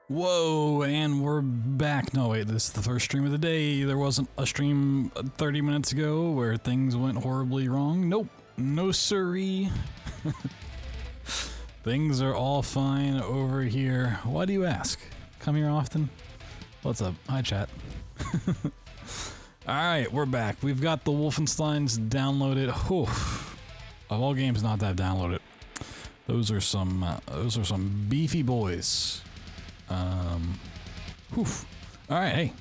Whoa, and we're back. No, wait, this is the first stream of the day. There wasn't a stream 30 minutes ago where things went horribly wrong. Nope, no siree. Things are all fine over here. Why do you ask? Come here often? What's up? Hi, chat. Alright, we're back. We've got the Wolfensteins downloaded. Oof. Of all games not to have downloaded. Those are some beefy boys. Oof. Alright, hey.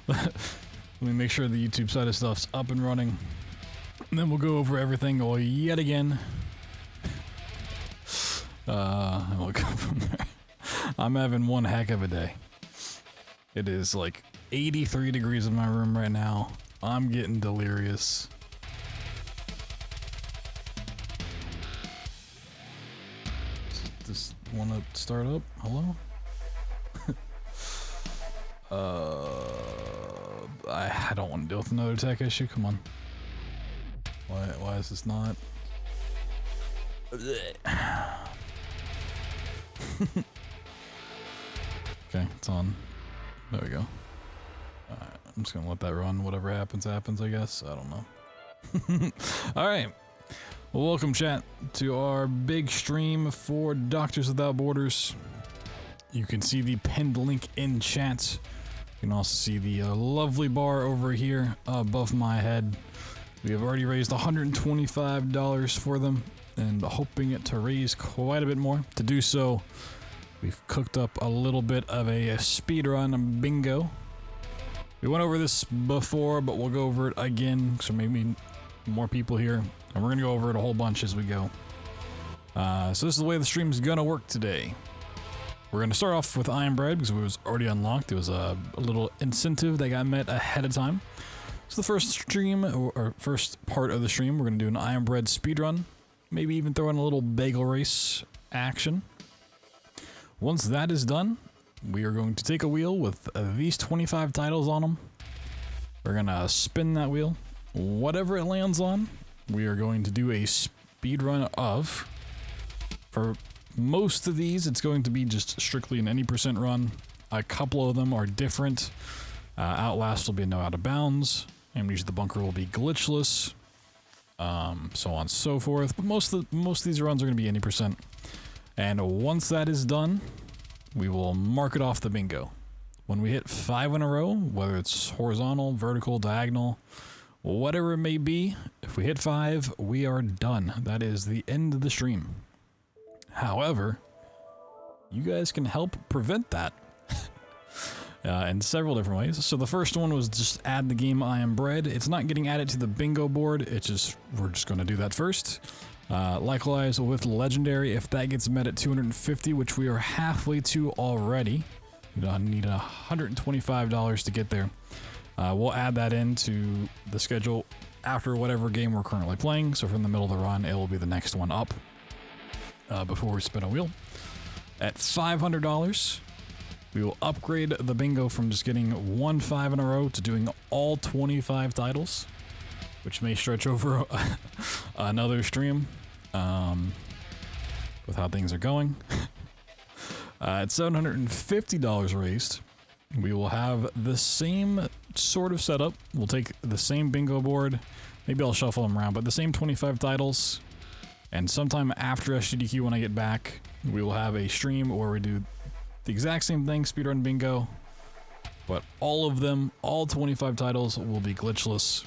Let me make sure the YouTube side of stuff's up and running. And then we'll go over everything yet again. And we'll go from there. I'm having one heck of a day. It is like 83 degrees in my room right now. I'm getting delirious. Just want to start up? Hello? I don't want to deal with another tech issue. Come on. Why is this not? Okay, it's on. There we go. Alright, I'm just gonna let that run. Whatever happens, happens, I guess. I don't know. Alright. Well, welcome, chat, to our big stream for Doctors Without Borders. You can see the pinned link in chat. You can also see the lovely bar over here above my head. We have already raised $125 for them and hoping to raise quite a bit more. To do so, we've cooked up a little bit of a speedrun bingo. We went over this before, but we'll go over it again, so maybe more people here. And we're gonna go over it a whole bunch as we go. So this is the way the stream's gonna work today. We're gonna start off with Iron Bread because it was already unlocked. It was a little incentive that got met ahead of time. So the first stream, or first part of the stream, we're gonna do an Iron Bread speedrun. Maybe even throw in a little bagel race action. Once that is done, we are going to take a wheel with these 25 titles on them. We're gonna spin that wheel. Whatever it lands on, we are going to do a speedrun of. For most of these, it's going to be just strictly an any percent run. A couple of them are different. Outlast will be no out of bounds. Amnesia the Bunker will be glitchless. So on and so forth. But most of these runs are going to be any percent. And once that is done, we will mark it off the bingo. When we hit 5 in a row, whether it's horizontal, vertical, diagonal, whatever it may be, if we hit 5, we are done. That is the end of the stream. However, you guys can help prevent that in several different ways. So the first one was just add the game Iron Bread. It's not getting added to the bingo board. It's just, we're just going to do that first. Likewise with Legendary, if that gets met at 250, which we are halfway to already, you need $125 to get there. We'll add that into the schedule after whatever game we're currently playing. So from the middle of the run, it will be the next one up before we spin a wheel. At $500, we will upgrade the bingo from just getting 1 5 in a row to doing all 25 titles, which may stretch over another stream with how things are going. At $750 raised, we will have the same sort of setup. We'll take the same bingo board. Maybe I'll shuffle them around, but the same 25 titles. And sometime after SGDQ, when I get back, we will have a stream where we do the exact same thing, speedrun bingo. But all of them, all 25 titles, will be glitchless.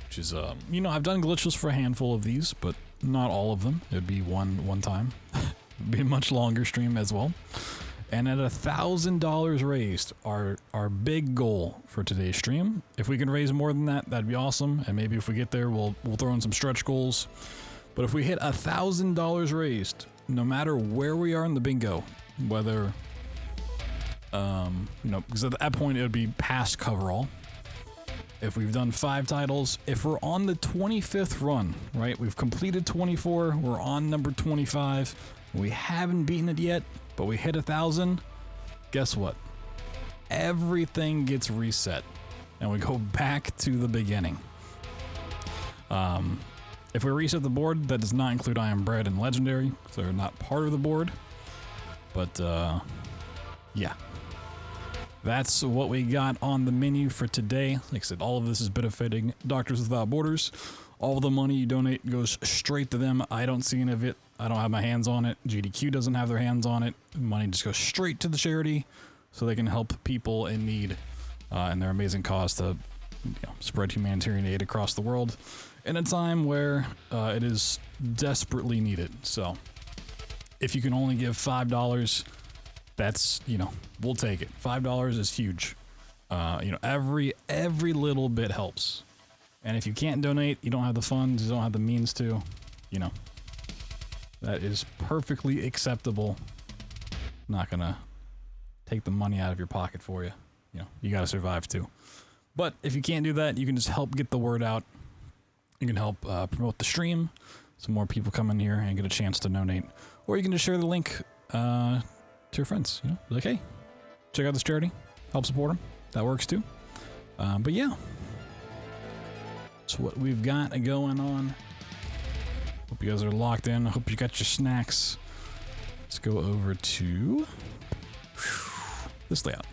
Which is, you know, I've done glitchless for a handful of these, but not all of them. It'd be one time. It'd be a much longer stream as well. And at $1,000 raised, our big goal for today's stream. If we can raise more than that, that'd be awesome. And maybe if we get there, we'll throw in some stretch goals. But if we hit $1,000 raised, no matter where we are in the bingo, whether, you know, because at that point it would be past coverall. If we've done 5 titles, if we're on the 25th run, right? We've completed 24, we're on number 25. We haven't beaten it yet, but we hit 1,000. Guess what? Everything gets reset, and we go back to the beginning. If we reset the board, that does not include Iron Bread and Legendary, so they're not part of the board. But yeah, that's what we got on the menu for today. Like I said, all of this is benefiting Doctors Without Borders. All the money you donate goes straight to them. I don't see any of it. I don't have my hands on it. GDQ doesn't have their hands on it. Money just goes straight to the charity so they can help people in need in their amazing cause to spread humanitarian aid across the world in a time where it is desperately needed. So if you can only give $5, that's, we'll take it. $5 is huge. Every little bit helps. And if you can't donate, you don't have the funds, you don't have the means to, that is perfectly acceptable. Not gonna take the money out of your pocket for you. You gotta survive too. But if you can't do that, you can just help get the word out. You can help promote the stream so more people come in here and get a chance to donate. Or you can just share the link to your friends. Be like, hey, check out this charity, help support them. That works too. But yeah. That's what we've got going on. Hope you guys are locked in. I hope you got your snacks. Let's go over to this layout.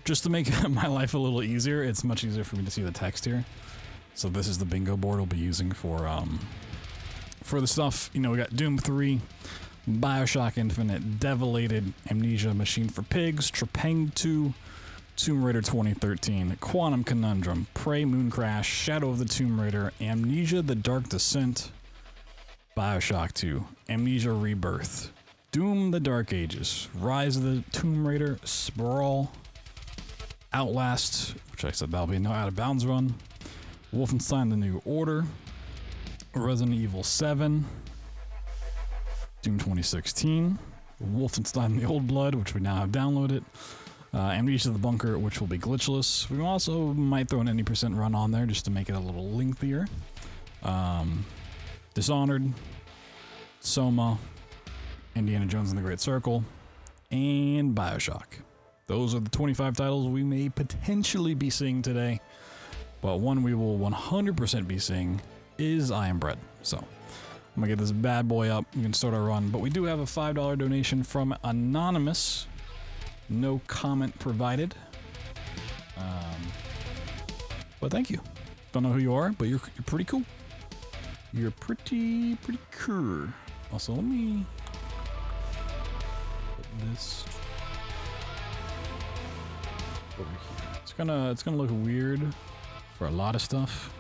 Just to make my life a little easier, it's much easier for me to see the text here. So this is the bingo board we'll be using for the stuff. We got Doom 3, Bioshock Infinite, Develated, Amnesia, Machine for Pigs, Trepang 2, Tomb Raider 2013, Quantum Conundrum, Prey Moon Crash, Shadow of the Tomb Raider, Amnesia The Dark Descent, Bioshock 2, Amnesia Rebirth, Doom The Dark Ages, Rise of the Tomb Raider, Sprawl, Outlast, which I said that'll be no Out of Bounds run, Wolfenstein The New Order, Resident Evil 7, Doom 2016, Wolfenstein The Old Blood, which we now have downloaded, Amnesia The Bunker, which will be glitchless. We also might throw an 80% run on there just to make it a little lengthier. Dishonored, Soma, Indiana Jones and the Great Circle, and Bioshock. Those are the 25 titles we may potentially be seeing today, but one we will 100% be seeing is I Am Bread. So I'm gonna get this bad boy up. We can start our run, but we do have a $5 donation from Anonymous. No comment provided. But thank you. Don't know who you are, but you're pretty cool. You're pretty cool. Also, let me put this over here. It's gonna look weird for a lot of stuff.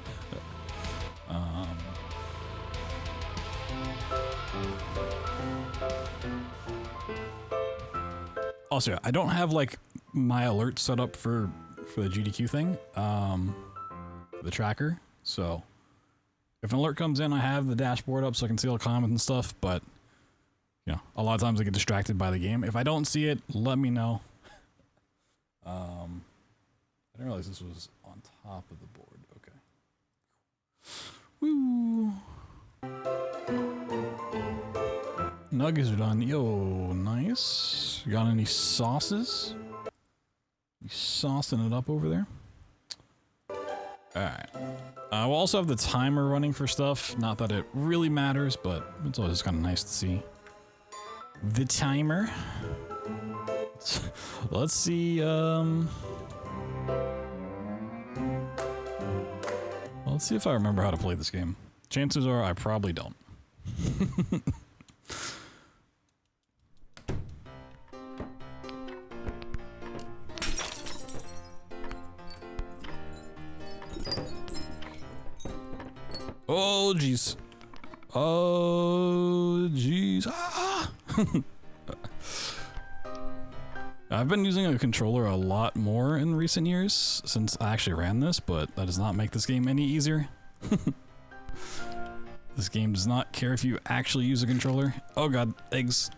Also, I don't have like my alerts set up for the GDQ thing, the tracker. So if an alert comes in, I have the dashboard up so I can see all the comments and stuff. But a lot of times I get distracted by the game. If I don't see it, let me know. I didn't realize this was on top of the board. Okay. Woo. Nuggets are done. Yo, nice. Got any sauces? You saucing it up over there? Alright. We'll also have the timer running for stuff. Not that it really matters, but it's always kind of nice to see the timer. Let's see, let's see if I remember how to play this game. Chances are I probably don't. Oh, jeez. Oh, jeez. Ah! I've been using a controller a lot more in recent years since I actually ran this, but that does not make this game any easier. This game does not care if you actually use a controller. Oh god, eggs.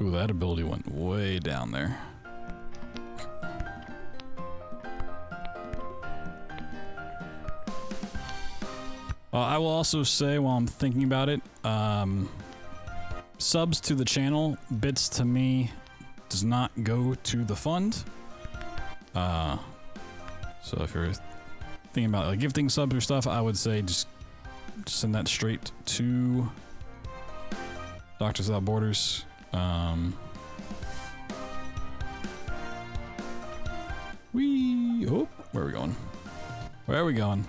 Ooh, that ability went way down there. I will also say, while I'm thinking about it, subs to the channel, bits to me, does not go to the fund. So if you're thinking about like gifting subs or stuff, I would say just send that straight to Doctors Without Borders. Oh, where are we going? Where are we going?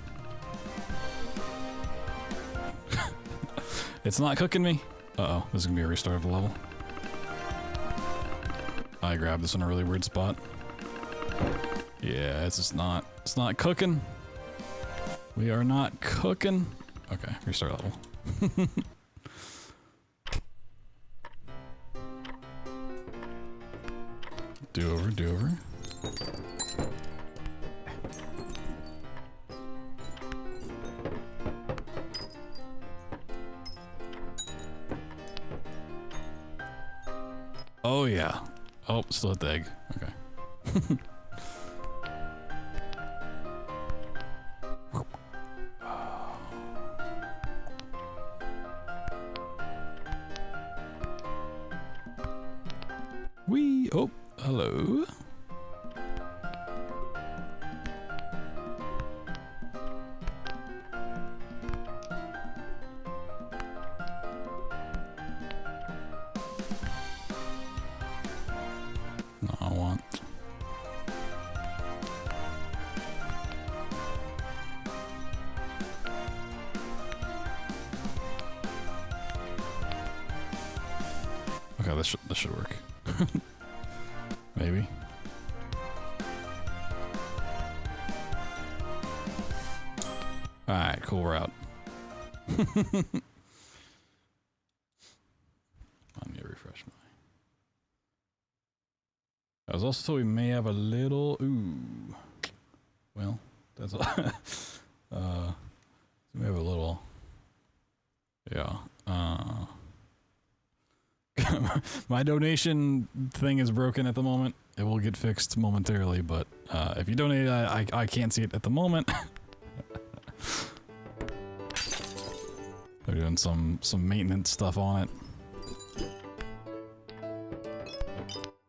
It's not cooking me. Uh-oh, this is gonna be a restart of the level. I grabbed this in a really weird spot. Yeah, it's not cooking. We are not cooking. Okay, restart level. Do over. Oh yeah. Oh, still at the egg. Okay. Oh, hello. No, I want. Okay, this should work. Maybe. Alright, cool, we're out. I need to refresh my... I was also told we may have a little... Ooh. Well, that's... we have a little... Yeah. My donation thing is broken at the moment. It will get fixed momentarily, but if you donate, I can't see it at the moment. They're doing some maintenance stuff on it.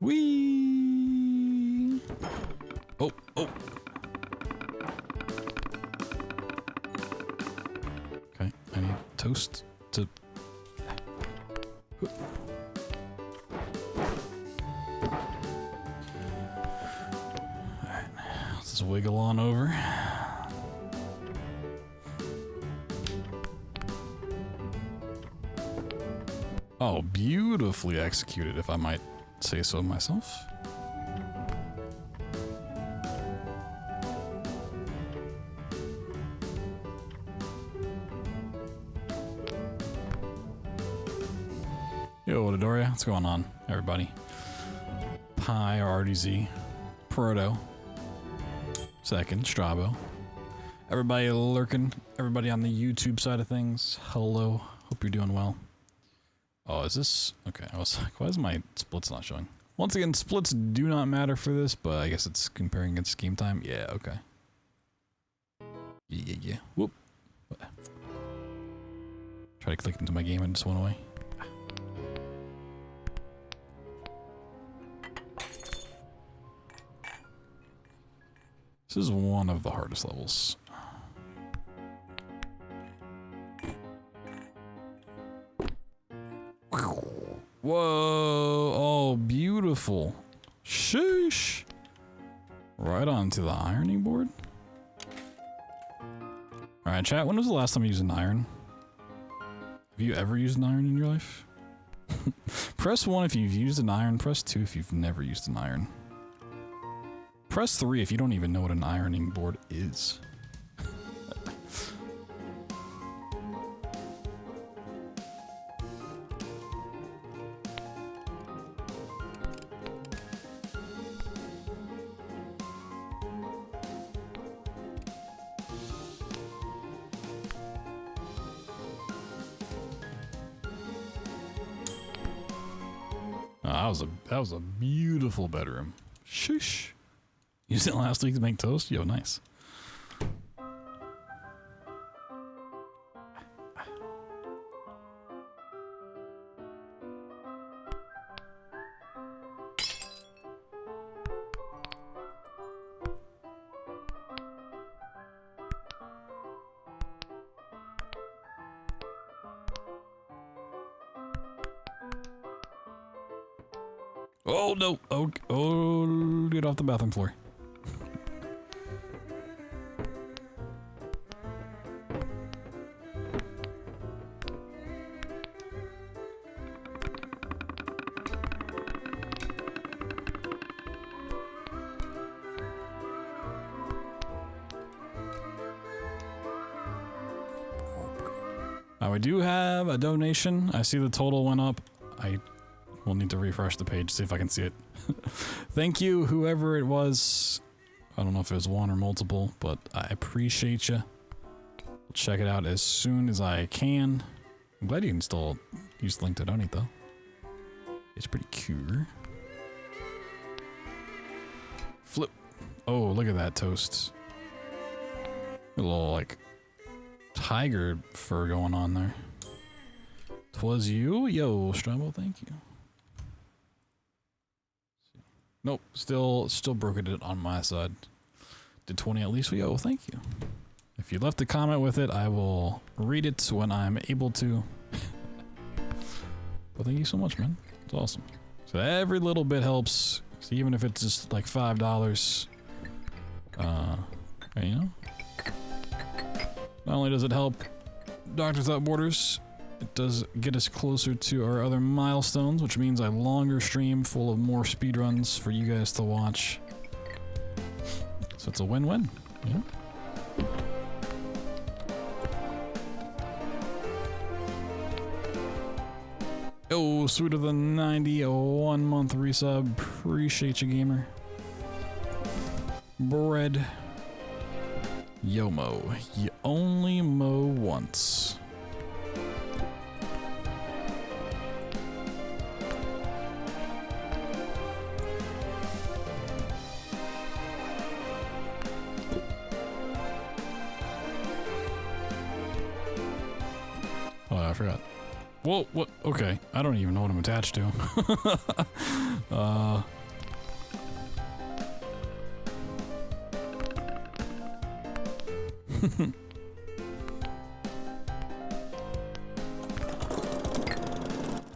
Whee! Oh. Okay, I need toast to... Alright, let's just wiggle on over. Oh, beautifully executed, if I might say so myself. Yo, Dodoria, what's going on, everybody? Pi, RDZ, Proto, Second, Strabo. Everybody lurking, everybody on the YouTube side of things, hello, hope you're doing well. Oh, is this... Okay, I was like, why is my splits not showing? Once again, splits do not matter for this, but I guess it's comparing against game time. Yeah, okay. Yeah. Whoop. Try to click into my game and it just went away. This is one of the hardest levels. Whoa, oh, beautiful. Sheesh. Right onto the ironing board. All right, chat, when was the last time you used an iron? Have you ever used an iron in your life? Press 1 if you've used an iron, press 2 if you've never used an iron. Press 3 if you don't even know what an ironing board is. That was a beautiful bedroom. Shush. Used it last week to make toast? Yo, nice. Oh no! Oh, oh, get off the bathroom floor. Now we do have a donation. I see the total went up. I will need to refresh the page, see if I can see it. Thank you, whoever it was. I don't know if it was one or multiple, but I appreciate you. I'll check it out as soon as I can. I'm glad you can still use the link to donate, though. It's pretty cool. Flip. Oh, look at that toast. A little, like, tiger fur going on there. 'Twas you? Yo, Strabo, thank you. Nope, still broken it on my side. Did 20 at least? Yo, thank you. If you left a comment with it, I will read it when I'm able to. But thank you so much, man. It's awesome. So every little bit helps. So even if it's just like $5, you know? Not only does it help Doctors Without Borders, it does get us closer to our other milestones, which means a longer stream full of more speedruns for you guys to watch. So it's a win-win, you know? Oh, sweeter than 90, a 1 month resub. Appreciate you, gamer. Bread. Yo-mo, you only mow once. Oh, I forgot. Whoa, what? Okay, I don't even know what I'm attached to.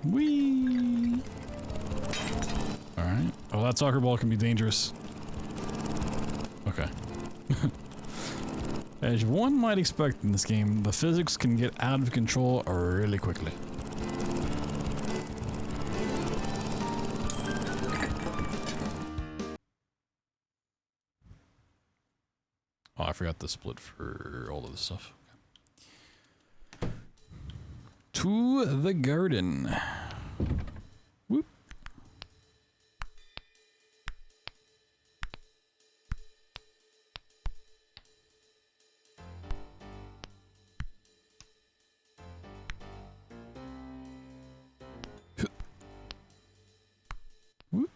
Whee! Alright. Oh, that soccer ball can be dangerous. Okay. As one might expect in this game, the physics can get out of control really quickly. Oh, I forgot the split for all of this stuff. To the garden. Whoop. Whoop.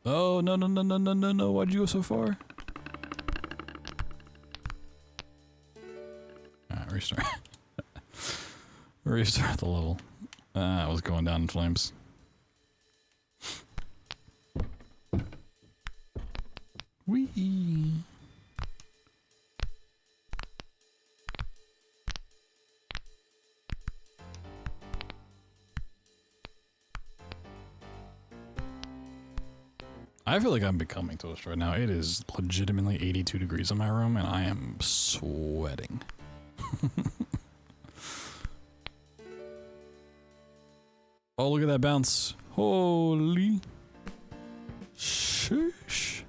Oh, no, no, no, no, no, no, no. Why'd you go so far? Alright, restart. Restart the level. I was going down in flames. Whee! I feel like I'm becoming toast right now. It is legitimately 82 degrees in my room and I am sweating. Oh, look at that bounce. Holy shush.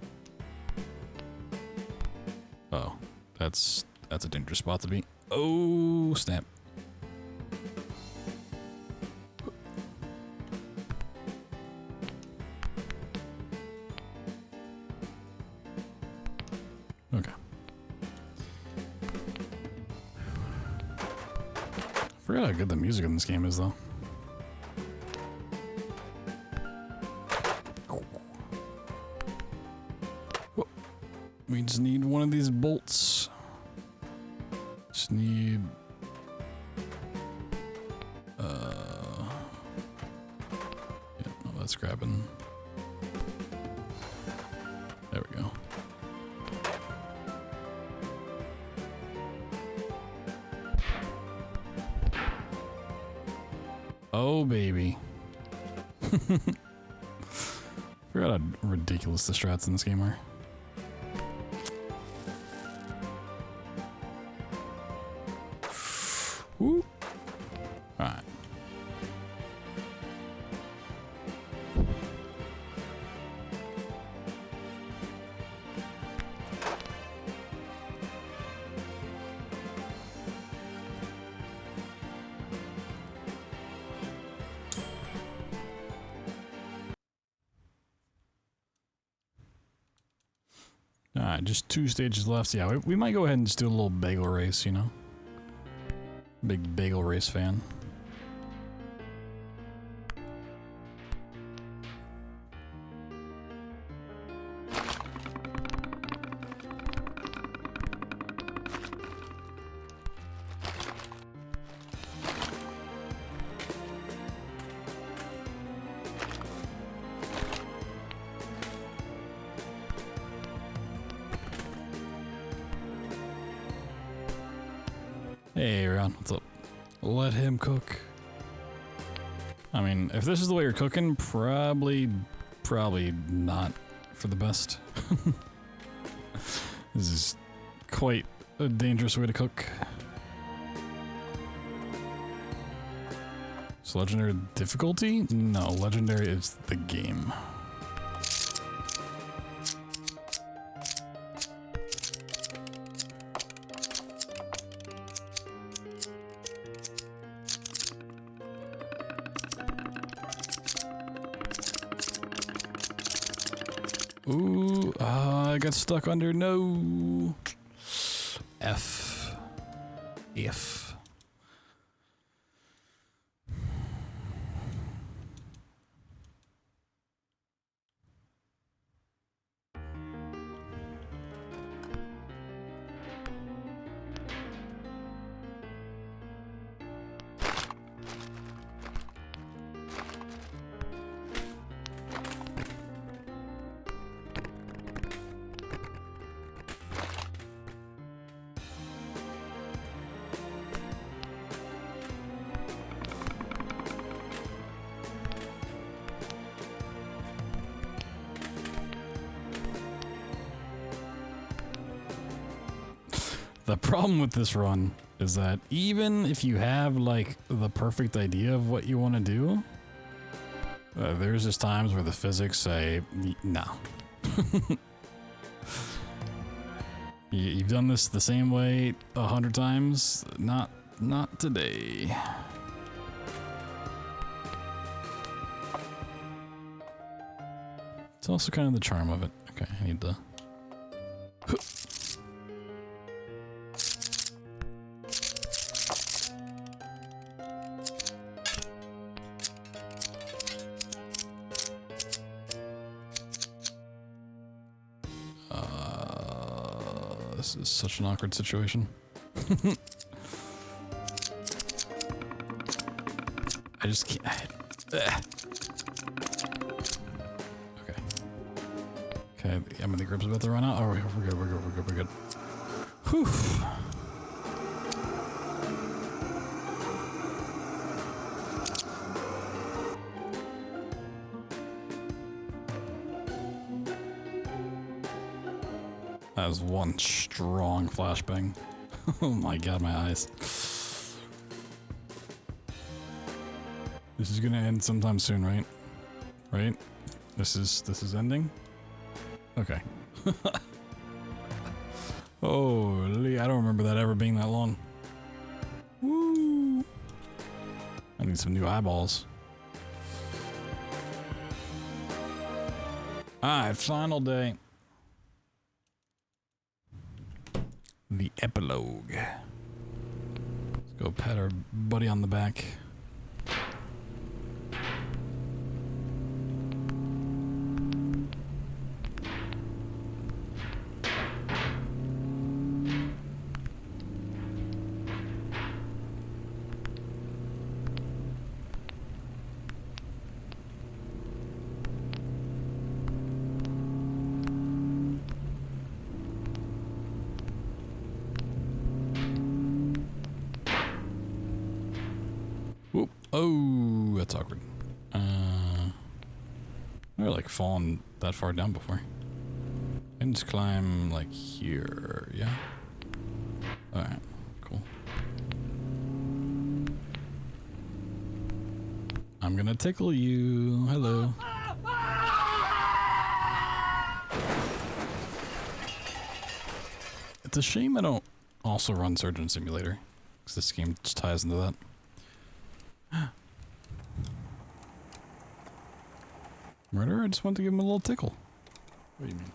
Oh, that's a dangerous spot to be. Oh, snap. Okay. I forgot how good the music in this game is, though. We just need one of these bolts. Just need... Yeah, no, that's grabbing. There we go. Oh, baby. Forgot how ridiculous the strats in this game are. Woo. Alright. Alright, just 2 stages left. Yeah, we might go ahead and just do a little bagel race, you know? Big bagel race fan. Hey, Ron, what's up? Let him cook. I mean, if this is the way you're cooking, probably not for the best. This is quite a dangerous way to cook. So legendary difficulty? No, legendary is the game. Ooh, I got stuck under, no. F. The problem with this run is that even if you have like the perfect idea of what you want to do, there's just times where the physics say, no. You've done this the same way 100 times, not today. It's also kind of the charm of it. Okay, I need to... This is such an awkward situation. I just can't. Okay, I mean the grip's about to run out. Oh, we're good. Whew. That was one strong flashbang. Oh my god, my eyes. This is gonna end sometime soon, right? Right? This is ending? Okay. Holy, I don't remember that ever being that long. Woo! I need some new eyeballs. Alright, final day. The epilogue. Let's go pat our buddy on the back. Oh, that's awkward. I've never like fallen that far down before. I can just climb like here, yeah? Alright, cool. I'm gonna tickle you. Hello. It's a shame I don't also run Surgeon Simulator, because this game just ties into that. Murderer, I just want to give him a little tickle. What do you mean?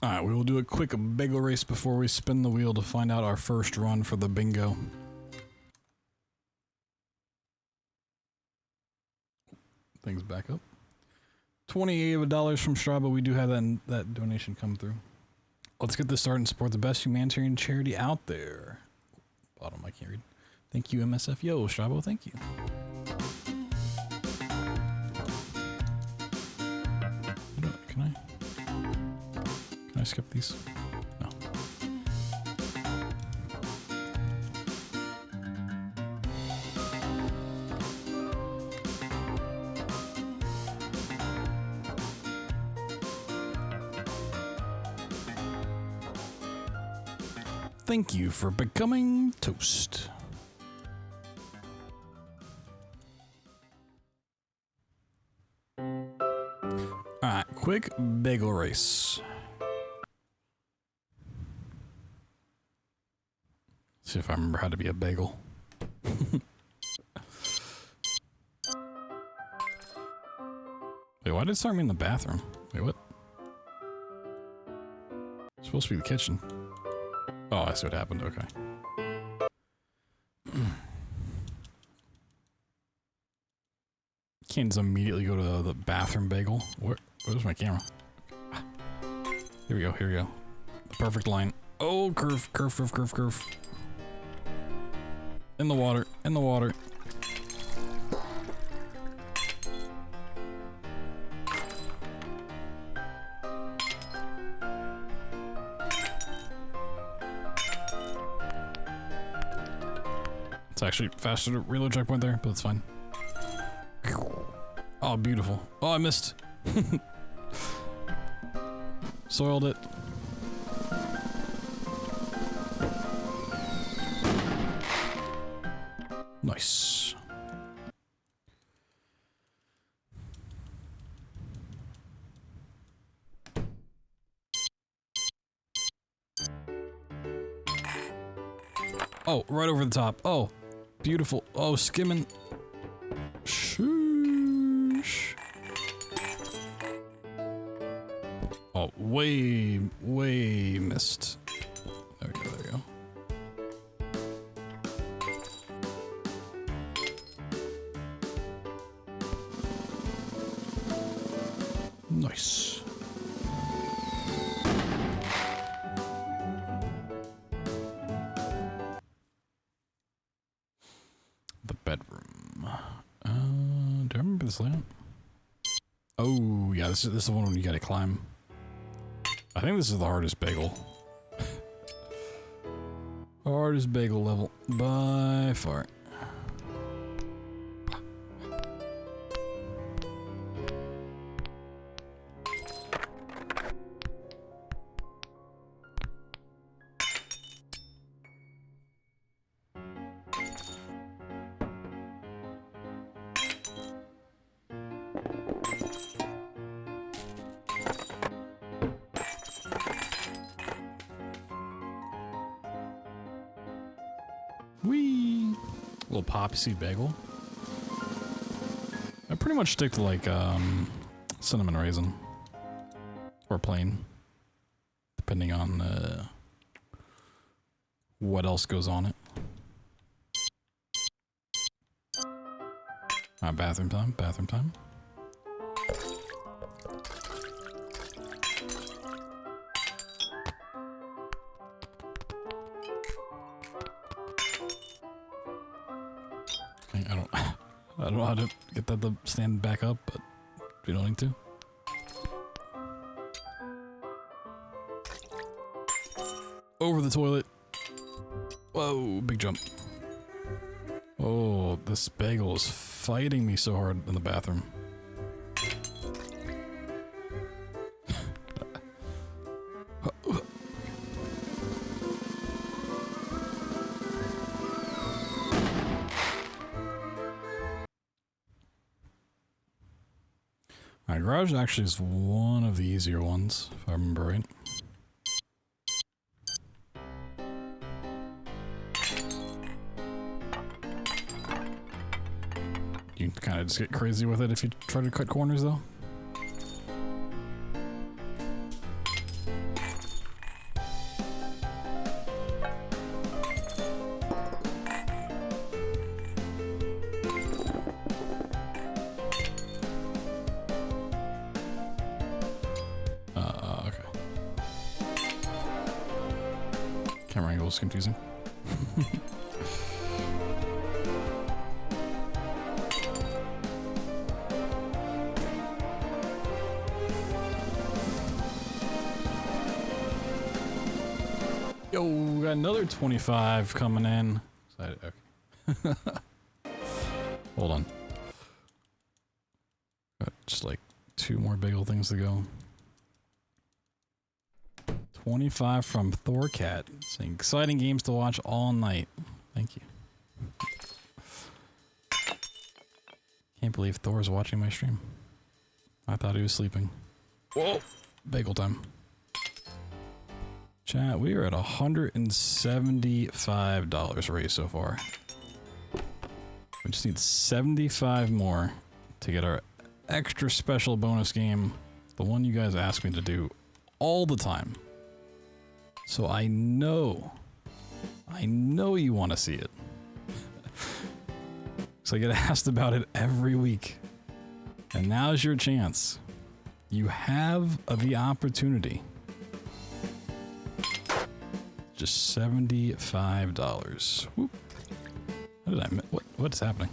Alright, we will do a quick bagel race before we spin the wheel to find out our first run for the bingo. Things back up. $28 from Strava. We do have that donation come through. Let's get this started and support the best humanitarian charity out there. Bottom, I can't read. Thank you, MSF. Yo, Strabo, thank you. Can I skip these? No. Thank you for becoming toast. Alright, quick bagel race. See if I remember how to be a bagel. Wait, why did it start me in the bathroom? Wait, what? It's supposed to be the kitchen. Oh, I see what happened. Okay. Can't just immediately go to the bathroom bagel. Where's my camera? Here we go, here we go. The perfect line. Oh, curve. In the water, in the water. It's actually faster to reload checkpoint there, but it's fine. Oh, beautiful. Oh, I missed. Soiled it. Nice. Oh, right over the top. Oh, beautiful. Oh, skimming. Shoosh. Oh, way missed. There we go, there we go. Nice. The bedroom. Do I remember this layout? Oh yeah, this is the one when you gotta climb. I think this is the hardest bagel. Hardest bagel level by far. Whee! Little poppy seed bagel. I pretty much stick to like cinnamon raisin or plain, depending on what else goes on it. Bathroom time, bathroom time. I don't know how to get that to stand back up, but we don't need to. Over the toilet. Whoa, big jump. Oh, this bagel is fighting me so hard in the bathroom. Alright, garage actually is one of the easier ones, if I remember right. You can kind of just get crazy with it if you try to cut corners, though. Okay. Camera angle is confusing. Yo, we got another 25 coming in. Okay. Hold on. Got just like 2 more bagel things to go. 25 from Thorcat. Saying exciting games to watch all night. Thank you. Can't believe Thor's watching my stream. I thought he was sleeping. Whoa! Bagel time. Chat, we are at $175 raised so far. We just need 75 more to get our extra special bonus game. The one you guys ask me to do all the time. So I know you want to see it. So I get asked about it every week. And now's your chance. You have the opportunity. Just $75. Whoop. How did I miss? What is happening?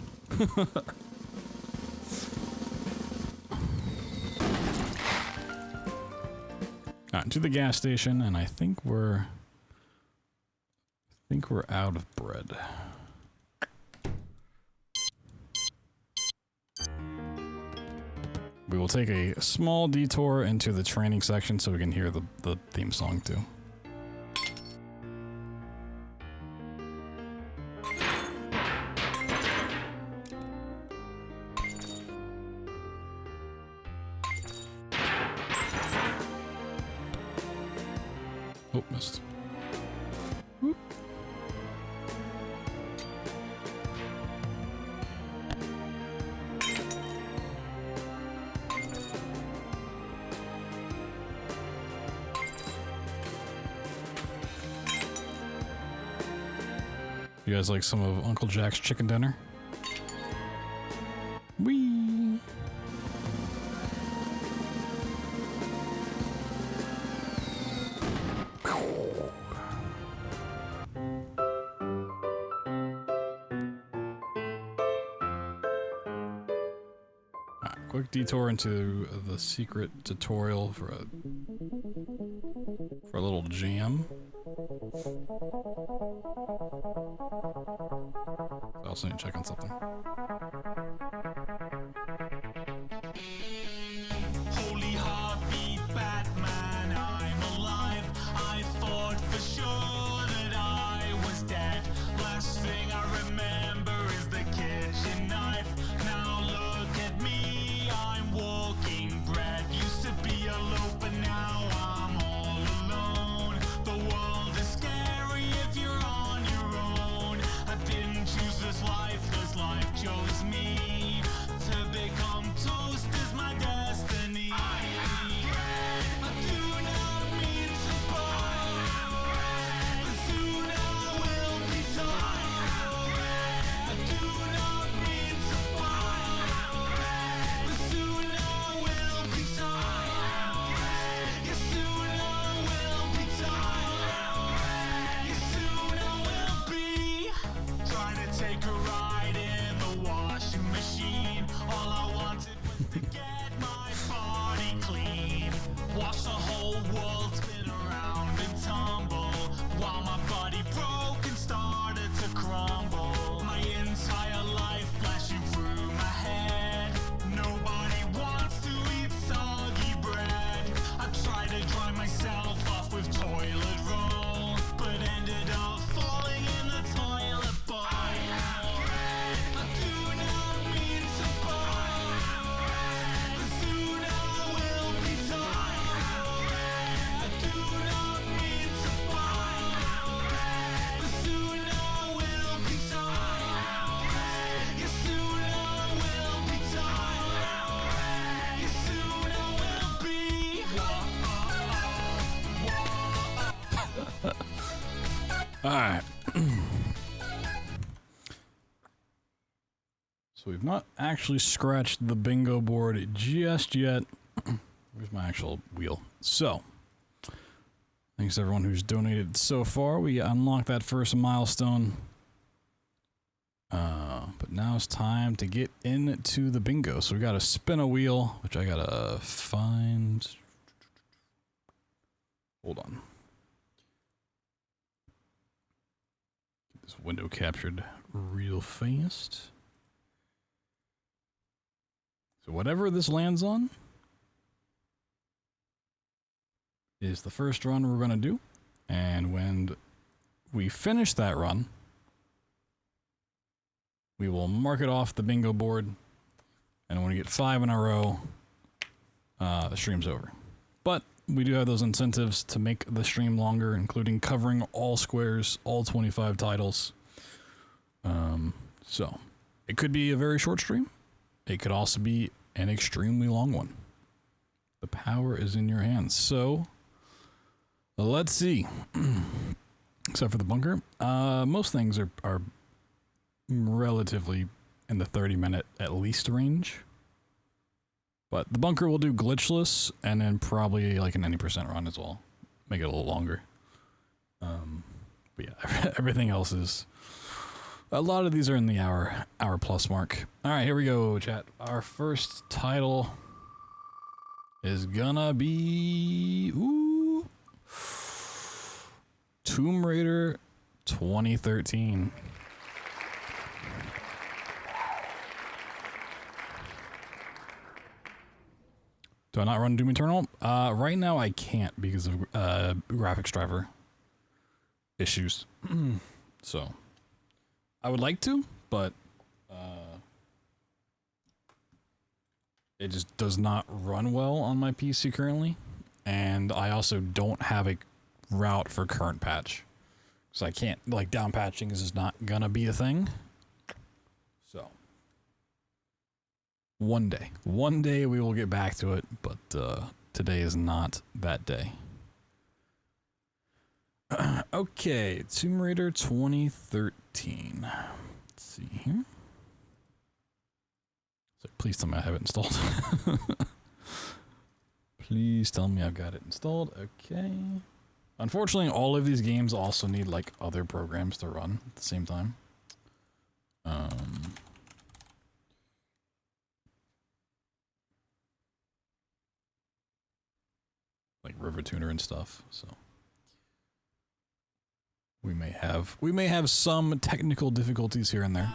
Alright, to the gas station, and I think we're out of bread. We will take a small detour into the training section so we can hear the theme song too. Oh, missed. Whoop. You guys like some of Uncle Jack's chicken dinner? Whee! Quick detour into the secret tutorial for a little jam. I also need to check on something. Holy heartbeat, Batman, I'm alive. I thought for sure that I was dead. Last thing I remember is the kitchen knife. Now look at me, I'm walking bread. Used to be alone, but now I'm all alone. The world is scary if you're on your own. I didn't choose this life, cause life chose me. To become toast is my destiny. I am bread. I do not mean to boast, but soon I will be toast. I do not mean to boast, but soon I will be toast. Yes, soon I will be toast. Yes, soon I will be. Trying to take a ride in the washing machine. All I wanted was to get my body clean. Watch the whole world spin around and tumble while crumble. My entire life flashing through my head. Nobody wants to eat soggy bread. I tried to dry myself off with toilet roll, but ended up falling in the toilet bowl. I do not mean to boast, but soon I will be told. I do not mean to boast, but soon I will be told. Yes, soon I will be told. Yes, soon I will be. All right. So we've not actually scratched the bingo board just yet. Where's my actual wheel? So, thanks to everyone who's donated so far. We unlocked that first milestone. But now it's time to get into the bingo. So we gotta spin a wheel, which I gotta find. Hold on. Get this window captured real fast. So whatever this lands on is the first run we're gonna do. And when we finish that run, we will mark it off the bingo board. And when we get 5 in a row, the stream's over. But we do have those incentives to make the stream longer, including covering all squares, all 25 titles. So it could be a very short stream. It could also be an extremely long one. The power is in your hands. So let's see. Except for the bunker. Most things are relatively in the 30-minute at least range. But the bunker will do glitchless, and then probably like an 90% run as well. Make it a little longer. But yeah, everything else is... A lot of these are in the hour plus mark. Alright, here we go, chat. Our first title is gonna be... Ooh, Tomb Raider 2013. Do I not run Doom Eternal? Right now I can't because of graphics driver issues. So I would like to, but it just does not run well on my PC currently, and I also don't have a route for current patch, so I can't, like, down patching is just not gonna be a thing. So one day we will get back to it, but today is not that day. Okay, Tomb Raider 2013. Let's see here. So please tell me I have it installed. Please tell me I've got it installed. Okay. Unfortunately, all of these games also need like other programs to run at the same time. Like River Tuner and stuff, so we may have some technical difficulties here and there.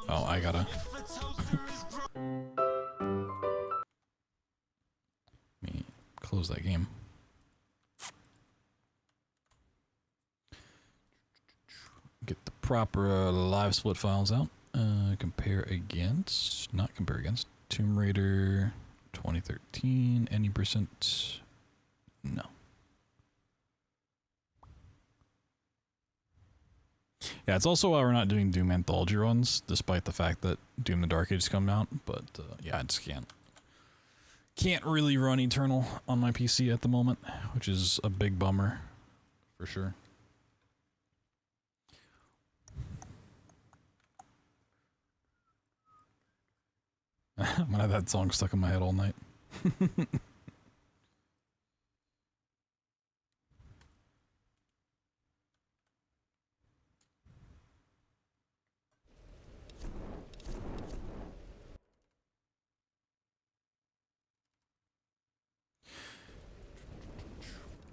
Oh, I gotta let me close that game. Get the proper live split files out. Compare against, not compare against, Tomb Raider 2013, any percent. No. Yeah, it's also why we're not doing Doom Anthology runs, despite the fact that Doom the Dark Age's come out, but yeah, I just can't really run Eternal on my PC at the moment, which is a big bummer, for sure. I'm gonna have that song stuck in my head all night.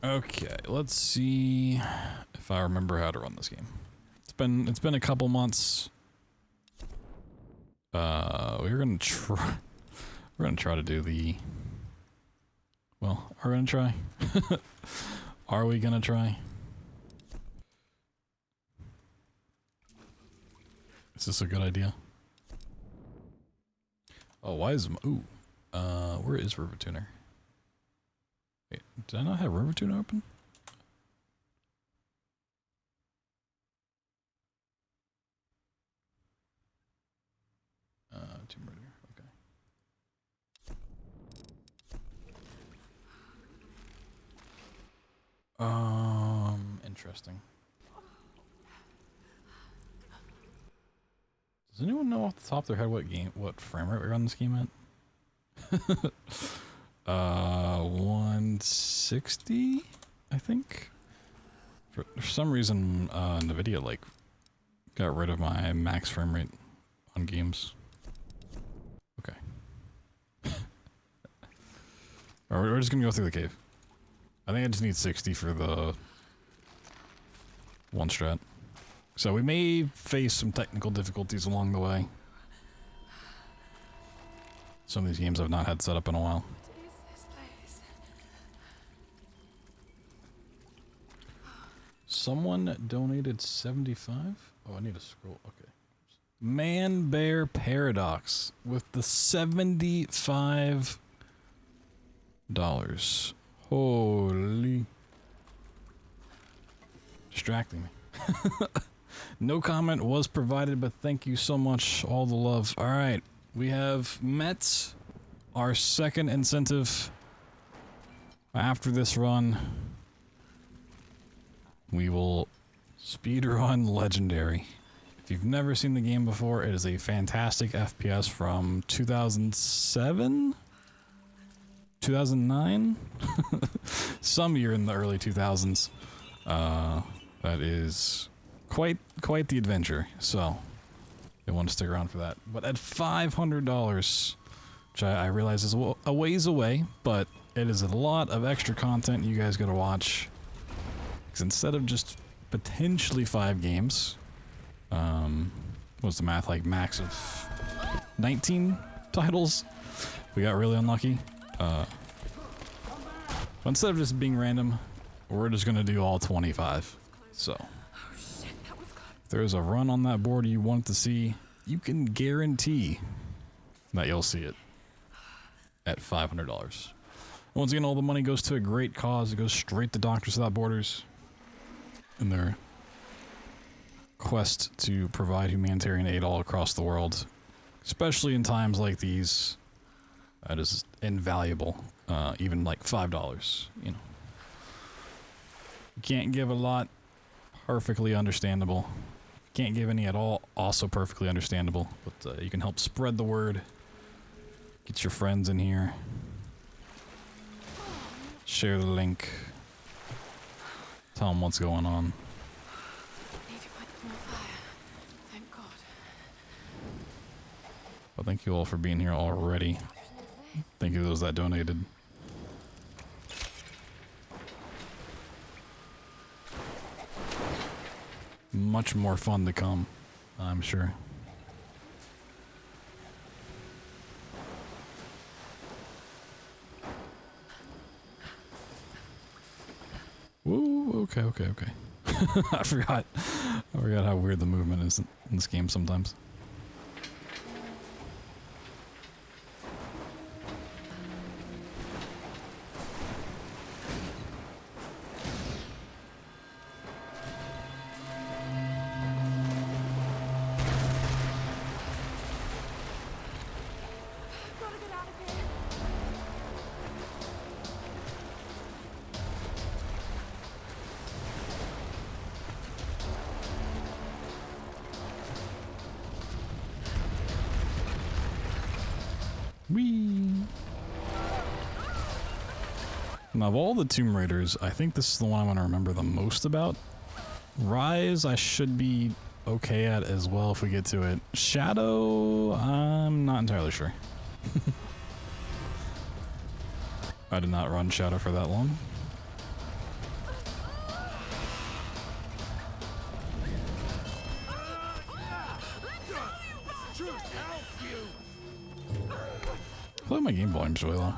Okay, let's see if I remember how to run this game. It's It's been a couple months. We're gonna try to do the. Well, are we gonna try? Are we gonna try? Is this a good idea? Oh, why is where is River Tuner? Wait, did I not have River Tuner open? Tomb Raider, okay. Interesting. Does anyone know off the top of their head what frame rate we're on this game at? 160, I think. For some reason, NVIDIA like got rid of my max frame rate on games. Okay. Alright, we're just gonna go through the cave. I think I just need 60 for the one strat. So we may face some technical difficulties along the way. Some of these games I've not had set up in a while. What is this place? Someone donated 75? Oh, I need to scroll. Okay. Man Bear Paradox with the $75. Holy. Distracting me. No comment was provided, but thank you so much. All the love. All right. We have met our second incentive. After this run, we will speedrun Legendary. If you've never seen the game before, it is a fantastic FPS from 2007? 2009? Some year in the early 2000s. That is quite the adventure, so you'll want to stick around for that. But at $500, which I realize is a ways away, but it is a lot of extra content you guys gotta watch. Because instead of just potentially 5 games, what's the math, like max of 19 titles? We got really unlucky. But instead of just being random, we're just gonna do all 25. So, if there's a run on that board you want to see, you can guarantee that you'll see it at $500. Once again, all the money goes to a great cause. It goes straight to Doctors Without Borders in their quest to provide humanitarian aid all across the world, especially in times like these. That is invaluable. Even like $5, you know. You can't give a lot, perfectly understandable. Can't give any at all, also perfectly understandable. But you can help spread the word. Get your friends in here. Share the link. Tell them what's going on. Need to find more fire. Thank God. Well, thank you all for being here already. Thank you to those that donated. Much more fun to come, I'm sure. Woo, okay. I forgot how weird the movement is in this game sometimes. Gotta get out of here. Whee! Now, of all the Tomb Raiders, I think this is the one I'm going to remember the most about. Rise, I should be okay at as well if we get to it. Shadow, I'm not entirely sure. I did not run Shadow for that long. I feel like my game volume's really low.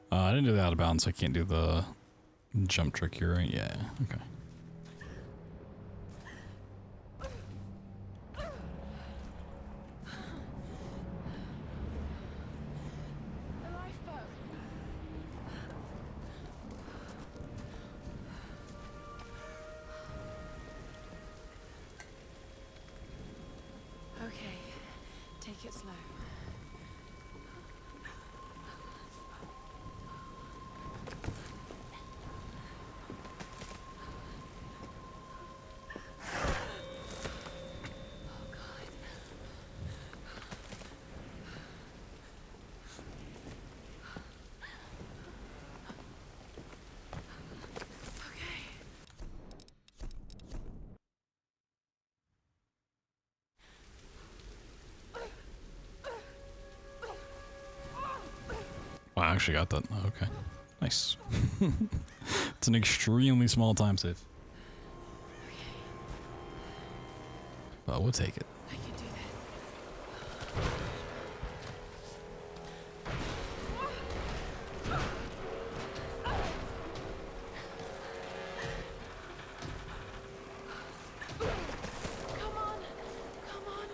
I didn't do the out of bounds, so I can't do the jump trick here, right? Yeah, okay. The lifeboat. Okay, take it slow. Wow, I actually got that. Oh, okay. Nice. It's an extremely small time save. But we'll take it. I can do this. Come on. Come on.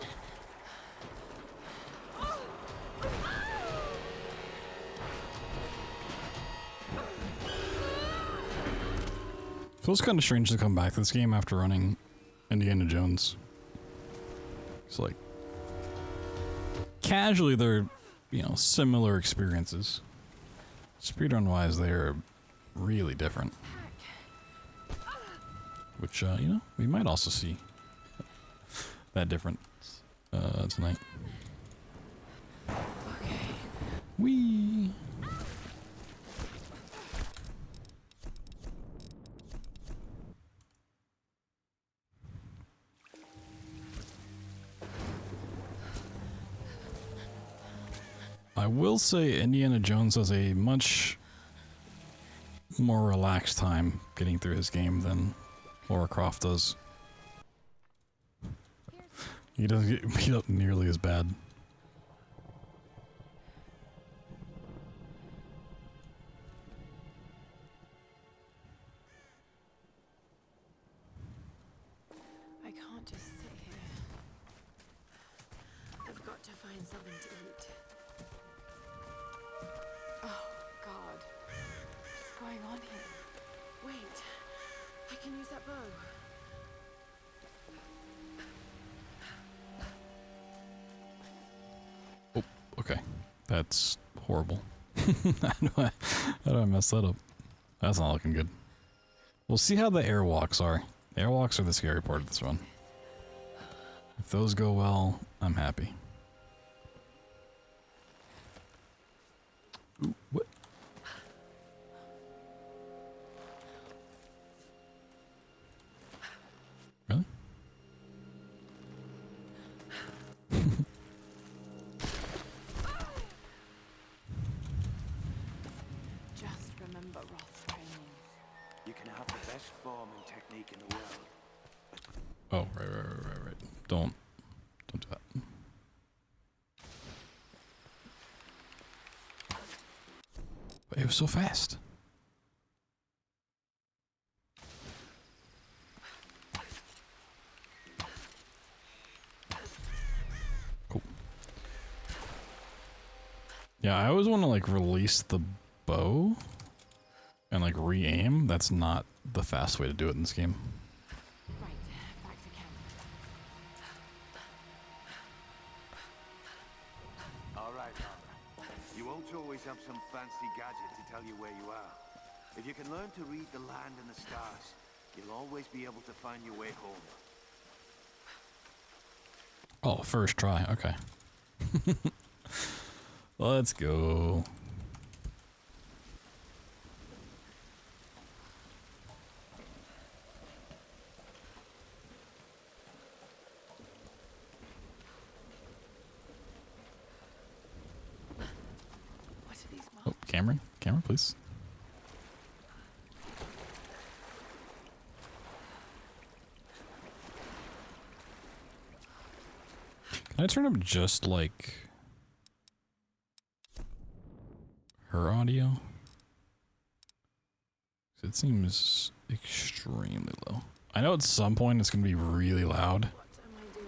Feels kind of strange to come back to this game after running Indiana Jones. It's like casually they're, you know, similar experiences. Speedrun wise, they're really different. Which, you know, we might also see that difference tonight. Okay. Whee! I will say Indiana Jones has a much more relaxed time getting through his game than Lara Croft does. He doesn't get beat up nearly as bad. I can't just sit here. I've got to find something to eat. Oh, God. What's going on here? Wait. I can use that bow. Oh, okay. That's horrible. How do I mess that up? That's not looking good. We'll see how the airwalks are. The airwalks are the scary part of this run. If those go well, I'm happy. Ooh, what? Really? Just remember Roth's training. You can have the best form and technique in the world, but Oh, right. Don't do that. But it was so fast. Cool. Yeah, I always want to like release the bow and like re-aim. That's not the fast way to do it in this game. Right, back to camp. All right, Barbara. You won't always have some fancy gadget to tell you where you are. If you can learn to read the land and the stars, you'll always be able to find your way home. Oh, first try. Okay. Let's go. What are these marks? Oh, Cameron, please. Can I turn up just like her audio? It seems extremely low. I know at some point it's gonna be really loud. What am I doing?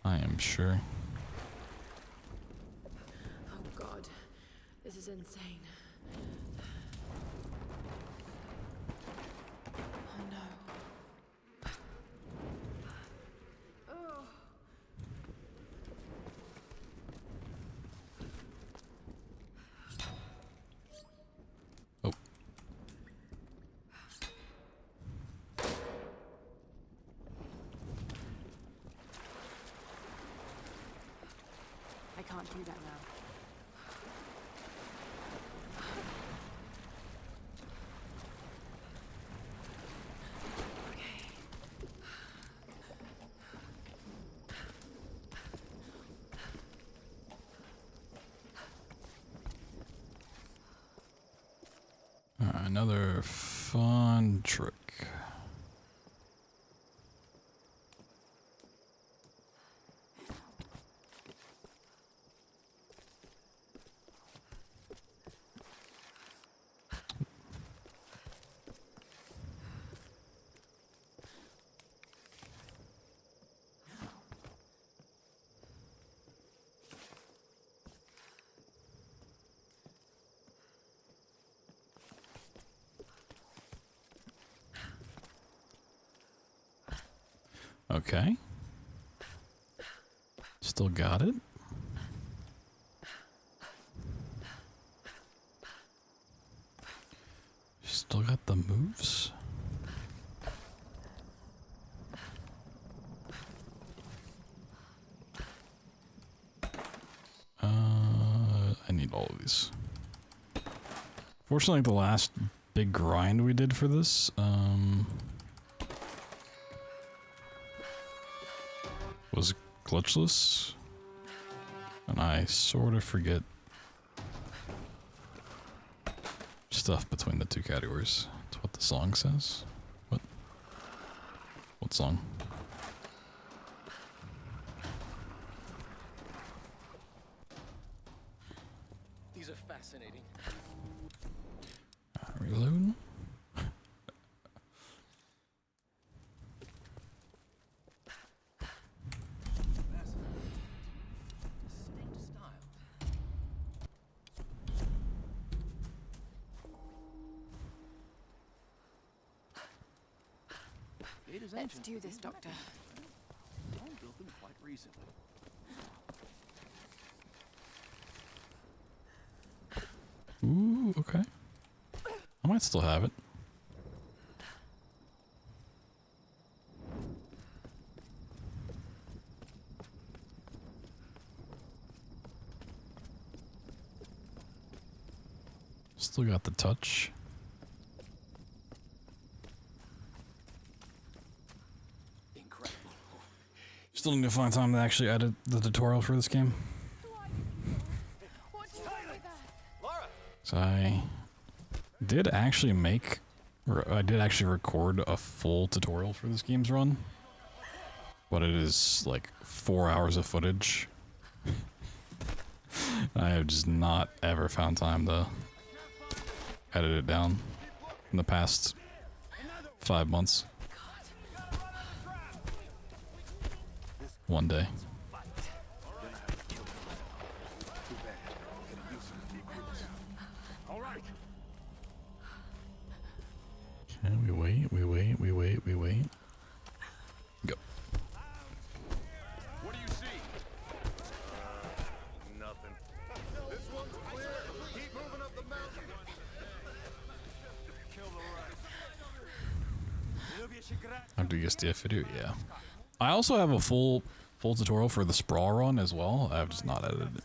I am sure. Oh God, this is insane. Oh no. Oh. Oh. I can't do that now. Okay. Another fun trick. Okay. Still got it. Still got the moves. I need all of these. Fortunately, the last big grind we did for this, was glitchless, and I sort of forget stuff between the two categories. That's what the song says. What song? These are fascinating. Reload. Distinct style. It is Let's ancient, do but this, these Doctor. weapons, all built them quite recently. Ooh, okay. I might still have it. Still got the touch. Incredible. Still need to find time to actually edit the tutorial for this game. What do you want with us? Laura! So I did actually make I did actually record a full tutorial for this game's run, but it is like 4 hours of footage. I have just not ever found time to edit it down in the past 5 months. One day. Okay, we wait, we wait, we wait, we wait. Go. What do you see? Nothing. This one's clear. Keep moving up the mountain. Kill the rest. How do you get the video? Yeah. I also have a full tutorial for the sprawl run as well. I've just not edited it.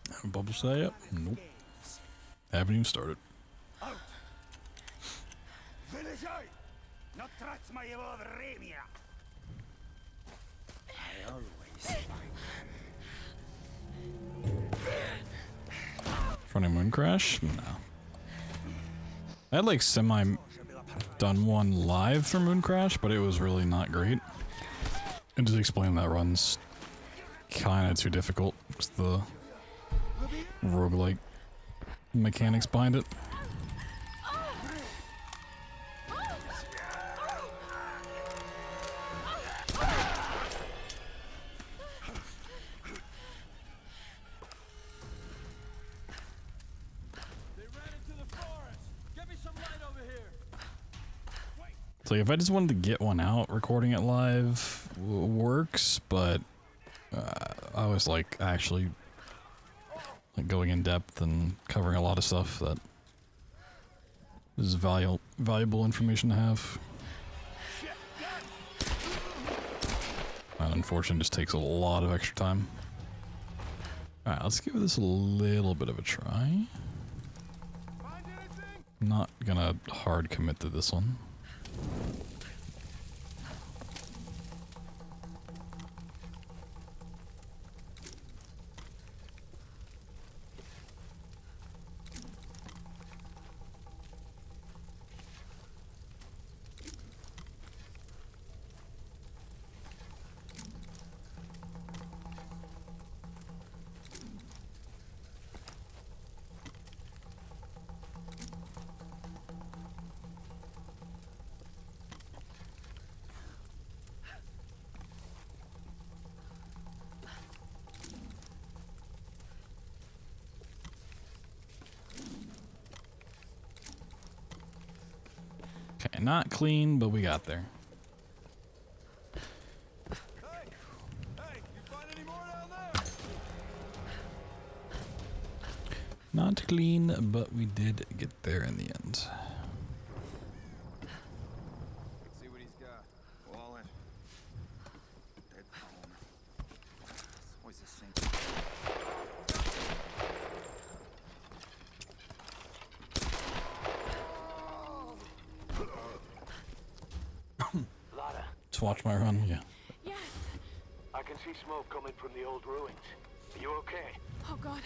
Have a bubble set yet? Nope. Haven't even started. Front moon crash? No. I had like semi done one live for moon crash, but it was really not great. And just explaining that run's kind of too difficult. It's the roguelike mechanics behind it. So if I just wanted to get one out, recording it live works, but I always like actually like going in depth and covering a lot of stuff that is valuable information to have. And unfortunately, it just takes a lot of extra time. Alright, let's give this a little bit of a try. I'm not gonna hard commit to this one. Okay, not clean, but we got there. Hey, you find any more down there? Not clean, but we did get there in the end. Let's see what he's got. All in. Dead calm. It's always the same. Just watch my run, yeah. Yes. I can see smoke coming from the old ruins. Are you okay? Oh God,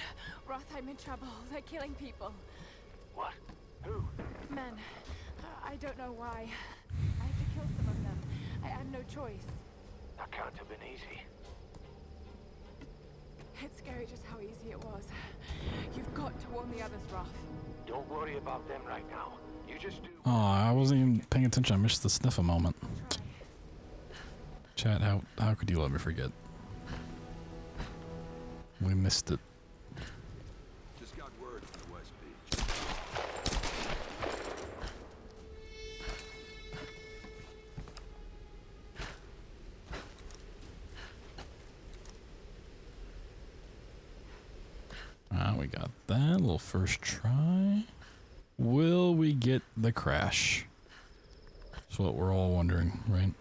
Roth, I'm in trouble. They're killing people. What? Who? Men. I don't know why. I have to kill some of them. I had no choice. That can't have been easy. It's scary just how easy it was. You've got to warn the others, Roth. Don't worry about them right now. You just do. Oh, I wasn't even paying attention. I missed the sniff a moment. Try. Chat, how could you let me forget? We missed it. Just got word from the West Beach. We got that little first try. Will we get the crash? That's what we're all wondering, right?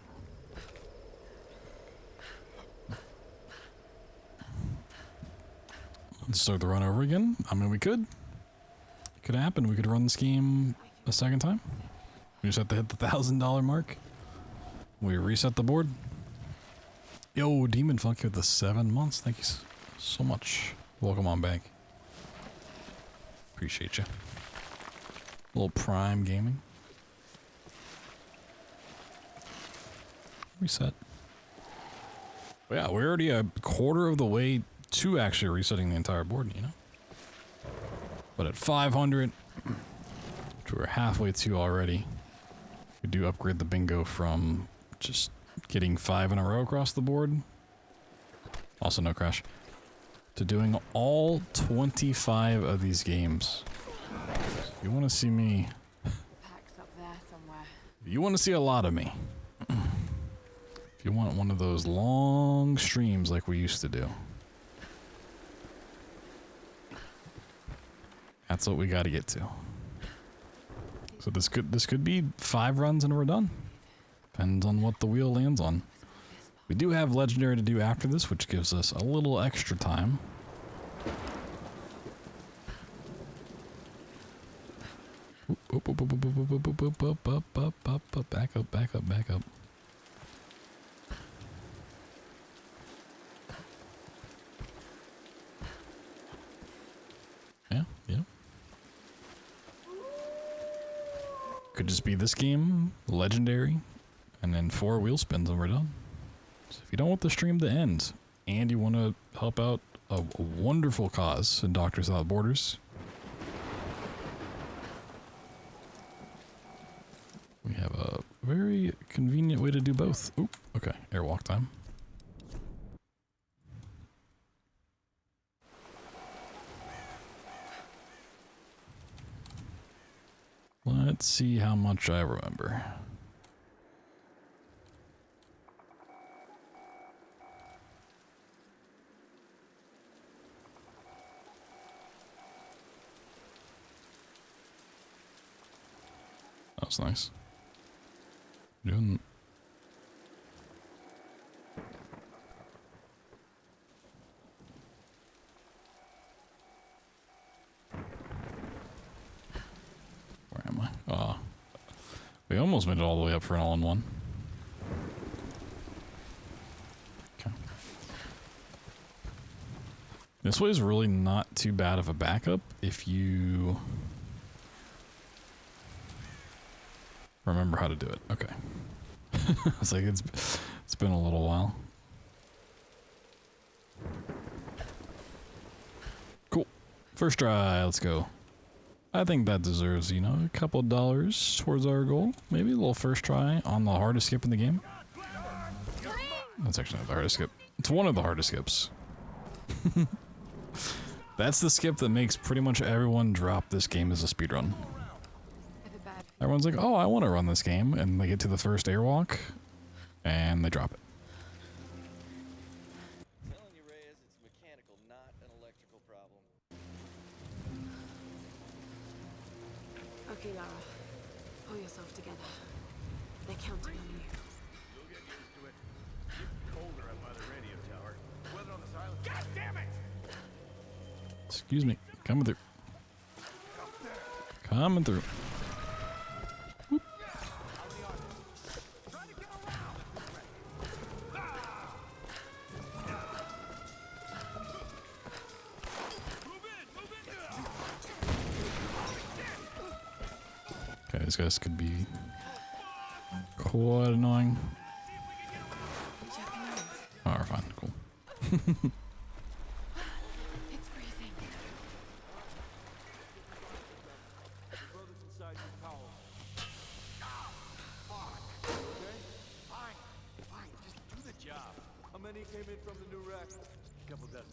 Let's start the run over again. I mean, we could. It could happen. We could run this game a second time. We just have to hit the $1,000 mark. We reset the board. Yo, Demon Funky with the 7 months. Thank you so much. Welcome on back. Appreciate you. A little Prime Gaming. Reset. Well, yeah, we're already a quarter of the way to actually resetting the entire board, you know? But at 500, which we're halfway to already, we do upgrade the bingo from just getting 5 in a row across the board. Also no crash. To doing all 25 of these games. If you want to see me... Pack's up there somewhere. If you want to see a lot of me. If you want one of those long streams like we used to do. That's what we got to get to. So this could be 5 runs and we're done. Depends on what the wheel lands on. We do have legendary to do after this, which gives us a little extra time. Back up, back up, back up. Yeah, yeah. Could just be this game, legendary, and then 4 wheel spins and we're done. So if you don't want the stream to end, and you want to help out a wonderful cause in Doctors Without Borders, we have a very convenient way to do both. Oop, okay, airwalk time. Let's see how much I remember. That was nice. Doing. Where am I? Oh. We almost made it all the way up for an all-in-one. Okay. This way is really not too bad of a backup if you remember how to do it. Okay. It's like it's been a little while. Cool. First try, let's go. I think that deserves, you know, a couple dollars towards our goal. Maybe a little first try on the hardest skip in the game. That's actually not the hardest skip. It's one of the hardest skips. That's the skip that makes pretty much everyone drop this game as a speedrun. Everyone's like, oh, I want to run this game, and they get to the first airwalk, and they drop it. I'm telling you, Reyes, it's mechanical, not an electrical problem. Okay, Lara. Pull yourself together. They're counting on you. You'll get used to it. It's colder up by the radio tower. Weather on the silent. God damn it! Excuse me. Coming through. Coming through. Okay, these guys could be quite annoying. Oh, we're fine. Cool. It's freezing. Brothers inside your towel. Fine, just do the job. How many came in from the new rack? Couple dozen.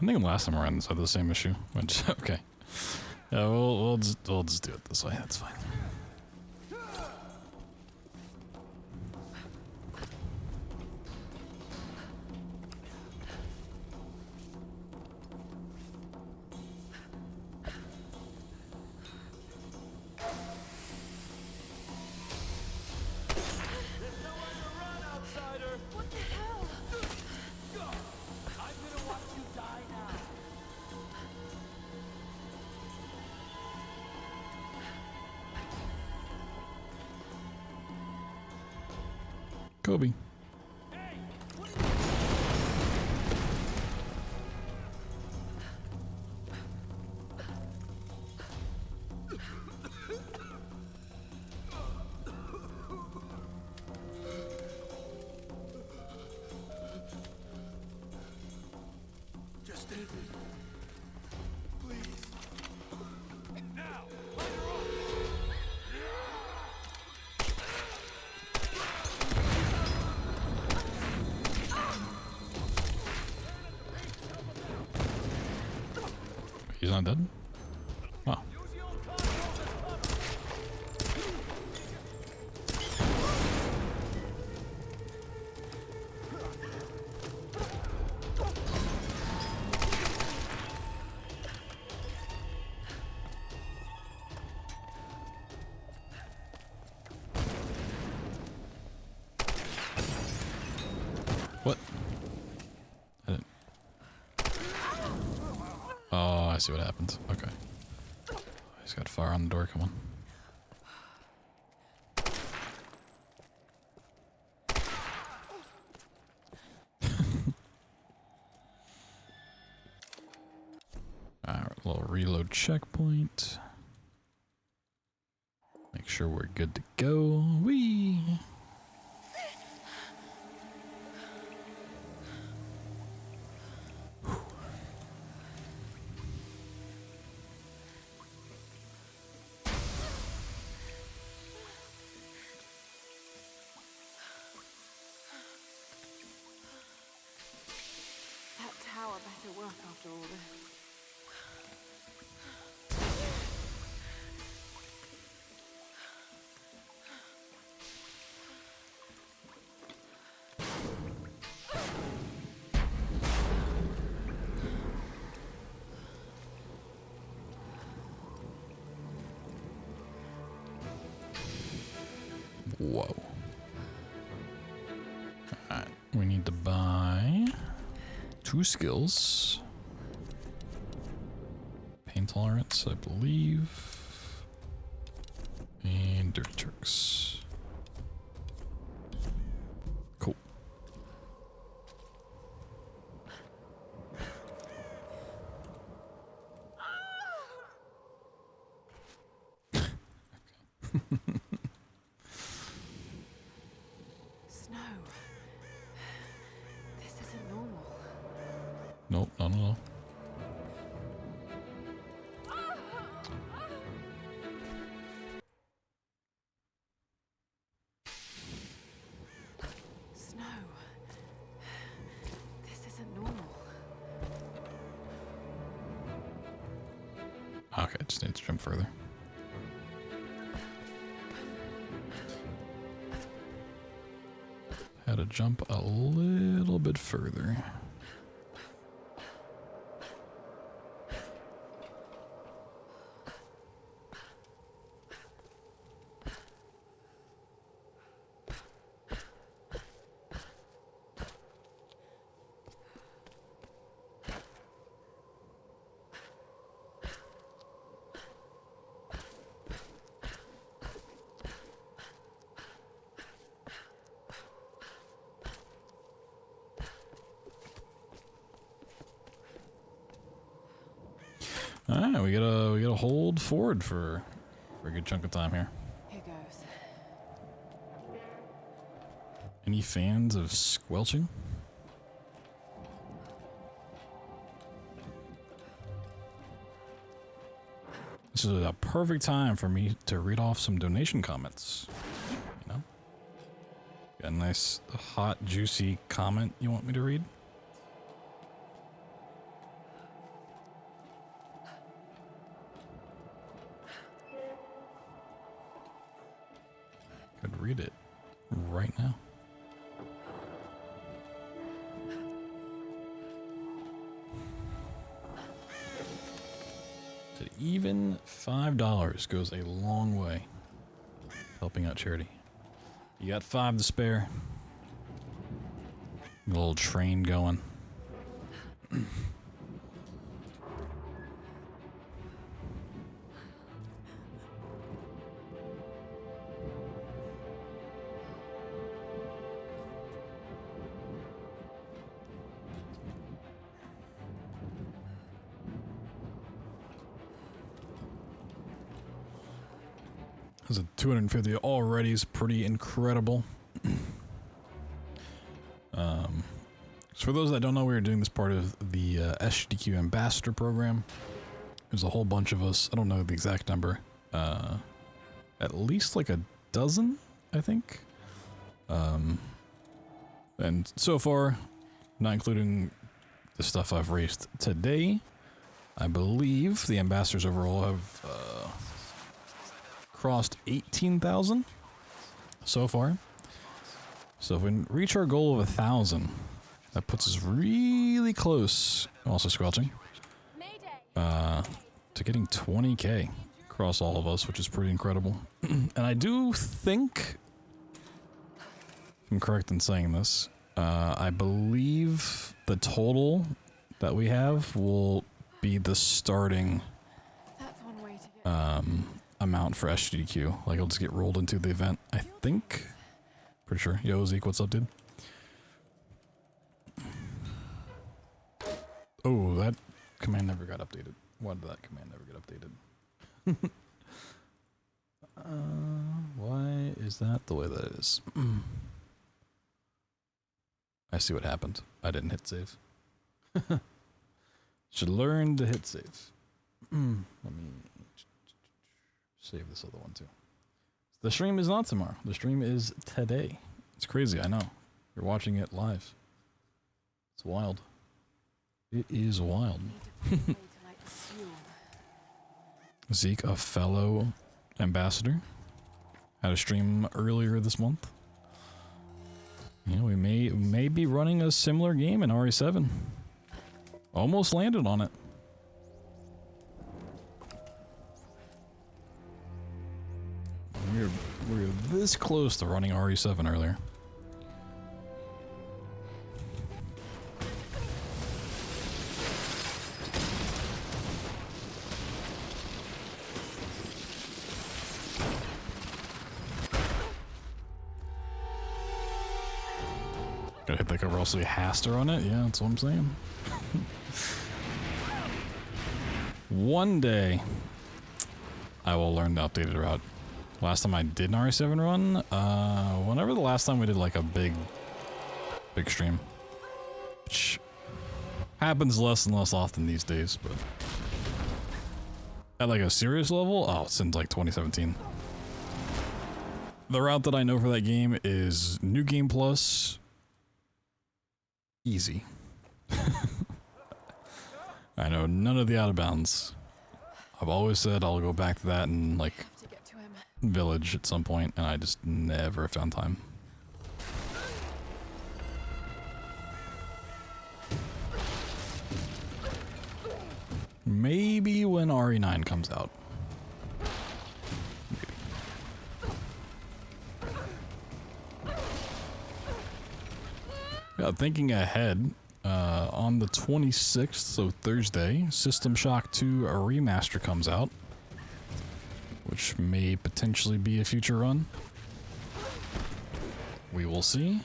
I think last time around this had the same issue. Which okay. Yeah, we'll just do it this way. That's fine. What the hell? I'm gonna watch you die now. Kobe. Just end it. Please. Now! He's not dead? Wow. What? I didn't. Oh, I see what happens. Okay. He's got fire on the door. Come on. Alright, a little reload checkpoint. Make sure we're good to go. Whee! That tower better work after all this. Whoa. Alright, we need to buy 2 skills. Pain tolerance, I believe. And Dirty Turks. Cool. Snow. This isn't normal. Nope, not at all. Snow. This isn't normal. Okay, just need to jump further. Had to jump a little bit further. Alright, we gotta hold forward for a good chunk of time here. Here goes. Any fans of squelching? This is a perfect time for me to read off some donation comments. You know? Got a nice, hot, juicy comment you want me to read? read it right now. So even $5 goes a long way helping out charity. You got 5 to spare. A little train going. There's a 250 already is pretty incredible. So for those that don't know, we are doing this part of the SGDQ Ambassador Program. There's a whole bunch of us. I don't know the exact number. At least like a dozen, I think. And so far, not including the stuff I've raised today, I believe the ambassadors overall have crossed 18,000 so far. So if we reach our goal of 1,000, that puts us really close, also squelching, to getting 20K across all of us, which is pretty incredible. And I do think, if I'm correct in saying this, I believe the total that we have will be the starting That's one way to get amount for SGDQ. Like, it'll just get rolled into the event, I think. Pretty sure. Yo, Zeke, what's up, dude? Oh, that command never got updated. Why did that command never get updated? Why is that the way that it is? I see what happened. I didn't hit save. Should learn to hit save. Let me save this other one too. The stream is not tomorrow. The stream is today. It's crazy, I know. You're watching it live. It's wild. It is wild. Zeke, a fellow ambassador, had a stream earlier this month. You know, we may be running a similar game in RE7. Almost landed on it. We're this close to running RE7 earlier. Gotta hit that cover, also he has to run it? Yeah, that's what I'm saying. One day, I will learn the updated route. Last time I did an RE7 run, whenever the last time we did like a big stream, which happens less and less often these days, but at like a serious level, oh, since like 2017. The route that I know for that game is New Game Plus, easy. I know none of the out of bounds. I've always said I'll go back to that and like Village at some point, and I just never found time. Maybe when RE9 comes out. Maybe. Yeah, thinking ahead, on the 26th, so Thursday, System Shock 2 a remaster comes out, which may potentially be a future run. We will see.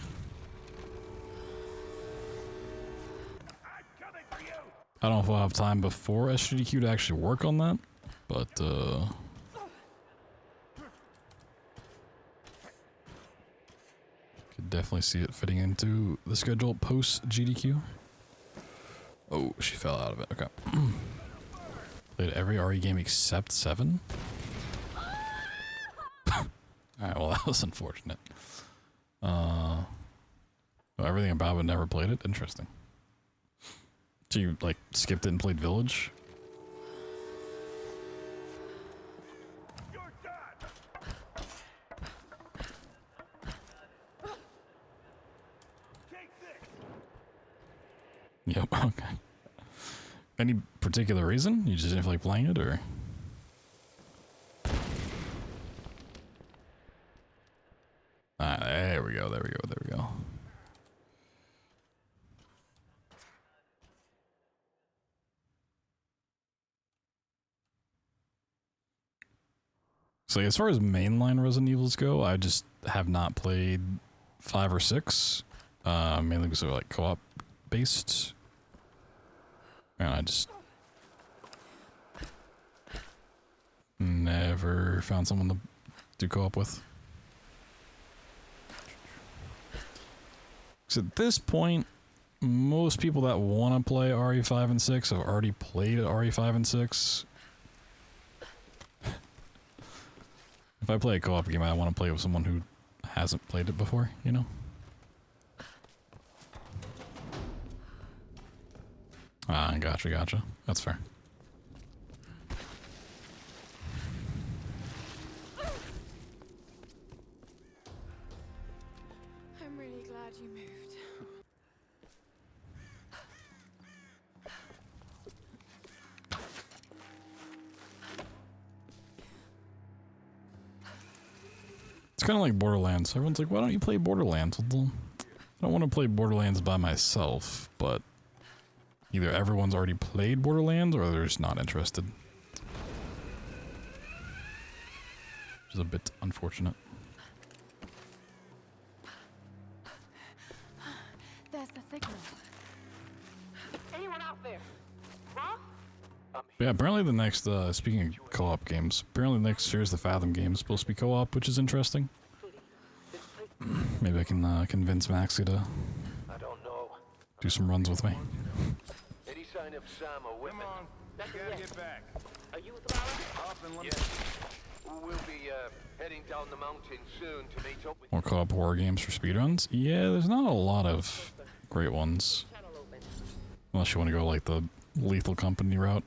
I don't know if I'll have time before SGDQ to actually work on that, but could definitely see it fitting into the schedule post GDQ. Oh, she fell out of it. Okay. Played every RE game except 7. Alright, well that was unfortunate. Well, everything about it never played it? Interesting. So you, like, skipped it and played Village? Okay. Any particular reason? You just didn't feel like playing it, or? There we go, there we go, there we go. So as far as mainline Resident Evils go, I just have not played 5 or 6. Mainly because they're like co-op based. And I just never found someone to do co-op with. So at this point, most people that want to play RE5 and 6 have already played RE5 and 6. If I play a co-op game, I want to play with someone who hasn't played it before, you know? Ah, gotcha, gotcha. That's fair. I'm really glad you moved. It's kind of like Borderlands. Everyone's like, why don't you play Borderlands? Well, I don't want to play Borderlands by myself, but either everyone's already played Borderlands or they're just not interested. Which is a bit unfortunate. There's the signal. Anyone out there? Ross? But yeah, apparently the next, speaking of co-op games, apparently the next Fears the Fathom game is supposed to be co-op, which is interesting. Maybe I can convince Maxie to I don't know. do some runs with me. Any sign of Sam or Come Whitman? on, gotta get back. Are you with the Valor? Up and let me... We'll be heading down the mountain soon to meet up with More co-op horror games for speedruns? Yeah, there's not a lot of great ones. Unless you want to go like the Lethal Company route.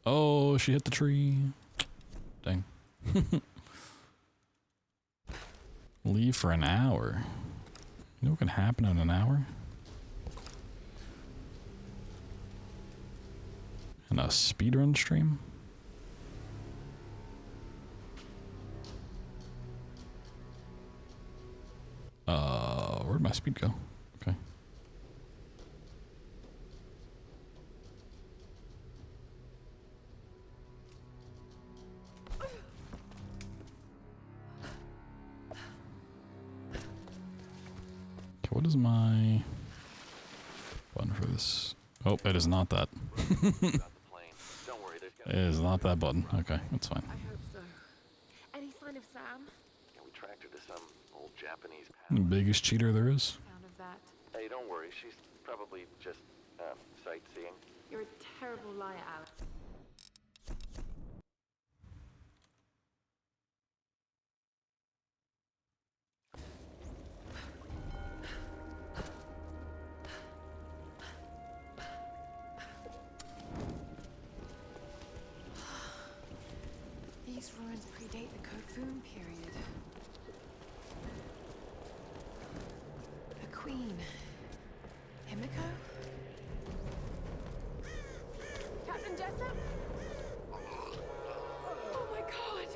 Oh, she hit the tree. Dang. Leave for an hour. You know what can happen in an hour? In a speedrun stream? Where'd my speed go? Okay. Okay, what is my button for this? Oh, it is not that. the plane. Don't worry, there's It is not that button. Okay, that's fine. I hope so. Any sign of Sam? we tracked her to some old Japanese The palace. biggest cheater there is. Sound of that. Hey, don't worry, she's probably just sightseeing. You're a terrible liar, Alex. These ruins predate the Kofun period. The Queen. Himiko? Captain Jessup? Oh my god!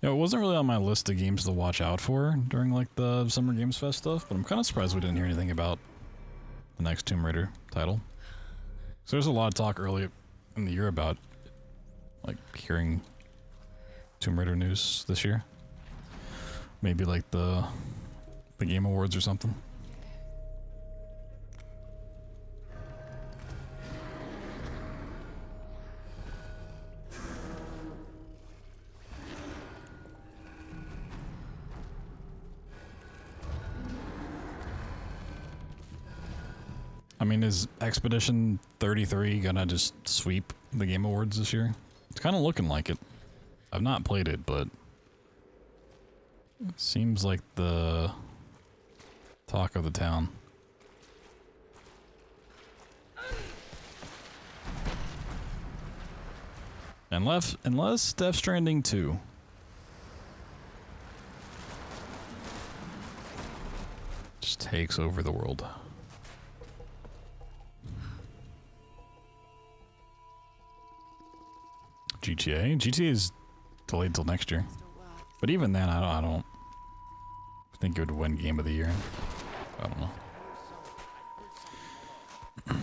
Yeah, it wasn't really on my list of games to watch out for during like the Summer Games Fest stuff, but I'm kind of surprised we didn't hear anything about the next Tomb Raider title. So there's a lot of talk early in the year about like hearing Tomb Raider news this year. Maybe like the Game Awards or something. I mean, is Expedition 33 gonna just sweep the Game Awards this year? It's kind of looking like it. I've not played it, but it seems like the talk of the town. Unless Death Stranding 2. Just takes over the world. GTA is delayed till next year. But even then, I don't think it would win Game of the Year. I don't know. They're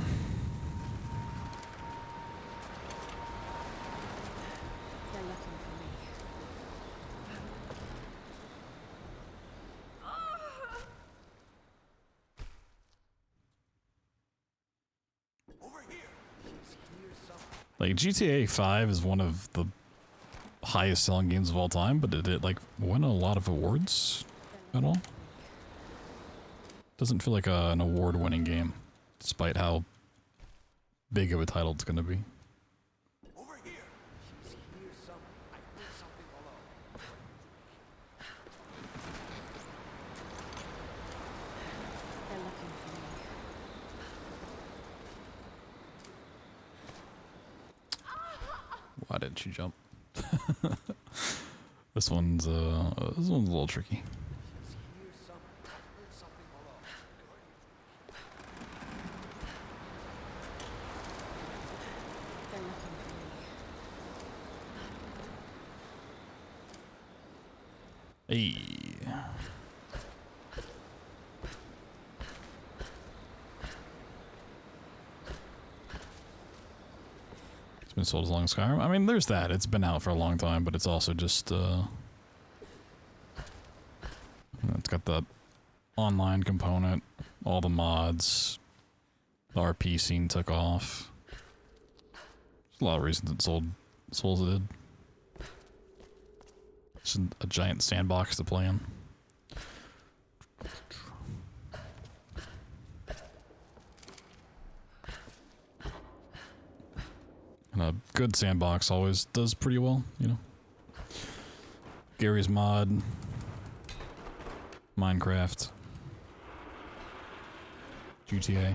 looking for me. Over here. Like, GTA 5 is one of the highest selling games of all time, but did it, like, win a lot of awards at all? Doesn't feel like an award-winning game, despite how big of a title it's gonna be. Over here. She's here somewhere. I heard something below. They're looking for me. Why didn't she jump? This one's a little tricky. She's here somewhere. I heard something below. They're looking for me. Hey. It's been sold as long as Skyrim. I mean, there's that. It's been out for a long time, but it's also just, it's got the online component, all the mods, the RP scene took off. There's a lot of reasons it sold as well as it did. It's a giant sandbox to play in. And a good sandbox always does pretty well, you know. Gary's Mod, Minecraft, GTA.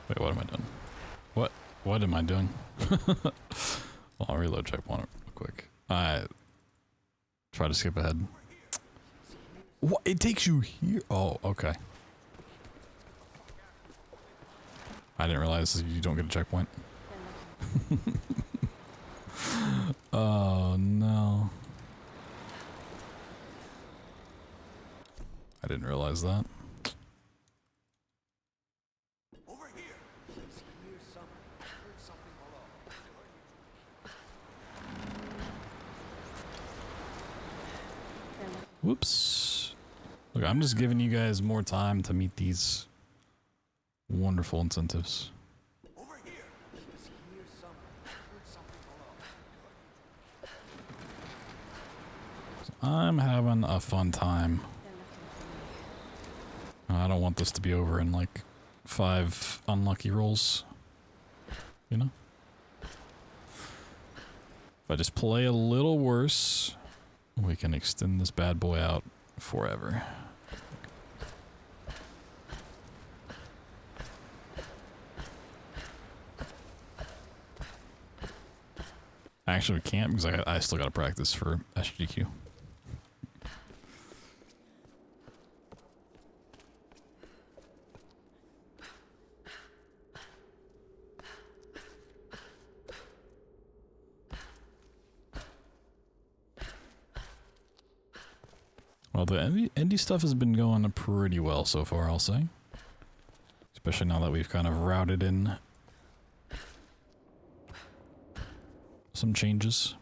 Wait, what am I doing? What am I doing? Well, I'll reload checkpoint real quick. I try to skip ahead. What? It takes you here? Oh, okay. I didn't realize you don't get a checkpoint. Oh, no. I didn't realize that. Over here. She's here somewhere. I heard something below. Whoops. Look, I'm just giving you guys more time to meet these wonderful incentives. Over here. She's here somewhere. I heard something below. I'm having a fun time. I don't want this to be over in like 5 unlucky rolls. You know? If I just play a little worse, we can extend this bad boy out forever. Actually, we can't because I still got to practice for SGQ. Well, the indie stuff has been going pretty well so far, I'll say. Especially now that we've kind of routed in some changes.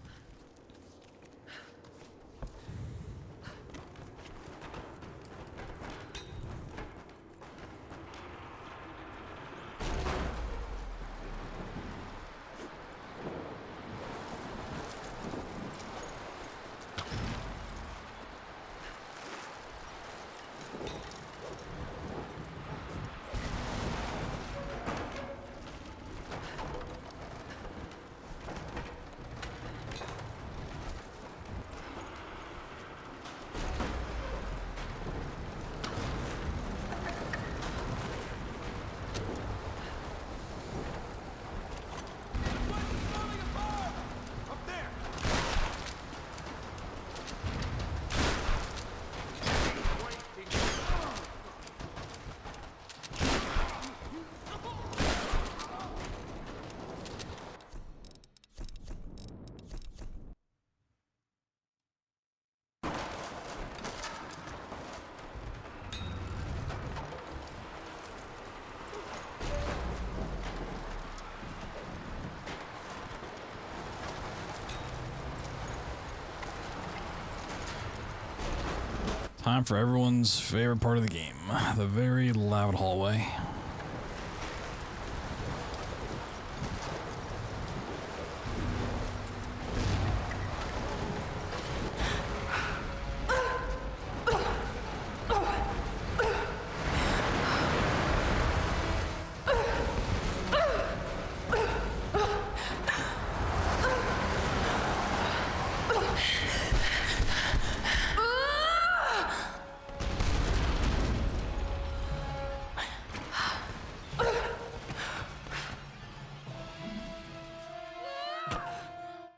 Time for everyone's favorite part of the game, the very loud hallway.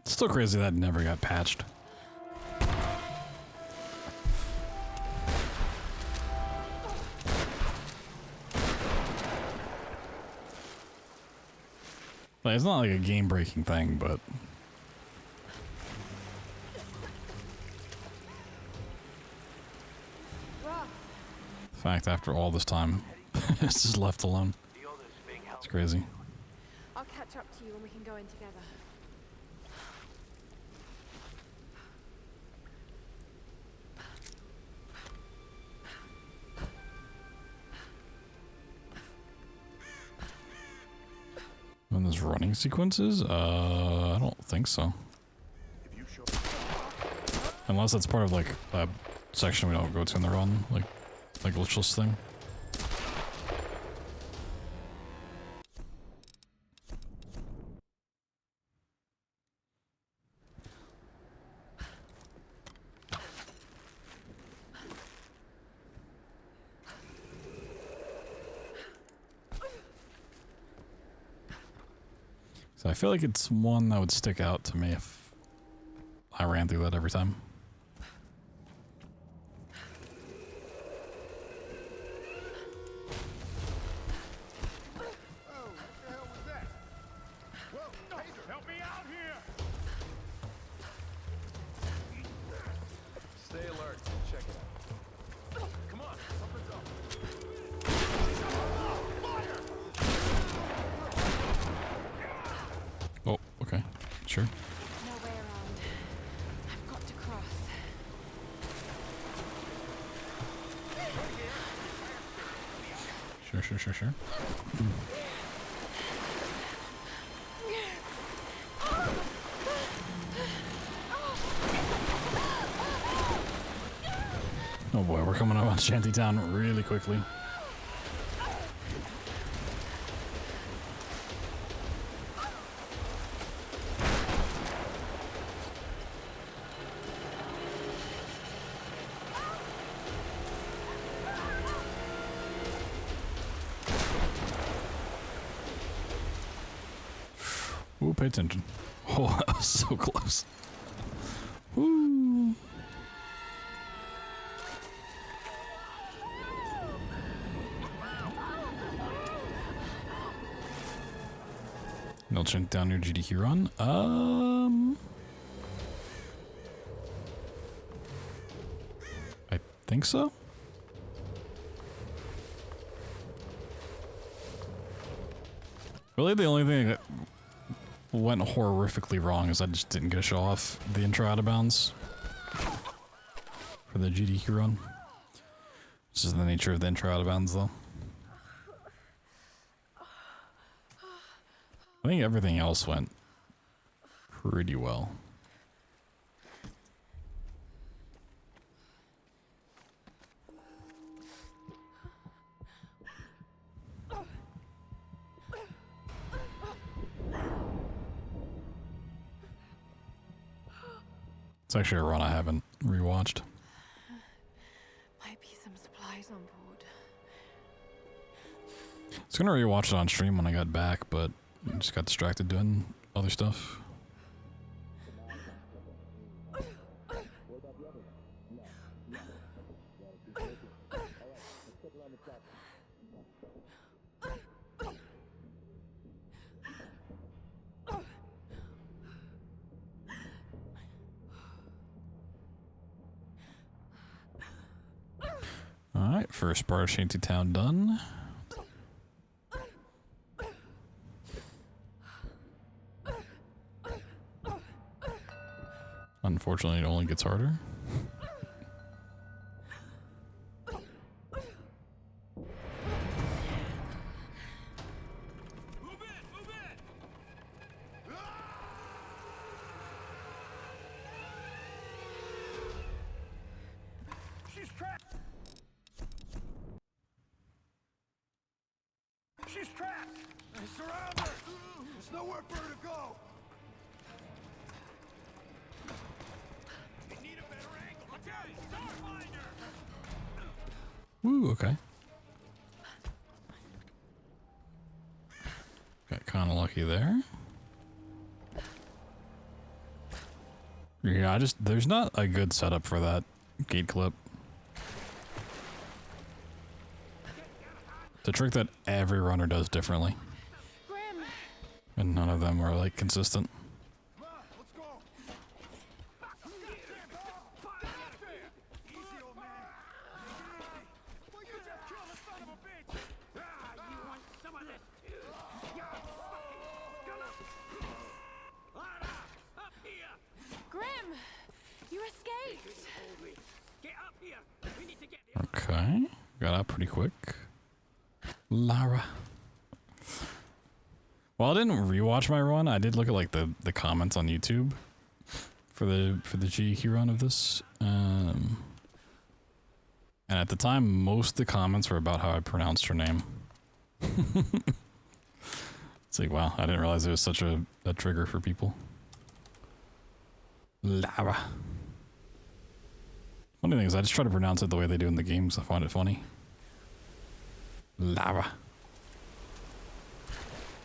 Still crazy that never got patched. Like, it's not like a game-breaking thing, but the fact after all this time, it's just left alone. It's crazy. I'll catch up to you and we can go in together. When there's running sequences? I don't think so. Unless that's part of like a section we don't go to in the run, like glitchless thing. So I feel like it's one that would stick out to me if I ran through that every time. Help me out here! Stay alert. Check it out. Come on, something's up. Oh, okay. Sure. No way around. I've got to cross. Sure. Oh boy, we're coming up on Shantytown really quickly. Ooh, pay attention. Oh, that was so close. Woo. No chunk down your GDQ run. I think so. Really, the only thing that went horrifically wrong is I just didn't get to show off the intro out of bounds for the GDQ run. This is the nature of the intro out of bounds, though. I think everything else went pretty well. It's actually a run I haven't rewatched. Might be some supplies on board. I was gonna rewatch it on stream when I got back, but I just got distracted doing other stuff. Alright, first part of Shantytown done. Unfortunately, it only gets harder. nowhere for her to go. We need a better angle. Okay, Starfinder. Woo, okay. Got kind of lucky there. Yeah, there's not a good setup for that gate clip. It's a trick that every runner does differently. Grim! And none of them are like consistent. Let's go. Easy, old man. Well, you just killed the son of a bitch. You want some of this too? You fucking up here. Grim! You escaped! Get up here. We need to get the Okay, got out pretty quick. Lara. Well, I didn't rewatch my run. I did look at like the comments on YouTube for the GDQ run of this. And at the time, most of the comments were about how I pronounced her name. It's like, wow, I didn't realize it was such a trigger for people. Lara. Funny thing is, I just try to pronounce it the way they do in the games. I find it funny. Lara.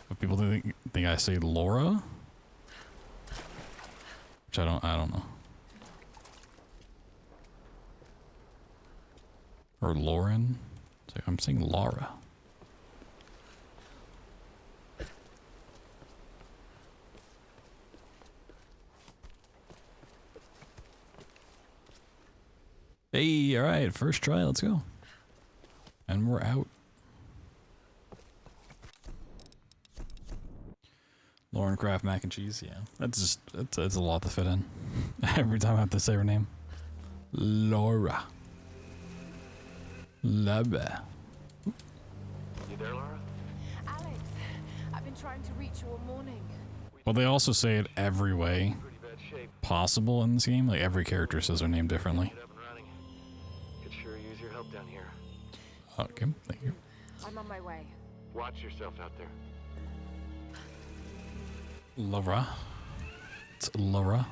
But people think I say Laura, which I don't know. Or Lauren. It's like, I'm saying Laura. Hey, all right, first try, let's go. And we're out. Lauren Kraft mac and cheese, yeah. That's a lot to fit in. Every time I have to say her name. Laura. Laura. You there, Laura? Alex, I've been trying to reach you all morning. Well, they also say it every way Pretty bad shape. possible in this game. Like, every character says their name differently. Get up and running. Could sure use your help down here. Okay, thank you. I'm on my way. Watch yourself out there. Laura. It's Laura.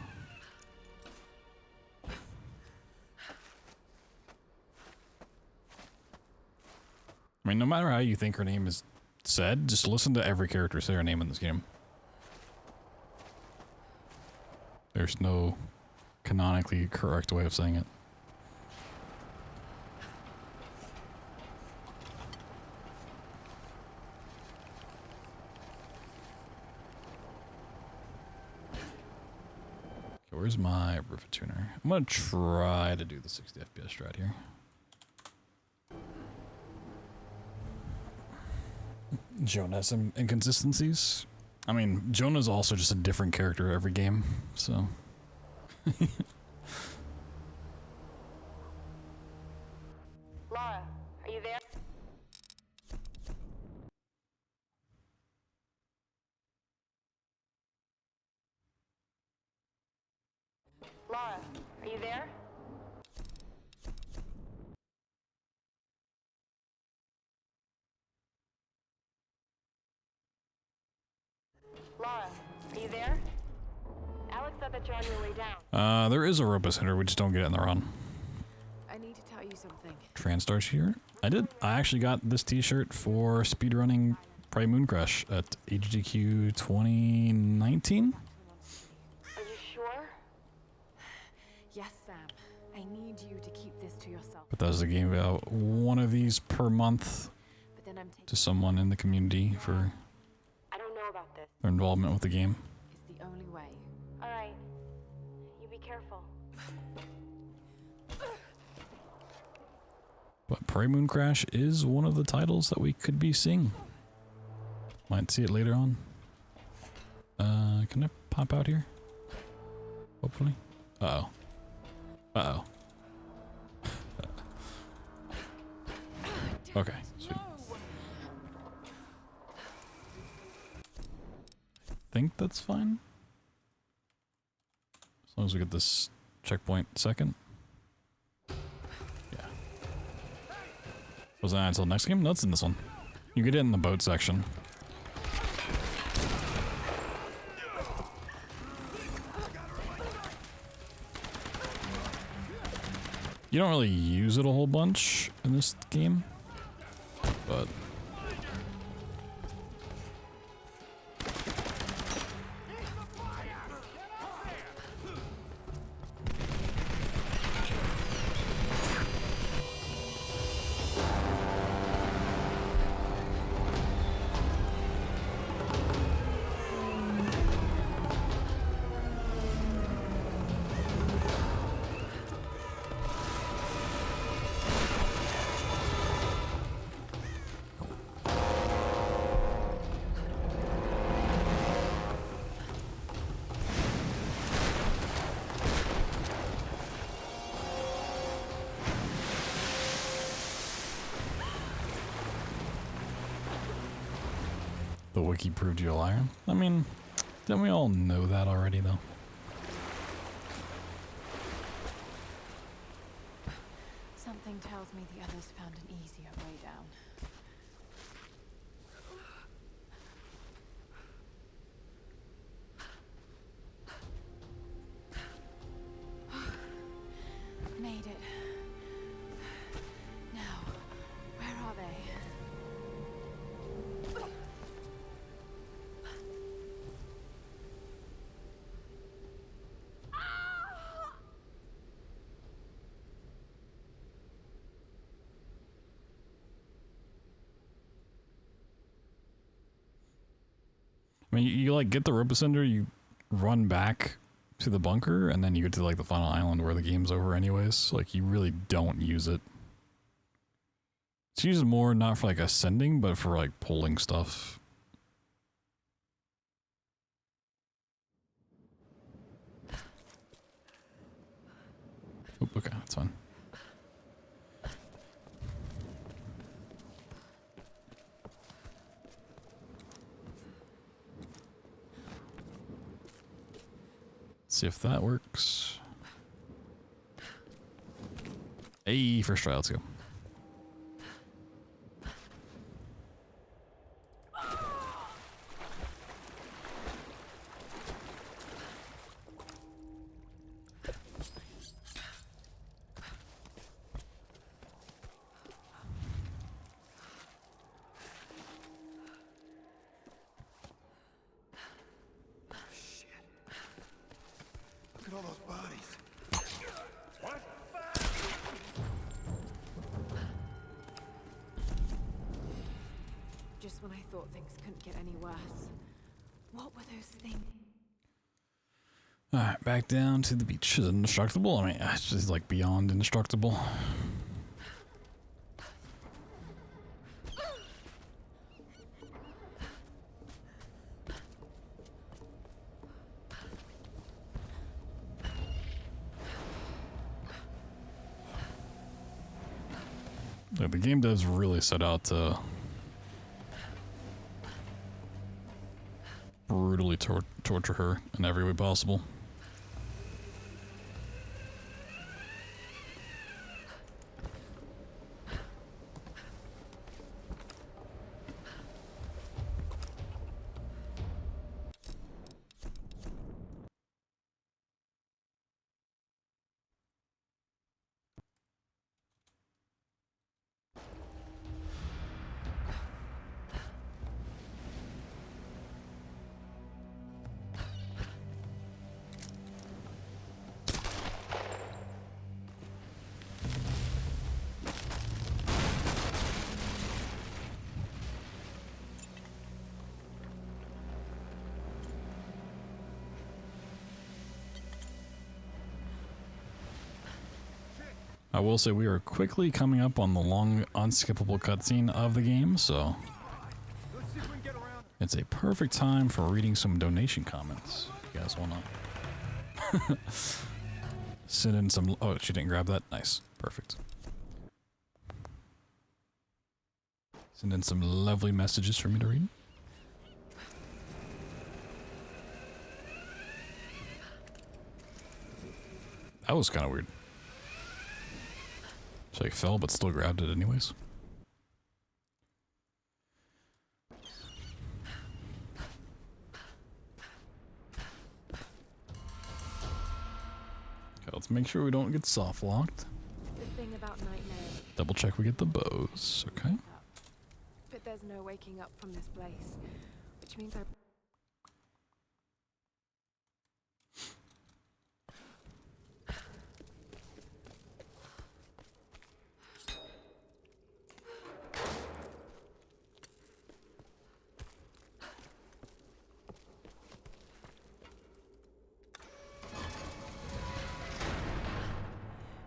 I mean, no matter how you think her name is said, just listen to every character say her name in this game. There's no canonically correct way of saying it. Okay, where's my rivet tuner? I'm gonna try to do the 60 FPS strat here. Jonah has some inconsistencies. I mean, Jonah's also just a different character every game, so. Laura, are you there? Laura, are you there? Laura, are you there? Alex said that you're on your way down. There is a Robus hitter, we just don't get it in the run. I need to tell you something. Transtar here. I actually got this t-shirt for speedrunning Pride Moon Crash at HDQ 2019. Are you sure? Yes, Sam. I need you to keep this to yourself. But that was a game about one of these per month But then I'm taking to someone in the community for I don't know about this. their involvement with the game. it's the only way. All right. You be careful. But Pride Moon Crash is one of the titles that we could be seeing. Might see it later on. Can I pop out here? Hopefully. Uh-oh. Uh-oh. Okay, sweet. I think that's fine. As long as we get this checkpoint second. Yeah. Was that until next game? No, it's in this one. You get it in the boat section. You don't really use it a whole bunch in this game, but the wiki proved you a liar. I mean, don't we all know that already, though? Something tells me the others found an easier way down. Made it. Now, where are they? I mean, you like get the rope ascender, you run back to the bunker, and then you get to like the final island where the game's over anyways. Like, you really don't use it. It's used more not for like ascending, but for like pulling stuff. Oop, okay, that's fine. See if that works. Hey, first try, let's go. Look at all those bodies. What? Just when I thought things couldn't get any worse. What were those things? Alright, back down to the beach. Is it indestructible? I mean, it's just like beyond indestructible. Like, the game does really set out to brutally torture her in every way possible. I will say we are quickly coming up on the long, unskippable cutscene of the game, so it's a perfect time for reading some donation comments. If you guys want to send in some. Oh, she didn't grab that. Nice, perfect. Send in some lovely messages for me to read. That was kind of weird. So he fell, but still grabbed it anyways. Okay, let's make sure we don't get soft locked. Double check we get the bows. Okay. But there's no waking up from this place, which means I...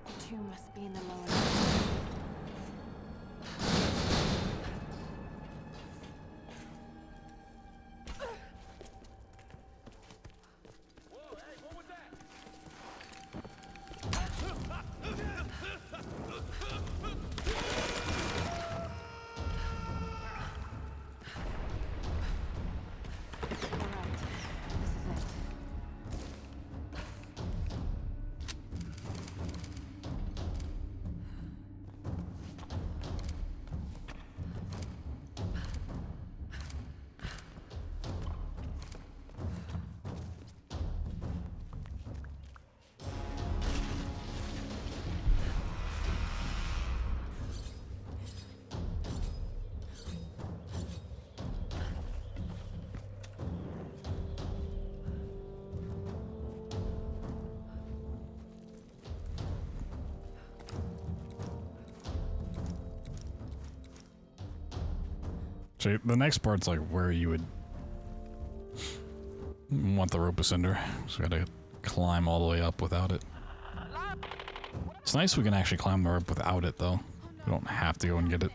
The tomb must be in the lower level. So the next part's like where you would want the rope ascender. So we gotta climb all the way up without it. It's nice we can actually climb the rope without it though. We don't have to go and get it.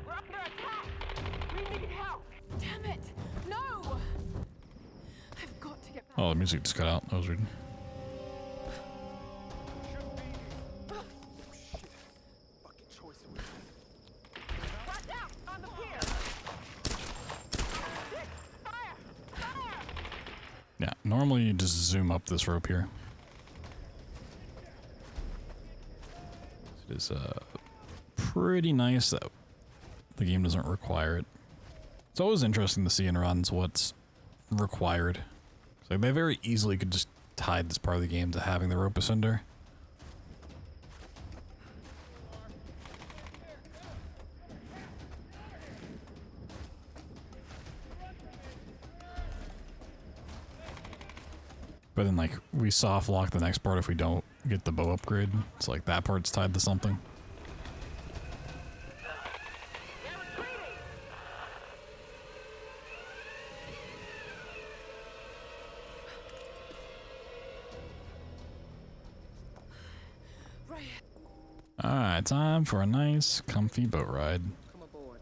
We're under attack! We need help! Damn it! No! I've got to get back. Oh, the music just cut out. That was weird. Watch out! On the pier! Fire! Fire! Yeah, normally you just zoom up this rope here. It is pretty nice that the game doesn't require it. It's always interesting to see in runs what's required. So they very easily could just tie this part of the game to having the rope ascender. But then, like, we soft lock the next part if we don't get the bow upgrade. It's like that part's tied to something. They're retreating! Right. Alright, time for a nice, comfy boat ride. Come aboard.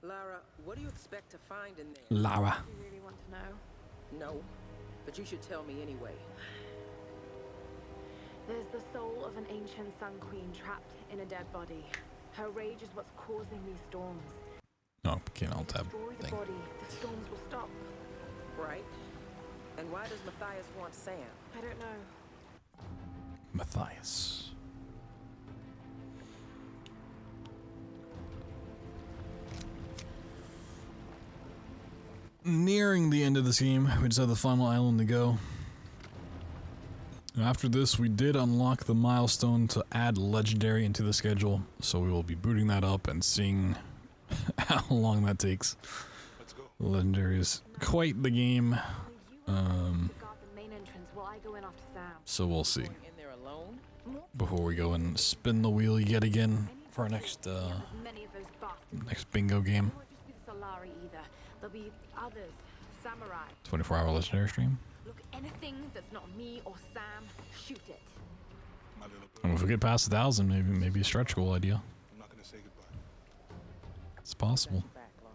Lara, what do you expect to find in there? Lara. You really want to know? No, but you should tell me anyway. There's the soul of an ancient Sun Queen trapped in a dead body. Her rage is what's causing these storms. No, can't alt tab Destroy the thing. body, the storms will stop. Right? And why does Matthias want Sam? I don't know. Matthias. Nearing the end of this game, we just have the final island to go. After this, we did unlock the milestone to add legendary into the schedule, so we will be booting that up and seeing how long that takes. Let's go. Legendary is quite the game, Guard the main entrance while I go in after Sam. so we'll see. In there alone? Before we go and spin the wheel yet again for our next Many of those bastards. next bingo game. It won't just be the Solari either. There'll be others. Samurai. 24-hour legendary stream. Look, anything that's not me or Sam, shoot it. My little bird. And if we get past 1,000, maybe a stretch goal idea. I'm not gonna say goodbye. It's possible. Back, Lara.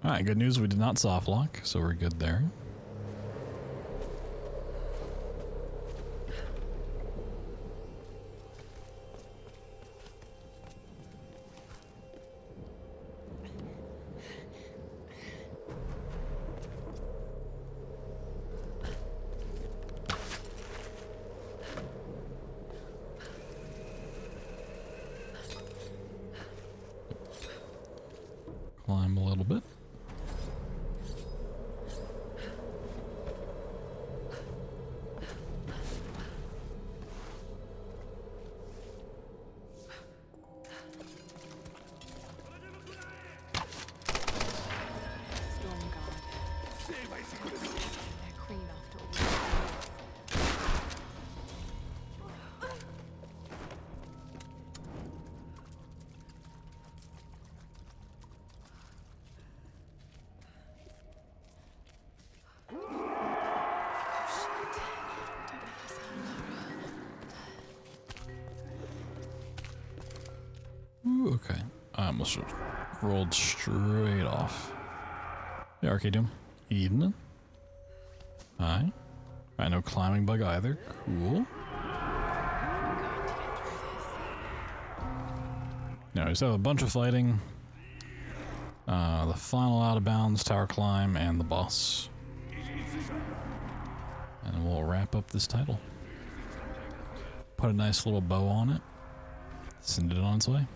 Alright, good news, we did not soft lock, so we're good there. climb a little bit. Storm God. Their queen after all these years. Ooh, okay. I almost rolled straight off. Hey, Arcade Doom. Evening. Hi. I know climbing bug either. Cool. Now we just have a bunch of fighting. The final out of bounds, tower climb, and the boss. And we'll wrap up this title. Put a nice little bow on it. Send it on its way.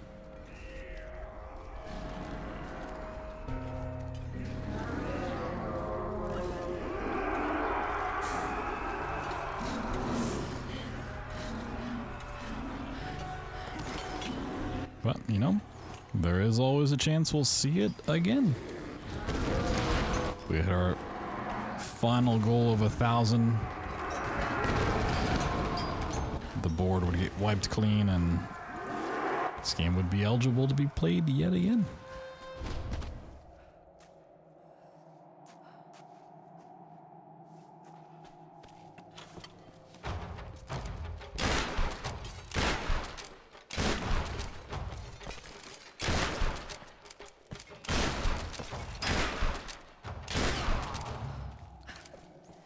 But, you know, there is always a chance we'll see it again. We hit our final goal of 1,000. The board would get wiped clean and this game would be eligible to be played yet again.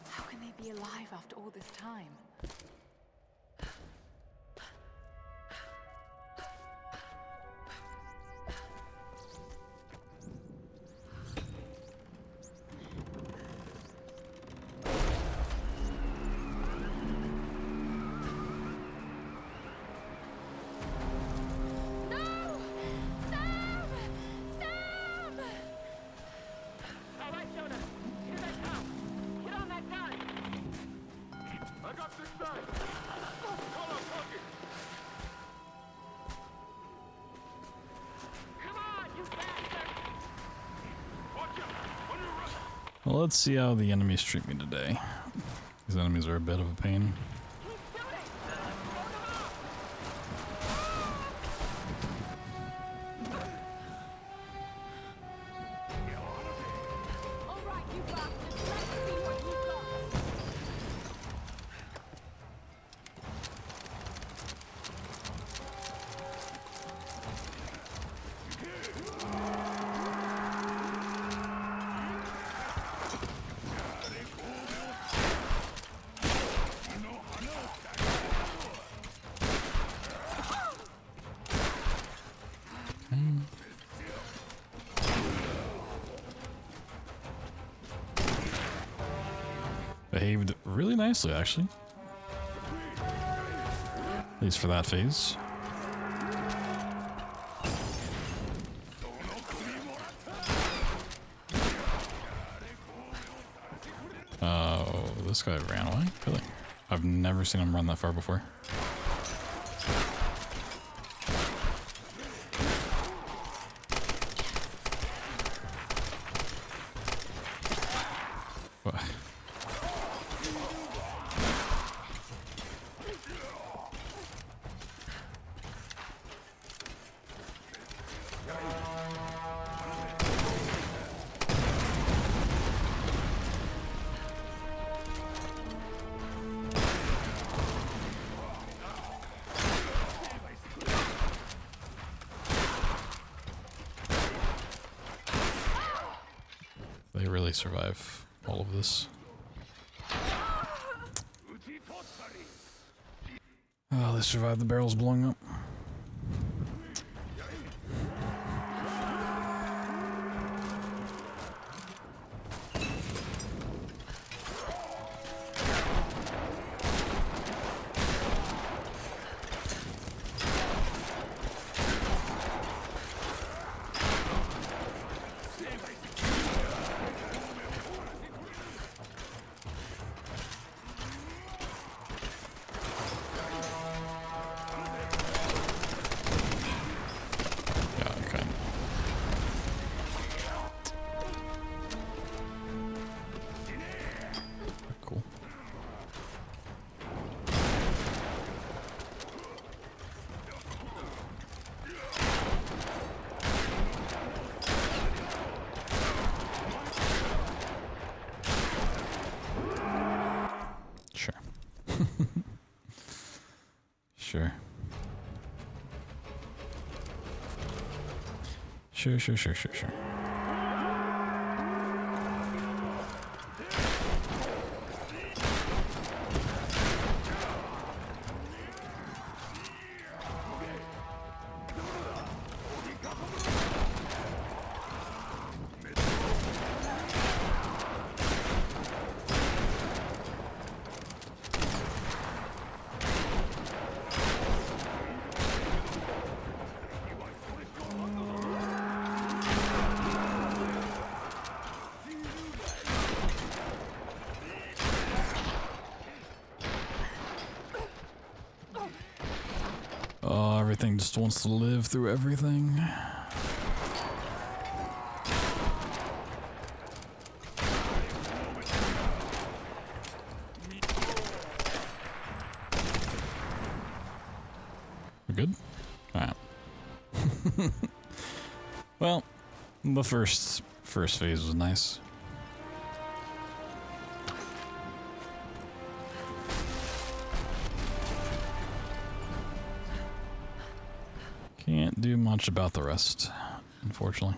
How can they be alive after all this time? All right, Jonah. Here they come. Get on that gun. I got this side. Call up Hawkins. Come on, you bastard! Watch out! On your right! Well, let's see how the enemies treat me today. These enemies are a bit of a pain. Keep shooting! Load 'em up! All right, you bastards, let's see what you got. Behaved really nicely, actually. At least for that phase. Oh, this guy ran away? Really? I've never seen him run that far before. What? They really survive all of this. Oh, they survived the barrels blowing up. Sure. Sure. Oh, everything just wants to live through everything. We're good? Alright. Well, the first phase was nice. Can't do much about the rest, unfortunately.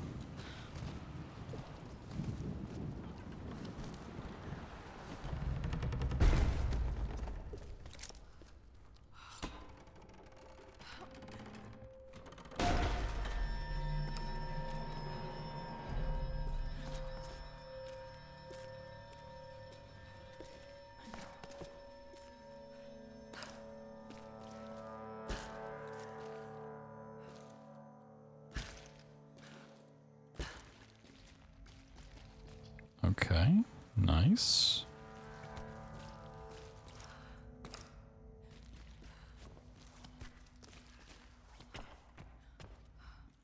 Okay, nice.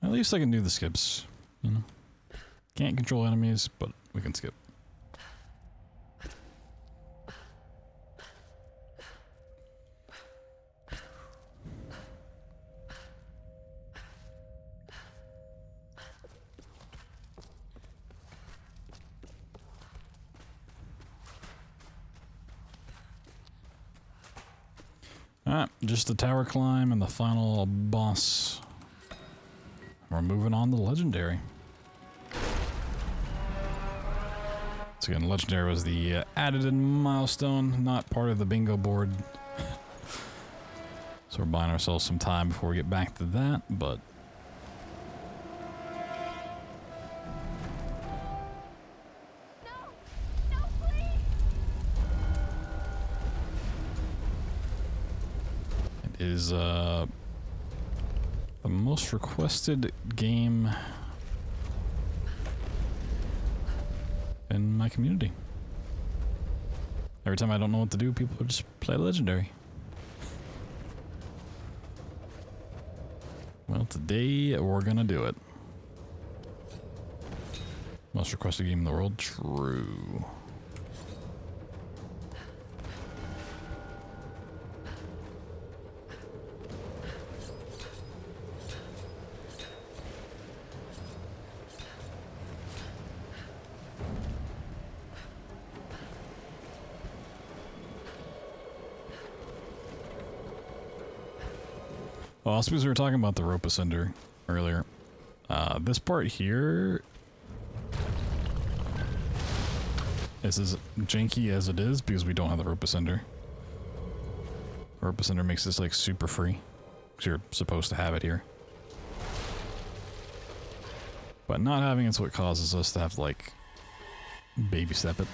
At least I can do the skips, you know. Can't control enemies, but we can skip. Alright, just the tower climb and the final boss. We're moving on to Legendary. So again, Legendary was the added in milestone, not part of the bingo board. So we're buying ourselves some time before we get back to that, but... is the most requested game in my community. Every time I don't know what to do, people just play Legendary. Well, today we're gonna do it. Most requested game in the world? True. Well, I suppose we were talking about the rope ascender earlier. This part here is as janky as it is because we don't have the rope ascender. Rope ascender makes this like super free because you're supposed to have it here. But not having it's what causes us to have to like baby step it.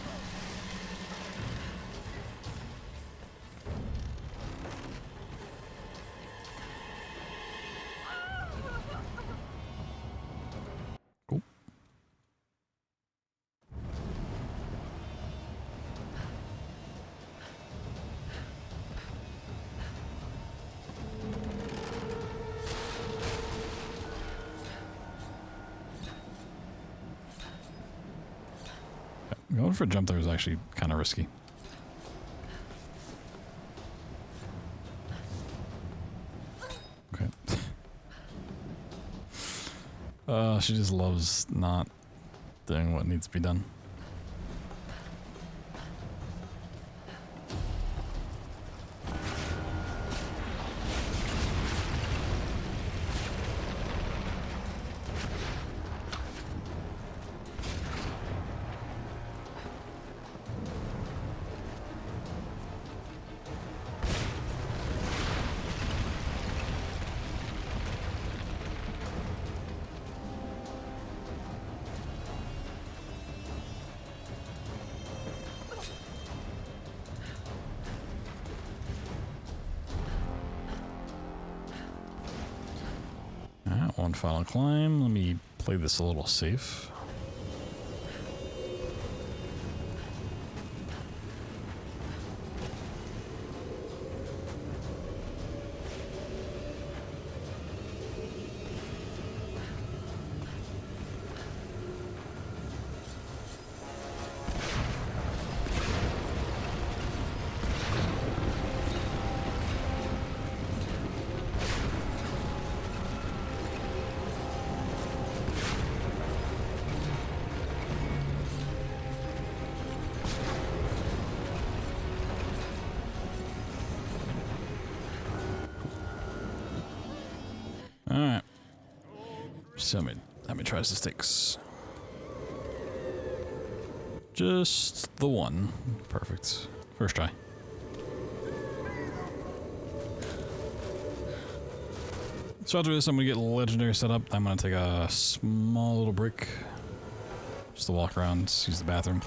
Going for a jump there was actually kind of risky. Okay. She just loves not doing what needs to be done. One final climb. Let me play this a little safe. Alright. So let me try the sticks. Just the one. Perfect. First try. So after this, I'm gonna get legendary set up. I'm gonna take a small little break. Just to walk around, use the bathroom.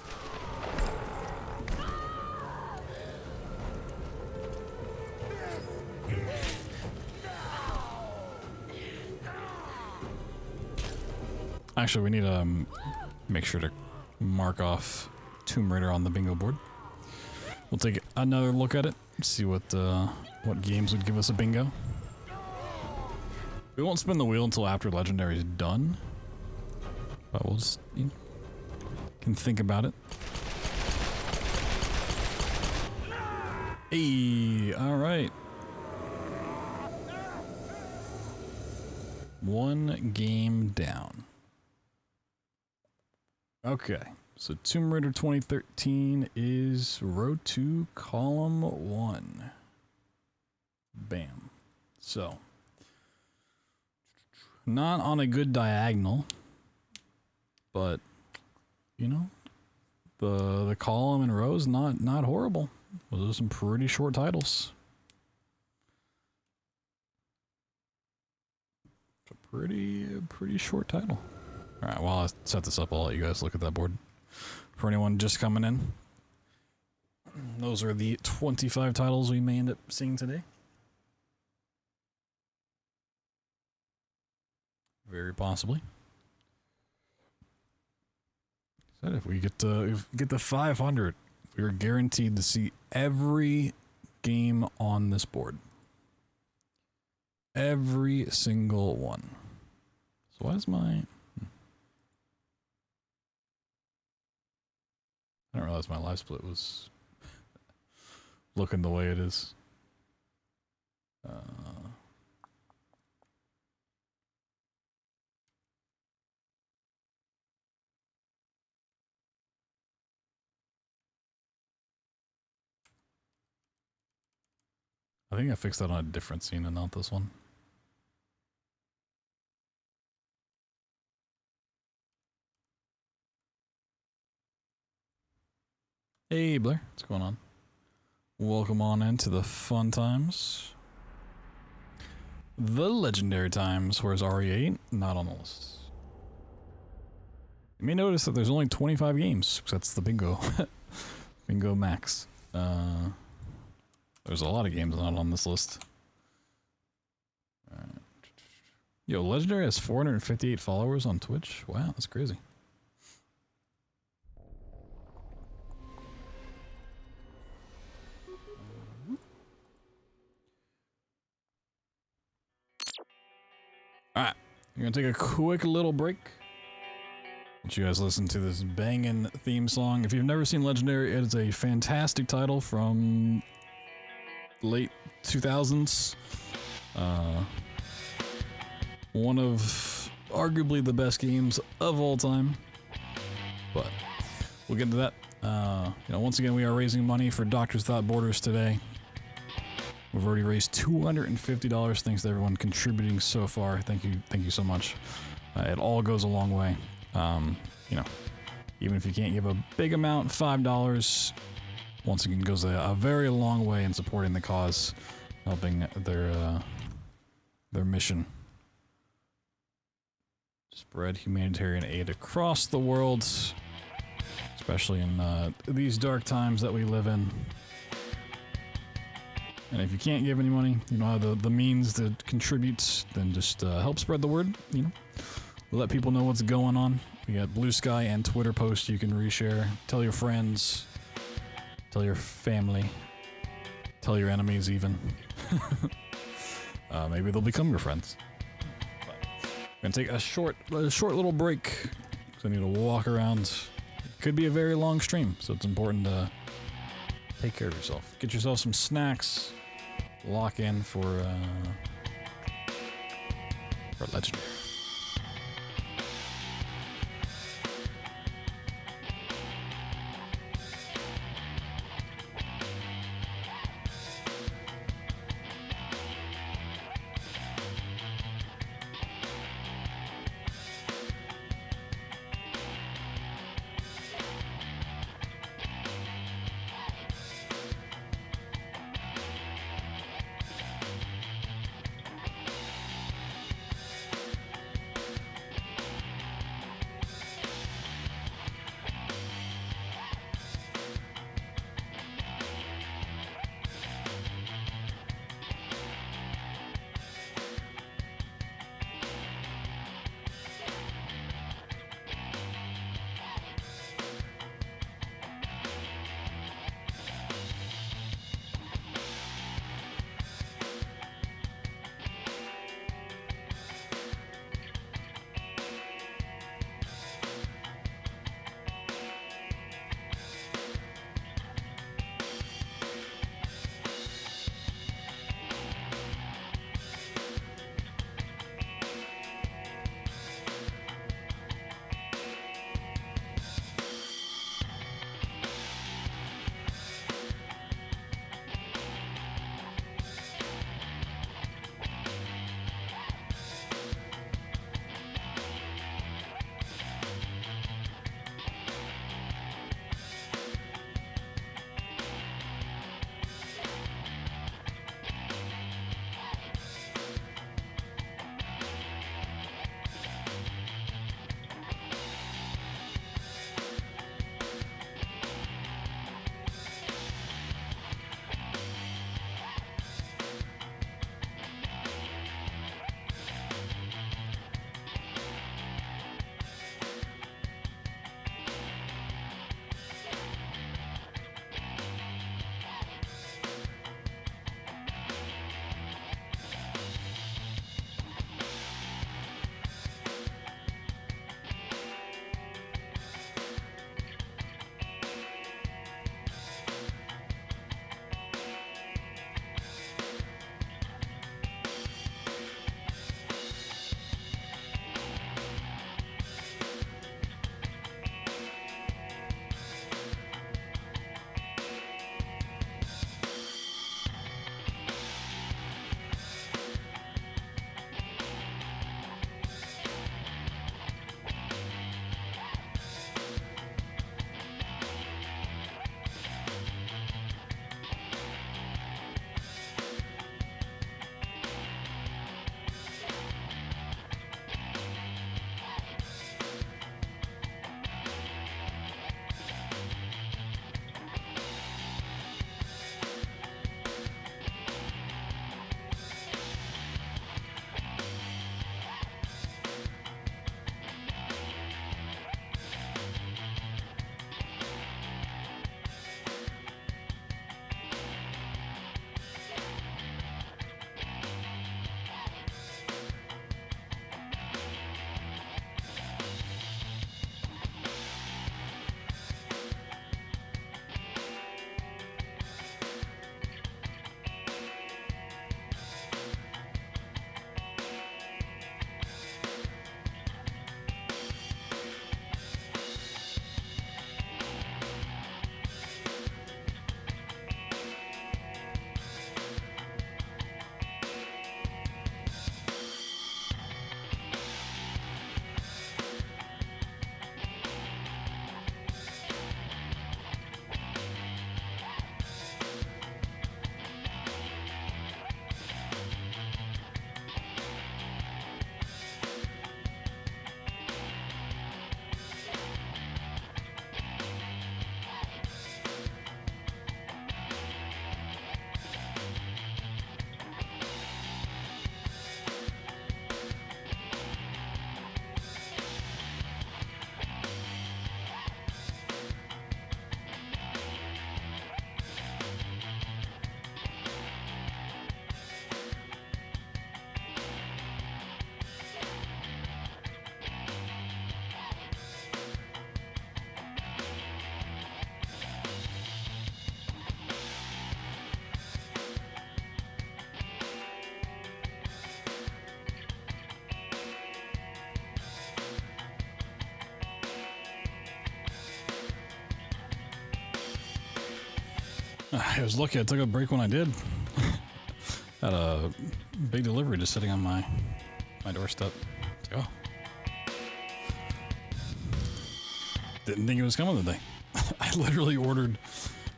Actually, we need to make sure to mark off Tomb Raider on the bingo board. We'll take another look at it, see what games would give us a bingo. We won't spin the wheel until after Legendary is done, but we'll just can think about it. Hey, all right. One game down. Okay, so Tomb Raider 2013 is row 2, column 1. Bam. So, not on a good diagonal, but you know, the column and rows not horrible. Those are some pretty short titles. It's a pretty short title. All right, while I set this up, I'll let you guys look at that board. For anyone just coming in, those are the 25 titles we may end up seeing today. Very possibly. Said if we get the 500, we are guaranteed to see every game on this board. Every single one. So why is my... I didn't realize my live split was looking the way it is. I think I fixed that on a different scene and not this one. Hey Blair, what's going on? Welcome on into the fun times. The legendary times, whereas RE8 not on the list. You may notice that there's only 25 games, because that's the bingo. Bingo max. There's a lot of games not on this list. Alright. Yo, Legendary has 458 followers on Twitch. Wow, that's crazy. Alright, we're gonna take a quick little break. Let you guys listen to this banging theme song. If you've never seen Legendary, it is a fantastic title from late 2000s. One of arguably the best games of all time. But we'll get into that. You know, once again, we are raising money for Doctors Without Borders today. We've already raised $250 thanks to everyone contributing so far. Thank you so much. It all goes a long way. You know, even if you can't give a big amount, $5 once again goes a very long way in supporting the cause, helping their mission. Spread humanitarian aid across the world, especially in these dark times that we live in. And if you can't give any money, you know, have the means to contribute, then just help spread the word, you know. Let people know what's going on. We got Blue Sky and Twitter posts you can reshare. Tell your friends. Tell your family. Tell your enemies even. Maybe they'll become your friends. We're gonna take a short little break. 'Cause I need to walk around. It could be a very long stream, so it's important to take care of yourself. Get yourself some snacks. Lock in for Legendary. I was lucky I took a break when I did. Had a big delivery just sitting on my doorstep. Let's go. Didn't think it was coming today. I literally ordered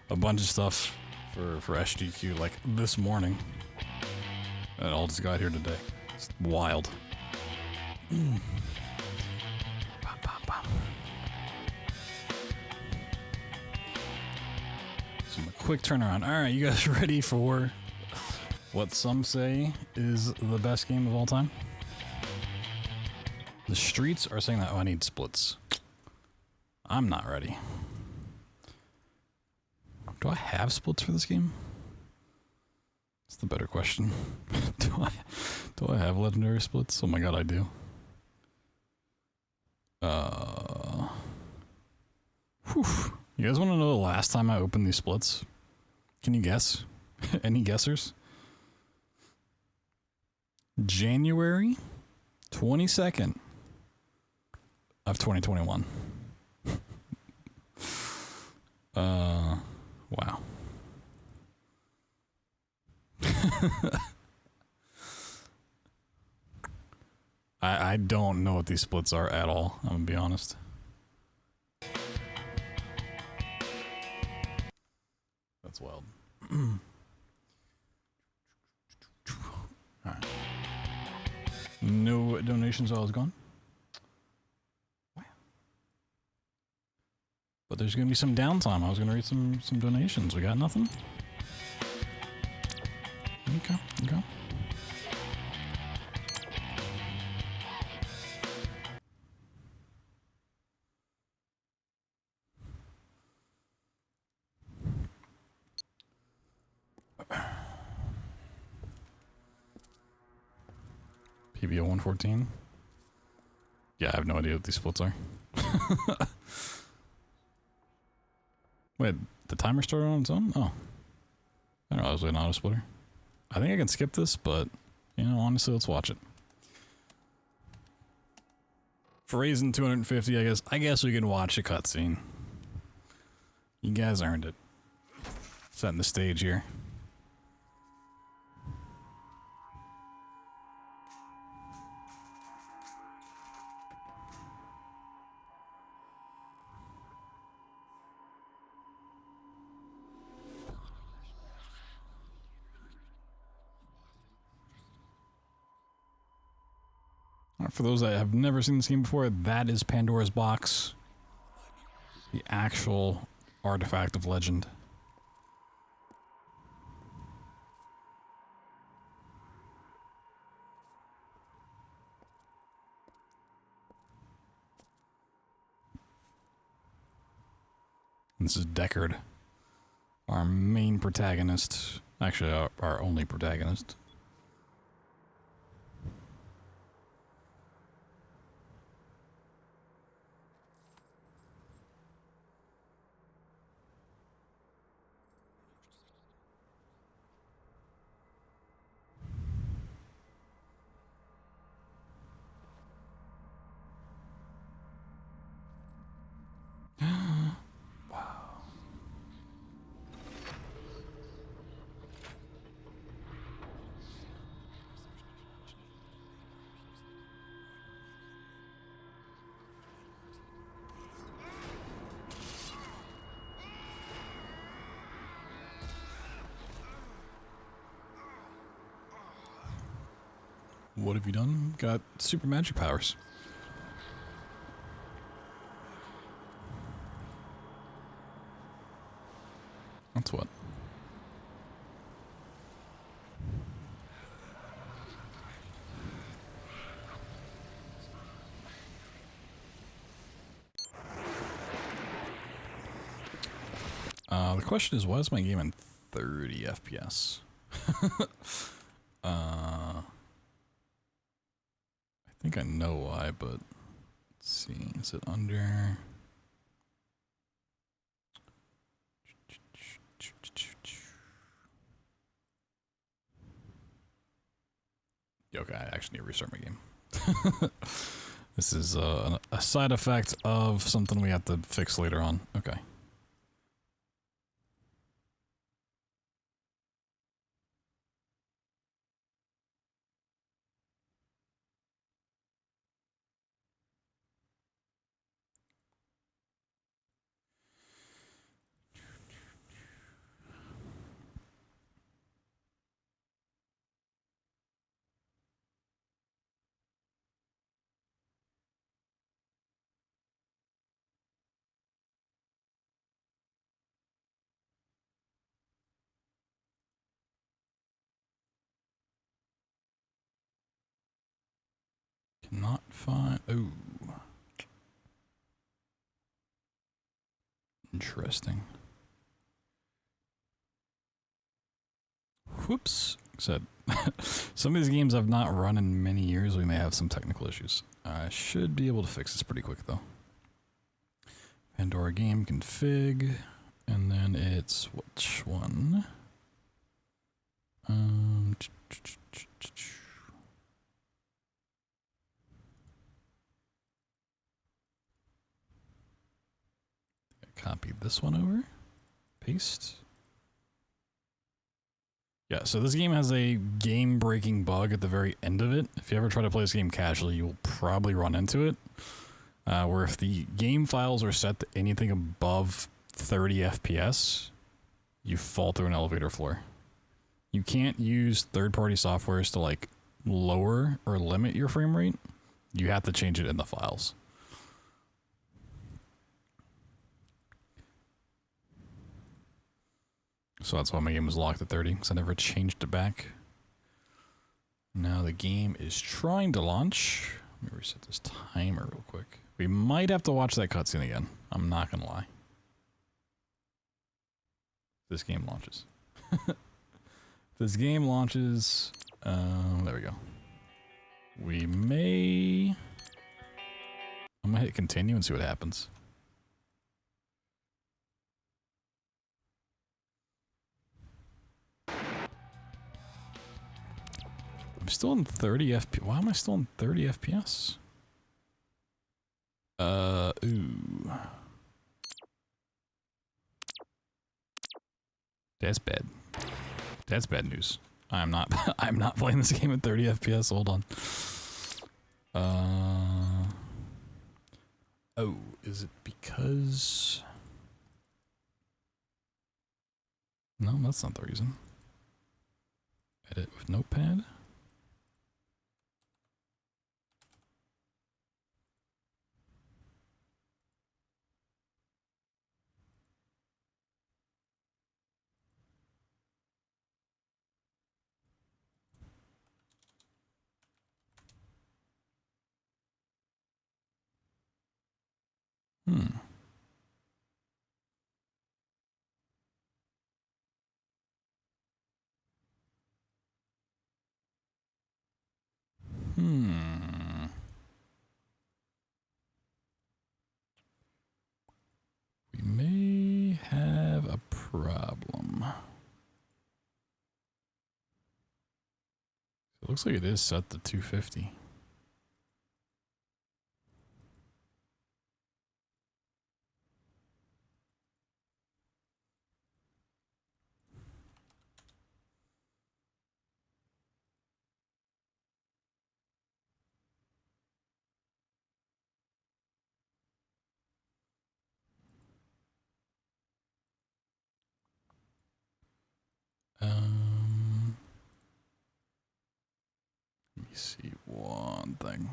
a bunch of stuff for SGQ like this morning. And it all just got here today. It's wild. Bum, bum, bum. So a quick turnaround. Alright, you guys ready for what some say is the best game of all time? The streets are saying that, oh, I need splits. I'm not ready. Do I have splits for this game? That's the better question. Do I have legendary splits? Oh my god, I do. Whew. You guys want to know the last time I opened these splits? Can you guess? Any guessers? January 22nd of 2021. Wow. I don't know what these splits are at all, I'm gonna be honest. That's wild. Alright. No donations while I was gone. Wow. But there's gonna be some downtime. I was gonna read some donations. We got nothing? Okay, okay. PBO 114. Yeah, I have no idea what these splits are. Wait, the timer started on its own? Oh. I don't know, I was waiting on a splitter. I think I can skip this, but, you know, honestly, let's watch it. For raising 250, I guess we can watch a cutscene. You guys earned it. Setting the stage here. For those that have never seen this game before, that is Pandora's Box. The actual artifact of legend. This is Deckard, our main protagonist. Actually, our only protagonist. What have you done? Got super magic powers. That's what. The question is, why is my game in 30 FPS? I think I know why, but let's see. Is it under? Okay, I actually need to restart my game. This is a side effect of something we have to fix later on. Okay. Cannot find. Oh. Interesting. Whoops. Said some of these games I've not run in many years. We may have some technical issues. I should be able to fix this pretty quick though. Pandora game config, and then it's which one? Copy this one over. Paste. Yeah, so this game has a game-breaking bug at the very end of it. If you ever try to play this game casually, you will probably run into it. Where if the game files are set to anything above 30 FPS, you fall through an elevator floor. You can't use third-party softwares to like lower or limit your frame rate. You have to change it in the files. So that's why my game was locked at 30, because I never changed it back. Now the game is trying to launch. Let me reset this timer real quick. We might have to watch that cutscene again. I'm not going to lie. This game launches. This game launches. There we go. We may... I'm going to hit continue and see what happens. I'm still in 30 FPS. Why am I still in 30 FPS? Ooh. That's bad. That's bad news. I'm not I'm not playing this game at 30 FPS. Hold on. Oh, is it because... No, that's not the reason. Edit with Notepad. We may have a problem. It looks like it is set to 250. Let me see one thing.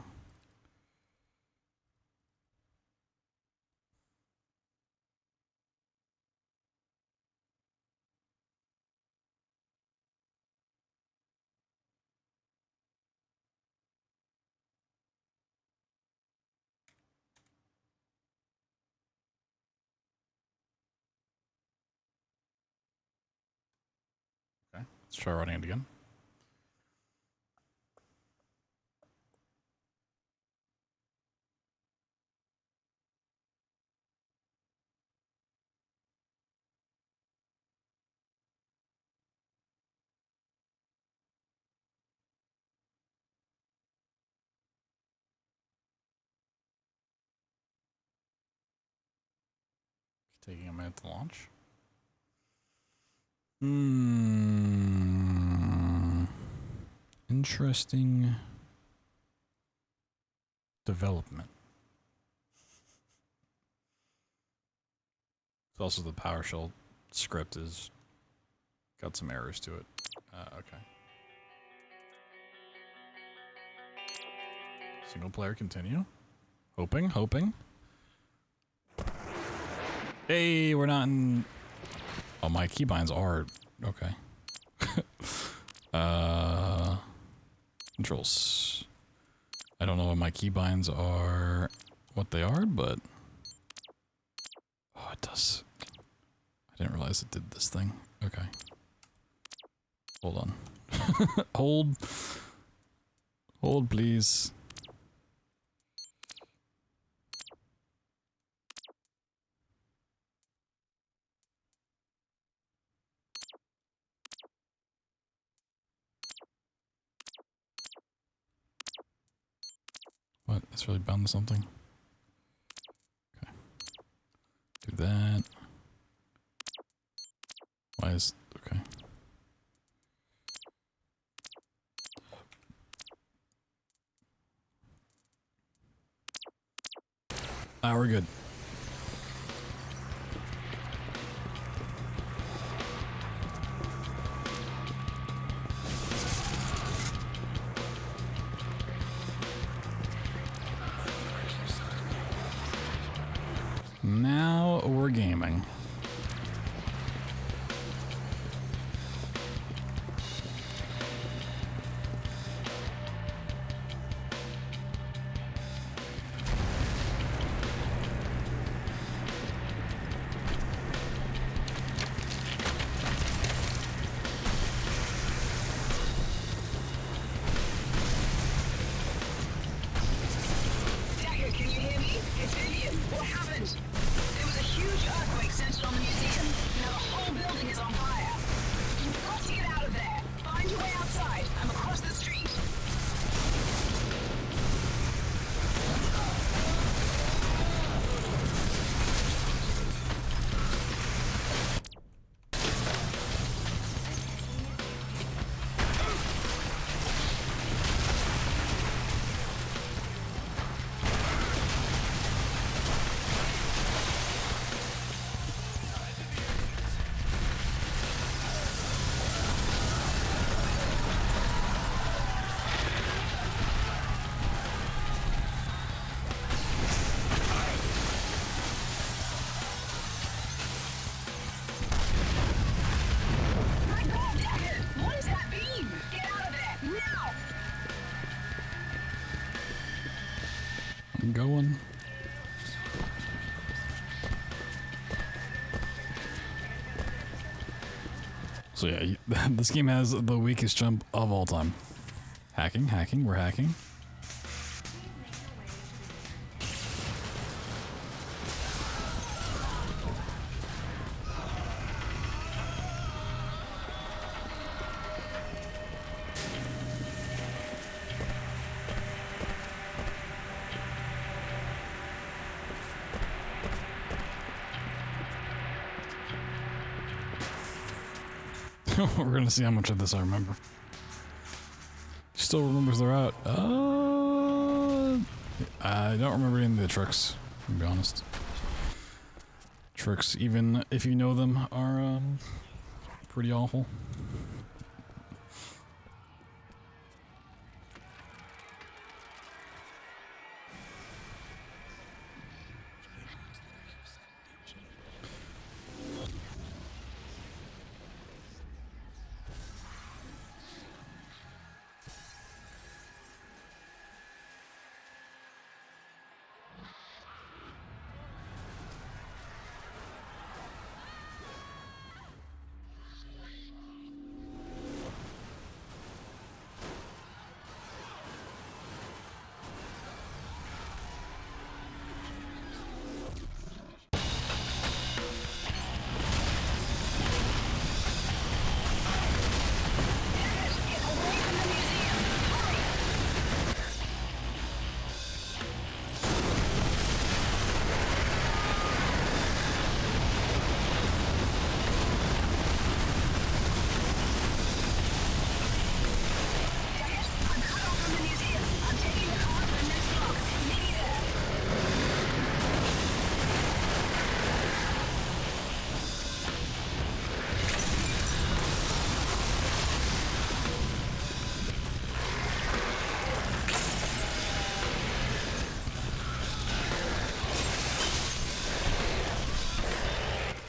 Okay, let's try running it again. Taking a minute to launch. Interesting development. It's also the PowerShell script is got some errors to it. Okay. Single player continue. Hoping. Hey, we're not in... Oh, my keybinds are... Okay. Controls. I don't know what my keybinds are, what they are, but oh, it does. I didn't realize it did this thing. Okay. Hold on. Hold. Hold, please. What? It's really bound to something? Okay. Do that. Why is... Okay. Ah, we're good. Now we're gaming. Going. So yeah, this game has the weakest jump of all time. Hacking, we're hacking. We're gonna see how much of this I remember. Still remembers the route. I don't remember any of the tricks, to be honest. Tricks, even if you know them, are pretty awful.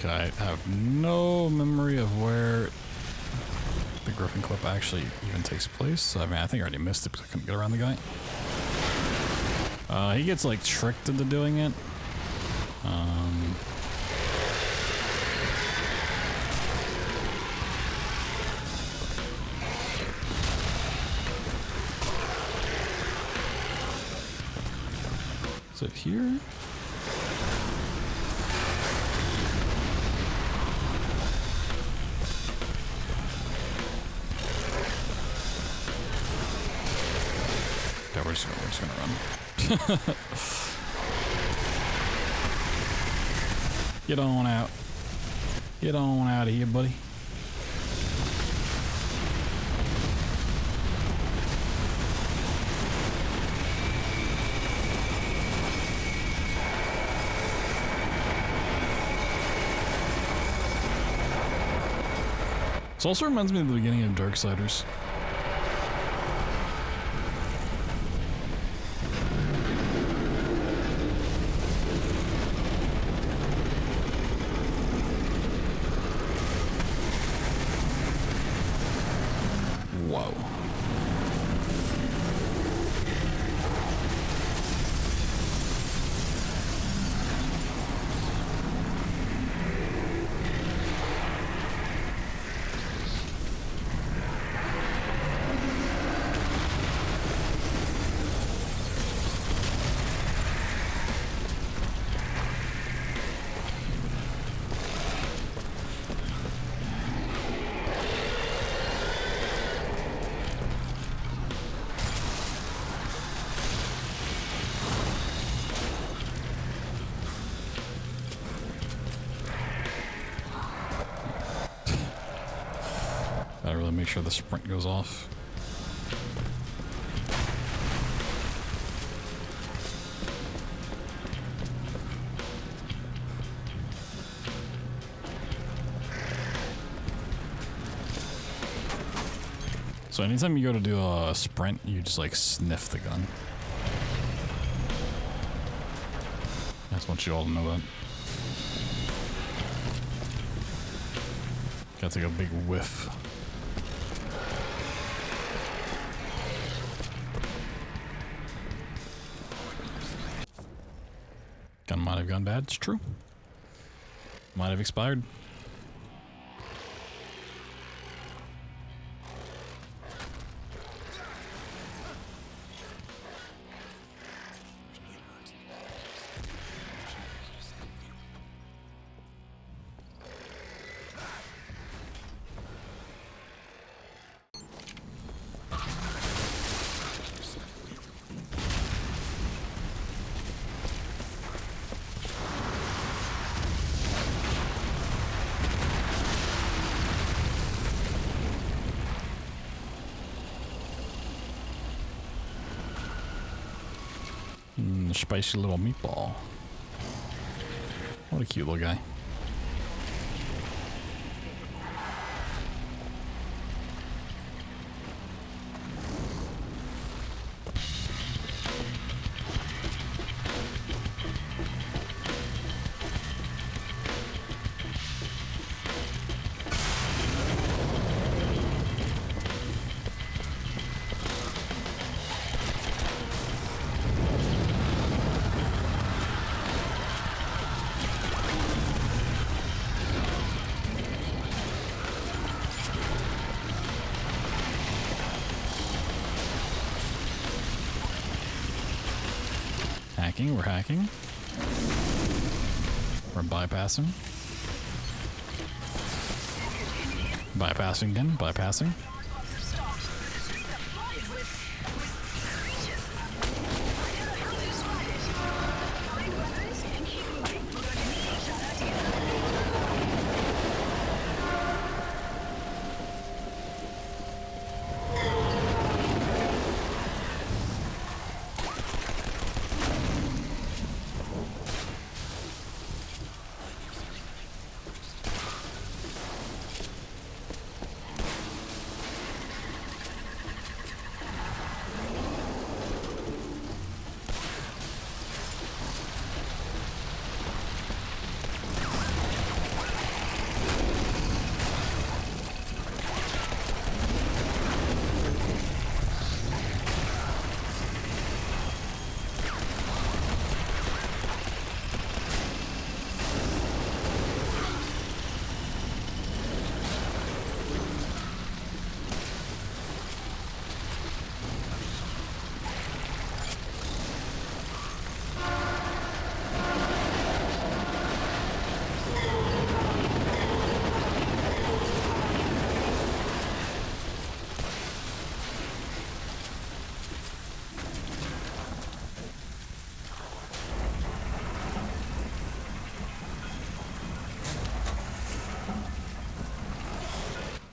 I have no memory of where the Griffin clip actually even takes place. I mean, I think I already missed it because I couldn't get around the guy. He gets like tricked into doing it. Is it here? Okay, we're just gonna run. Get on out. Get on out of here, buddy. This also reminds me of the beginning of Darksiders. Whoa. Gotta really make sure the sprint goes off. So anytime you go to do a sprint, you just like sniff the gun. I just want you all to know that. Gotta take a big whiff. Gun might have gone bad, it's true. Might have expired. Spicy little meatball. What a cute little guy. We're hacking. We're bypassing. Bypassing again, bypassing.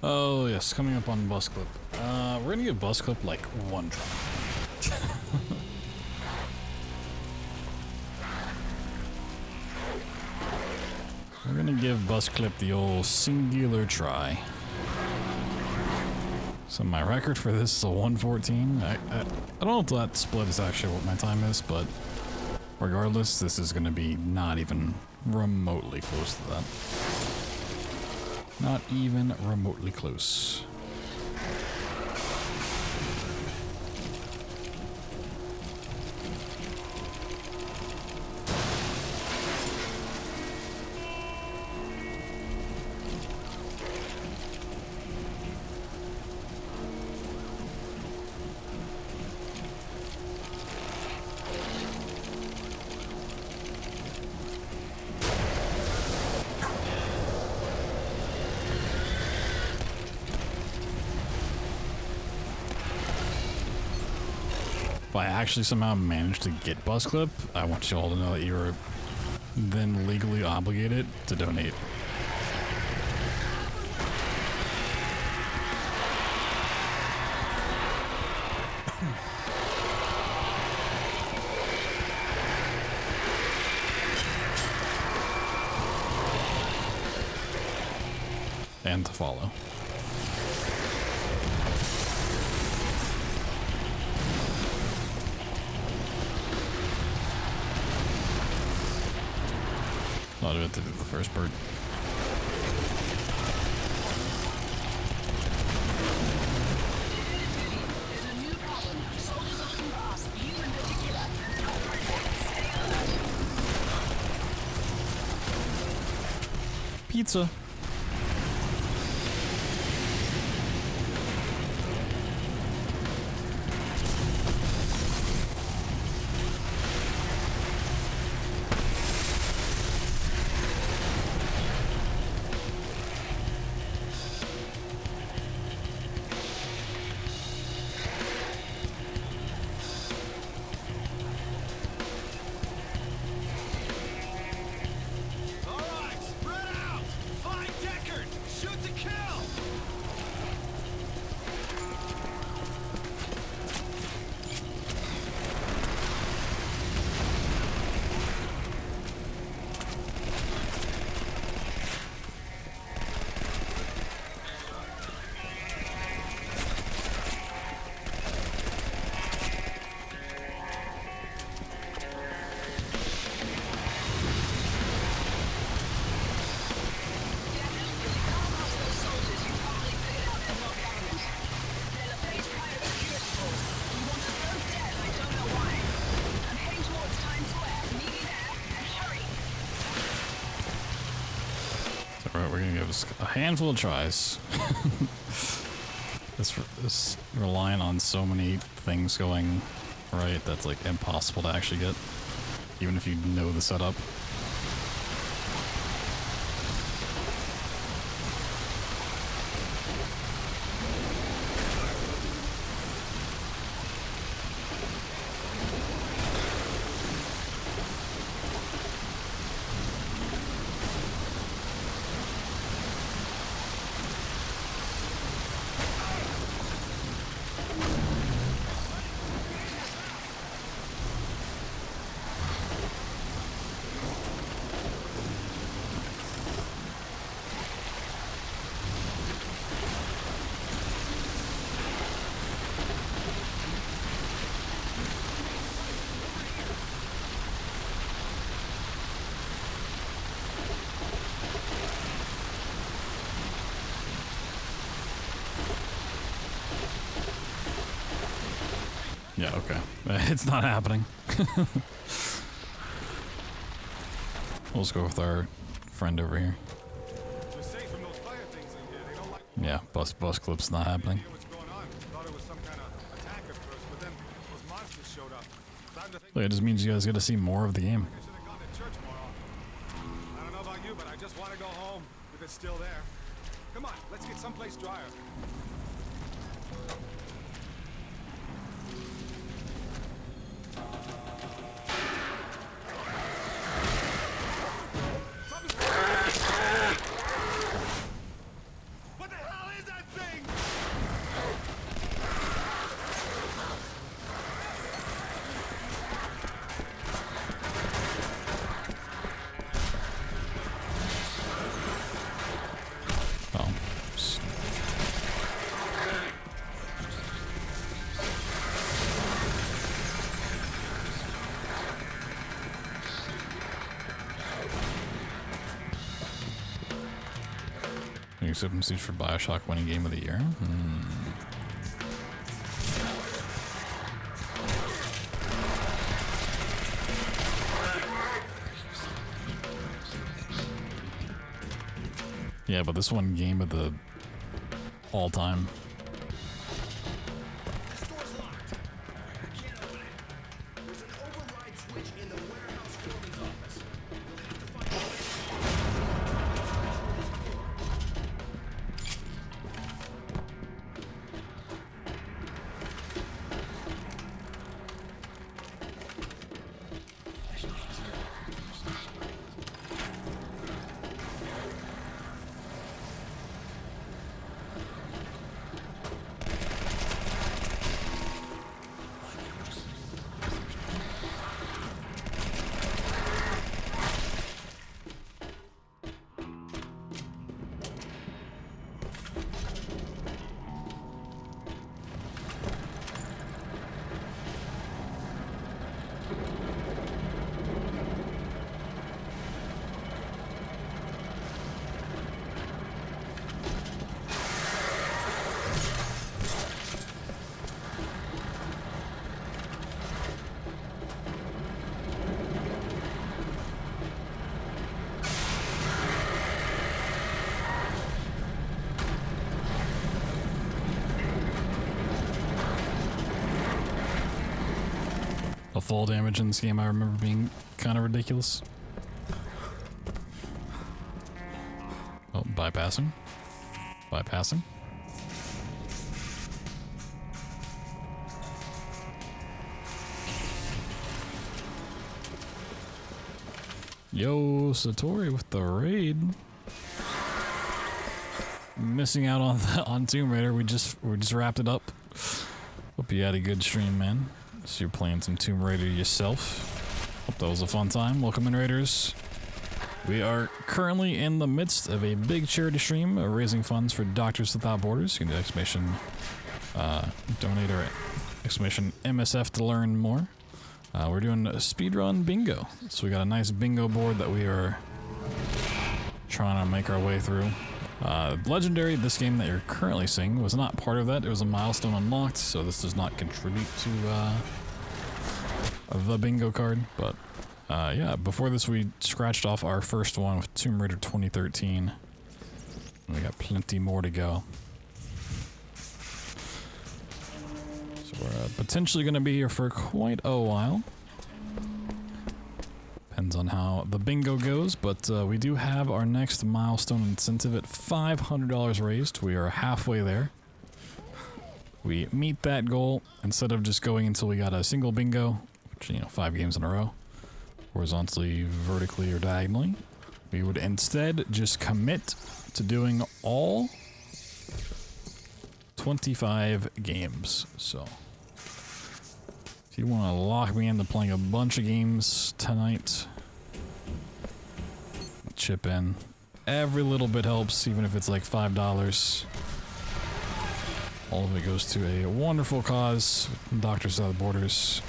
Oh yes, coming up on bus clip. We're gonna give bus clip like one try. We're gonna give bus clip the old singular try. So my record for this is a 114. I don't know if that split is actually what my time is, but regardless, this is gonna be not even remotely close to that. Not even remotely close. If I actually somehow manage to get bus clip, I want you all to know that you are then legally obligated to donate. And to follow. I'll do it to do the first bird. Pizza. Alright, we're gonna give us a handful of tries. This relying on so many things going right that's like impossible to actually get, even if you know the setup. Yeah, okay. It's not happening. Let's go with our friend over here. Yeah, bus clip's not happening. Look, it just means you guys get to see more of the game. I don't know about you, but I just want to go home if it's still there. Come on, let's get someplace drier. What the hell is that New acceptance for Bioshock winning game of the year. Yeah, but this one game of the all time. This door's locked. I can't open it. There's an override switch in the warehouse building's office. You'll have to find a way. The fall damage in this game I remember being kind of ridiculous. Oh, bypassing. Bypassing. Yo, Satori with the raid. Missing out on Tomb Raider. We just wrapped it up. Hope you had a good stream, man. So you're playing some Tomb Raider yourself. Hope that was a fun time. Welcome in, Raiders. We are currently in the midst of a big charity stream raising funds for Doctors Without Borders. You can do exclamation donate or exclamation MSF to learn more. We're doing a speedrun bingo. So we got a nice bingo board that we are trying to make our way through. Legendary, this game that you're currently seeing, was not part of that. It was a milestone unlocked, so this does not contribute to the bingo card. But yeah, before this we scratched off our first one with Tomb Raider 2013. We got plenty more to go. So we're potentially going to be here for quite a while. Depends on how the bingo goes, but we do have our next milestone incentive at $500 raised. We are halfway there. We meet that goal instead of just going until we got a single bingo, which, you know, 5 games in a row, horizontally, vertically, or diagonally. We would instead just commit to doing all 25 games. So if you want to lock me into playing a bunch of games tonight, chip in. Every little bit helps, even if it's like $5. All of it goes to a wonderful cause, Doctors Without Borders.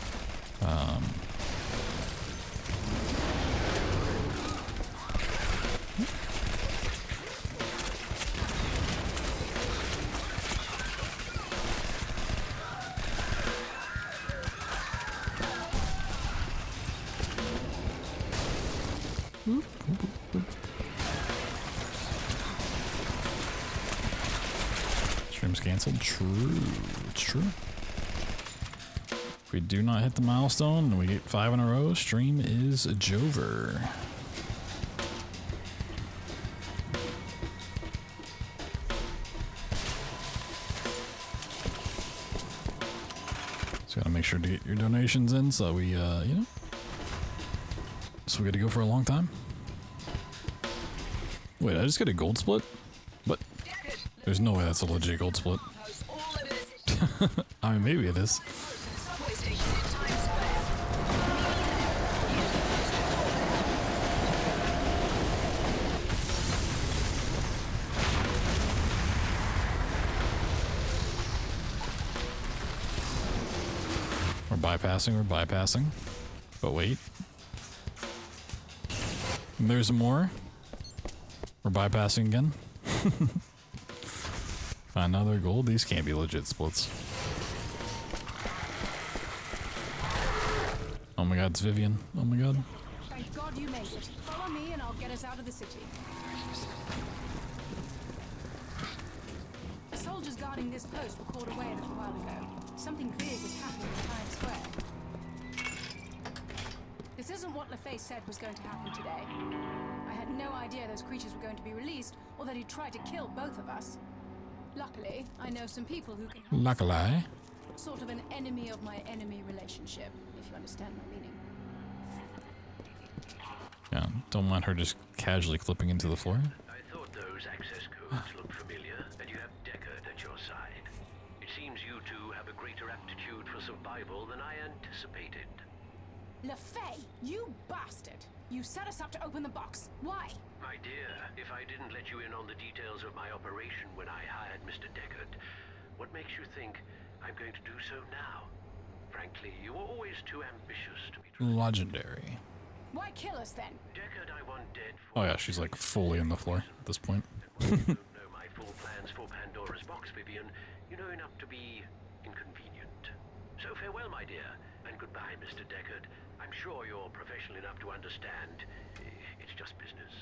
Stream's canceled. True. It's true. If we do not hit the milestone and we get 5 in a row, stream is Jover. So gotta make sure to get your donations in so we, you know, so we got to go for a long time. Wait, I just got a gold split? But there's no way that's a legit gold split. I mean, maybe it is. We're bypassing. But wait. There's more. We're bypassing again. Find another gold. These can't be legit splits. Oh my god, it's Vivian. Oh my god. Thank God you made it. Follow me and I'll get us out of the city. The soldiers guarding this post were called away a little while ago. Something big is happening in Times Square. This isn't what LaFace said was going to happen today. I had no idea those creatures were going to be released, or that he'd try to kill both of us. Luckily, I know some people who can help. Luckily. Sort of an enemy of my enemy relationship, if you understand my meaning. Yeah, don't mind her just casually clipping into the floor. I thought those access codes looked familiar, and you have Deckard at your side. It seems you two have a greater aptitude for survival than I anticipated. LaFace, you bastard! You set us up to open the box. Why? My dear, if I didn't let you in on the details of my operation when I hired Mr. Deckard, what makes you think I'm going to do so now? Frankly, you were always too ambitious to be trusted. Legendary. Why kill us then? Deckard, I want dead for... Oh yeah, she's like fully in the floor at this point. You don't know my full plans for Pandora's box, Vivian. You know enough to be inconvenient. So farewell, my dear, and goodbye, Mr. Deckard. I'm sure you're professional enough to understand. It's just business.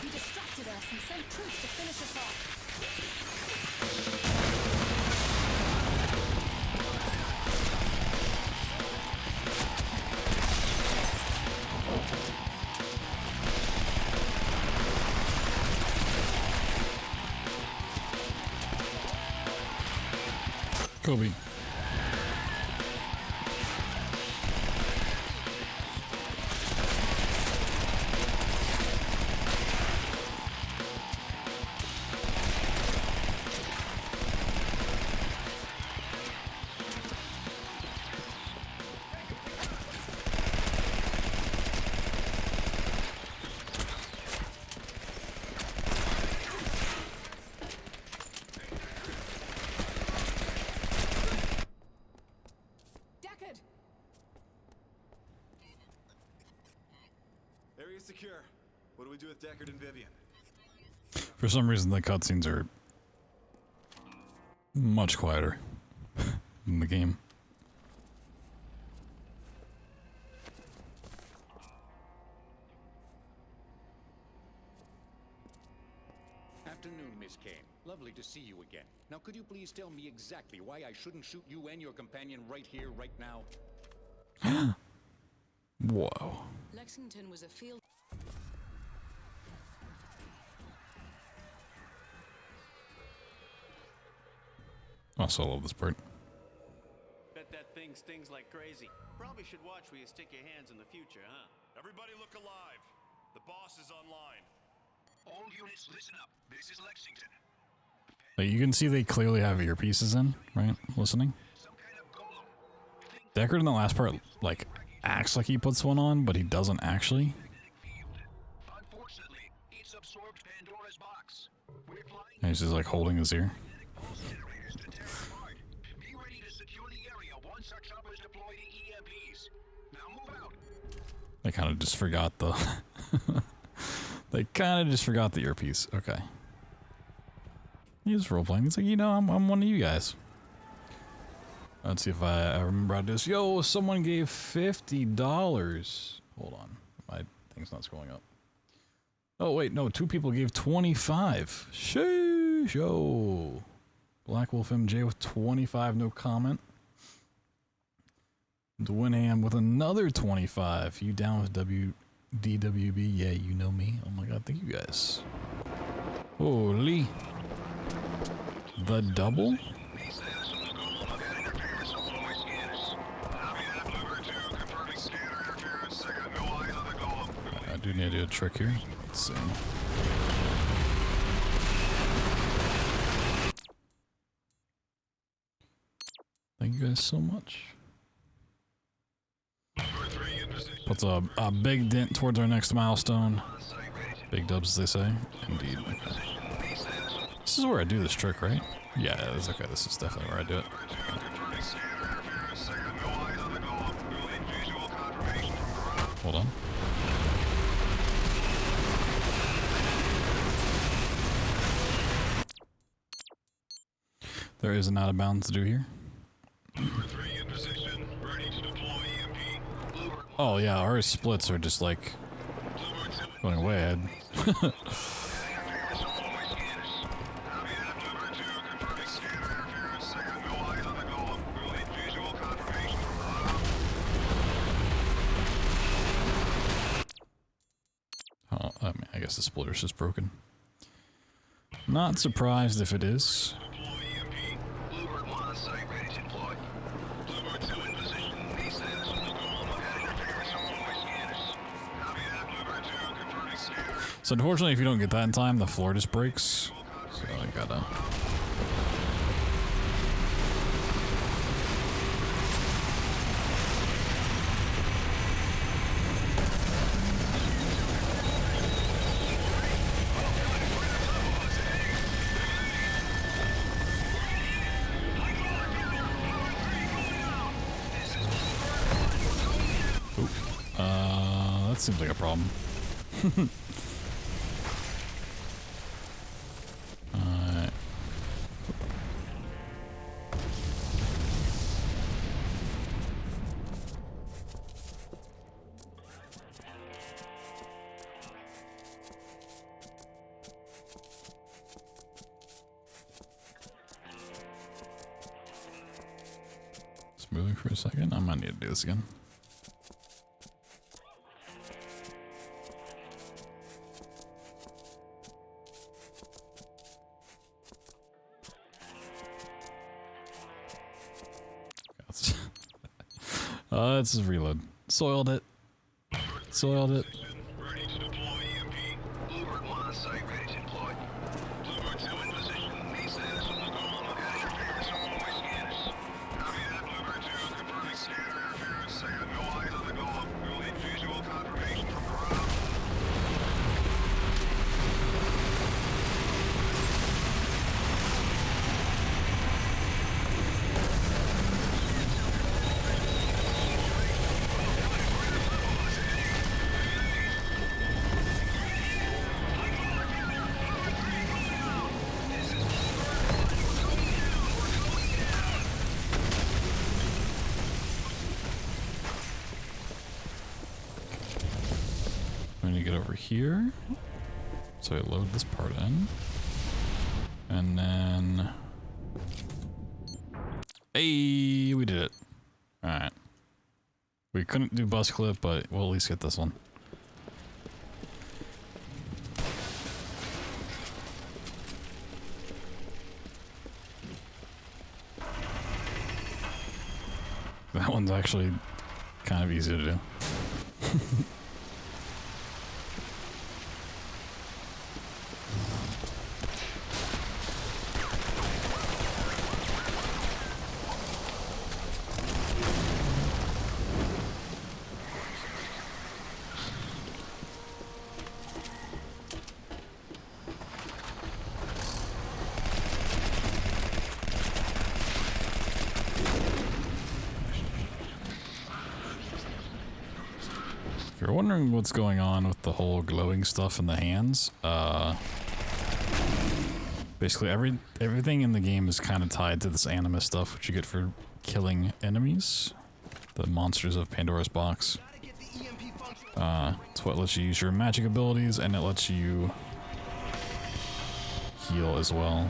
He distracted us and sent troops to finish us off. Kobe. Area secure. What do we do with Deckard and Vivian? For some reason, the cutscenes are much quieter in the game. Afternoon, Miss Kane. Lovely to see you again. Now, could you please tell me exactly why I shouldn't shoot you and your companion right here, right now? Whoa. Lexington was a field. I also love this part. Bet that thing stings like crazy. Probably should watch where you stick your hands in the future, huh? Everybody look alive. The boss is online. All units, listen up. This is Lexington. Like, you can see they clearly have earpieces in, right? Listening. Deckard in the last part, like, acts like he puts one on, but he doesn't actually. Unfortunately, it's absorbed Pandora's box. We're flying. And he's just like holding his ear. Be ready to secure the area once our choppers deploy the EMPs. Now move out. They kind of just forgot the... They kind of just forgot the earpiece. Okay. He's role-playing. He's like, you know, I'm one of you guys. Let's see if I remember how to do this. Yo, someone gave $50. Hold on. My thing's not scrolling up. Oh, wait, no. 2 people gave 25. Sheesh. Yo. Black Wolf MJ with 25. No comment. Dwinham with another 25. You down with DWB? Yeah, you know me. Oh my god, thank you guys. Holy. The double? I do need to do a trick here. Let's see. Thank you guys so much. Puts a big dent towards our next milestone. Big dubs, as they say. Indeed. Okay. This is where I do this trick, right? Yeah, it's okay. This is definitely where I do it. Hold on. There is an out of bounds to do here. Oh yeah, our splits are just like going way ahead. Oh, I mean, I guess the splitter's just broken. Not surprised if it is. So unfortunately, if you don't get that in time, the floor just breaks. So I gotta... That seems like a problem. Smoothing for a second. I might need to do this again. Let's just reload. Soiled it. Soiled it. Here, so I load this part in, and then, hey, we did it. All right, we couldn't do bus clip, but we'll at least get this one. That one's actually kind of easy to do. If you're wondering what's going on with the whole glowing stuff in the hands, basically everything in the game is kind of tied to this anima stuff, which you get for killing enemies, the monsters of Pandora's box. It's what lets you use your magic abilities, and it lets you heal as well.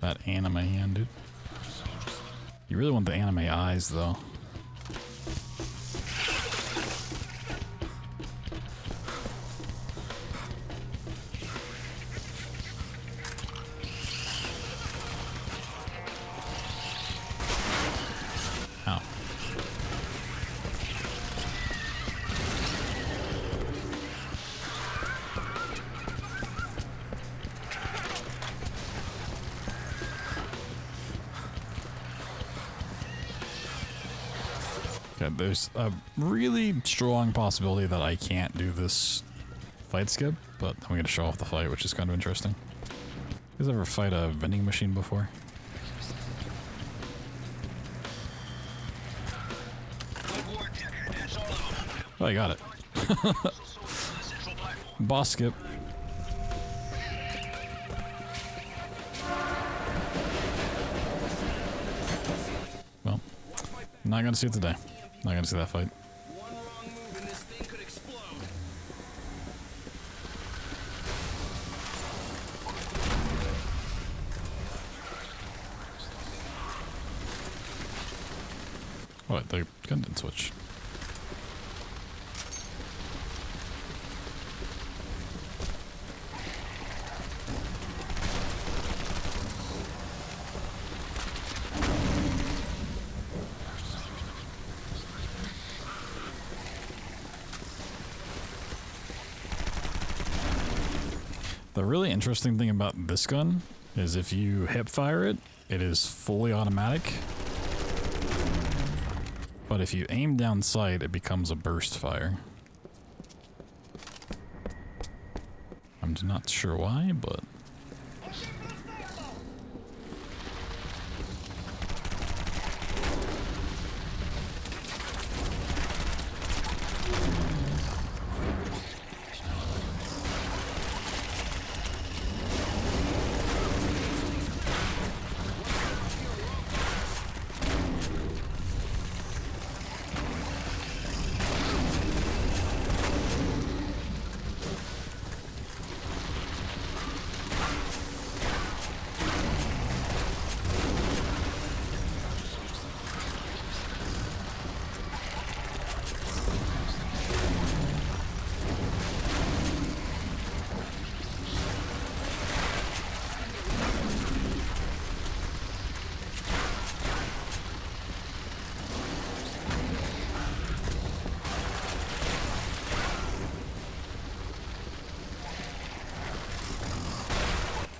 That anime hand, dude. You really want the anime eyes, though. Ow. There's a really strong possibility that I can't do this fight skip, but I'm going to show off the fight, which is kind of interesting. You guys ever fight a vending machine before? Oh, I got it. Boss skip. Well, not gonna see it today. Not gonna see that fight. Oh, the gun didn't switch. The really interesting thing about this gun is if you hip fire it, it is fully automatic. But if you aim down sight, it becomes a burst fire. I'm not sure why, but...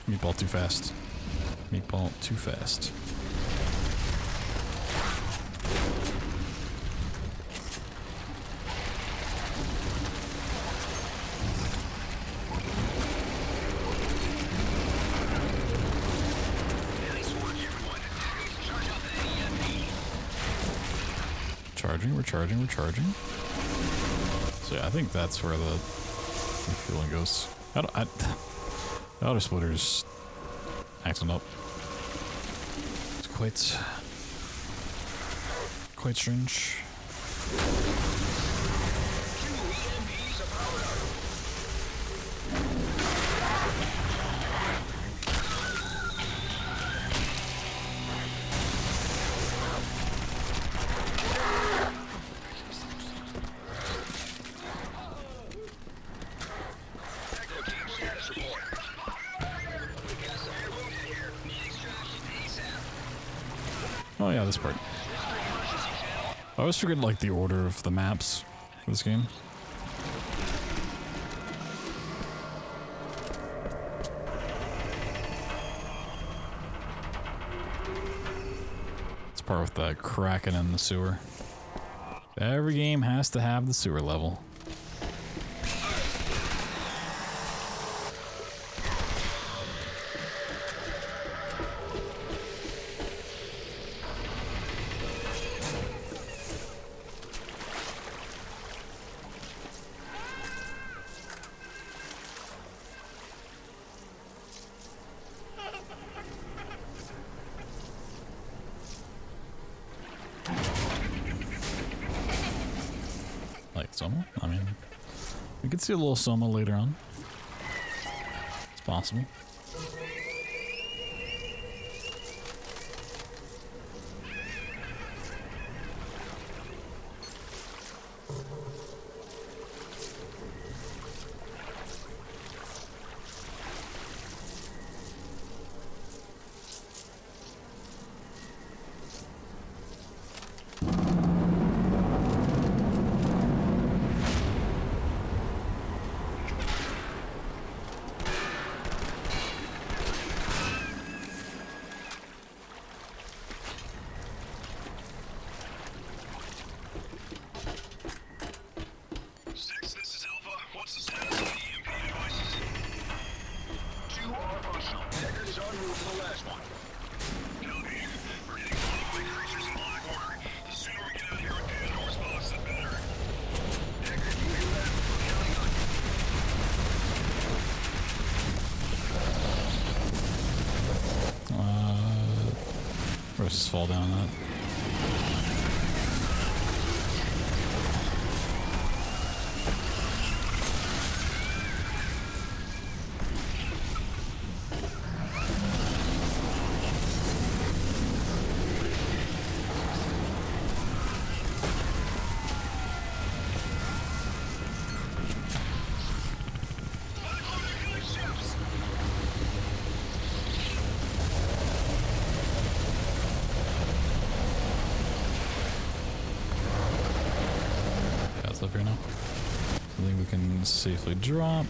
Meatball too fast. Meatball too fast. Charging, we're charging, we're charging. So yeah, I think that's where the feeling goes. The auto splitter's acting up. It's quite strange. Oh yeah, this part. I always forget like the order of the maps for this game. It's part with the Kraken in the sewer. Every game has to have the sewer level. Soma? I mean, we could see a little Soma later on. It's possible. First, just fall down that. Up here now. I think we can safely drop.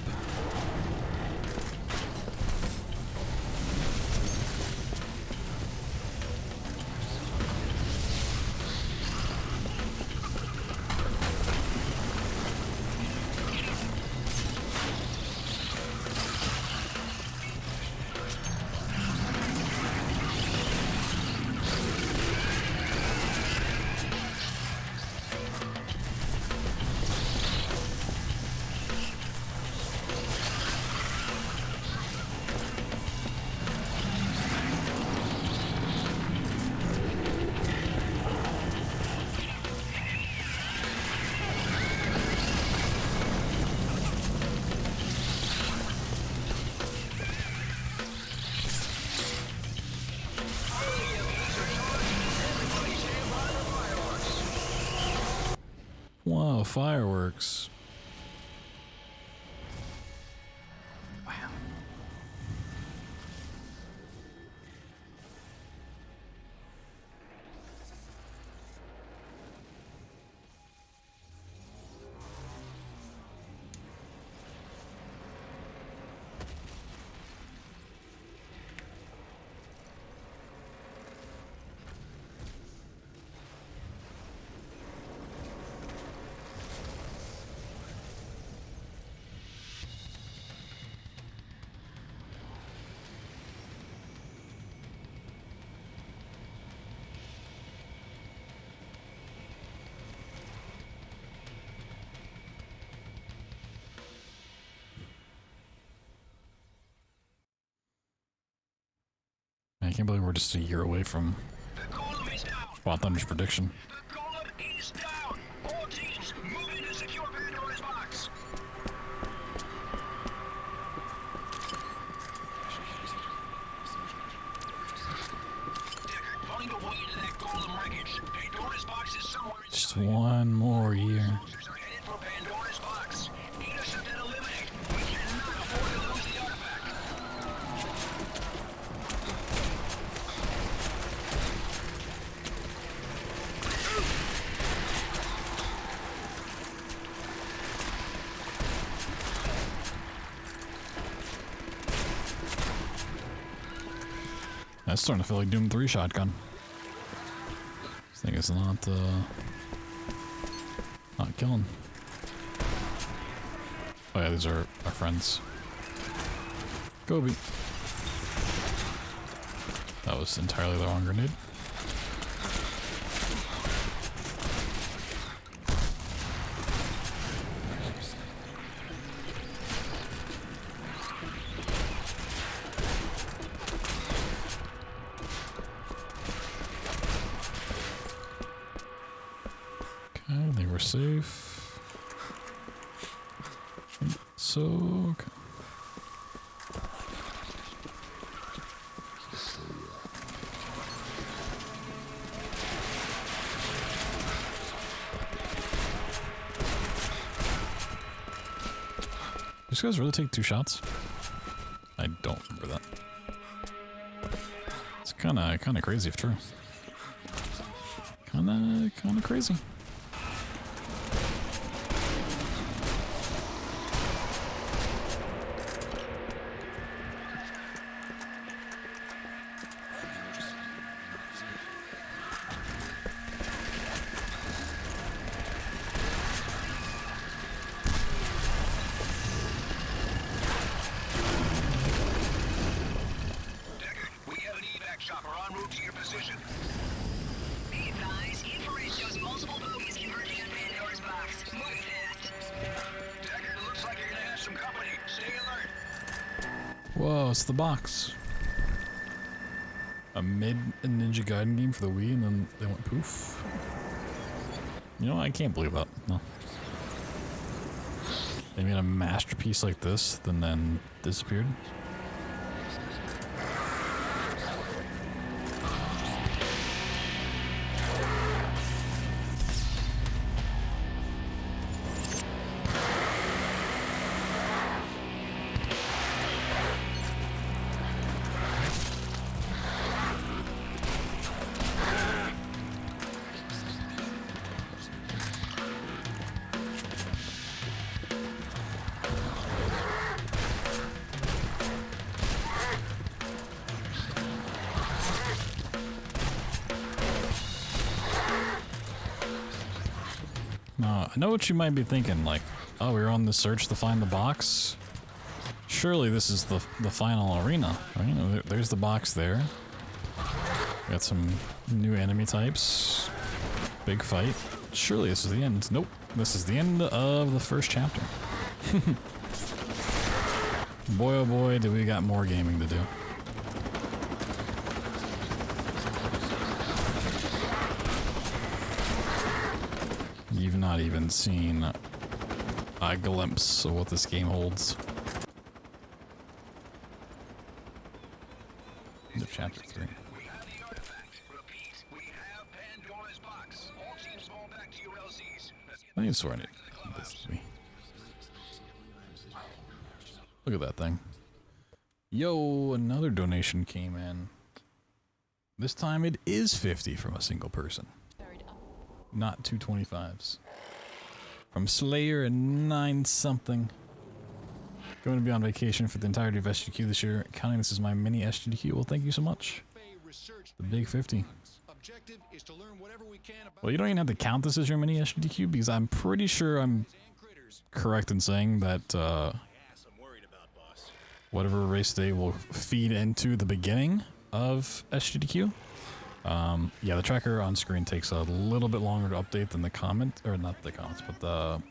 Wow, fireworks. Wow. I can't believe we're just a year away from BloodThunder's prediction. The golem is down. All teams, move in to secure Pandora's box. Deckard, find a way into that golem wreckage. Pandora's box is somewhere in Just one more year. soldiers are headed for Pandora's box. Intercept and eliminate. We cannot afford to lose the artifact. That's starting to feel like Doom 3 shotgun. This thing is not killing. Oh yeah, these are our friends. Gobi. That was entirely the wrong grenade. Okay, they were safe. So, okay. These guys really take 2 shots? I don't remember that. It's kinda crazy if true. Kinda crazy. Whoa, it's the box. A mid Ninja Gaiden game for the Wii, and then they went poof. You know, I can't believe that. No. They made a masterpiece like this, then disappeared. I know what you might be thinking, like, oh, we're on the search to find the box. Surely this is the final arena, right? There's the box there. Got some new enemy types. Big fight. Surely this is the end. Nope. This is the end of the first chapter. Boy oh boy, do we got more gaming to do. You've not even seen a glimpse of what this game holds. Into chapter 3. I need to swear it. This is me. Look at that thing. Yo, another donation came in. This time it is 50 from a single person. Not 225s. From Slayer and 9 something. Going to be on vacation for the entirety of SGDQ this year. Counting this as my mini SGDQ. Well, thank you so much. The big 50. Well, you don't even have to count this as your mini SGDQ because I'm pretty sure I'm correct in saying that whatever race day will feed into the beginning of SGDQ. Yeah, the tracker on screen takes a little bit longer to update than the comment, or not the comments, but the,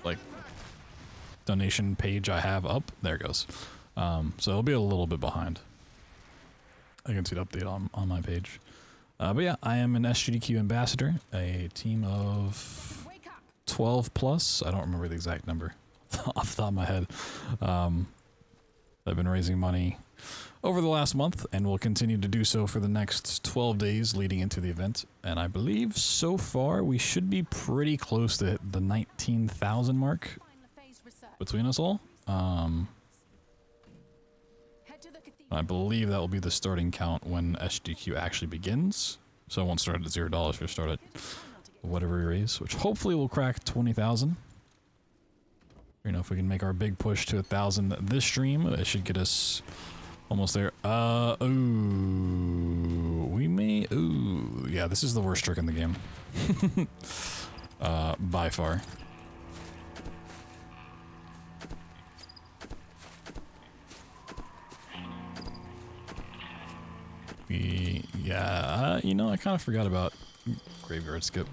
like, donation page I have up. There it goes. So it'll be a little bit behind. I can see the update on my page. But yeah, I am an SGDQ ambassador, a team of 12 plus. I don't remember the exact number off the top of my head. I've been raising money over the last month and will continue to do so for the next 12 days leading into the event. And I believe so far we should be pretty close to the 19,000 mark between us all. I believe that will be the starting count when SGDQ actually begins. So I won't start at $0, we'll start at whatever we raise, which hopefully will crack 20,000. You know, if we can make our big push to 1,000 this stream, it should get us almost there. We may, yeah, this is the worst trick in the game. By far. Yeah, you know, I kind of forgot about graveyard skip.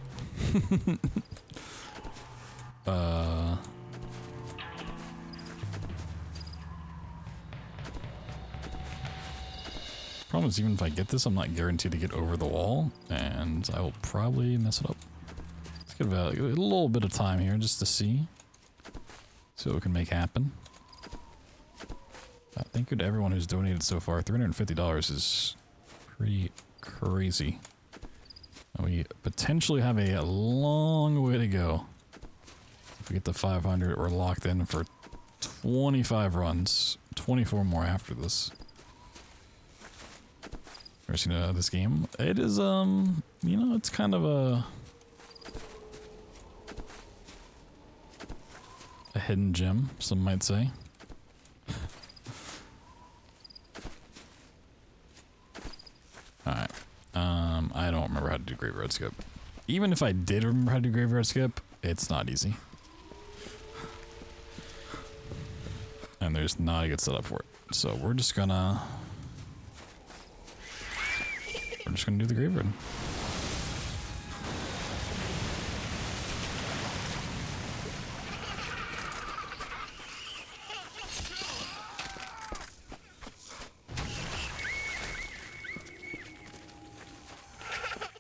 Problem is, even if I get this, I'm not guaranteed to get over the wall, and I will probably mess it up. Let's give it a little bit of time here just to see what we can make happen. Thank you to everyone who's donated so far. $350 is pretty crazy. We potentially have a long way to go. If we get to 500, we're locked in for 25 runs, 24 more after this. Ever seen this game? It is, you know, it's kind of a hidden gem, some might say. Alright. I don't remember how to do graveyard skip. Even if I did remember how to do graveyard skip, it's not easy. And there's not a good setup for it. So we're just gonna do the graveyard.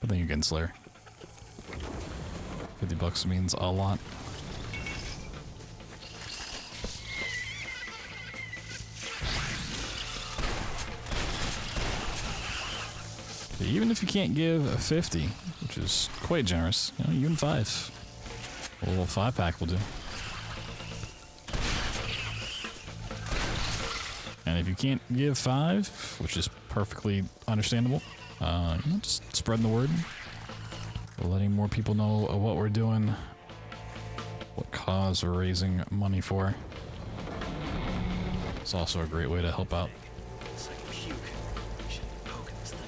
But then you get Slayer. $50 means a lot. Even if you can't give a 50, which is quite generous, you know, even 5. A little 5-pack will do. And if you can't give 5, which is perfectly understandable, you know, just spreading the word. Letting more people know what we're doing, what cause we're raising money for. It's also a great way to help out. It's like puke. We should be poking this thing.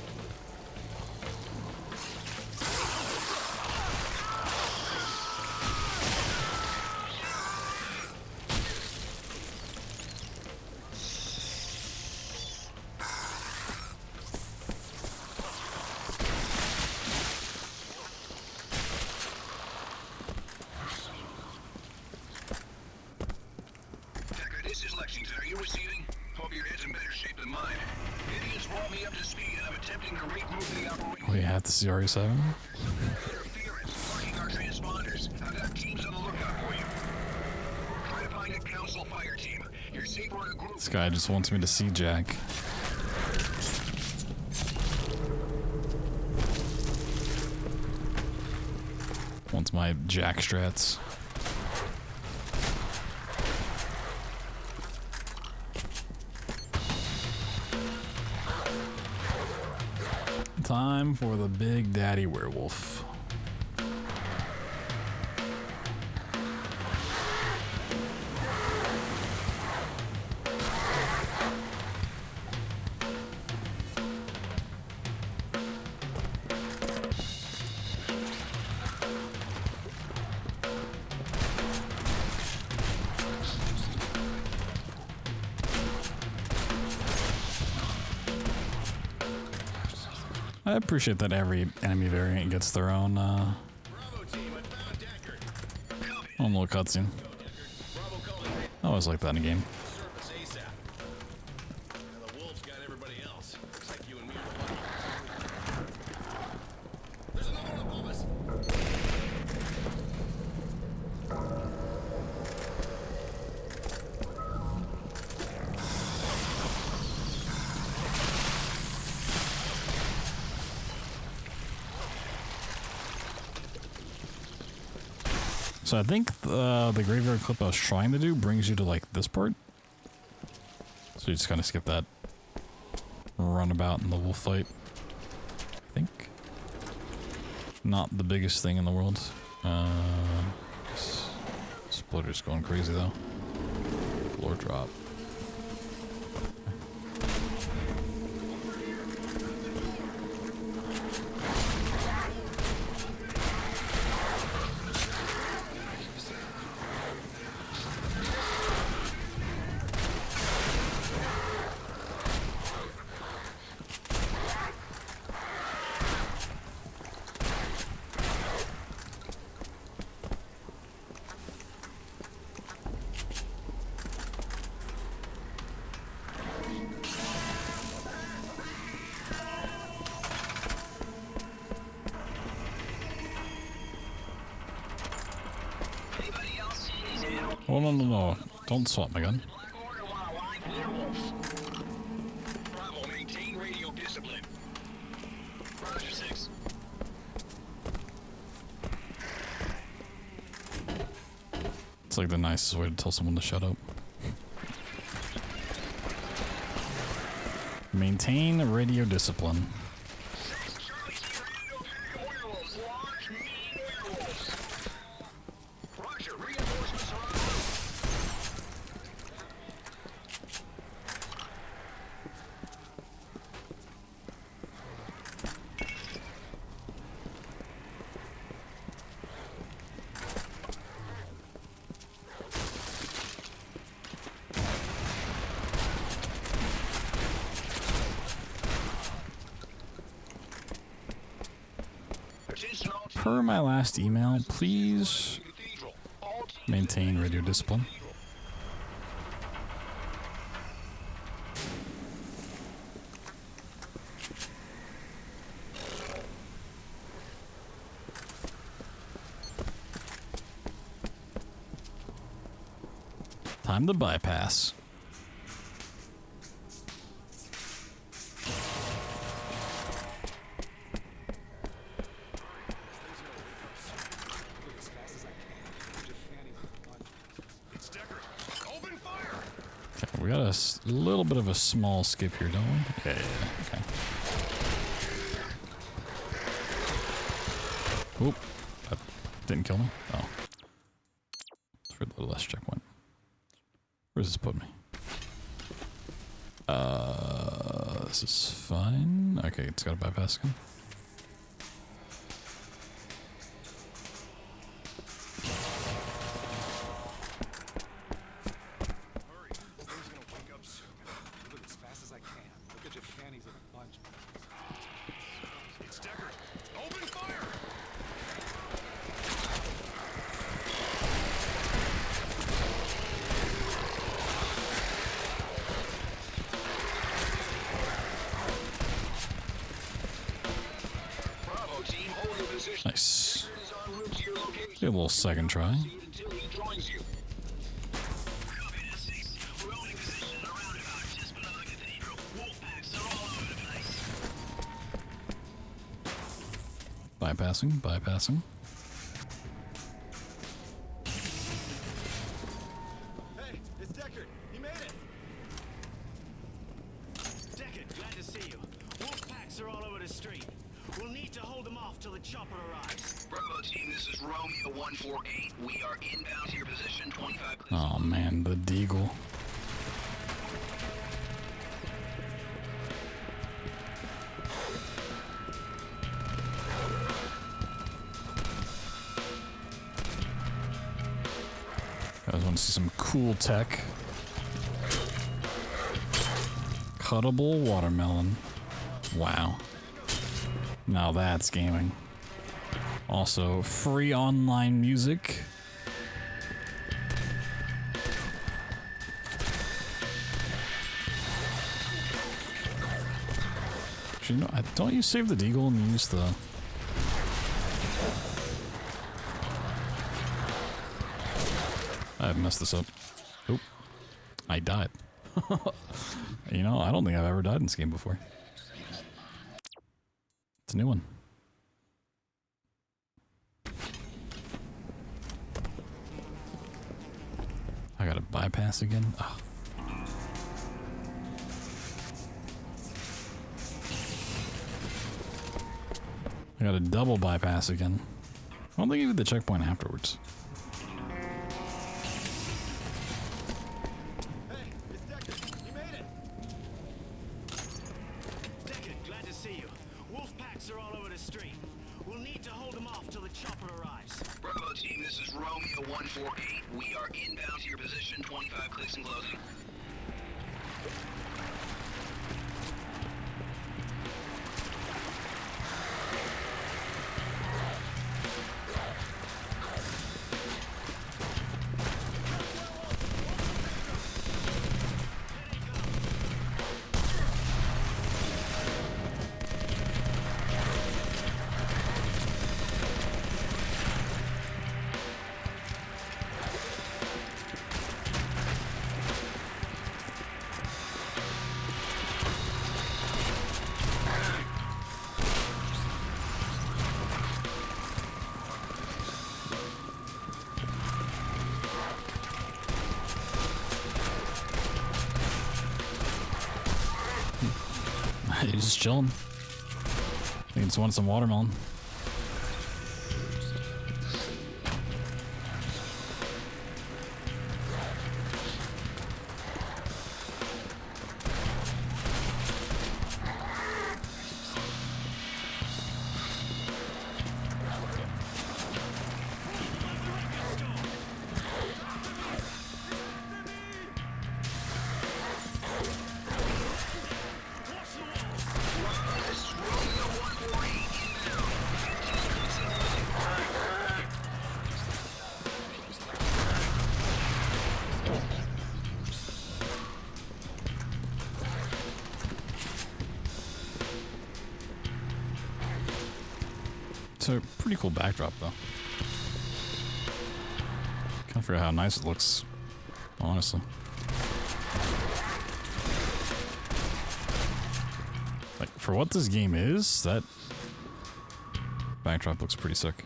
This is Lexington. Are you receiving? Hope your head's in better shape than mine. Idiots brought me up to speed and I'm attempting to regroup the operation. We have the CR7. Interference, marking our transponders. I've got teams on the lookout for you. Try to find a council fire team. You're safer in a group. This guy just wants me to see Jack. Wants my Jack strats. Time for the Big Daddy Werewolf. I appreciate that every enemy variant gets their own own little cutscene. I always like that in a game. So I think the graveyard clip I was trying to do brings you to like this part. So you just kind of skip that runabout in the wolf fight. I think. Not the biggest thing in the world. Splitter's going crazy though. Floor drop. Oh, no. Don't swap my gun. Bravo, maintain radio discipline. Roger 6. It's like the nicest way to tell someone to shut up. Maintain radio discipline. Per my last email, please maintain radio discipline. Time to bypass. Okay, we got a little bit of a small skip here, don't we? Yeah, okay. Oop, that didn't kill me. Oh. For the last checkpoint. Where does this put me? This is fine. Okay, it's got a bypass again. Nice. Get a little second try. Bypassing, bypassing. Hey, it's Deckard. He made it. Deckard, glad to see you. Wolf packs are all over the street. We'll need to hold them off till the chopper arrives. Bravo team, this is Romeo 148. We are inbound to your position 25. Oh man, the Deagle. I just want to see some cool tech. Cuttable watermelon. Wow. Now that's gaming. Also, free online music. You know, don't you save the Deagle and use the... I've messed this up. Oop. I died. You know, I don't think I've ever died in this game before. It's a new one. I gotta bypass again. Oh. I got a double bypass again. I don't think you did the checkpoint afterwards. Hey, it's Deckard. He made it. Deckard, glad to see you. Wolf packs are all over the street. We'll need to hold them off till the chopper arrives. Bravo team, this is Romeo 148. We are inbound to your position 25 clicks and closing. He's just chilling. I think it's wanting some watermelon. It's a pretty cool backdrop, though. Can't figure out how nice it looks honestly. Like, for what this game is, that backdrop looks pretty sick.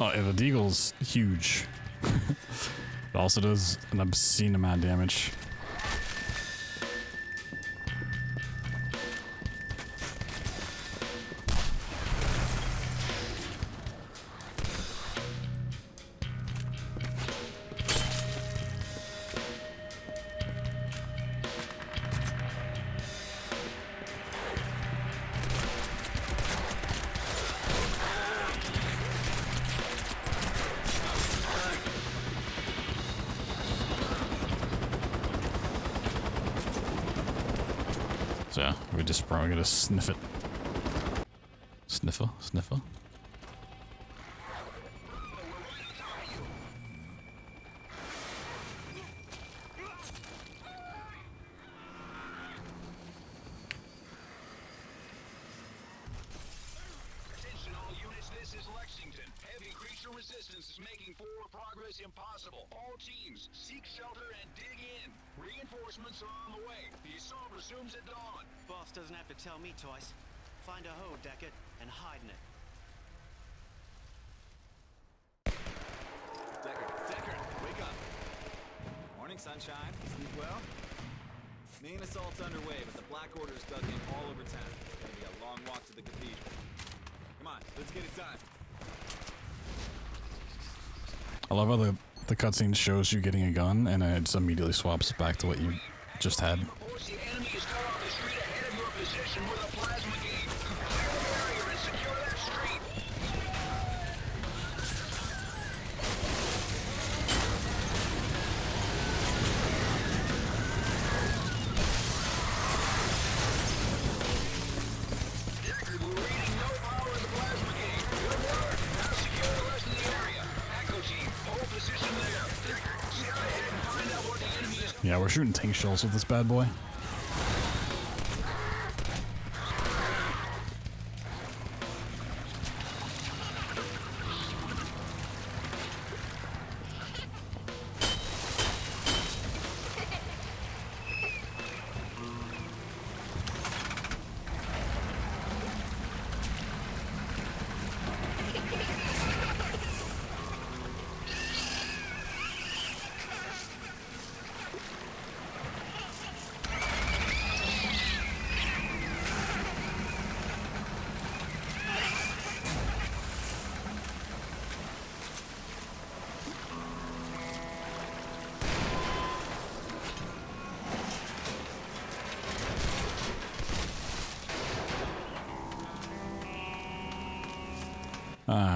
Oh, yeah, the Deagle's huge. It also does an obscene amount of damage. So yeah, we just probably gotta sniff it. Sniffer, sniffer. Attention all units, this is Lexington. Heavy creature resistance is making forward progress impossible. All teams, seek shelter and dig in. Reinforcements are on the way. The assault resumes at dawn. Boss doesn't have to tell me twice. Find a hole, Deckard, and hide in it. Deckard, wake up. Morning, sunshine. Sleep well? Main assault's underway, but the Black Order's dug in all over town. It's gonna be a long walk to the cathedral. Come on, let's get it done. I love how the cutscene shows you getting a gun and it just immediately swaps back to what you just had. The enemy is cut off the street ahead of your position with a plasma gate. Clear the barrier and secure that street. Deckard, we're reading no power in the plasma gate. Good work. Now secure the rest of the area. Echo team, hold position there. Scout ahead and find out what the enemy is. Yeah, we're shooting tank shells with this bad boy.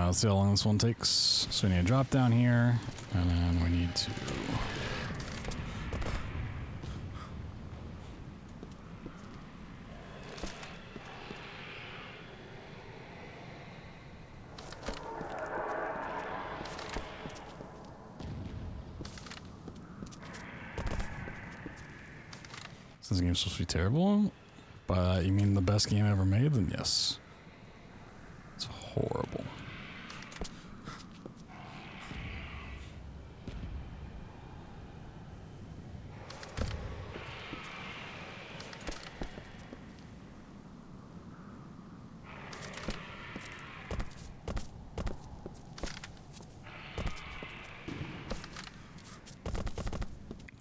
Let's see how long this one takes. So we need to drop down here, and then we need to... This game's supposed to be terrible. By that you mean the best game ever made? Then yes. It's horrible.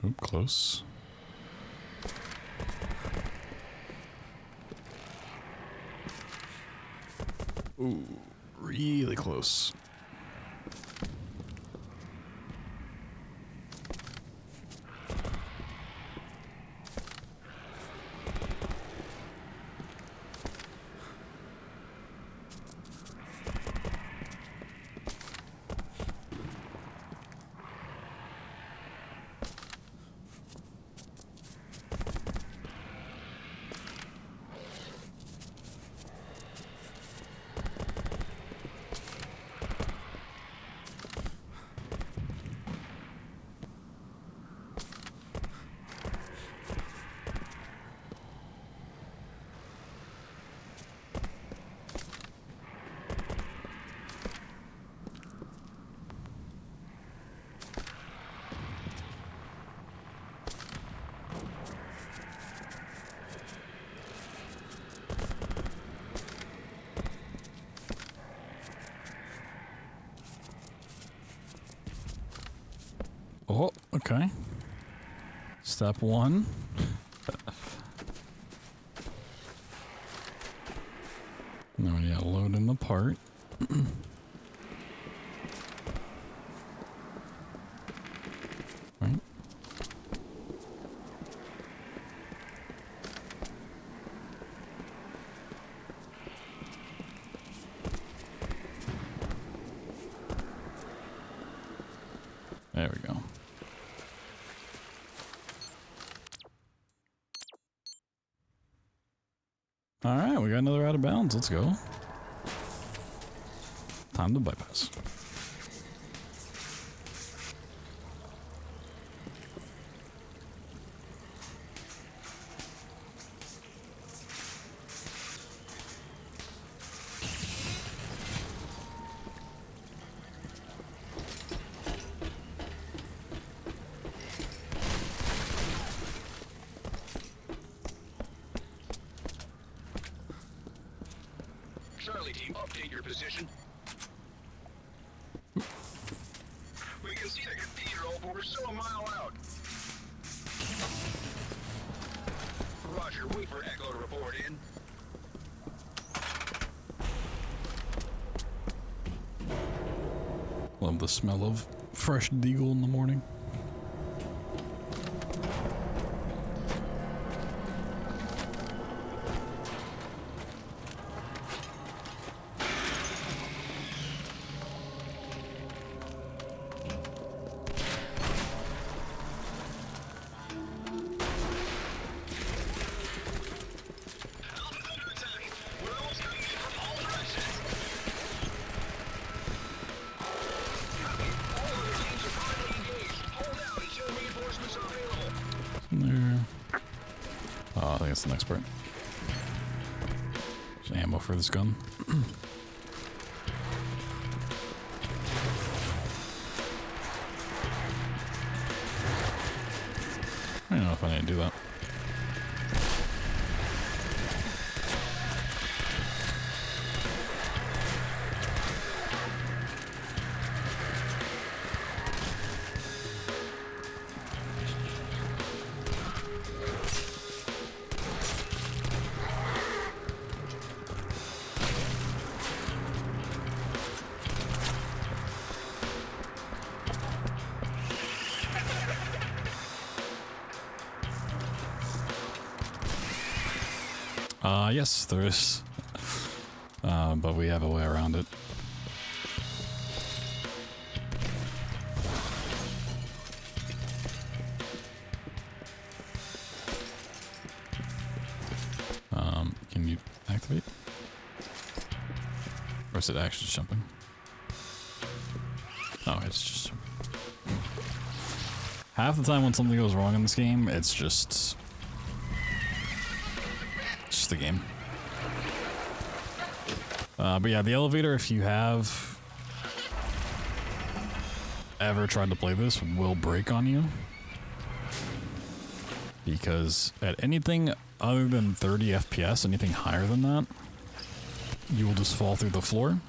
Oop, close. Ooh, really close. Oh, okay. Step one. Now we gotta load in the part. Right. There we go. Alright, we got another out of bounds. Let's go. Time to bypass. Charlie team, update your position. We can see the cathedral, but we're still a mile out. Roger, wait for Echo to report in. Love the smell of fresh deagle in the morning. There. Oh, I think it's the next part. There's ammo for this gun. I don't know if I need to do that. Yes, there is. But we have a way around it. Can you activate? Or is it actually just jumping? Oh, it's just... Half the time when something goes wrong in this game, it's just just a game. But yeah, the elevator, if you have ever tried to play this, will break on you. Because at anything other than 30 FPS, anything higher than that, you will just fall through the floor.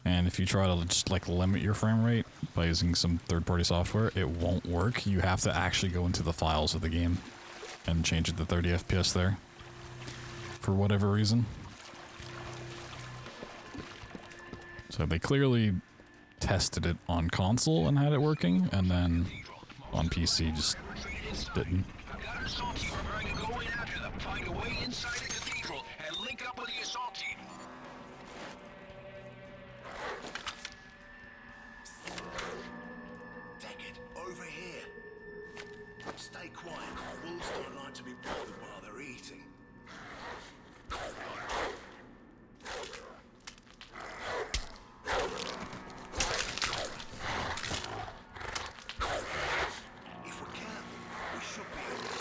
And if you try to just like limit your frame rate by using some third-party software, it won't work. You have to actually go into the files of the game and change it to 30 FPS there for whatever reason. So they clearly tested it on console and had it working, and then on PC just didn't. Find a way inside the cathedral and link up with the assault team. Deckard, over here. Stay quiet. Wolves don't like to be bothered while they're eating. If we're careful, we should be able to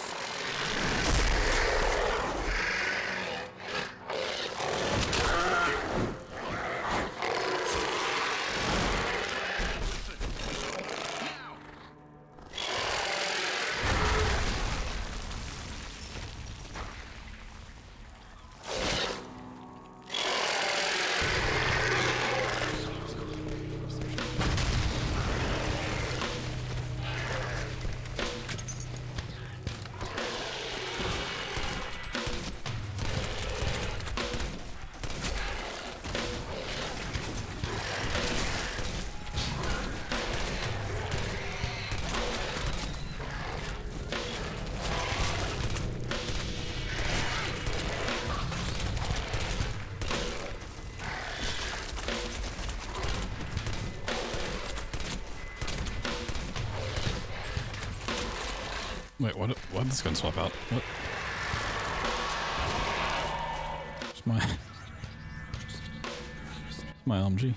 Wait, what did this gun swap out? What? It's my LMG.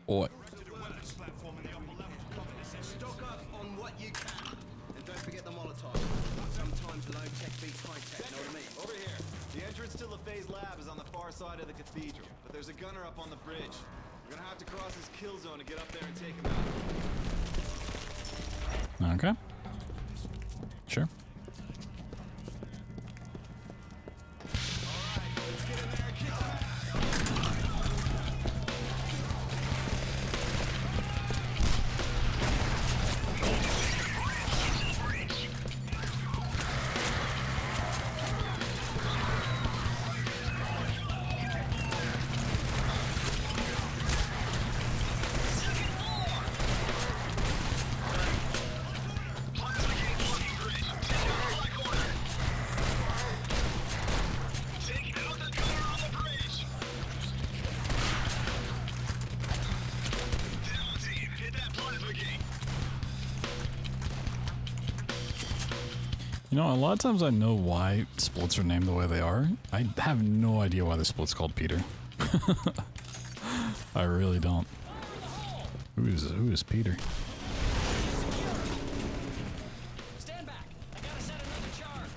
Oi. Stock up on what you can. And don't forget the Molotov. Sometimes low tech beats high tech, know what I mean? Over here. The entrance to LaFay's lab is on the far side of the cathedral, but there's a gunner up on the bridge. We're gonna have to cross his kill zone to get up there and take him out. Okay. Sure. You know, a lot of times I know why splits are named the way they are. I have no idea why the split's called Peter. I really don't. Who is Peter? Stand back. I gotta set another charge.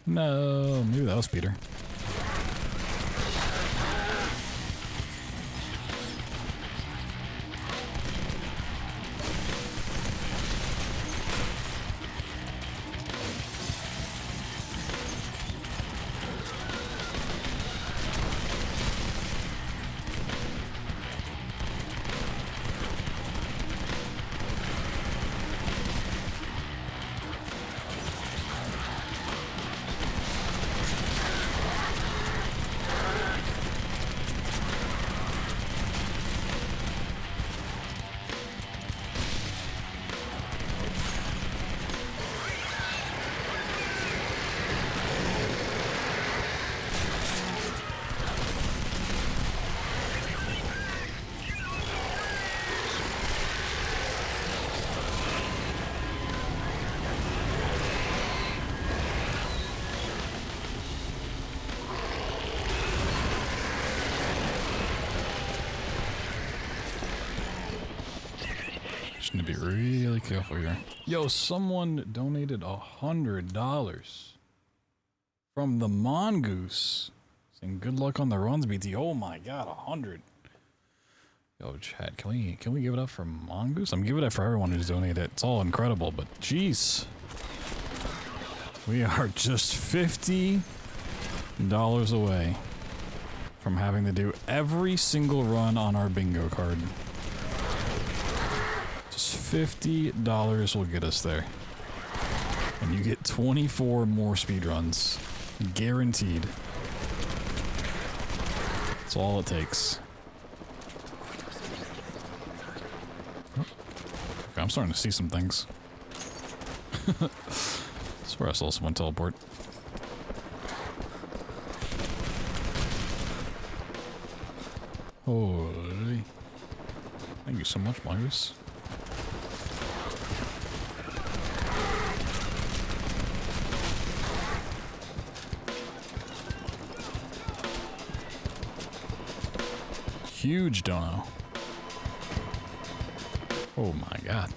No, maybe that was Peter. Just need to be really careful here. Yo, someone donated $100 from the Mongoose. Saying good luck on the runs, BT. Oh my god, 100. Yo, chat, can we give it up for Mongoose? I'm giving it up for everyone who's donated. It's all incredible, but jeez. We are just $50 away from having to do every single run on our bingo card. Just $50 will get us there. And you get 24 more speedruns. Guaranteed. That's all it takes. Okay, I'm starting to see some things. I swear I saw someone teleport. Holy. Thank you so much, Marcus. Huge dono. Oh my god.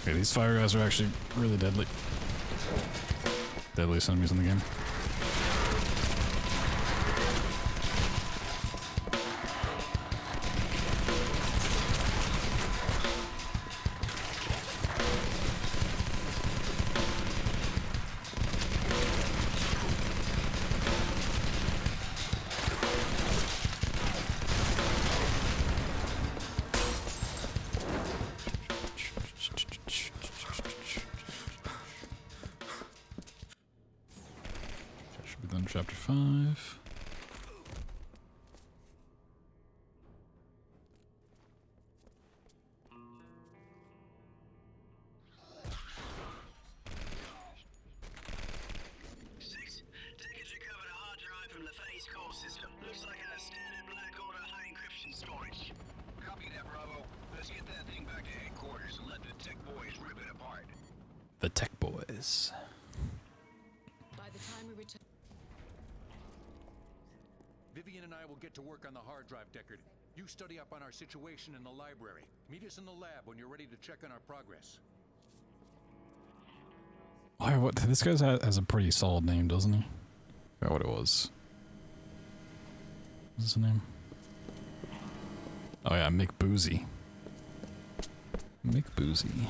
Okay, these fire guys are actually really deadly. Deadliest enemies in the game. Chapter 5. Tickets recovered a hard drive from LaFay's core system. Looks like a standard Black Order high encryption storage. Copy that, Bravo. Let's get that thing back to headquarters and let the tech boys rip it apart. The tech boys. By the time we return. Vivian and I will get to work on the hard drive, Deckard. You study up on our situation in the library. Meet us in the lab when you're ready to check on our progress. Why? What? This guy has a pretty solid name, doesn't he? I forgot what it was. What's his name? Oh yeah, Mick Boozy. Mick Boozy.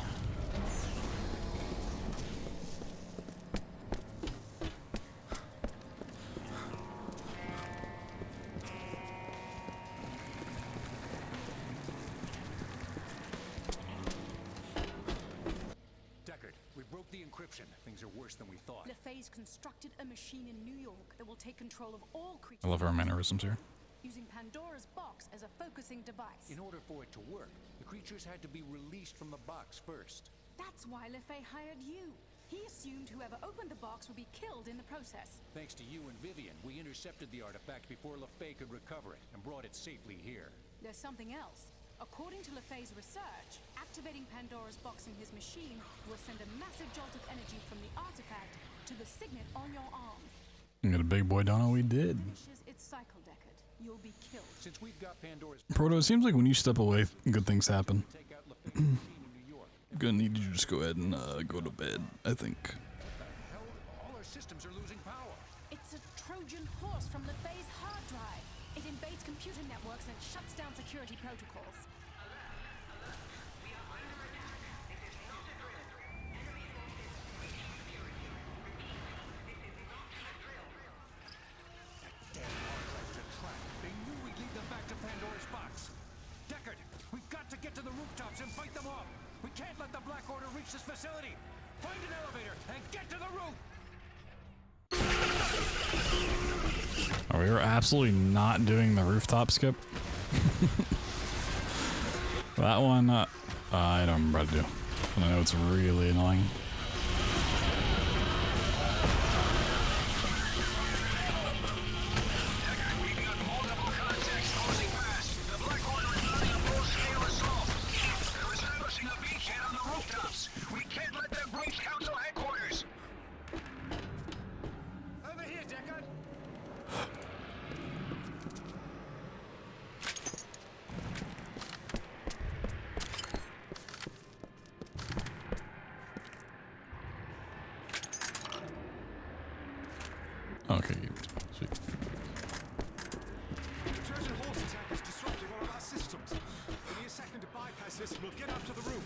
Things are worse than we thought. LaFay's constructed a machine in New York that will take control of all creatures. I love our mannerisms here. Using Pandora's box as a focusing device. In order for it to work, the creatures had to be released from the box first. That's why LaFay hired you. He assumed whoever opened the box would be killed in the process. Thanks to you and Vivian, we intercepted the artifact before LaFay could recover it and brought it safely here. There's something else. According to LaFay's research, activating Pandora's box in his machine will send a massive jolt of energy from the artifact to the signet on your arm. You got a big boy dono, we did. Finishes its cycle, Deckard. You'll be killed. Since we've got Pandora's Proto, it seems like when you step away, good things happen. Gonna need you to just go ahead and go to bed, I think. All our systems are losing power. It's a Trojan horse from LaFay's hard drive. It invades computer networks and shuts down security protocols. They knew we'd lead them back to Pandora's box. Deckard, we've got to get to the rooftops and fight them off. We can't let the Black Order reach this facility. Find an elevator and get to the roof. Oh, we were absolutely not doing the rooftop skip. That one, I don't remember how to do. And I know it's really annoying. Okay, sweet. The Trojan horse attack is disrupting all of our systems. Give me a second to bypass this and we'll get up to the roof.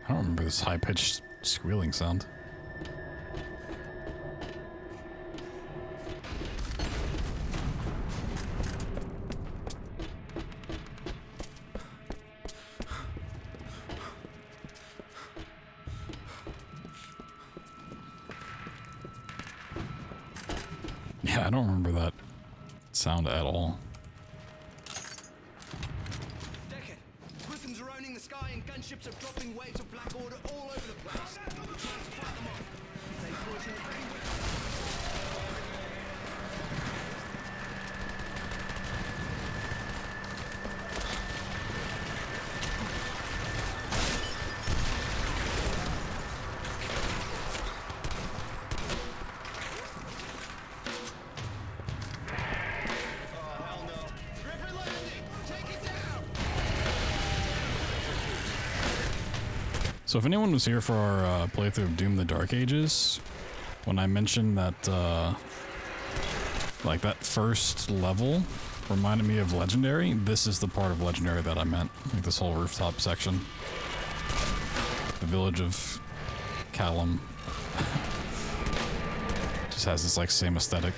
I don't remember this high-pitched squealing sound. Yeah, I don't remember that sound at all. Griffins are owning the sky and gunships are dropping waves of Black Order all over the place. We're trying to fight them off. They push and bring So if anyone was here for our playthrough of Doom the Dark Ages, when I mentioned that, like that first level reminded me of Legendary, this is the part of Legendary that I meant. Like this whole rooftop section. The village of Callum just has this like same aesthetic.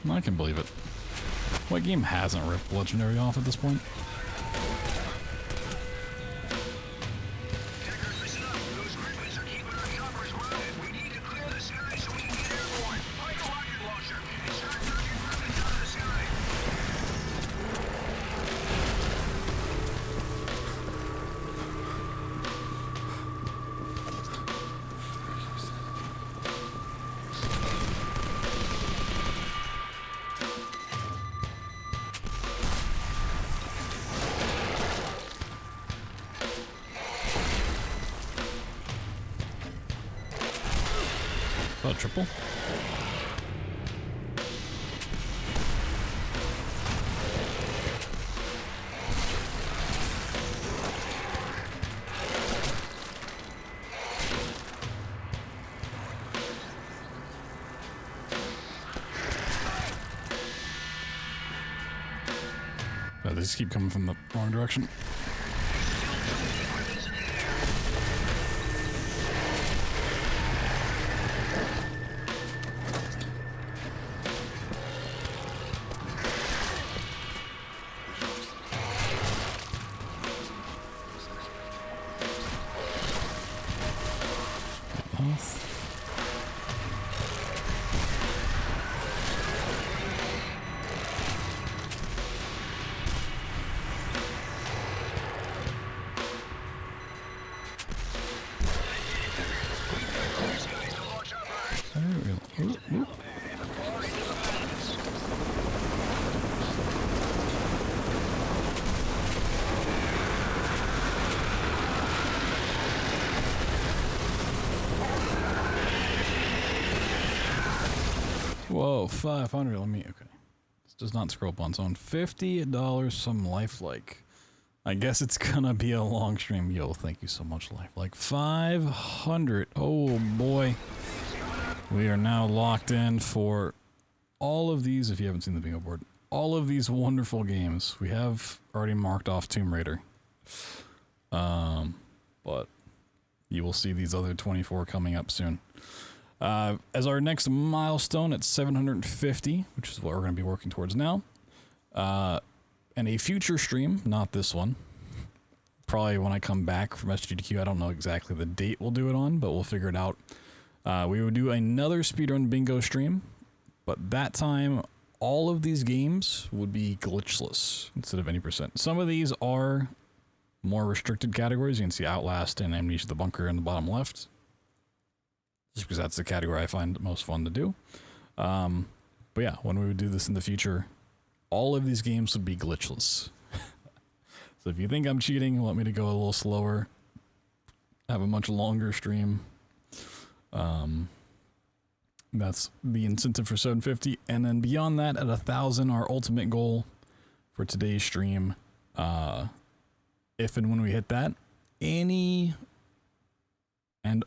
I can believe it. What game hasn't ripped Legendary off at this point? Triple. Oh, they just keep coming from the wrong direction. Whoa, 500. Let me. Okay. This does not scroll up on its own. $50 some lifelike. I guess it's gonna be a long stream. Yo, thank you so much, lifelike. 500. Oh boy. We are now locked in for all of these. If you haven't seen the bingo board, all of these wonderful games. We have already marked off Tomb Raider. But you will see these other 24 coming up soon. As our next milestone at 750, which is what we're going to be working towards now. And a future stream, not this one. Probably when I come back from SGDQ, I don't know exactly the date we'll do it on, but we'll figure it out. We will do another speedrun bingo stream, but that time all of these games would be glitchless instead of any percent. Some of these are more restricted categories. You can see Outlast and Amnesia the Bunker in the bottom left. Just because that's the category I find most fun to do. But yeah, when we would do this in the future, all of these games would be glitchless. So if you think I'm cheating, want me to go a little slower, have a much longer stream, that's the incentive for 750. And then beyond that, at 1,000, our ultimate goal for today's stream, if and when we hit that, any and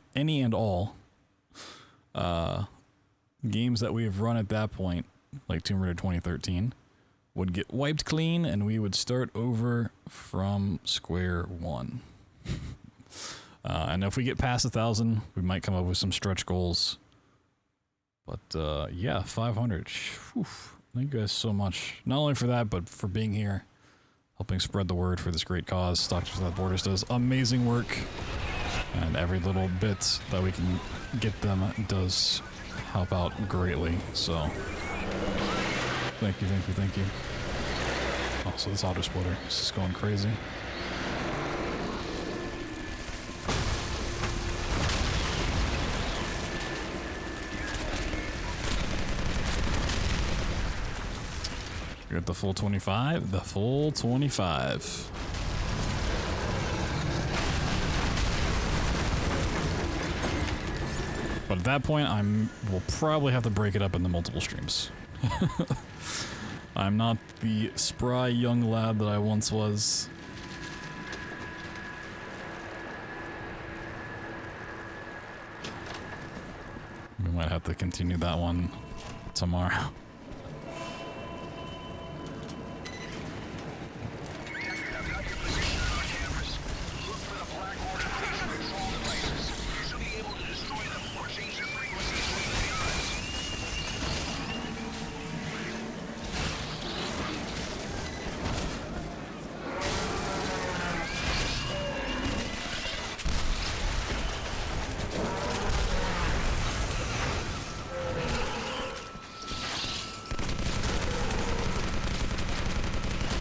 all games that we have run at that point, like Tomb Raider 2013, would get wiped clean and we would start over from square one. And if we get past 1,000, we might come up with some stretch goals. But yeah, 500. Whew. Thank you guys so much. Not only for that, but for being here, helping spread the word for this great cause. Doctors Without Borders does amazing work. And every little bit that we can get them does help out greatly. So, thank you, thank you, thank you. Also, this auto splitter is just going crazy. You're at the full 25. The full 25. But at that point, we'll probably have to break it up into multiple streams. I'm not the spry young lad that I once was. We might have to continue that one tomorrow.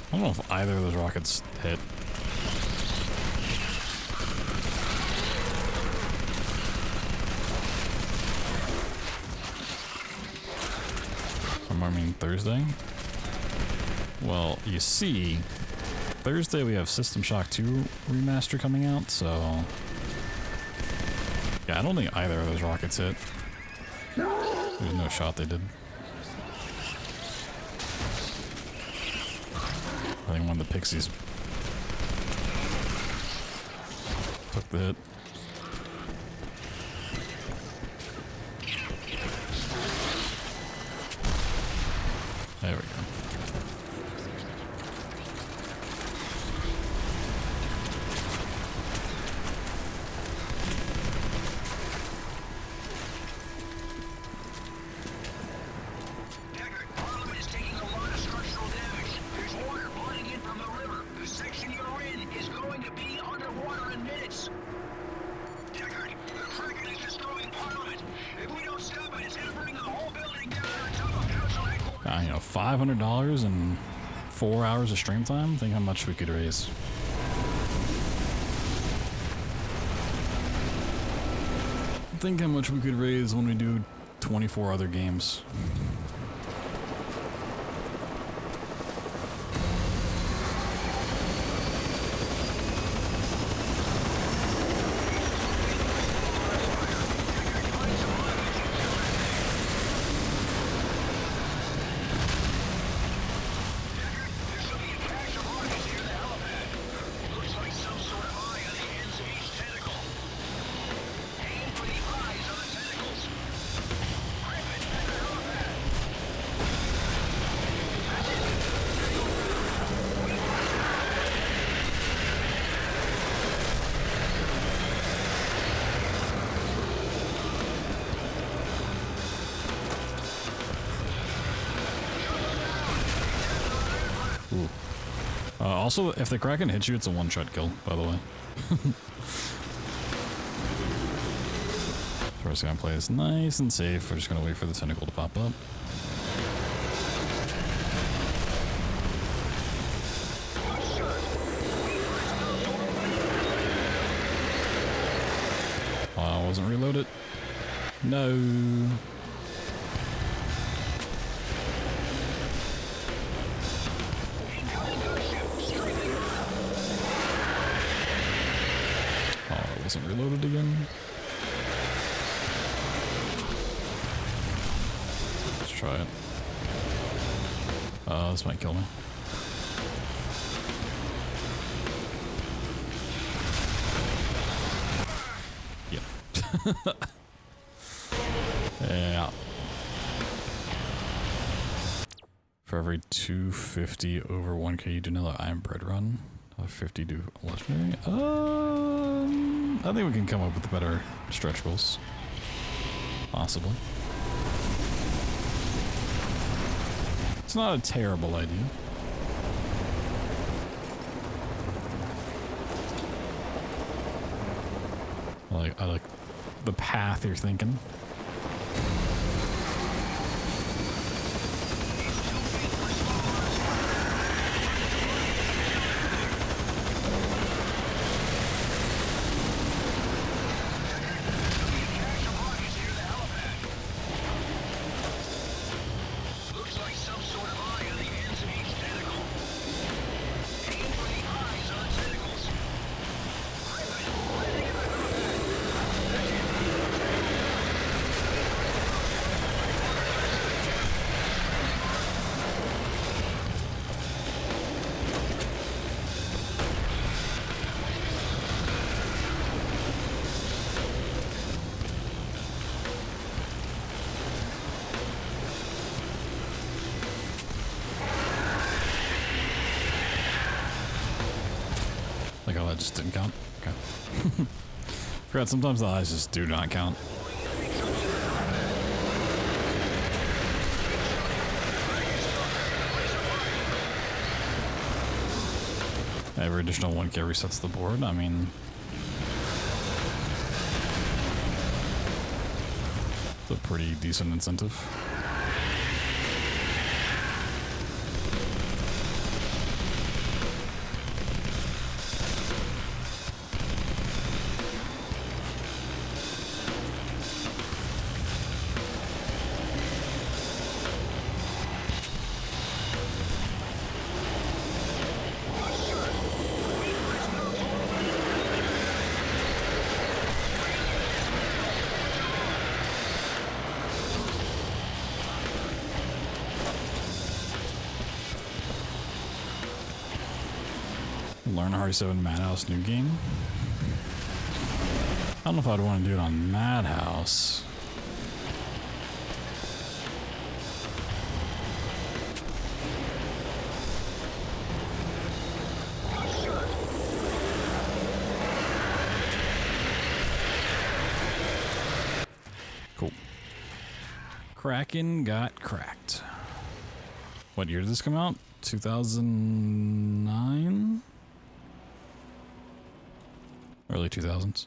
I don't know if either of those rockets hit. I mean, Thursday? Well, you see, Thursday we have System Shock 2 remaster coming out, so yeah, I don't think either of those rockets hit. There's no shot they did. I think one of the pixies took the hit. There we go. You know, $500 and 4 hours of stream time. Think how much we could raise. Think how much we could raise when we do 24 other games. Also, if the Kraken hits you, it's a one-shot kill, by the way. We're just gonna play this nice and safe. We're just gonna wait for the tentacle to pop up. Oh, I wasn't reloaded. No. Wasn't reloaded again. Let's try it. This might kill me. Yeah. Yeah. For every 250 over 1k, you do another Iron Bread run. 50 do legendary. I think we can come up with better stretch goals. Possibly. It's not a terrible idea. I like the path you're thinking. Like, oh, that just didn't count? Okay. Forgot sometimes the eyes just do not count. Every additional 1k resets the board. I mean, it's a pretty decent incentive. Learn RE7 Madhouse new game. I don't know if I'd want to do it on Madhouse. Cool. Kraken got cracked. What year did this come out? 2009? Early 2000s.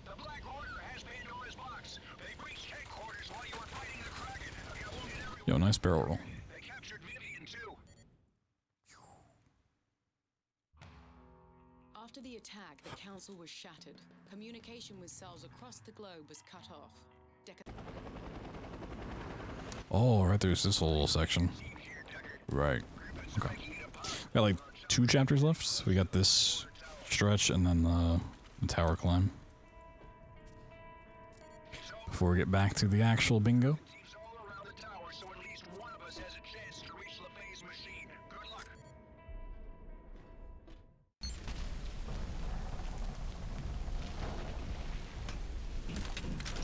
The Black Order has Pandora's box. go, nice barrel roll. After the attack, the council was shattered. Communication with cells across the globe was cut off. Oh, right there's this whole little section. Right. Okay. Got like 2 chapters left. So we got this stretch and then the tower climb. Before we get back to the actual bingo.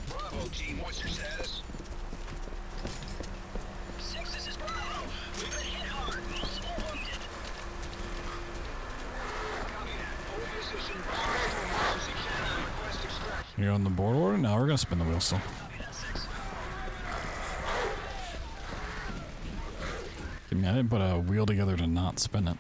Bravo team, what's your status? 6, this is Bravo. We've been hit hard. Multiple wounded. Copy that. Hold position. Emergency channel. Request extraction. You're on the board order? Now we're gonna spin the wheel still. I mean, I didn't put a wheel together to not spin it.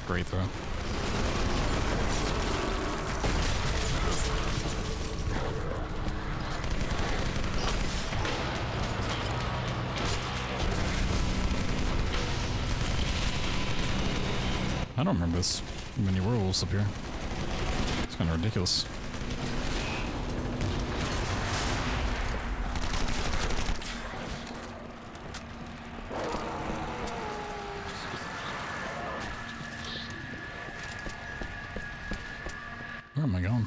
Great throw. I don't remember this many werewolves up here. It's kind of ridiculous. Where am I going?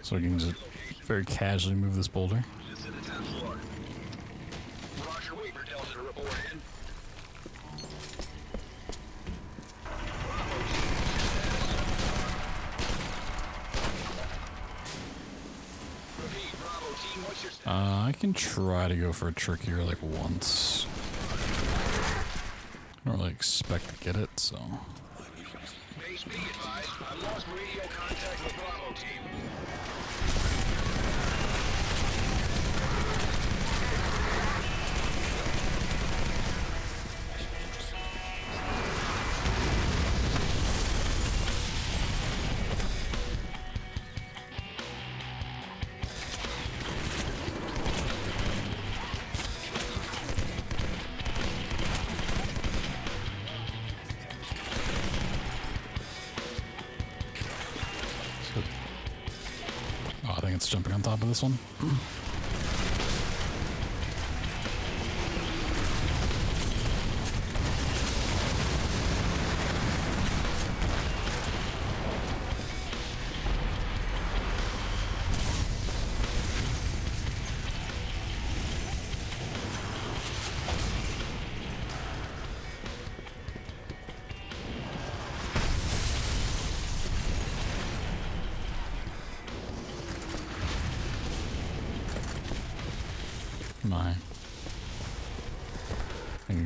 So we can just very casually move this boulder. Roger, Weaver tells her to report in. I can try to go for a trickier like once. don't really expect to get it, so. Base be advised, I've lost radio contact with Bravo team. Oh, I think it's jumping on top of this one. My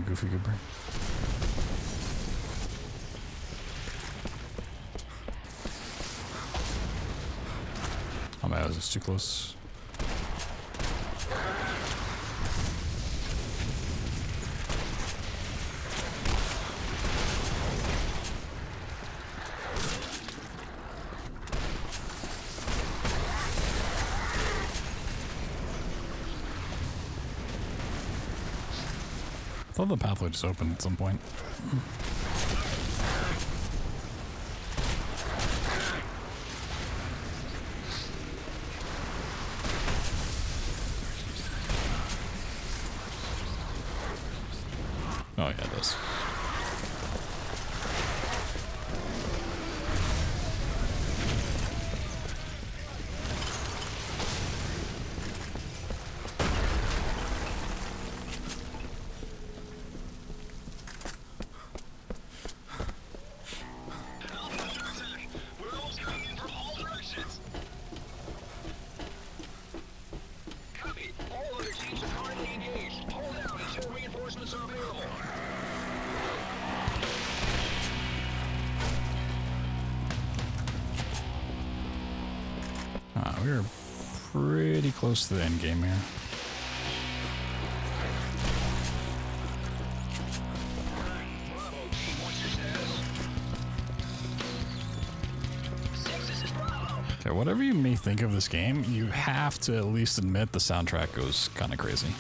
goofy goober. Oh man, was this too close? I thought the pathway just opened at some point. Oh yeah, it does. We're pretty close to the end game here. Okay, whatever you may think of this game, you have to at least admit the soundtrack goes kind of crazy.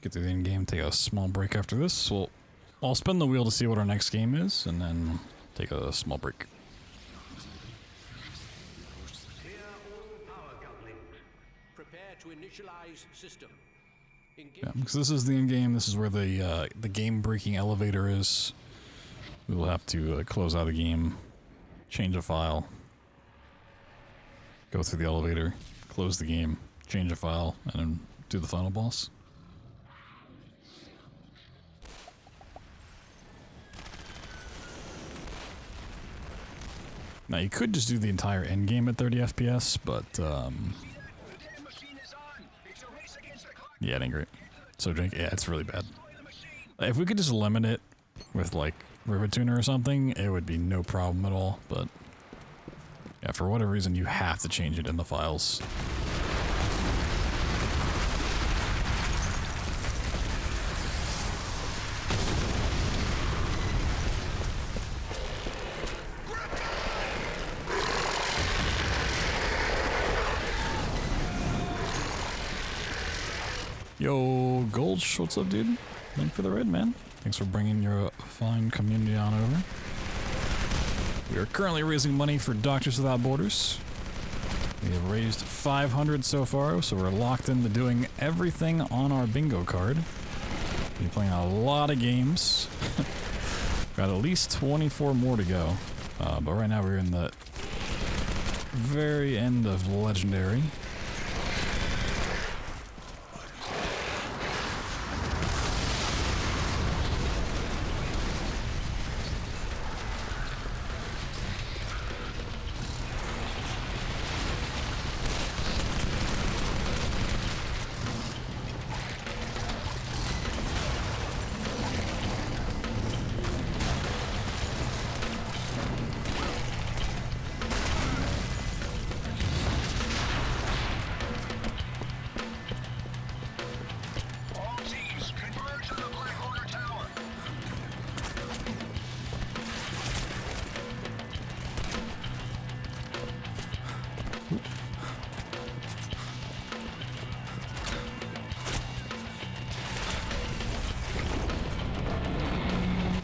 Get through the end game, take a small break after this. Well, I'll spin the wheel to see what our next game is, and then take a small break. Prepare to initialize system. Yeah, because this is the end game. This is where the game-breaking elevator is. We will have to close out the game, change a file, go through the elevator, close the game, change a file, and then do the final boss. Now you could just do the entire end game at 30 FPS, but yeah, it ain't great. So Jake, yeah, it's really bad. If we could just limit it with like Rivet Tuner or something, it would be no problem at all. But yeah, for whatever reason, you have to change it in the files. Yo, Gulch, what's up, dude? Thank you for the raid, man. Thanks for bringing your fine community on over. We are currently raising money for Doctors Without Borders. We have raised 500 so far, so we're locked into doing everything on our bingo card. We're playing a lot of games. Got at least 24 more to go. But right now we're in the very end of Legendary.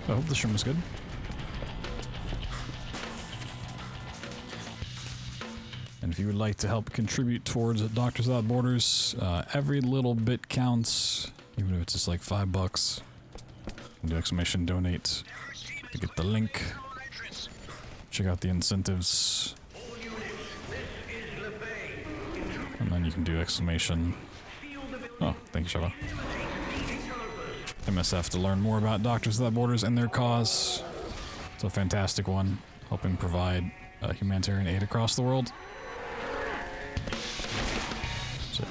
I hope the stream was good. And if you would like to help contribute towards Doctors Without Borders, every little bit counts, even if it's just like $5. Do exclamation donate to get the link. Check out the incentives. And then you can do exclamation. Oh, thank you, Shava. MSF to learn more about Doctors Without Borders and their cause. It's a fantastic one, helping provide humanitarian aid across the world. It's an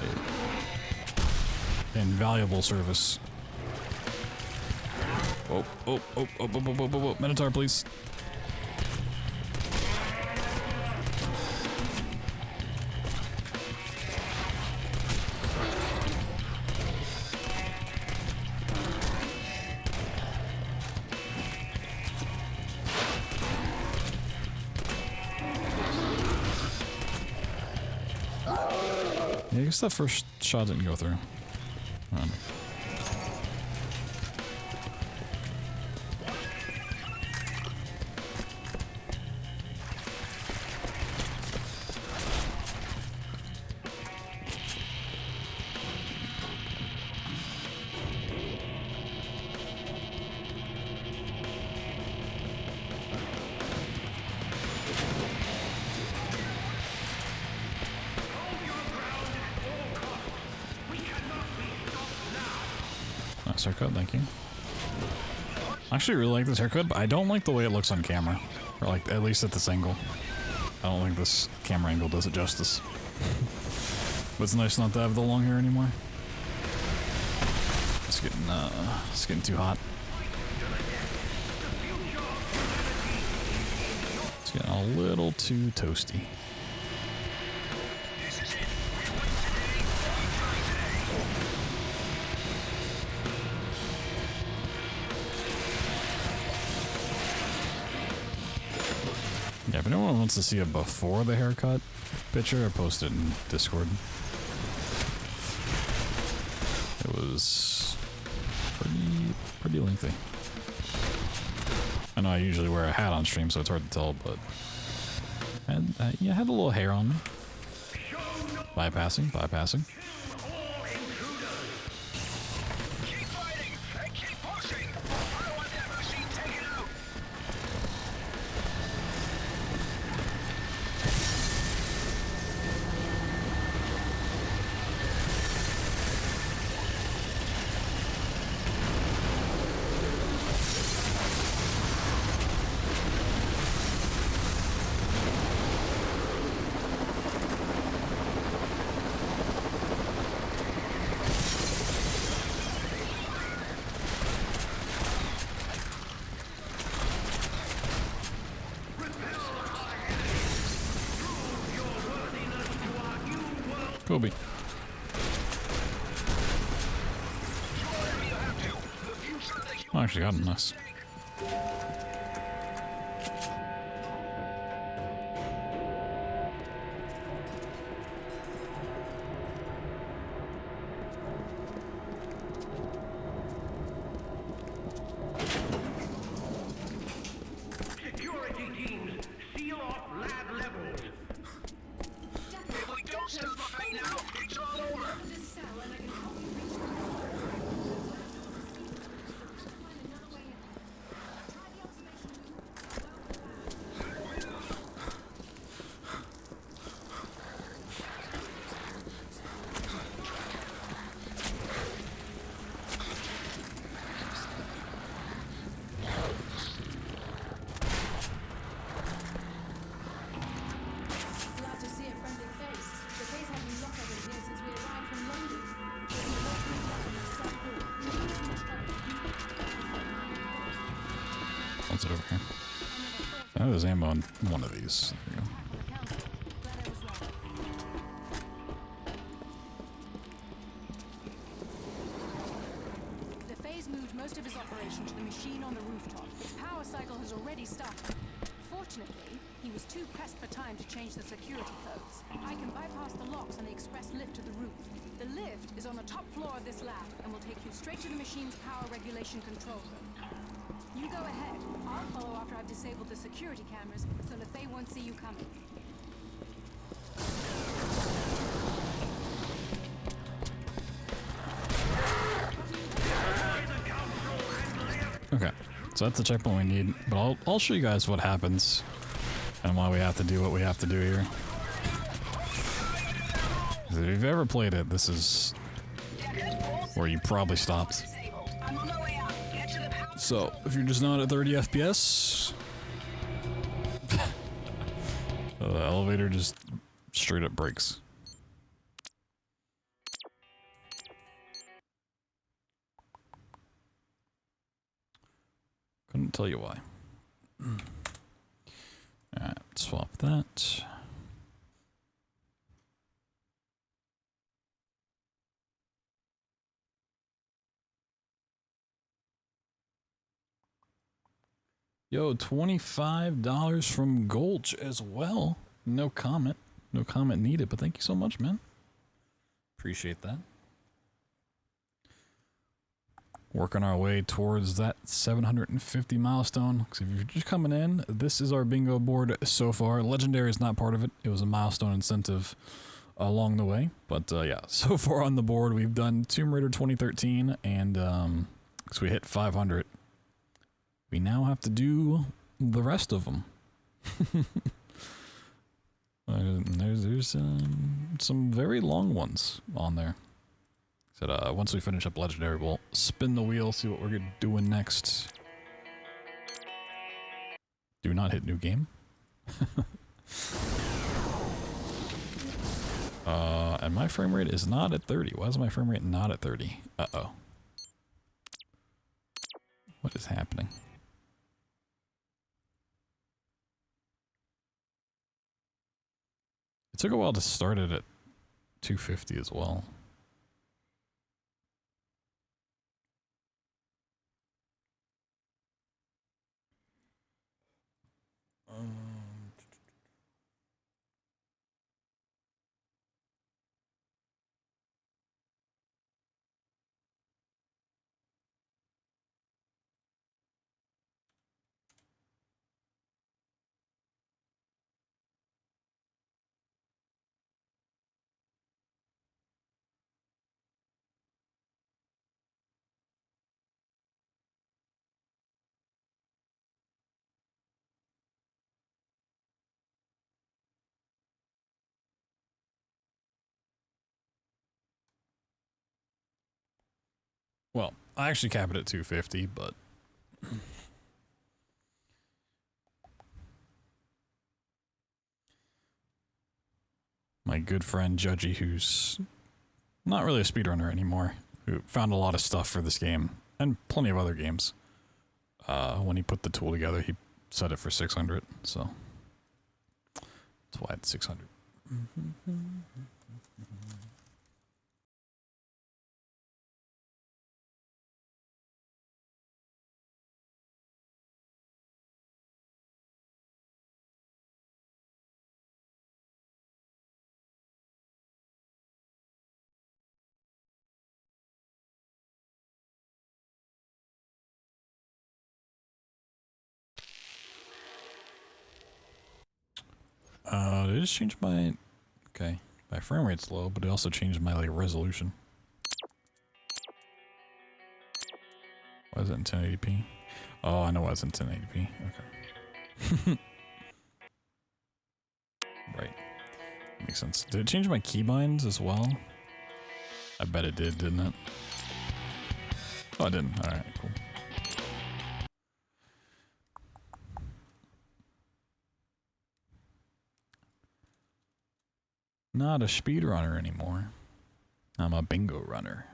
invaluable service. Oh, Minotaur, please. Yeah, I guess that first shot didn't go through. Nice haircut, thank you. I actually really like this haircut, but I don't like the way it looks on camera. Or like, at least at this angle. I don't think this camera angle does it justice. But it's nice not to have the long hair anymore. It's getting too hot. It's getting a little too toasty. Yeah, if anyone wants to see a before the haircut picture, I posted in Discord. It was pretty lengthy. I know I usually wear a hat on stream, so it's hard to tell, but I had a little hair on me. Bypassing. Kobe. Oh, I actually got him, nice. What's it over here? I know there's ammo on one of these. There you go. The phase moved most of his operation to the machine on the rooftop. Its power cycle has already started. Fortunately, he was too pressed for time to change the security codes. I can bypass the locks on the express lift to the roof. The lift is on the top floor of this lab and will take you straight to the machine's power regulation control room. You go ahead. I'll follow after I've disabled the security cameras so that they won't see you coming. Okay, so that's the checkpoint we need, but I'll show you guys what happens and why we have to do what we have to do here. If you've ever played it, this is where you probably stopped. So, if you're just not at 30 FPS, the elevator just straight up breaks. Couldn't tell you why. Alright, swap that. Yo, $25 from Gulch as well. No comment. No comment needed, but thank you so much, man. Appreciate that. Working our way towards that 750 milestone. So if you're just coming in, this is our bingo board so far. Legendary is not part of it. It was a milestone incentive along the way. But yeah, so far on the board, we've done Tomb Raider 2013, and so we hit 500. We now have to do the rest of them. There's some very long ones on there. So once we finish up Legendary, we'll spin the wheel, see what we're doing next. Do not hit new game. And my frame rate is not at 30. Why is my frame rate not at 30? Uh-oh. What is happening? It took a while to start it at 250 as well. Well, I actually cap it at 250, but my good friend Judgy, who's not really a speedrunner anymore, who found a lot of stuff for this game and plenty of other games, when he put the tool together, he set it for 600, so that's why it's 600. Did it just change my... Okay, my frame rate's low, but it also changed my, like, resolution. Why is it in 1080p? Oh, I know why it's in 1080p. Okay. Right. Makes sense. Did it change my keybinds as well? I bet it did, didn't it? Oh, it didn't. Alright, cool. Not a speedrunner anymore. I'm a bingo runner.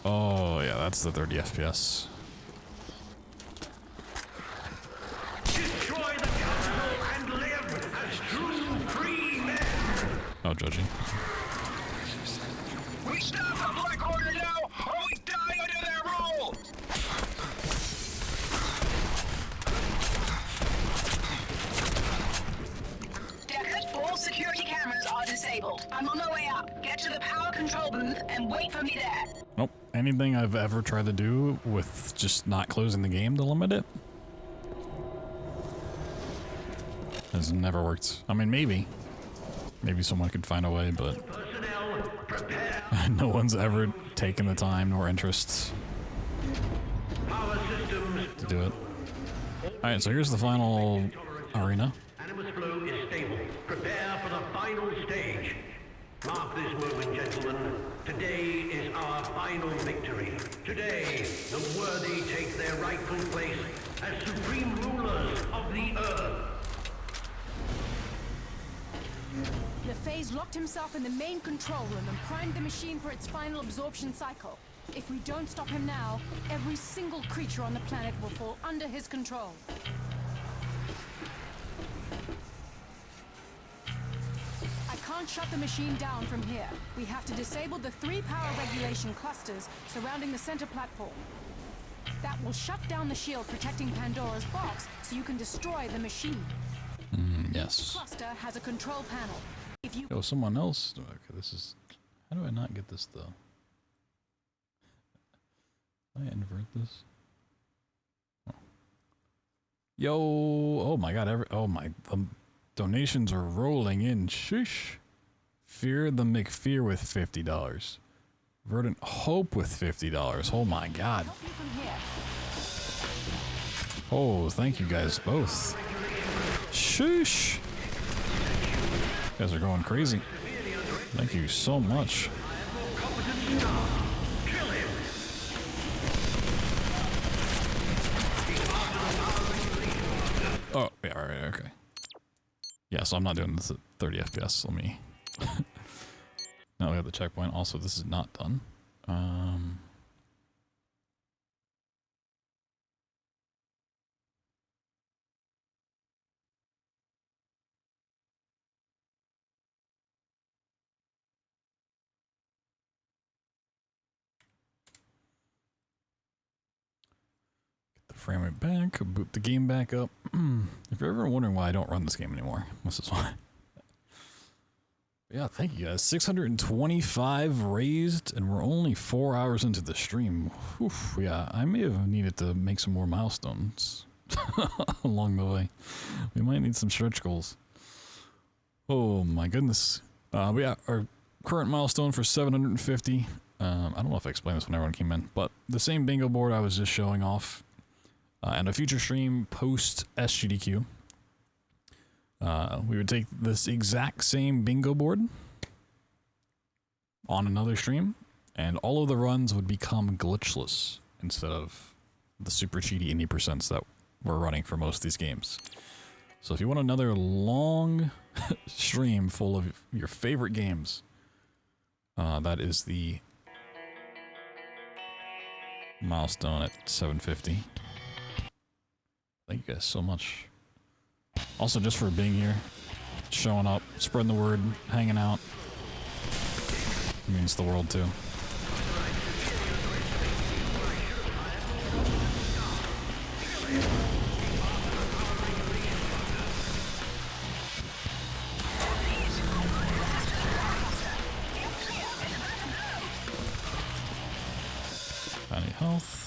Oh, yeah, that's the 30 FPS. Destroy the council and live as true free men. Oh, judging. We stop the Black Order now, or we die under their rule! Deckard, all security cameras are disabled. I'm on my way up. Get to the power control booth and wait for me there. Nope. Anything I've ever tried to do with just not closing the game to limit it has never worked. I mean, maybe someone could find a way, but no one's ever taken the time nor interest to do it. Alright, so here's the final arena. Animus flow is stable. Prepare for the final stage. Mark this moment, gentlemen. Today is our final victory. Today, the worthy take their rightful place as supreme rulers of the earth. LeFay's locked himself in the main control room and primed the machine for its final absorption cycle. If we don't stop him now, every single creature on the planet will fall under his control. I can't shut the machine down from here. We have to disable the 3 power regulation clusters surrounding the center platform. That will shut down the shield protecting Pandora's box so you can destroy the machine. Yes. Each cluster has a control panel. If you Oh, someone else. Okay, this is. How do I not get this though? Can I invert this? Oh. Yo! Oh my God! The donations are rolling in. Shush. Fear the McFear with $50. Verdant Hope with $50. Oh my God. Oh, thank you guys both. Shush. You guys are going crazy. Thank you so much. Oh, yeah, alright, okay. Yeah, so I'm not doing this at 30 FPS. Let me... Now we have the checkpoint. Also, this is not done. Frame it back, boot the game back up. If you're ever wondering why I don't run this game anymore, this is why. Yeah, thank you guys. 625 raised, and we're only 4 hours into the stream. Whew, yeah, I may have needed to make some more milestones along the way. We might need some stretch goals. Oh my goodness. We got our current milestone for 750. I don't know if I explained this when everyone came in, but the same bingo board I was just showing off. And a future stream post SGDQ, we would take this exact same bingo board on another stream, and all of the runs would become glitchless instead of the super cheaty indie percents that we're running for most of these games. So if you want another long stream full of your favorite games, that is the milestone at 750. Thank you guys so much. Also, just for being here, showing up, spreading the word, hanging out. It means the world too. Any health?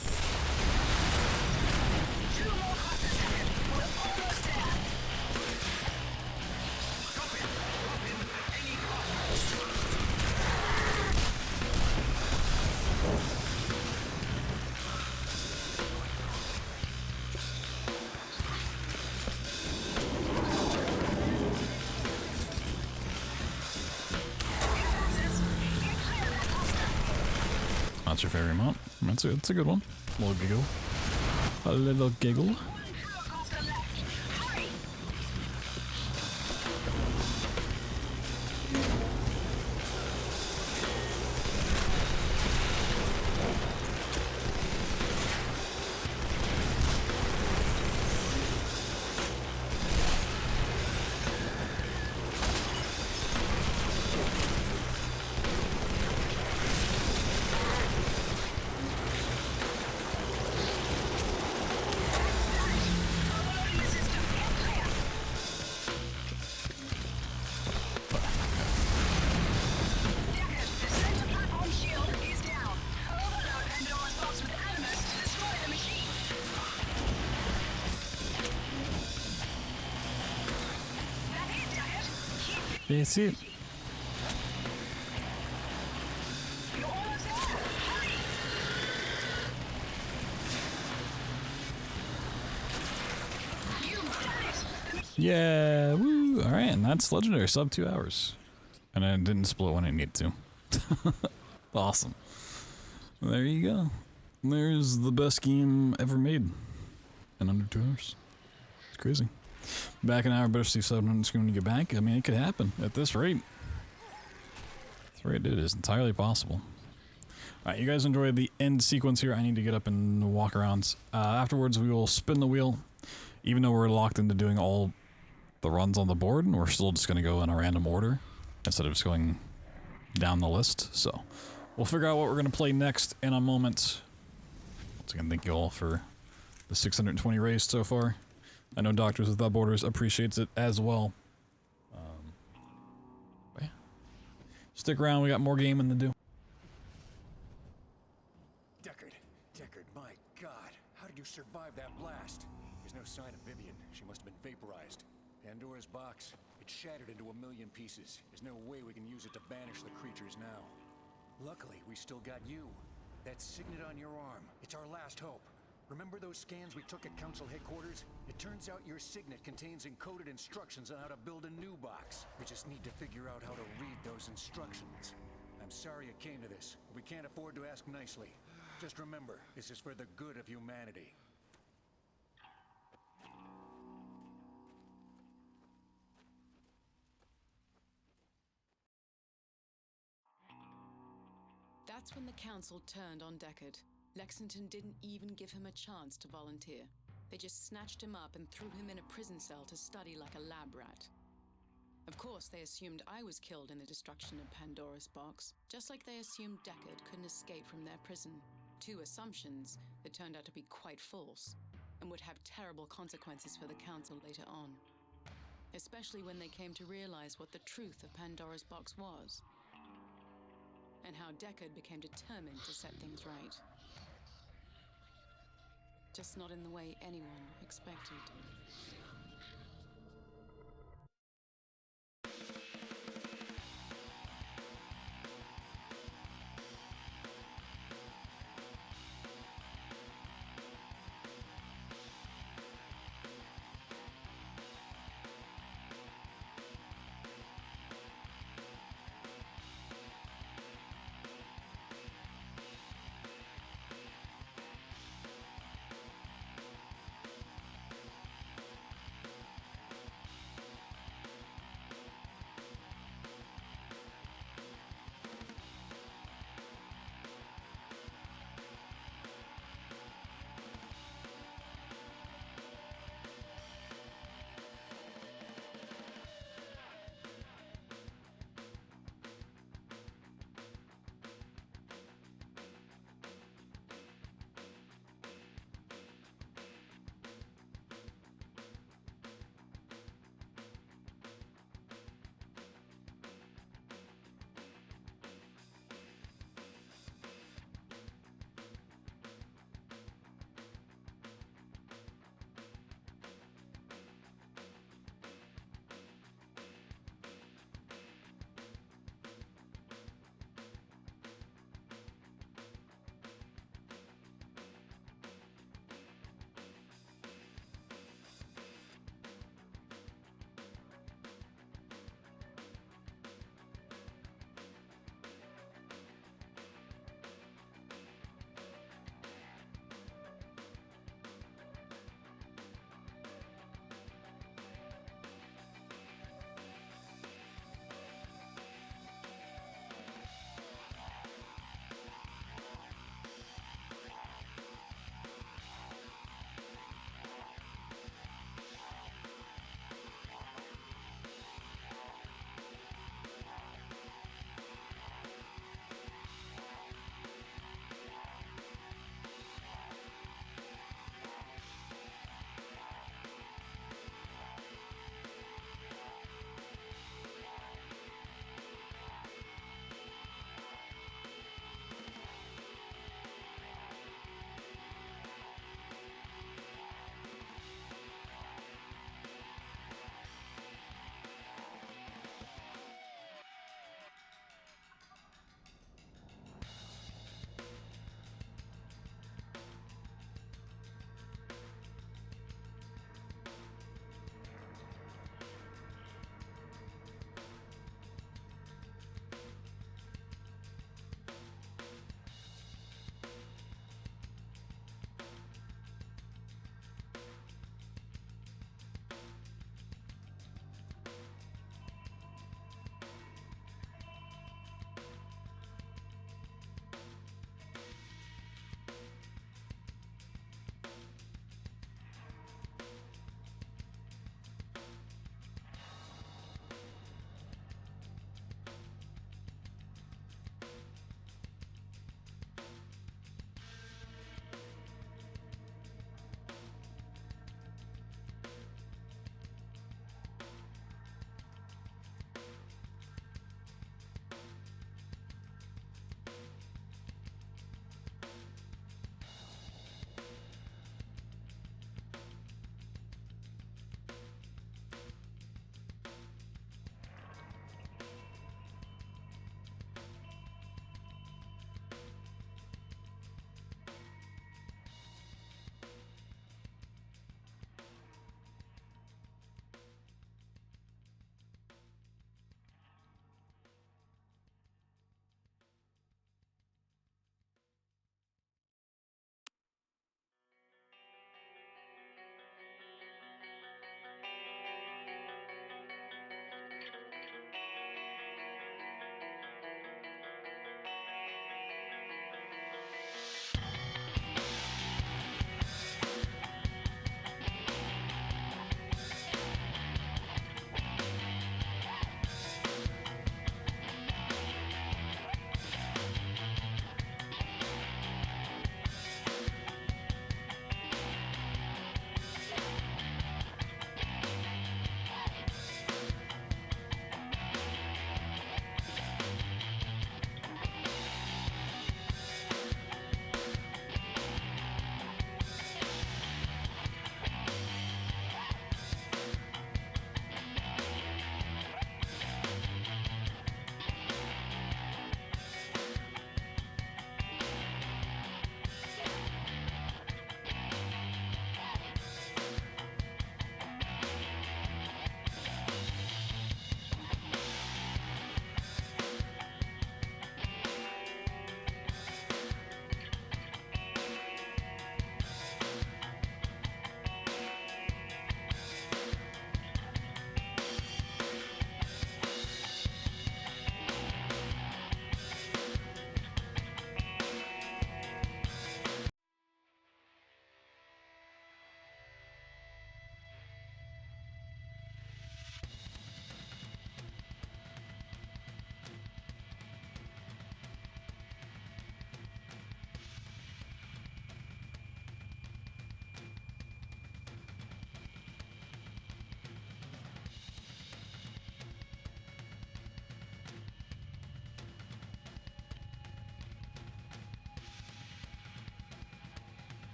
That's your favorite amount. It's a good one. A little giggle. A little giggle. That's it. Yeah, woo! All right, and that's legendary. Sub 2 hours, and I didn't split when I needed to. Awesome. There you go. There's the best game ever made in under 2 hours. It's crazy. Back an hour, better see 700 screen when you get back. I mean, it could happen at this rate. That's right, it is entirely possible. All right, you guys enjoy the end sequence here. I need to get up and walk around. Afterwards, we will spin the wheel. Even though we're locked into doing all the runs on the board, and we're still just going to go in a random order instead of just going down the list. So we'll figure out what we're going to play next in a moment. Once again, thank you all for the 620 raised so far. I know Doctors Without Borders appreciates it as well. But yeah. Stick around, we got more gaming to do. Deckard, my God, how did you survive that blast? There's no sign of Vivian. She must have been vaporized. Pandora's box, it shattered into a million pieces. There's no way we can use it to banish the creatures now. Luckily, we still got you. That signet on your arm, it's our last hope. Remember those scans we took at Council headquarters? It turns out your signet contains encoded instructions on how to build a new box. We just need to figure out how to read those instructions. I'm sorry it came to this, but we can't afford to ask nicely. Just remember, this is for the good of humanity. That's when the Council turned on Deckard. Lexington didn't even give him a chance to volunteer. They just snatched him up and threw him in a prison cell to study like a lab rat. Of course, they assumed I was killed in the destruction of Pandora's box, just like they assumed Deckard couldn't escape from their prison. Two assumptions that turned out to be quite false, and would have terrible consequences for the Council later on. Especially when they came to realize what the truth of Pandora's box was, and how Deckard became determined to set things right. Just not in the way anyone expected.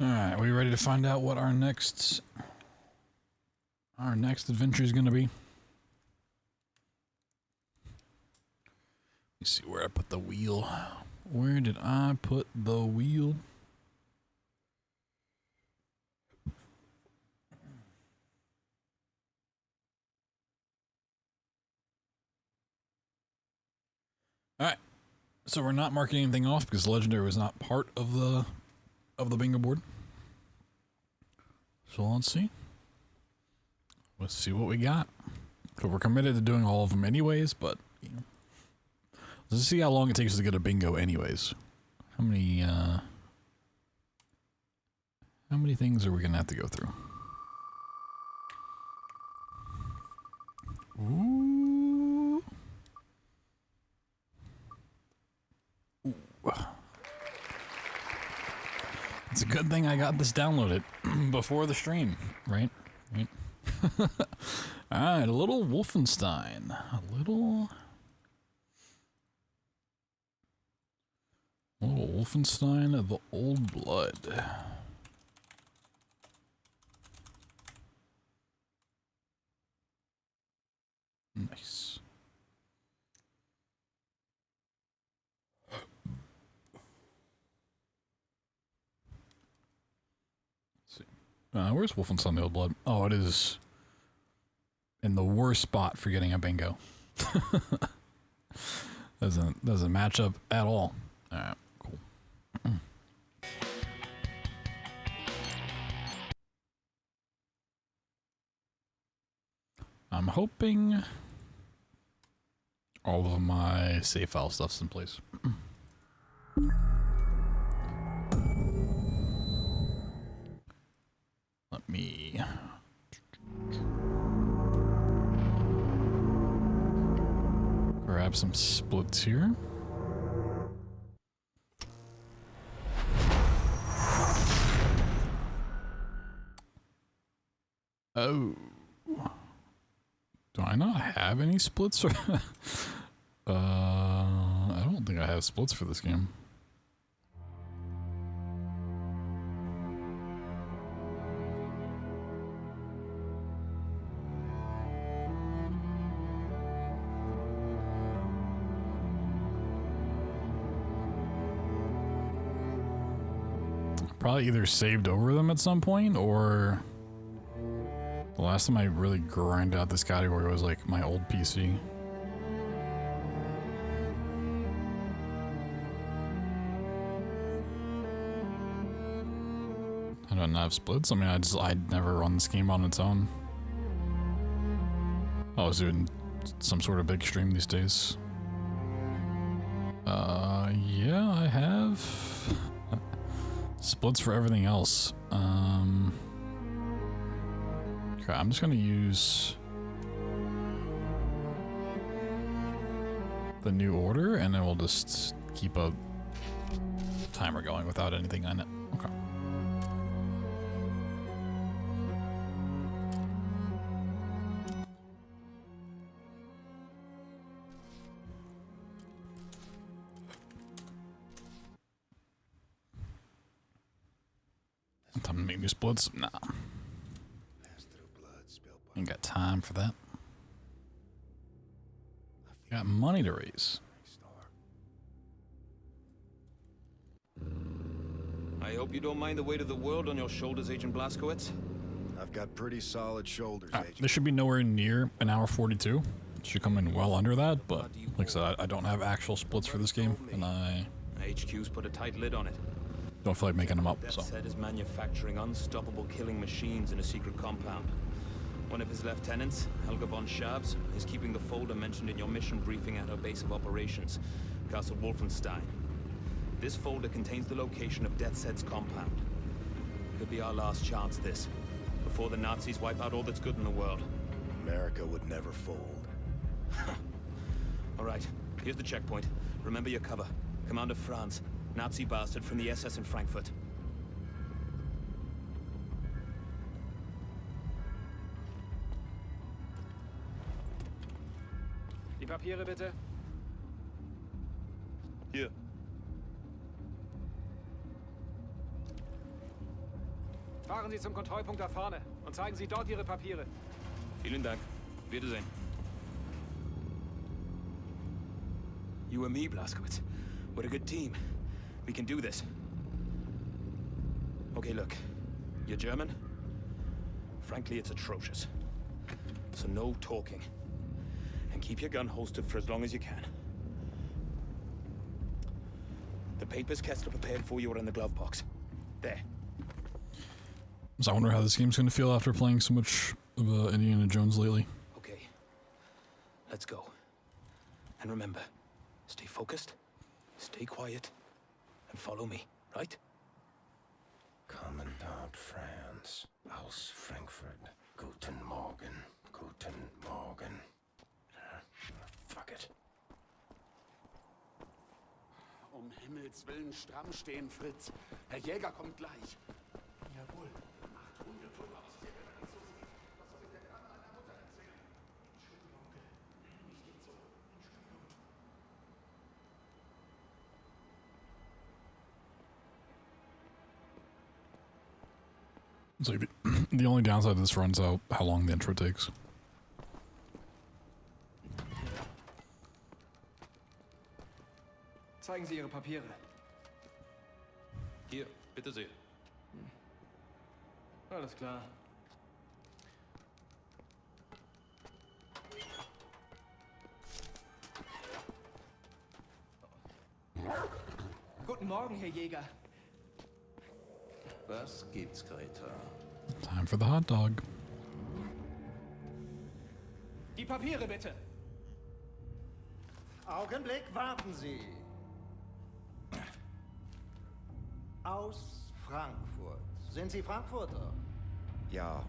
Alright, we ready to find out what our next adventure is going to be? Let's see where I put the wheel. Where did I put the wheel? Alright, so we're not marking anything off because Legendary was not part of the bingo board. So let's see. Let's see what we got. So we're committed to doing all of them anyways, but you know, let's see how long it takes to get a bingo anyways. How many things are we gonna have to go through? Ooh. It's a good thing I got this downloaded before the stream, right? Right. Alright, a little Wolfenstein. A little Wolfenstein of the Old Blood. Nice. Where's Wolfenstein the Old Blood? Oh, it is in the worst spot for getting a bingo. doesn't match up at all. Alright, cool. I'm hoping all of my save file stuff's in place. Let me grab some splits here. Oh. Do I not have any splits? I don't think I have splits for this game. Probably either saved over them at some point, or the last time I really grind out this category was like my old PC. I don't have splits. I mean, I'd never run this game on its own. I was doing some sort of big stream these days. Yeah, I have splits for everything else. Okay, I'm just gonna use the new order, and then we'll just keep a timer going without anything on it. Okay. Time to make new splits? Nah. Ain't got time for that. Got money to raise. I hope you don't mind the weight of the world on your shoulders, Agent Blazkowicz. I've got pretty solid shoulders, Agent. This should be nowhere near an hour 42. It should come in well under that, but like I said, I don't have actual splits for this game, and I HQ's put a tight lid on it. don't feel like making them up, so. Said is manufacturing unstoppable killing machines in a secret compound. One of his lieutenants, Helga von Schabs, is keeping the folder mentioned in your mission briefing at her base of operations, Castle Wolfenstein. This folder contains the location of Death's compound. Could be our last chance, this, before the Nazis wipe out all that's good in the world. America would never fold. All right, here's the checkpoint. Remember your cover. Commander Franz, Nazi bastard from the SS in Frankfurt. Die Papiere bitte. Hier. Fahren Sie zum Kontrollpunkt da vorne und zeigen Sie dort Ihre Papiere. Vielen Dank. Wiedersehen. You and me, Blazkowicz. We're a good team. We can do this. Okay, look. You're German? Frankly, it's atrocious. So no talking. And keep your gun holstered for as long as you can. The papers Kessler prepared for you are in the glove box. There. So I wonder how this game's going to feel after playing so much of Indiana Jones lately. Okay. Let's go. And remember, stay focused, stay quiet, and follow me, right? Commandant Franz aus Frankfurt. Guten Morgen. Guten Morgen. Fuck it. Himmels Willen stramm stehen, Fritz. Herr Jäger kommt gleich. Jawohl. Macht Hunde voll aus dir, wenn er nicht so sieht. Was soll ich denn gerade meiner Mutter erzählen? Entschuldigung, Onkel. Nicht geht so. Entschuldigung. It's like the only downside of this run is how long the intro takes. Zeigen Sie Ihre Papiere. Hier, bitte sehr. Alles klar. Guten Morgen, Herr Jäger. Was gibt's, Greta? Time for the hot dog. Die Papiere bitte. Augenblick, warten Sie. Aus Frankfurt. Sind Sie Frankfurter? Ja,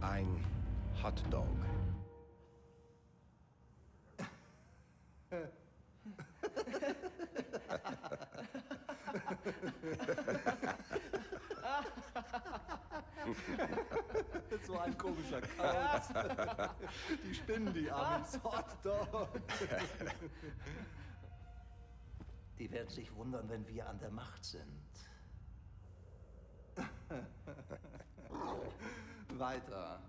ein Hotdog. So ein komischer Kauz. Die spinnen, die Amis. Hotdog. Die werden sich wundern, wenn wir an der Macht sind. Weiter.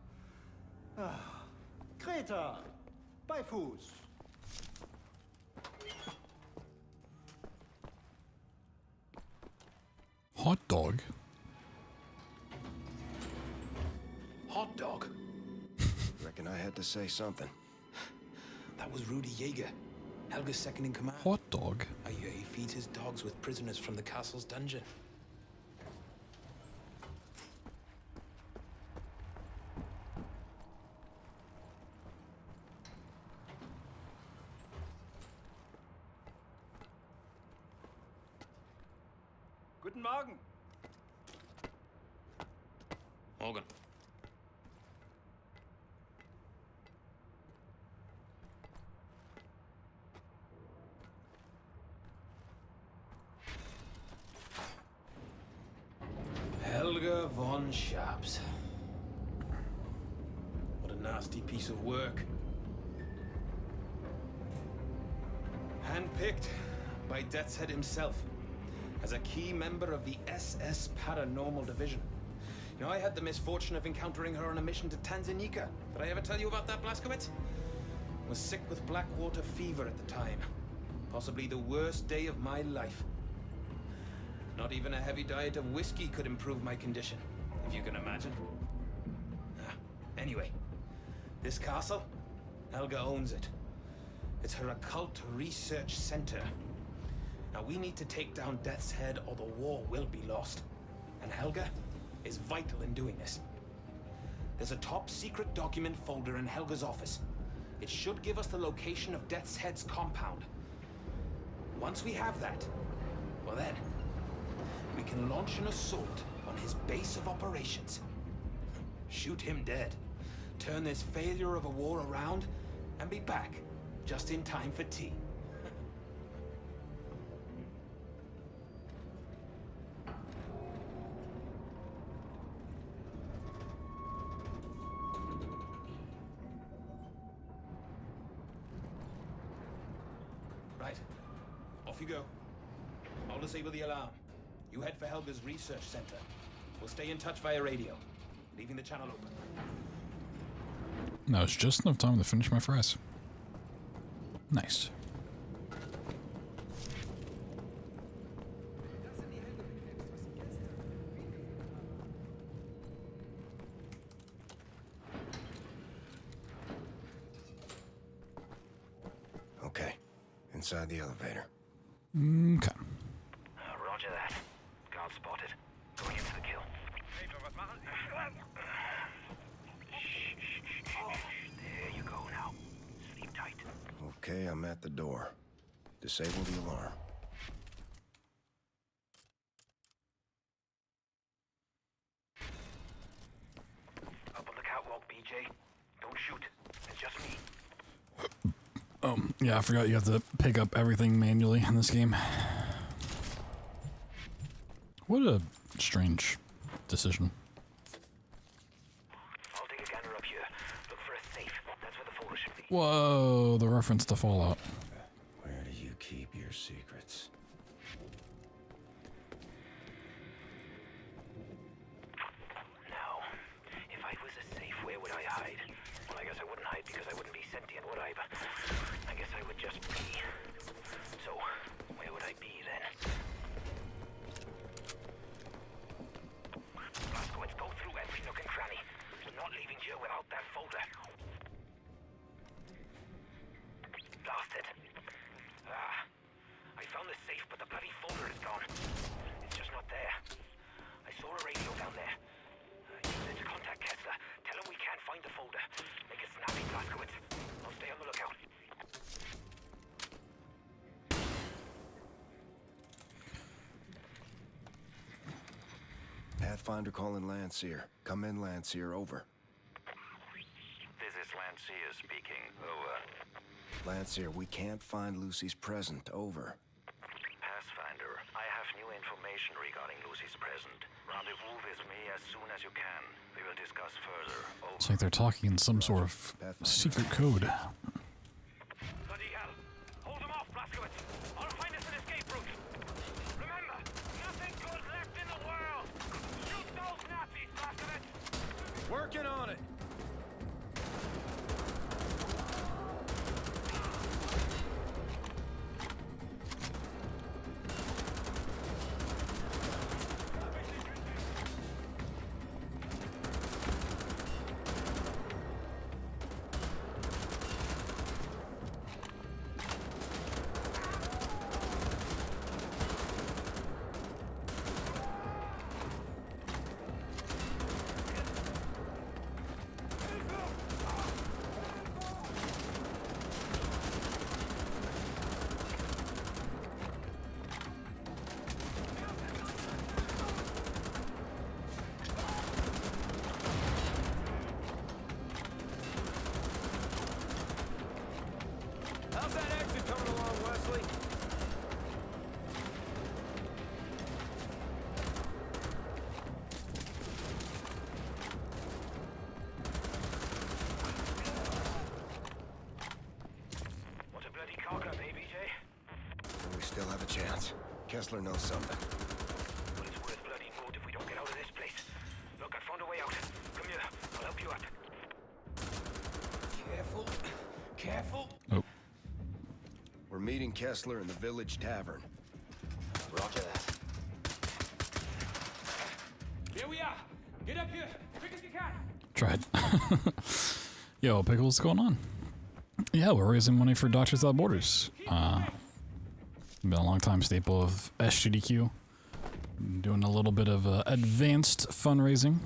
Greta, bei Fuß. Hot dog? Hot dog? Reckon I had to say something. That was Rudy Jaeger, Helga's second in command. Hot dog? I hear he feeds his dogs with prisoners from the castle's dungeon. Guten Morgen. Morgen. Helga von Schaps. What a nasty piece of work. Handpicked by Death's Head himself as a key member of the SS Paranormal Division. You know, I had the misfortune of encountering her on a mission to Tanzania. Did I ever tell you about that, Blazkowicz? Was sick with Blackwater fever at the time. Possibly the worst day of my life. Not even a heavy diet of whiskey could improve my condition, if you can imagine. Anyway, this castle, Helga owns it. It's her occult research center. Now we need to take down Death's Head or the war will be lost. And Helga is vital in doing this. There's a top secret document folder in Helga's office. It should give us the location of Death's Head's compound. Once we have that, well then, we can launch an assault on his base of operations. Shoot him dead, turn this failure of a war around, and be back just in time for tea. Right, off you go. I'll disable the alarm. You head for Helga's research center. We'll stay in touch via radio, leaving the channel open. That was just enough time to finish my fries. Nice. Okay, inside the elevator. Okay. Roger that. Guard spotted. Going into the kill. There you go now. Sleep tight. Okay, I'm at the door. Disable the alarm. Up on the catwalk, BJ. Don't shoot. It's just me. Yeah, I forgot you have to pick up everything manually in this game. What a strange decision. I'll take a gander up here. Look for a safe. That's where the folder should be. Whoa, the reference to Fallout. Where do you keep your secrets? Now, if I was a safe, where would I hide? Well, I guess I wouldn't hide because I wouldn't be sentient, would I? But I guess I would just be. So, where would I be then? Let's go through every nook and cranny. We're not leaving here without that folder. Blasted. I found the safe, but the bloody folder is gone. It's just not there. I saw a radio down there. Use it to contact Kessler. Tell him we can't find the folder. Make it snappy, Blaskowitz. I'll stay on the lookout. Pathfinder calling Landseer. Come in, Landseer. Over. This is Landseer speaking. Over. Landseer, we can't find Lucy's present. Over. Pathfinder, I have new information regarding Lucy's present. Rendezvous with me as soon as you can. We will discuss further. Over. It's like they're talking in some sort of secret code. Bloody hell! Hold them off, Blaskowitz! I'll find us an escape route! Remember, nothing good left in the world! Shoot those Nazis, Blaskowitz! Working on it. How's that exit coming along, Wesley? What's a bloody cock-up, eh, BJ? We still have a chance. Kessler knows something. But it's worth bloody moot if we don't get out of this place. Look, I found a way out. Come here, I'll help you up. Careful. Careful. Oh. We're meeting Kessler in the village tavern. Roger that. Here we are. Get up here, quick as you can. Tried. Yo, Pickle, what's going on? Yeah, we're raising money for Doctors Without Borders. Been a long time staple of SGDQ. Doing a little bit of advanced fundraising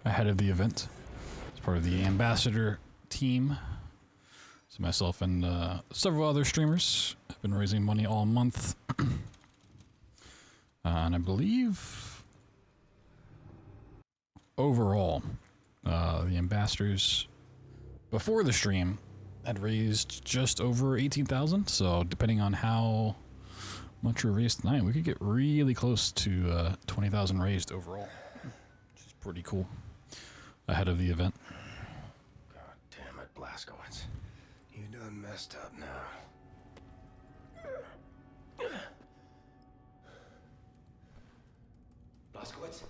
ahead of the event. As part of the ambassador team. So myself and several other streamers have been raising money all month. And I believe overall, the ambassadors before the stream had raised just over 18,000. So depending on how much we raised tonight, we could get really close to 20,000 raised overall, which is pretty cool ahead of the event. God damn it, Blaskowitz. You done messed up now. Blaskowitz?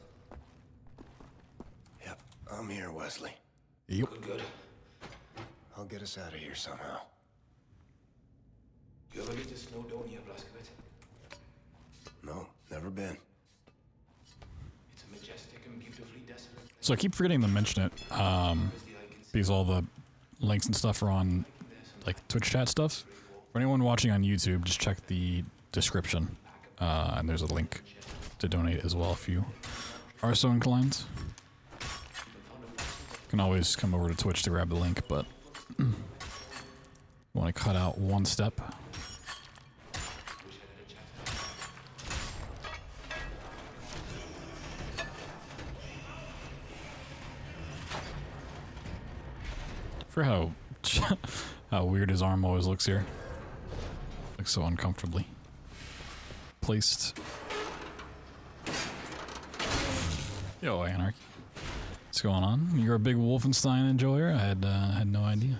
I'm here, Wesley. Yep. Good. I'll get us out of here somehow. You ever been to Snowdonia, Blaskowitz? No, never been. It's a majestic and beautifully desolate. So I keep forgetting to mention it, because all the links and stuff are on like Twitch chat stuff. For anyone watching on YouTube, just check the description, and there's a link to donate as well if you are so inclined. You can always come over to Twitch to grab the link, but want to cut out one step. For how weird his arm always looks here. Looks so uncomfortably placed. Yo, Anarchy. What's going on? You're a big Wolfenstein enjoyer? I had no idea.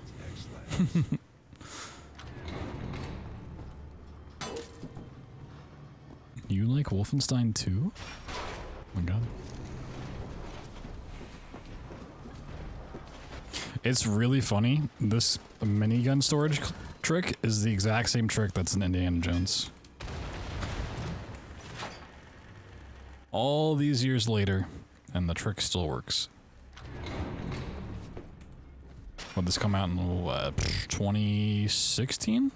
You like Wolfenstein 2? Oh my god. It's really funny. This minigun storage trick is the exact same trick that's in Indiana Jones. All these years later, and the trick still works. Would this come out in, what, 2016?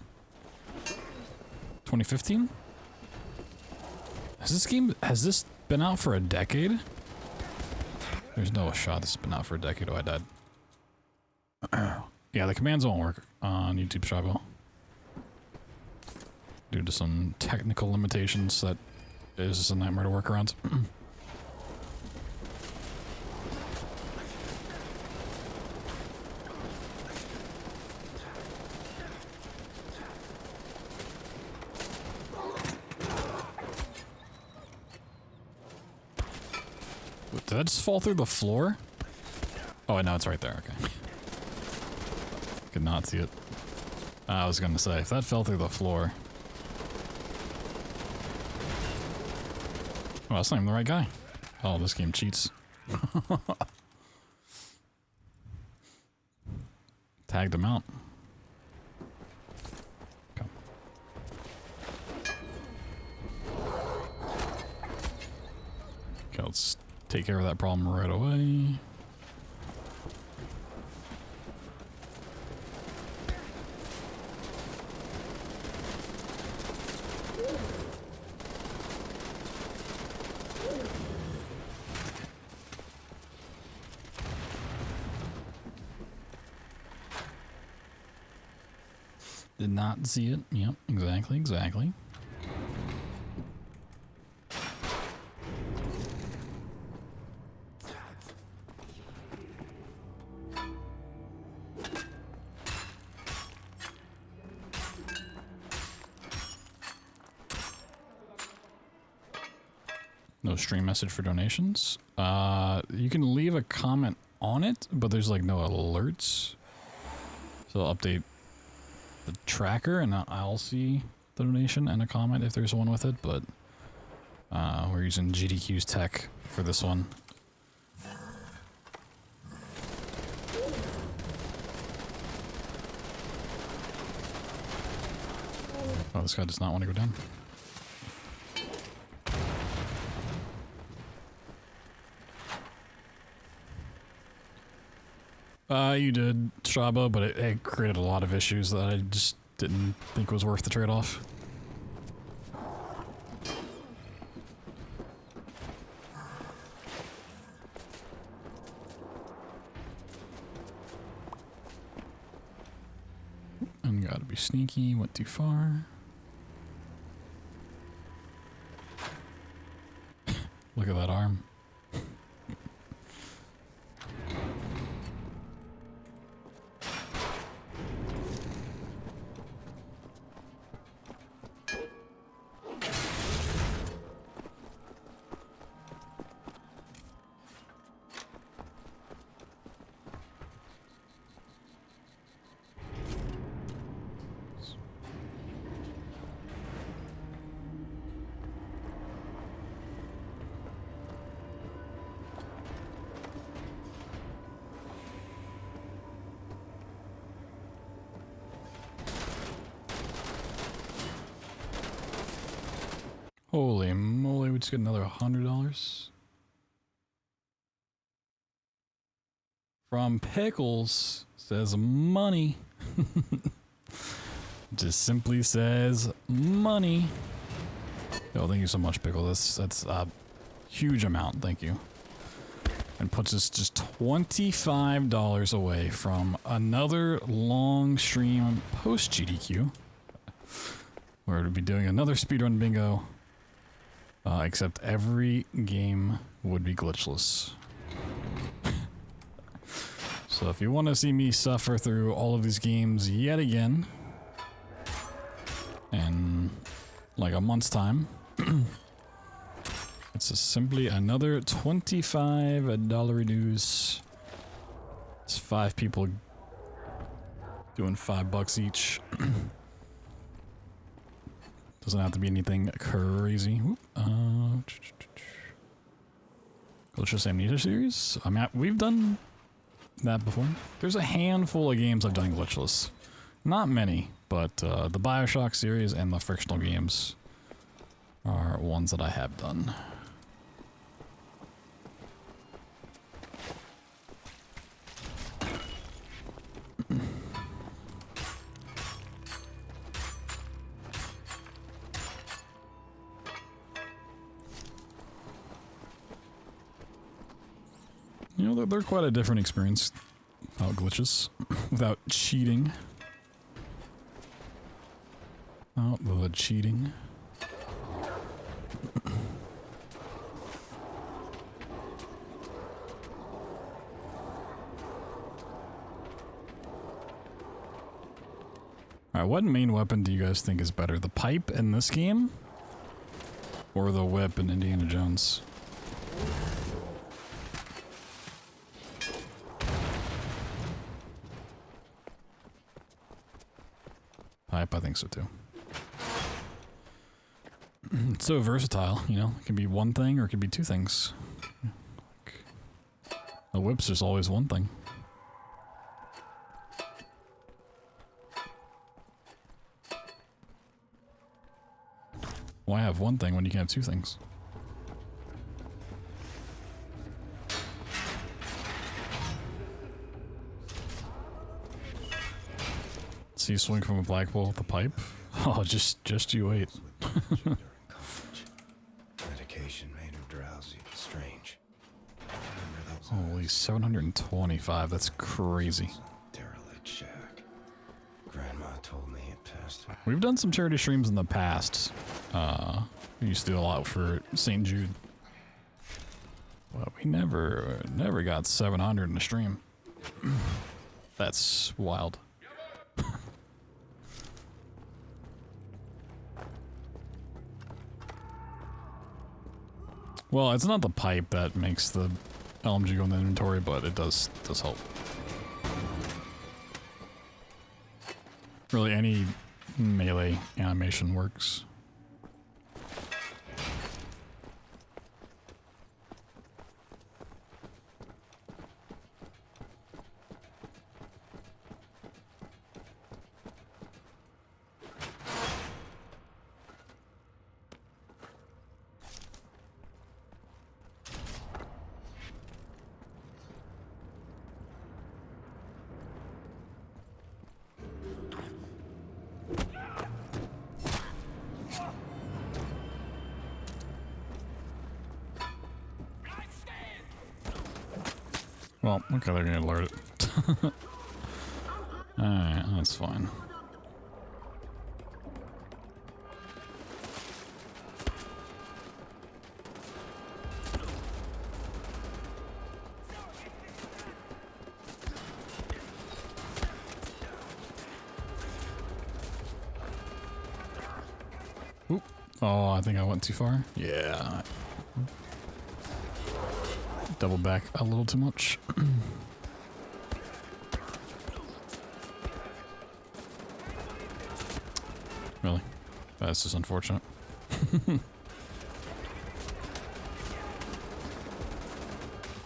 2015? Has this been out for a decade? There's no shot this has been out for a decade. Oh, I died. Yeah, the commands won't work on YouTube Shabo due to some technical limitations that is just a nightmare to work around. Did that just fall through the floor? Oh, no, it's right there. Okay. Could not see it. I was gonna say, if that fell through the floor. Oh, that's not even the right guy. Oh, this game cheats. Tagged him out. Okay. Okay, let's take care of that problem right away. Did not see it. Yep, exactly, exactly. No stream message for donations. You can leave a comment on it, but there's like no alerts. So I'll update the tracker and I'll see the donation and a comment if there's one with it, but we're using GDQ's tech for this one. Oh, this guy does not want to go down. You did, Shaba, but it created a lot of issues that I just didn't think was worth the trade-off. And gotta be sneaky, went too far. Look at that arm. Holy moly, we just got another $100. From Pickles says money. Just simply says money. Oh, thank you so much, Pickle. That's a huge amount. Thank you. And puts us just $25 away from another long stream post GDQ. Where we'll be doing another speedrun bingo. Except every game would be glitchless. So if you want to see me suffer through all of these games yet again, in like a month's time, it's just simply another $25 dues. It's 5 people doing $5 each. Doesn't have to be anything crazy. Glitchless Amnesia series. I mean, we've done that before. There's a handful of games I've done glitchless. Not many, but the BioShock series and the frictional games are ones that I have done. You know, they're quite a different experience without glitches, without cheating. Oh, the cheating. Alright, what main weapon do you guys think is better? The pipe in this game? Or the whip in Indiana Jones? Pipe, I think so too. It's so versatile, you know? It can be one thing or it can be two things. A whip's just always one thing. Why have one thing when you can have two things? See you swing from a flagpole with a pipe? Oh, just you wait. Medication made her drowsy. Strange. Holy, 725. That's crazy. Derelict shack. Grandma told me it passed. We've done some charity streams in the past. We used to do a lot for St. Jude. But we never got 700 in a stream. That's wild. Well, it's not the pipe that makes the LMG go in the inventory, but it does help. Really, any melee animation works. Well, okay, they're gonna alert it. Alright, that's fine. Oop. Oh, I think I went too far. Yeah. Double back a little too much. Really? That's just unfortunate.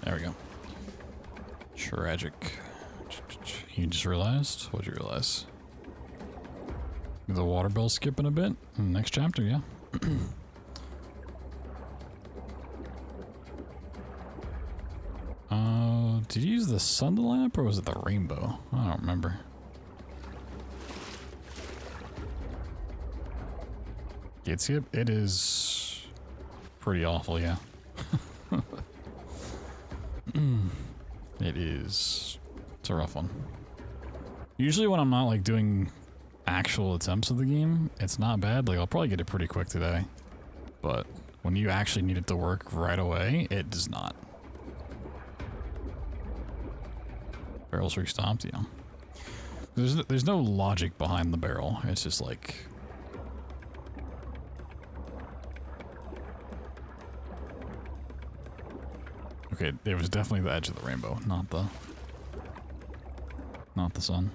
There we go. Tragic. You just realized? What'd you realize? The water bill's skipping a bit. Next chapter, yeah. the sun to line up, or was it the rainbow? I don't remember. Gate skip? It is pretty awful, yeah. It is. It's a rough one. Usually when I'm not like doing actual attempts of the game, it's not bad. Like I'll probably get it pretty quick today. But when you actually need it to work right away, it does not. Barrel's restomped, yeah. There's no logic behind the barrel. It's just like... Okay, it was definitely the edge of the rainbow, not the sun.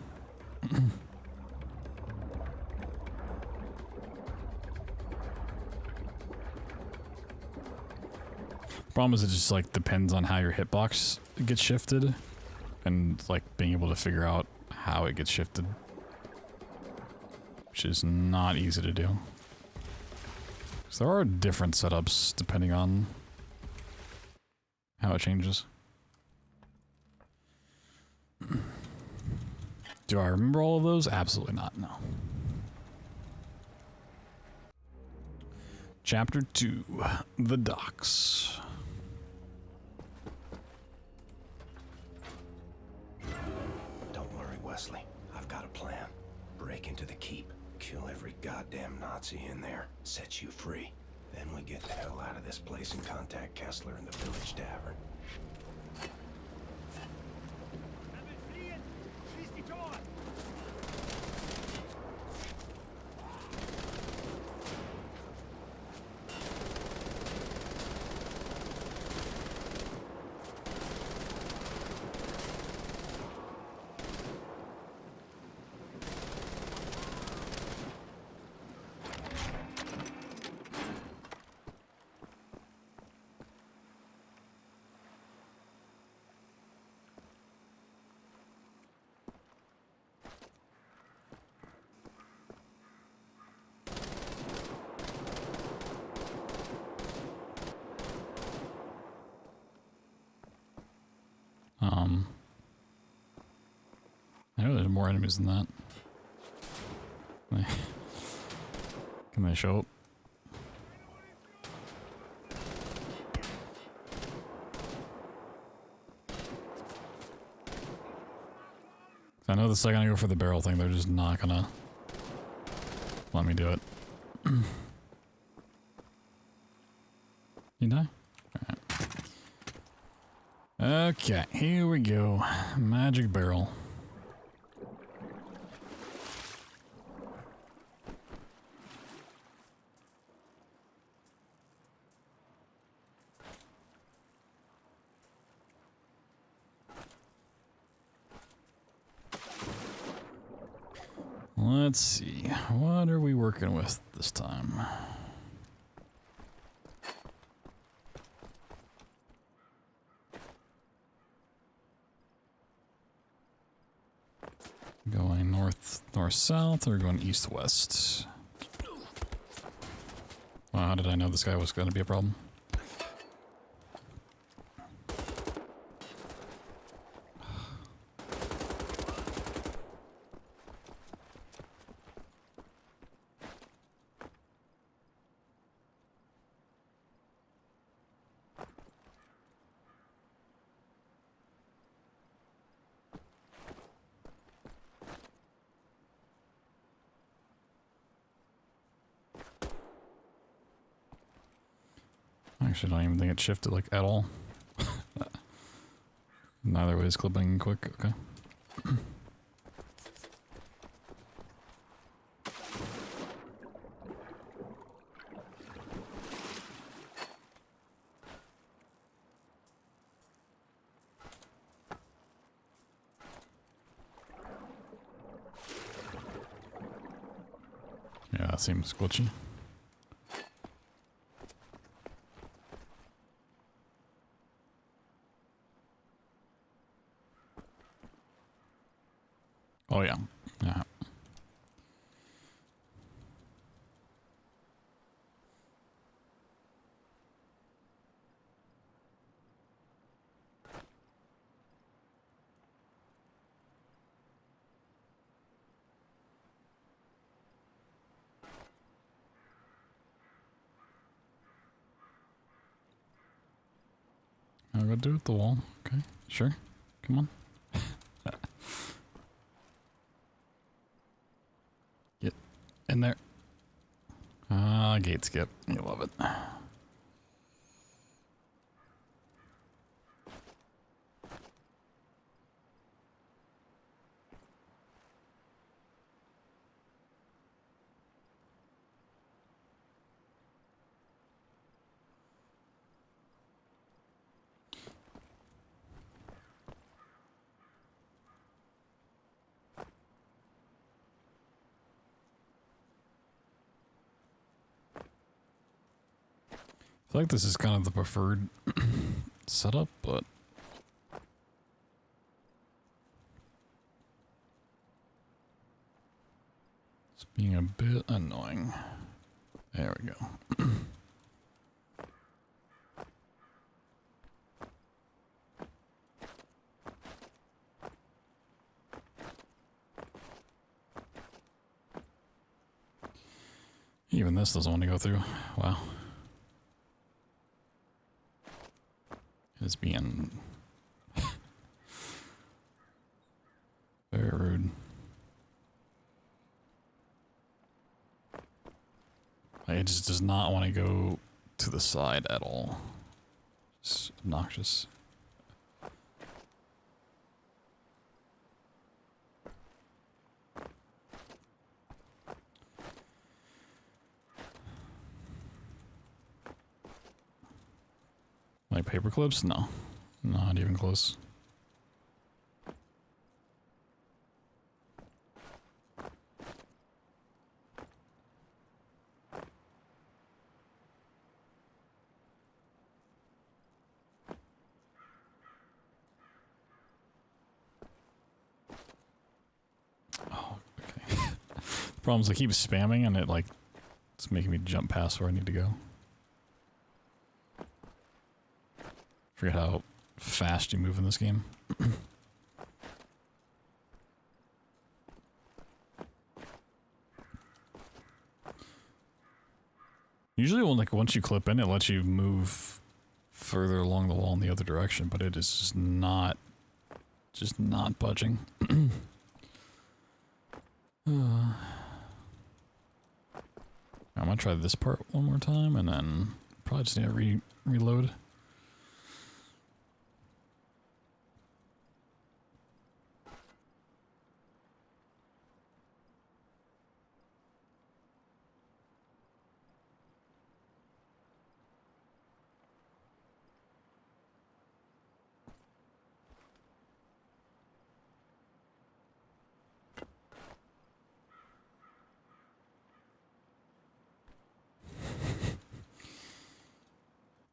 Problem is it just like depends on how your hitbox gets shifted and like being able to figure out how it gets shifted, which is not easy to do. So there are different setups depending on how it changes. Do I remember all of those? Absolutely not, no. Chapter 2, The Docks. Don't worry, Wesley. I've got a plan. Break into the keep, kill every goddamn Nazi in there, set you free. Then we get the hell out of this place and contact Kessler in the village tavern. I know there's more enemies than that. Can they show up? I know the second I go for the barrel thing, they're just not gonna let me do it. You die? Alright. Okay, here we go. Magic barrel. Let's see, what are we working with this time? Going north, south, or going east, west? Wow, how did I know this guy was going to be a problem? Actually, I don't even think it shifted like at all. Neither way is clipping quick. Okay. Yeah, that seems glitchy. Oh yeah. Yeah. I'll go do it the wall. Okay, sure. Come on. Get in there. Ah, gate skip. You love it. I feel like this is kind of the preferred setup, but it's being a bit annoying. There we go. Even this doesn't want to go through. Wow. It's being very rude. Like, it just does not want to go to the side at all. It's obnoxious. Like paper clips? No. Not even close. Oh, okay. The problem is I keep spamming and it's making me jump past where I need to go. Forget how fast you move in this game. Usually once you clip in, it lets you move further along the wall in the other direction, but it is just not budging. I'm gonna try this part one more time and then probably just need to reload.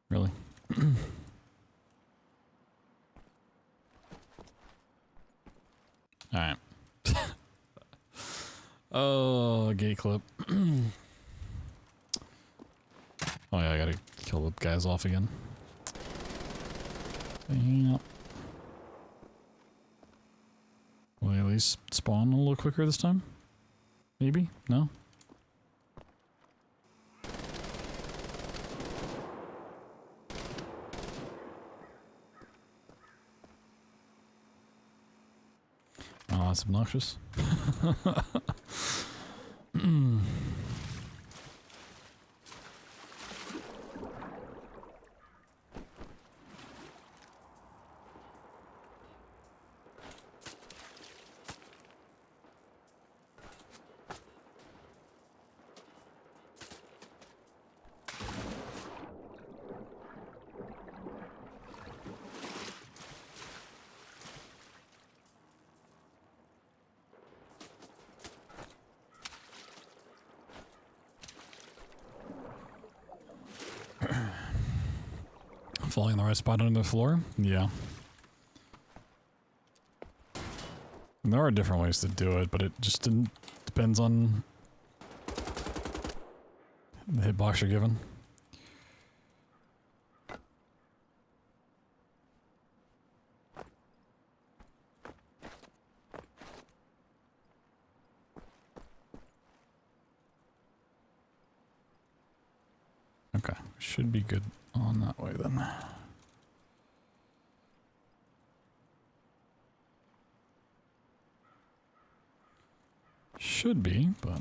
Really? Alright. Oh, gate clip. Oh yeah, I gotta kill the guys off again. Yeah. Will they at least spawn a little quicker this time? Maybe? No? Oh, that's obnoxious. Falling in the right spot under the floor? Yeah. And there are different ways to do it, but it just depends on the hitbox you're given. Okay, should be good on that way then. Should be, but...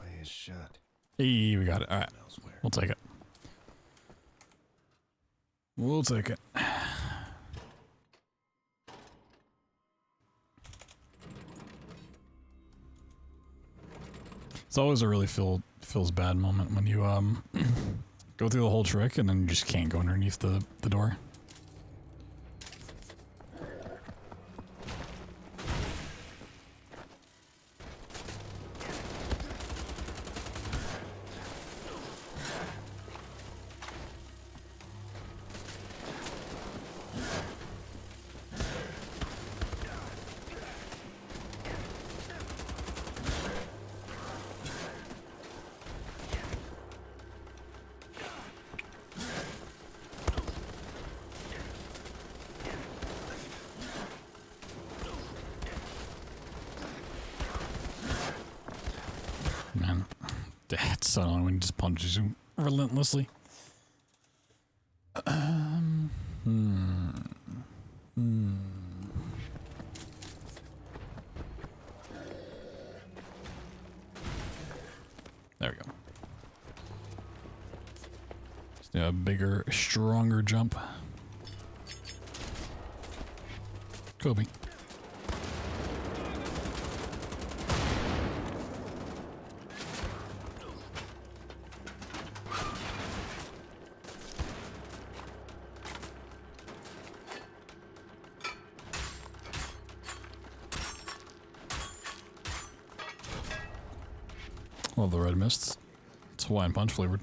Way is shut. Hey, we got it. Alright. We'll take it. We'll take it. It's always a really feels bad moment when you go through the whole trick and then you just can't go underneath the door. Man, it's so annoying when he just punches you relentlessly. There we go. Just do a bigger, stronger jump. Kobe. Love the red mist. It's Hawaiian Punch flavored.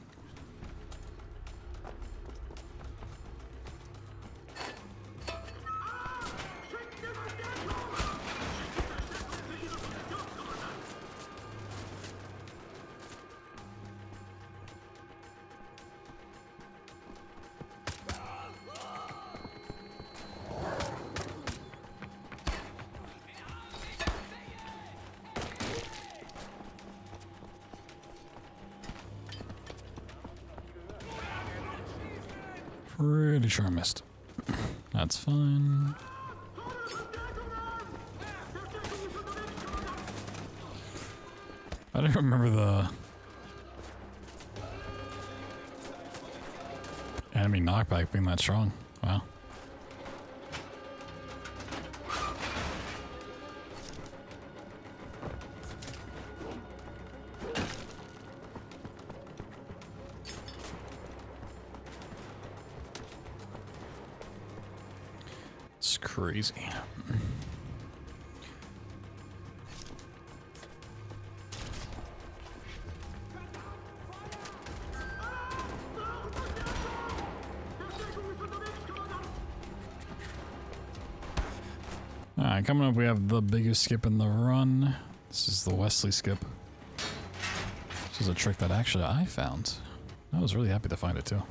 Pretty sure I missed. That's fine. I don't remember the enemy knockback being that strong. Wow. It's crazy. Alright, coming up we have the biggest skip in the run. This is the Wesley skip. This is a trick that actually I found. I was really happy to find it too.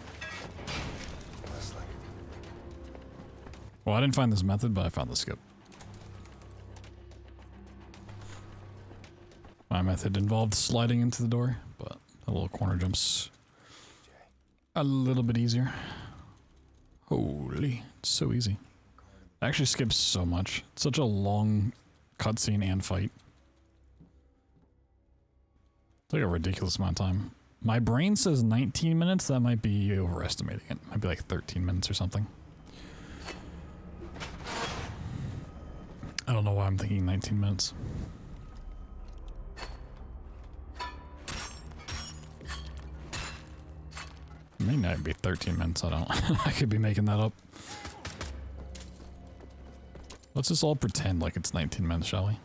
Well, I didn't find this method, but I found the skip. My method involved sliding into the door, but a little corner jump's a little bit easier. Holy, it's so easy. It actually skips so much. It's such a long cutscene and fight. It's like a ridiculous amount of time. My brain says 19 minutes. That might be overestimating it. Might be like 13 minutes or something. I don't know why I'm thinking 19 minutes. It may not be 13 minutes, I don't. I could be making that up. Let's just all pretend like it's 19 minutes, shall we?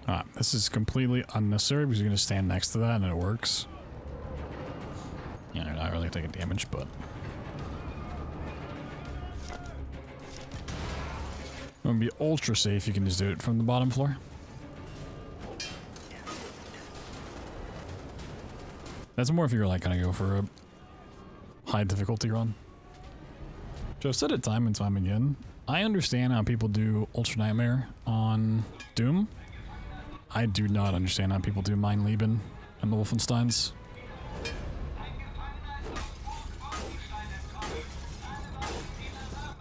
Alright, this is completely unnecessary because you're going to stand next to that and it works. Yeah, you're not really taking damage, but... It would be ultra safe, you can just do it from the bottom floor. That's more if you're like gonna go for a high difficulty run. So I've said it time and time again. I understand how people do Ultra Nightmare on Doom. I do not understand how people do Mein Leben and the Wolfensteins.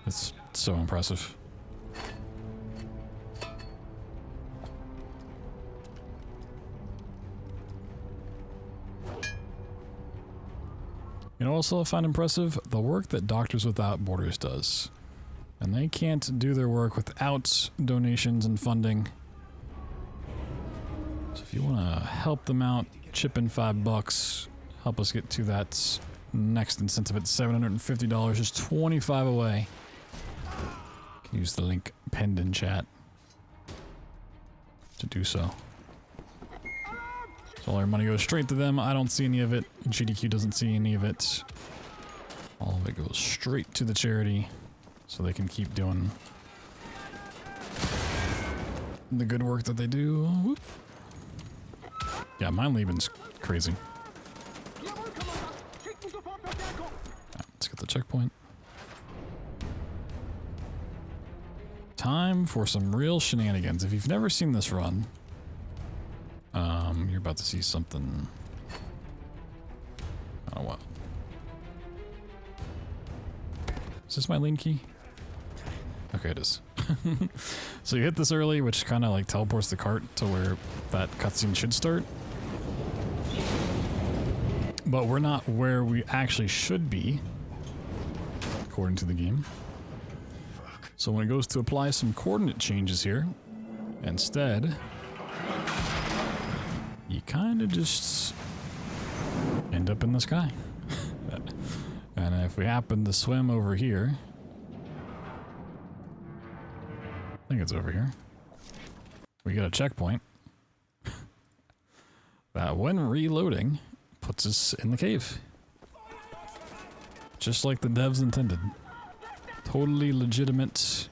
It's so impressive. You know, also I find impressive the work that Doctors Without Borders does. And they can't do their work without donations and funding. So if you want to help them out, chip in $5, help us get to that next incentive at $750, just 25 away. You can use the link pinned in chat to do so. So all our money goes straight to them. I don't see any of it. GDQ doesn't see any of it. All of it goes straight to the charity so they can keep doing the good work that they do. Whoop. Yeah, Mein Leben's crazy. Right, let's get the checkpoint. Time for some real shenanigans. If you've never seen this run, you're about to see something. I don't know what. Is this my lean key? Okay, it is. So you hit this early, which kind of like teleports the cart to where that cutscene should start. But we're not where we actually should be, according to the game. So when it goes to apply some coordinate changes here, instead, you kind of just end up in the sky. And if we happen to swim over here, I think it's over here, we get a checkpoint that when reloading puts us in the cave. Just like the devs intended. Totally legitimate.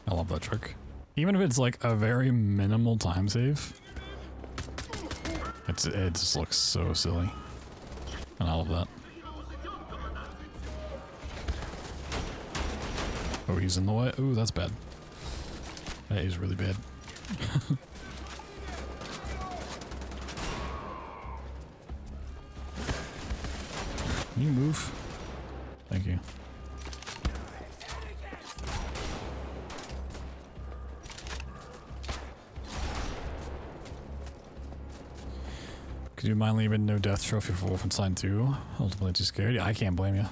I love that trick. Even if it's like a very minimal time save, it just looks so silly. And I love that. Oh, he's in the way. Ooh, that's bad. That is really bad. Can you move? Thank you. Could you mind leaving no death trophy for Wolfenstein 2? Ultimately too scared? I can't blame you.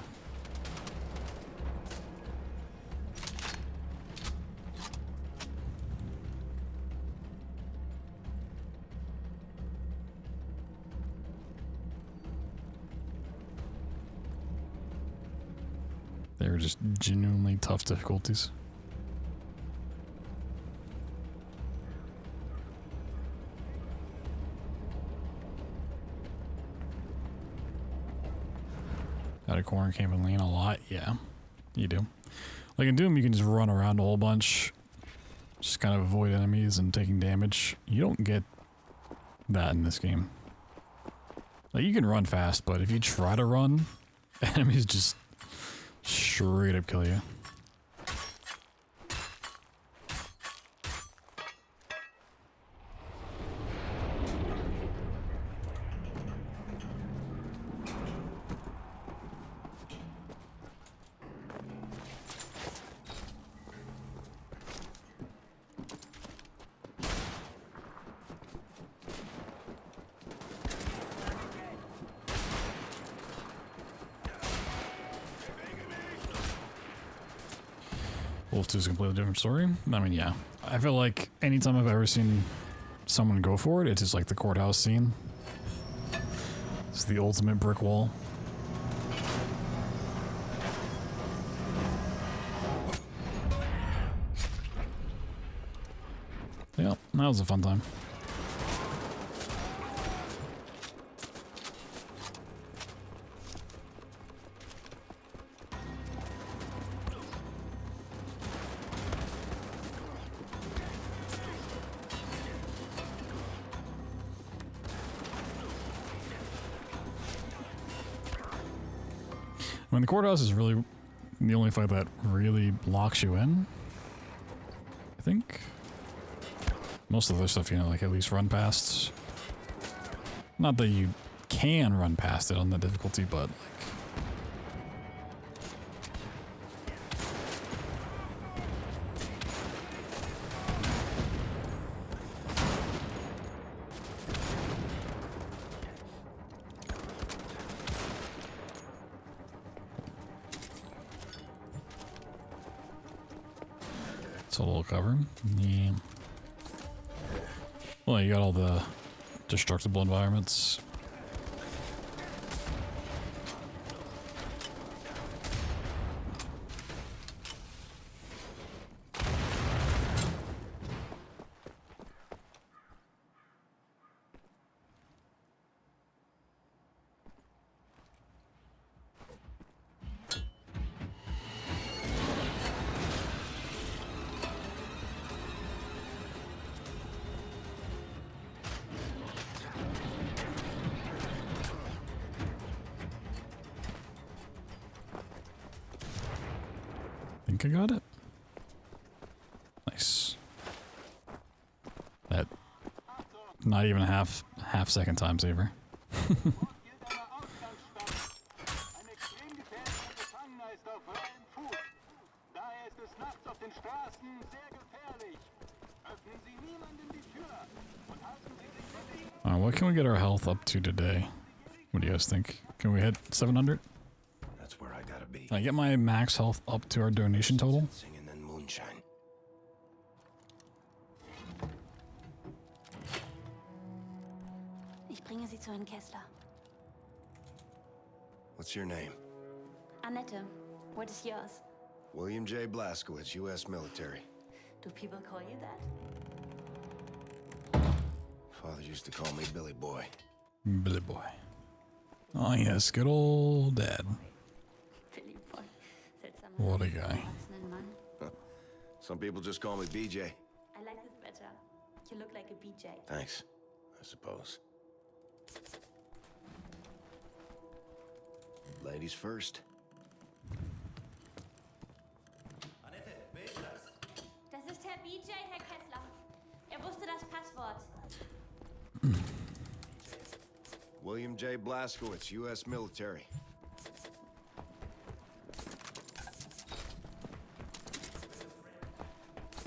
They were just genuinely tough difficulties. Out of corner came and lean a lot. Yeah, you do. Like in Doom, you can just run around a whole bunch, just kind of avoid enemies and taking damage. You don't get that in this game. Like you can run fast, but if you try to run, enemies just straight up kill you. Wolf 2 is a completely different story. I mean, yeah. I feel like anytime I've ever seen someone go for it. It's just like the courthouse scene. It's the ultimate brick wall. Yeah, that was a fun time. I mean, the courthouse is really the only fight that really locks you in, I think. Most of the other stuff, you know, like at least run past. Not that you can run past it on the difficulty, but like... It's a little cover. Yeah. Well, you got all the destructible environments. I got it. Nice. That not even a half second time saver. What can we get our health up to today? What do you guys think? Can we hit 700? That's where I gotta be. Can I get my max health up to our donation total? Singing and moonshine. Ich bringe Sie zu Herrn Kessler. What's your name? Annette, what is yours? William J. Blazkowicz, U.S. military. Do people call you that? Father used to call me Billy Boy. Billy Boy. Oh yes, good old dad. Billy Boy. What a guy. Some people just call me BJ. I like this better. You look like a BJ. Thanks, I suppose. Ladies first. Annette, wer ist das? Das ist Herr BJ, Herr Kessler. Er wusste das Passwort. William J. Blazkowicz, U.S. military.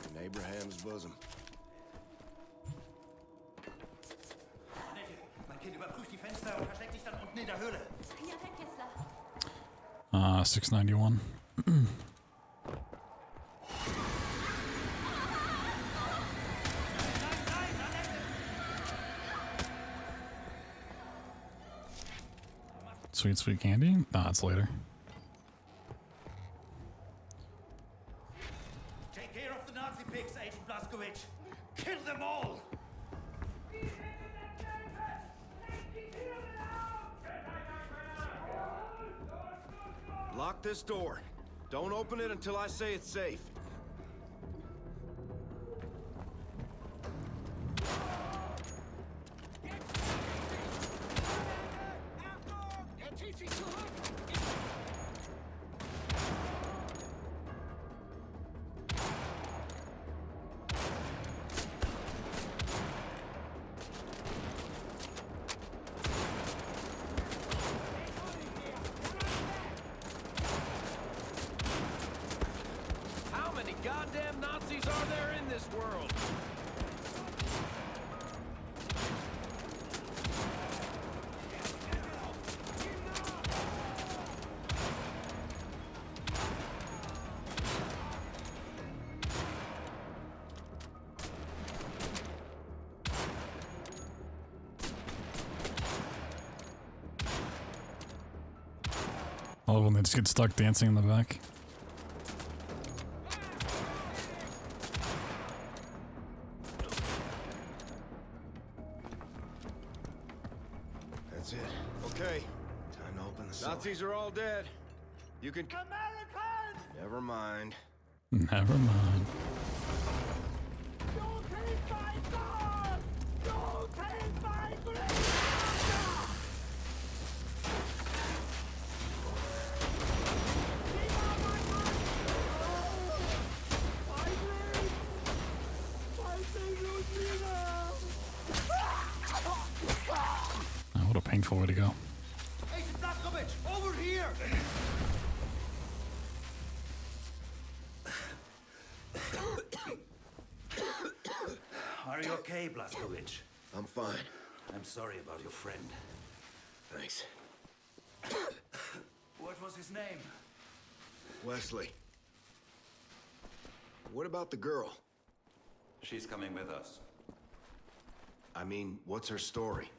In Abraham's bosom. Annette, mein Kind, überprüft die Fenster und versteckt dich dann unten in der Höhle. Ja, Herr Kessler. 691. Sweet, sweet candy? Nah, it's later. Take care of the Nazi pigs, Agent Blazkowicz. Kill them all! Lock this door. Don't open it until I say it's safe. How many goddamn Nazis are there in this world? love when they just get stuck dancing in the back. That's it. Okay. Time to open the cellar. Nazis are all dead. You can... American! Never mind. Never mind. You take my God! You take my great Oh, what a painful way to go. Agent Blazkowicz, over here! Are you okay, Blazkowicz? I'm fine. I'm sorry about your friend. Thanks. What was his name? Wesley. What about the girl? She's coming with us. I mean, what's her story?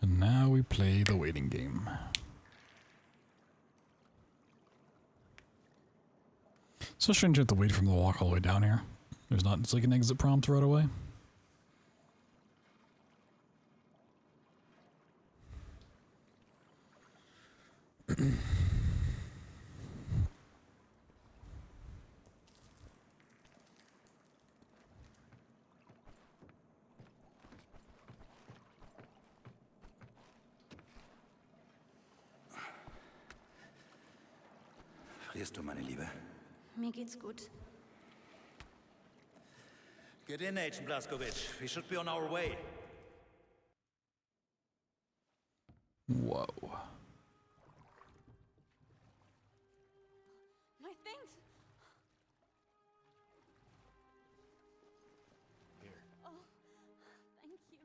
And now we play the waiting game. So strange you have to wait from the walk all the way down here. There's not, it's like an exit prompt right away. Frierst du, meine Liebe? Mir geht's gut. Get in, Agent Blazkowicz. We should be on our way. Whoa. My things! Here. Oh, thank you.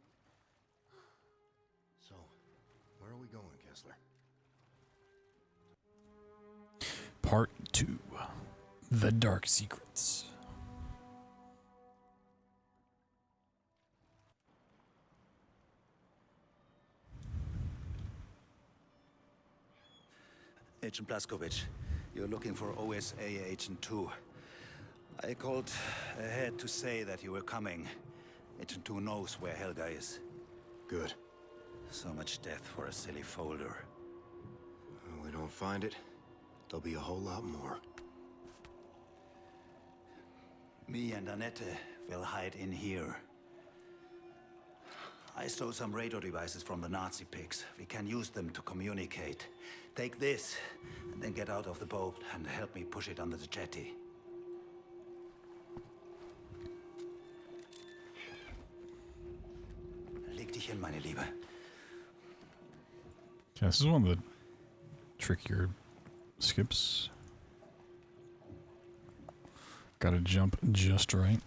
So, where are we going, Kessler? Part 2. The Dark Secrets. Agent Blazkowicz, you're looking for OSA Agent 2. I called ahead to say that you were coming. Agent 2 knows where Helga is. Good. So much death for a silly folder. When we don't find it, there'll be a whole lot more. Me and Annette will hide in here. I stole some radar devices from the Nazi pigs. We can use them to communicate. Take this, and then get out of the boat and help me push it under the jetty. Leg dich hin, meine Liebe. Okay, this is one of the trickier skips. Gotta jump just right.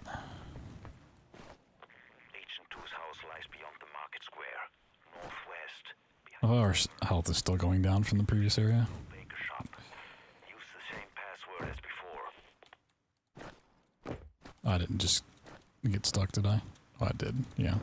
Agent 2's house lies beyond the market square, northwest. Oh, our health is still going down from the previous area. Baker shop. Use the same password as before. I didn't just get stuck, did I? Oh, I did, yeah.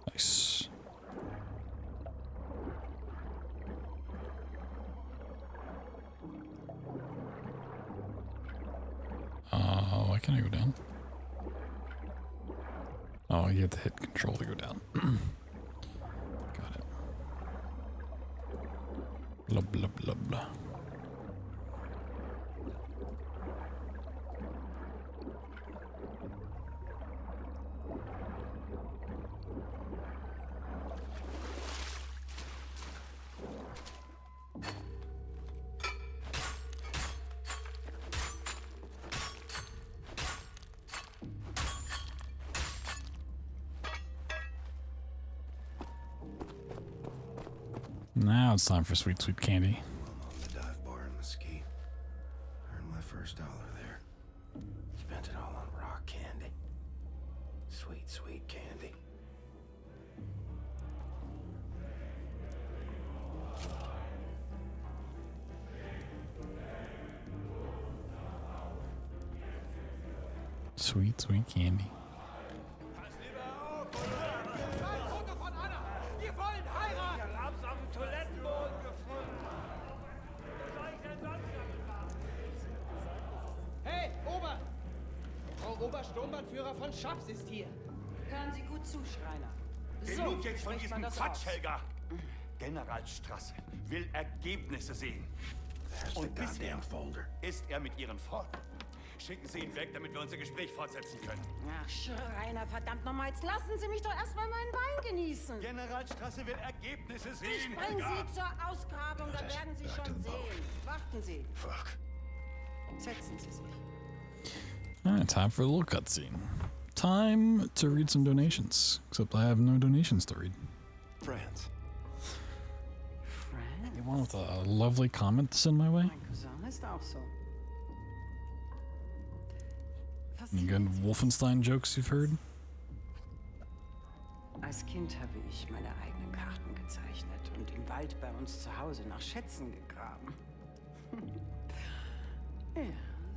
Nice. Why can't I go down? Oh, you have to hit control to go down. Got it. Blah, blah, blah, blah. Now it's time for sweet, sweet candy. I'm on the dive bar in Mesquite. Earned my first $1 there. Spent it all on rock candy. Sweet, sweet candy. Sweet, sweet candy. Wir wollen heiraten! Ich hab's auf dem Toilettenboden gefunden. Was soll ich denn sonst damit machen? Hey, Frau Obersturmbannführer von Schaps ist hier. Hören Sie gut zu, Schreiner. Genug jetzt von spricht diesem man das Quatsch, aus. Helga. Generalstrasse will Ergebnisse sehen. Und bisher ist er mit ihren fort. Schicken Sie ihn weg, damit wir unser Gespräch fortsetzen können. Ach, Schreiner, verdammt nochmal, jetzt lassen Sie mich doch erstmal meinen Wein genießen. Generalstrasse will Ergebnisse sehen. Ich bring Sie zur Ausgrabung, dann werden Sie schon sehen. Warten Sie. Fuck. Setzen Sie sich. Alright, time for a little cutscene. Time to read some donations. Except I have no donations to read. France. France? You want with a lovely comment to send my way? Mein Cousin ist auch so. Any good Wolfenstein jokes you've heard? Als Kind habe ich meine eigenen Karten gezeichnet und im Wald bei uns zu Hause nach Schätzen gegraben. Ja,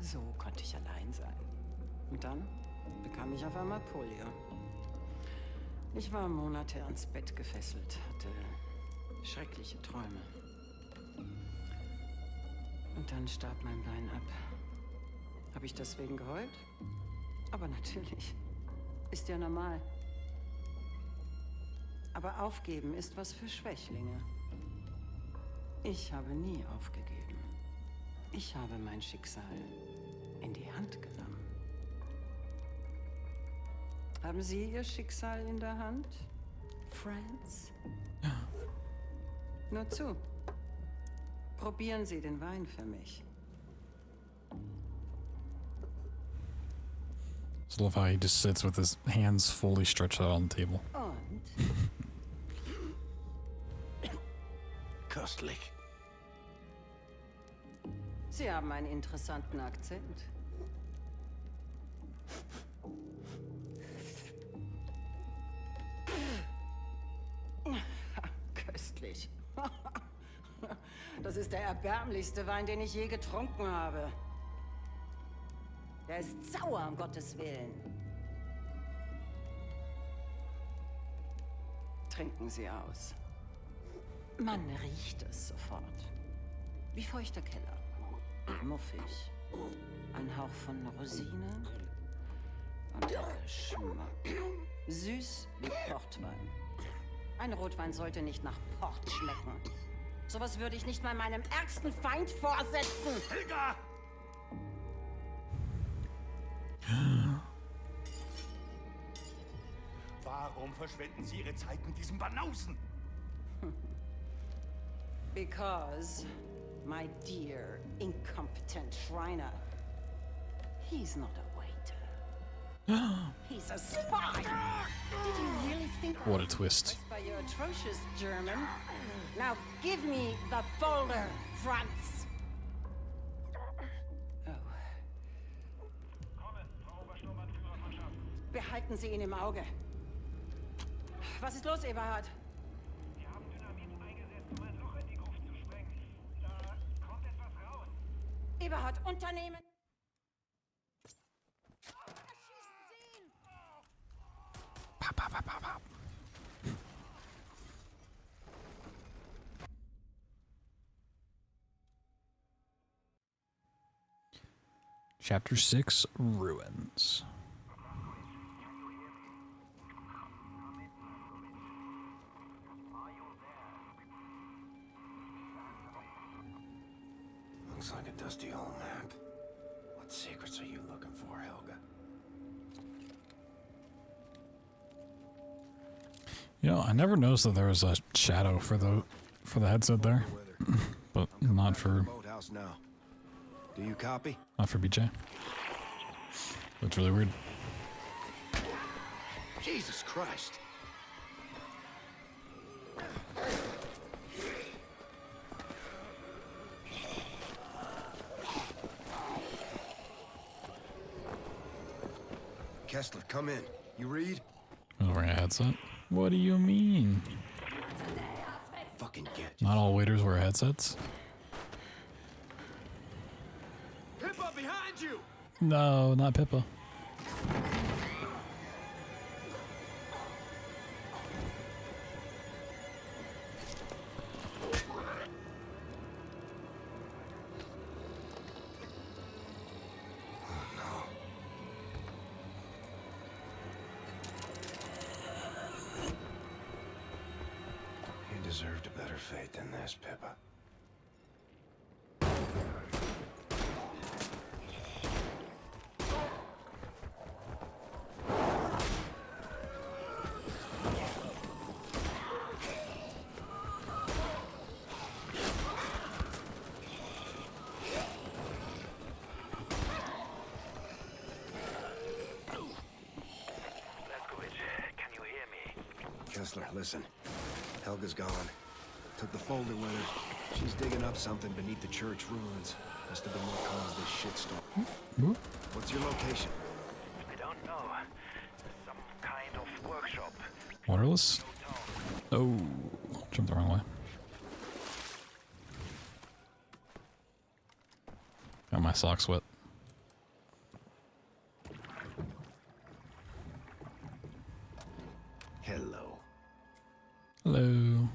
so konnte ich allein sein. Und dann bekam ich auf einmal Polio. Ich war Monate ans Bett gefesselt, hatte schreckliche Träume. Und dann starb mein Bein ab. Habe ich deswegen geheult? Aber natürlich. Ist ja normal. Aber aufgeben ist was für Schwächlinge. Ich habe nie aufgegeben. Ich habe mein Schicksal in die Hand genommen. Haben Sie Ihr Schicksal in der Hand, Friends? Ja. Nur zu. Probieren Sie den Wein für mich. Just love how he just sits with his hands fully stretched out on the table. Und? Köstlich. Sie haben einen interessanten Akzent. Köstlich. Das ist der erbärmlichste Wein, den ich je getrunken habe. Der ist sauer, um Gottes Willen. Trinken Sie aus. Man riecht es sofort. Wie feuchter Keller. Muffig. Ein Hauch von Rosinen. Und der Geschmack. Süß wie Portwein. Ein Rotwein sollte nicht nach Port schmecken. Sowas würde ich nicht mal meinem ärgsten Feind vorsetzen. Helga! Warum verschwenden Sie Ihre Zeit mit diesem Banausen? Because, my dear, incompetent Shriner, he's not a waiter. He's a spy! Did you really think What a twist. by your atrocious German? Now give me the folder, Franz! Oh. Behalten Sie ihn im Auge. Was ist los, Eberhard? Wir haben Dynamit eingesetzt, um ein Loch in die Gruft zu sprengen. Da kommt etwas raus. Eberhard, Unternehmen! Chapter 6, Ruins. Looks like a dusty old map. What secrets are you looking for, Helga? You know, I never noticed that there was a shadow for the headset there, but not for Boathouse now. Do you copy? not for BJ. That's really weird. Jesus Christ. Kessler, come in. You read? I'm wearing a headset. What do you mean? Fucking get. Not all waiters wear headsets. Pippa, behind you! No, not Pippa. You deserved a better fate than this, Pippa. Kessler, listen. Helga's gone. Took the folder with her. She's digging up something beneath the church ruins. Must have been what caused this shitstorm. What's your location? I don't know. Some kind of workshop. Waterless? Oh, jumped the wrong way. Got my socks wet. Hello. Hello.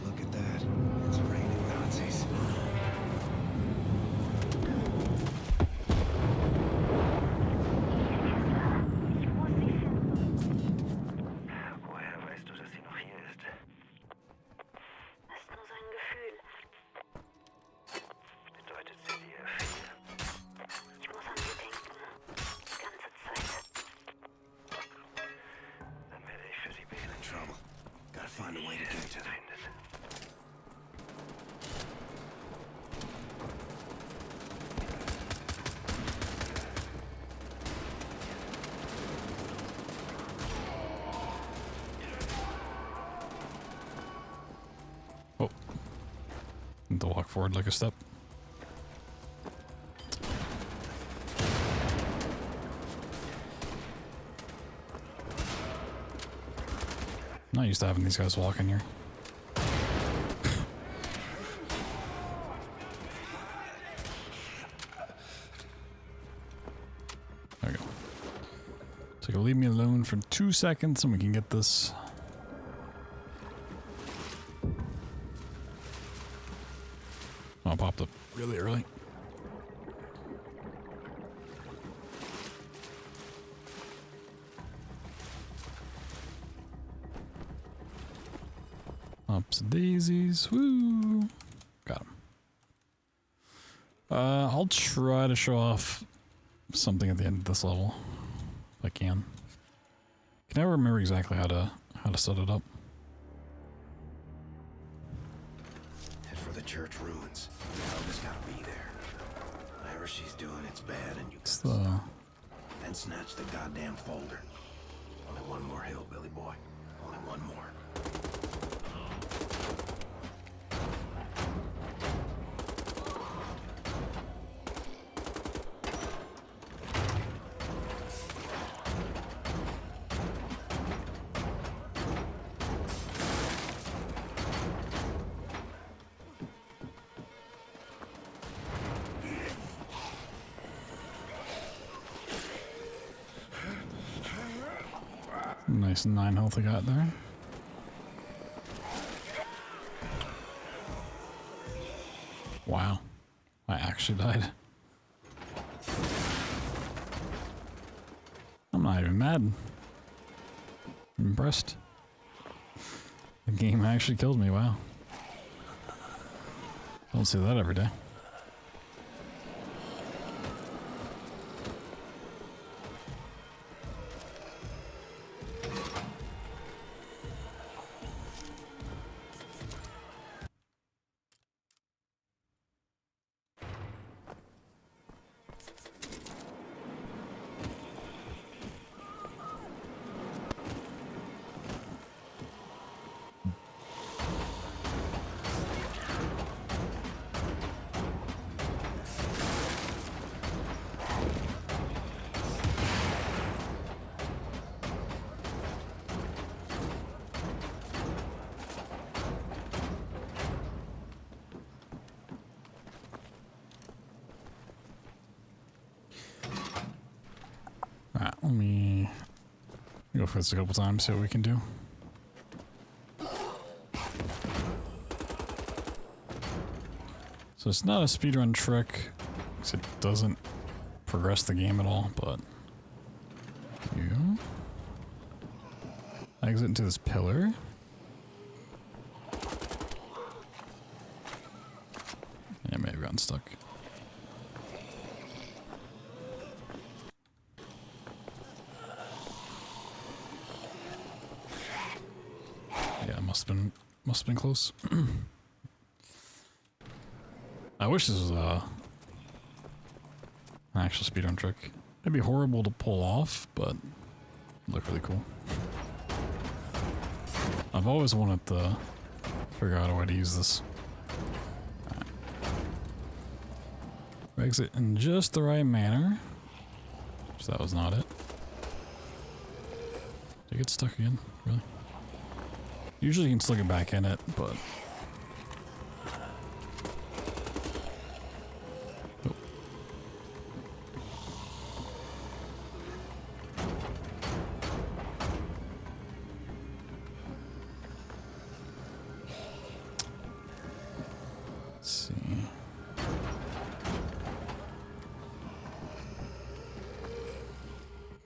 Look at that. It's raining Nazis. Woher weißt du, dass sie noch hier ist? Das ist nur so ein Gefühl. Bedeutet sie dir viel? Ich muss an sie denken. Die ganze Zeit. Dann werde ich für sie beten. Trouble. Gotta find a way to get to them. Oh. Need to walk forward like a step. Not used to having these guys walk in here. There we go. So you'll leave me alone for 2 seconds and we can get this. Oh, it popped up really early. Ups and daisies. Woo! Got him. I'll try to show off something at the end of this level, if I can. Can I remember exactly how to set it up? Head for the church ruins. Helga's gotta be there. Whatever she's doing, it's bad, and you It's gotta then snatch the goddamn folder. Only one more hill, Billy boy. Only one more. Nice 9 health I got there. Wow. I actually died. I'm not even mad. I'm impressed. The game actually killed me, wow. Don't see that every day. Go for this a couple times, see what we can do. So it's not a speedrun trick, because it doesn't progress the game at all, but you exit into this pillar. Yeah, maybe I've gotten stuck. Yeah, must have been close. I wish this was an actual speedrun trick. It'd be horrible to pull off, but it'd look really cool. I've always wanted to figure out a way to use this. Right. Exit in just the right manner. So that was not it. Did I get stuck again? Really? Usually you can still get back in it, but... Oh. Let's see.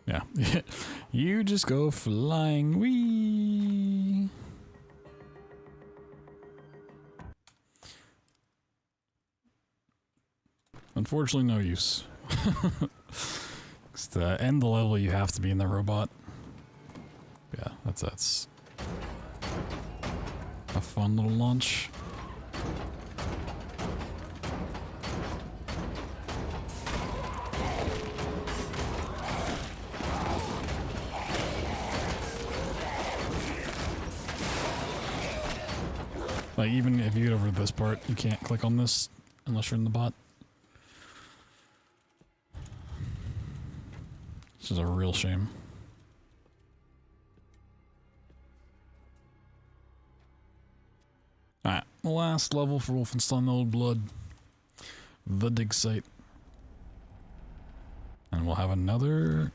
Yeah. You just go flying. Whee! Unfortunately, no use. To end the level, you have to be in the robot. Yeah, that's a fun little launch. Like, even if you get over to this part, you can't click on this unless you're in the bot. This is a real shame. Alright, the last level for Wolfenstein Old Blood. The dig site. And we'll have another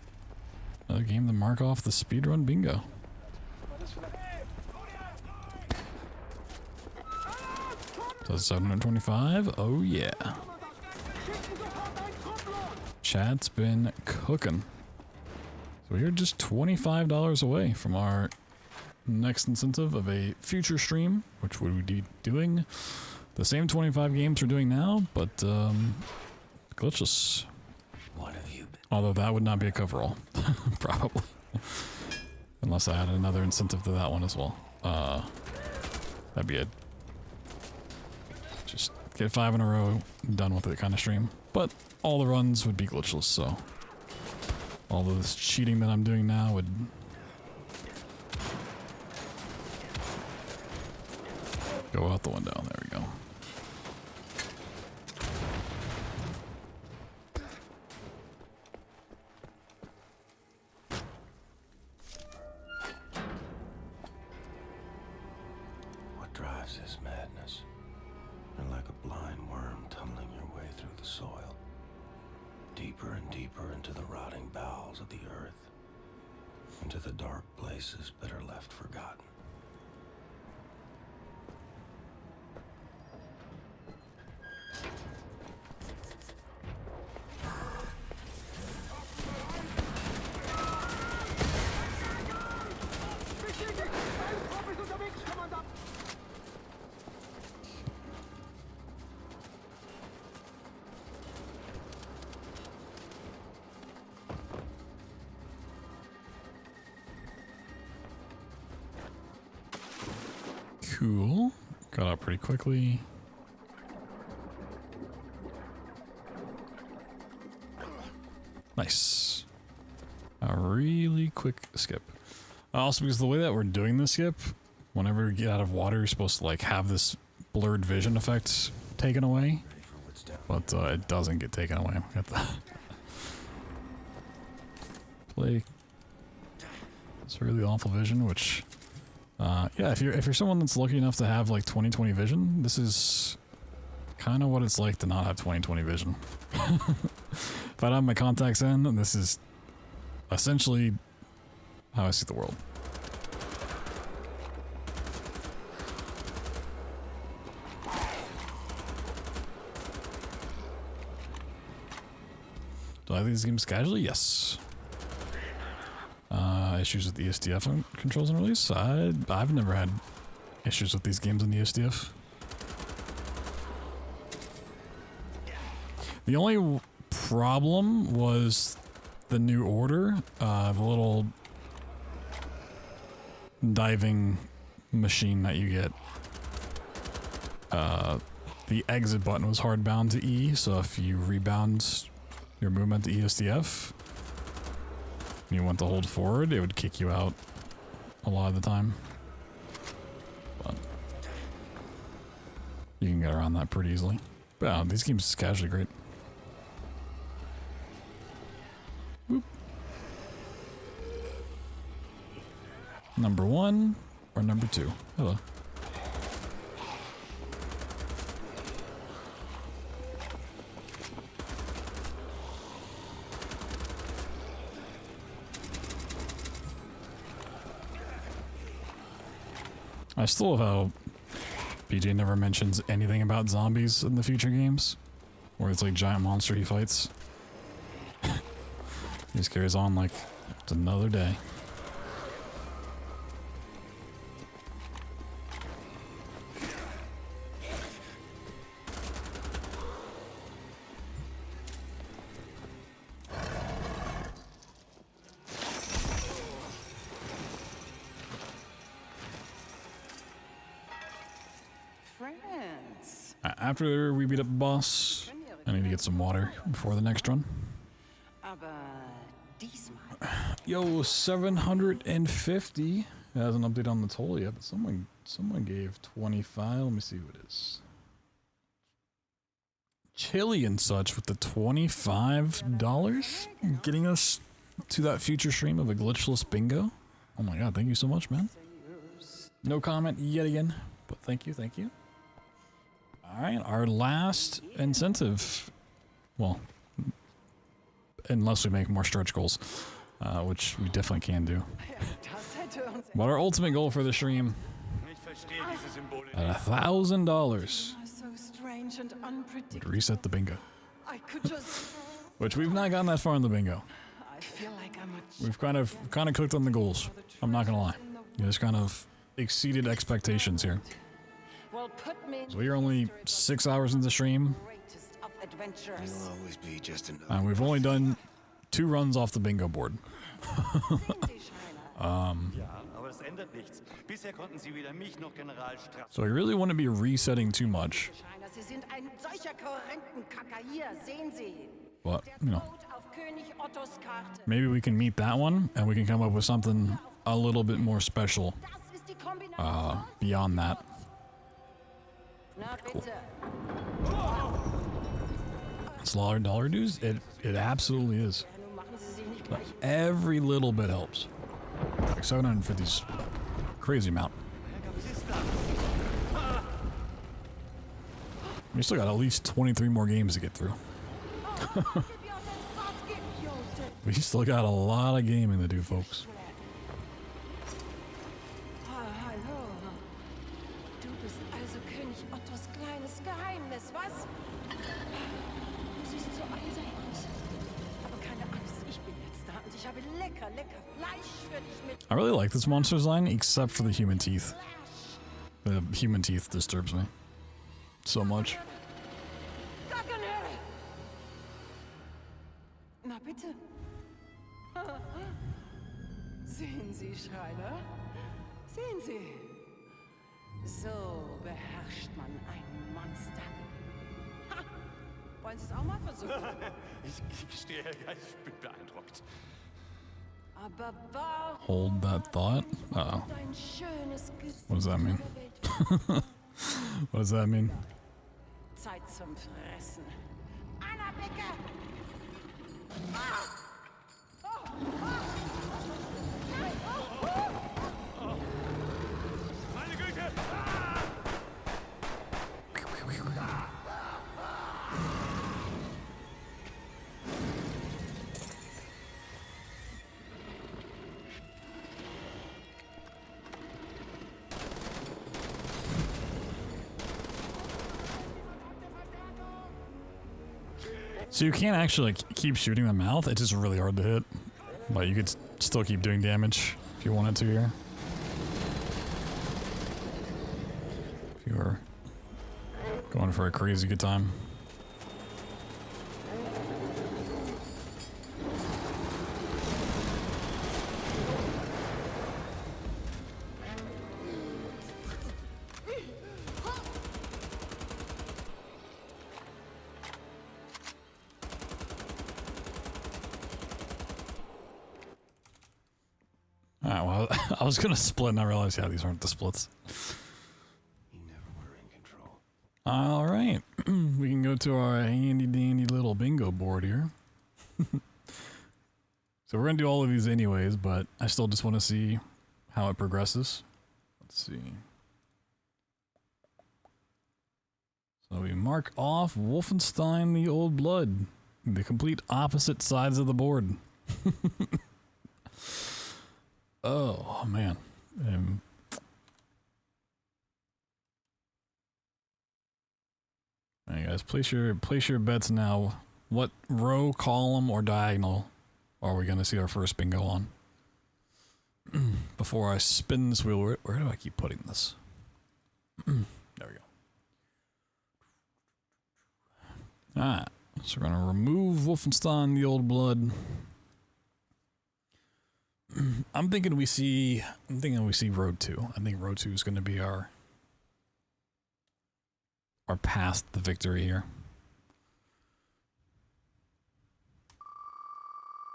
game to mark off the speedrun bingo. So 725, oh yeah. Chat's been cooking. So we're just $25 away from our next incentive of a future stream, which we would be doing the same 25 games we're doing now, but glitchless. What have you been? Although that would not be a coverall, probably. Unless I added another incentive to that one as well. That'd be a just get 5 in a row, done with it kind of stream. But all the runs would be glitchless, so all this cheating that I'm doing now would go out the window. There we go. What drives this madness? You're like a blind worm tumbling your way through the soil, deeper and deeper into the rotting bowels of the earth, into the dark places better left forgotten. Cool. Got out pretty quickly. Nice. A really quick skip. Also, because the way that we're doing the skip, whenever you get out of water, you're supposed to like have this blurred vision effect taken away. But it doesn't get taken away. Got the play. It's really awful vision, which yeah, if you're someone that's lucky enough to have like 20/20 vision, this is kind of what it's like to not have 20/20 vision. If I don't have my contacts in, this is essentially how I see the world. Do I think these games casually? Yes. Issues with the ESDF controls and release? I've never had issues with these games in the ESDF. The only problem was the new order, the little diving machine that you get. The exit button was hard bound to E, so if you rebound your movement to ESDF, and you want to hold forward, it would kick you out a lot of the time. But you can get around that pretty easily. But these games are casually great. Boop. Number 1 or number 2? Hello. I still love how BJ never mentions anything about zombies in the future games, where it's like giant monster he fights. He just carries on like it's another day. After we beat up the boss, I need to get some water before the next run. Yo, 750. It hasn't updated on the total yet, but someone gave 25. Let me see who it is. Chili and such with the $25, getting us to that future stream of a glitchless bingo. Oh my god, thank you so much, man. No comment yet again, but thank you, thank you. Alright, our last incentive. Well, unless we make more stretch goals, which we definitely can do. But our ultimate goal for the stream, at $1,000, would reset the bingo. Which we've not gotten that far in the bingo. We've kind of cooked on the goals. I'm not gonna lie. You just kind of exceeded expectations here. So we are only 6 hours into the stream. You'll always be just another. And we've only done 2 runs off the bingo board. So I really wouldn't be resetting too much. But, you know, maybe we can meet that one and we can come up with something a little bit more special beyond that. Cool. Smaller dollar dues? It absolutely is. But every little bit helps. Like 750's crazy amount. We still got at least 23 more games to get through. We still got a lot of gaming to do, folks. I really like this monster design, except for the human teeth. The human teeth disturbs me so much. Na bitte. Sehen Sie, Schreiner? Sehen Sie. So beherrscht man ein Monster. Ha! Wollen Sie es auch mal versuchen? Ich gestehe, ich bin beeindruckt. Aber warum Hold that thought. Uh-oh. dein schönes Gesicht What does that mean? What does that mean? Zeit zum Fressen. Anna Becker! Ah! Oh! Ah! Nein! Oh! Oh! Meine Güte! Ah! So you can't actually like, keep shooting the mouth. It's just really hard to hit, but you could still keep doing damage if you wanted to here. If you were going for a crazy good time. Alright, well, I was gonna split and I realized, yeah, these aren't the splits. Alright, we can go to our handy dandy little bingo board here. So we're gonna do all of these anyways, but I still just want to see how it progresses. Let's see. So we mark off Wolfenstein the Old Blood. The complete opposite sides of the board. Oh, man. Alright guys, place your bets now. What row, column, or diagonal are we gonna see our first bingo on? Before I spin this wheel, where do I keep putting this? There we go. Alright, so we're gonna remove Wolfenstein the Old Blood. I'm thinking we see Road 2. I think Road 2 is gonna be our path to victory here.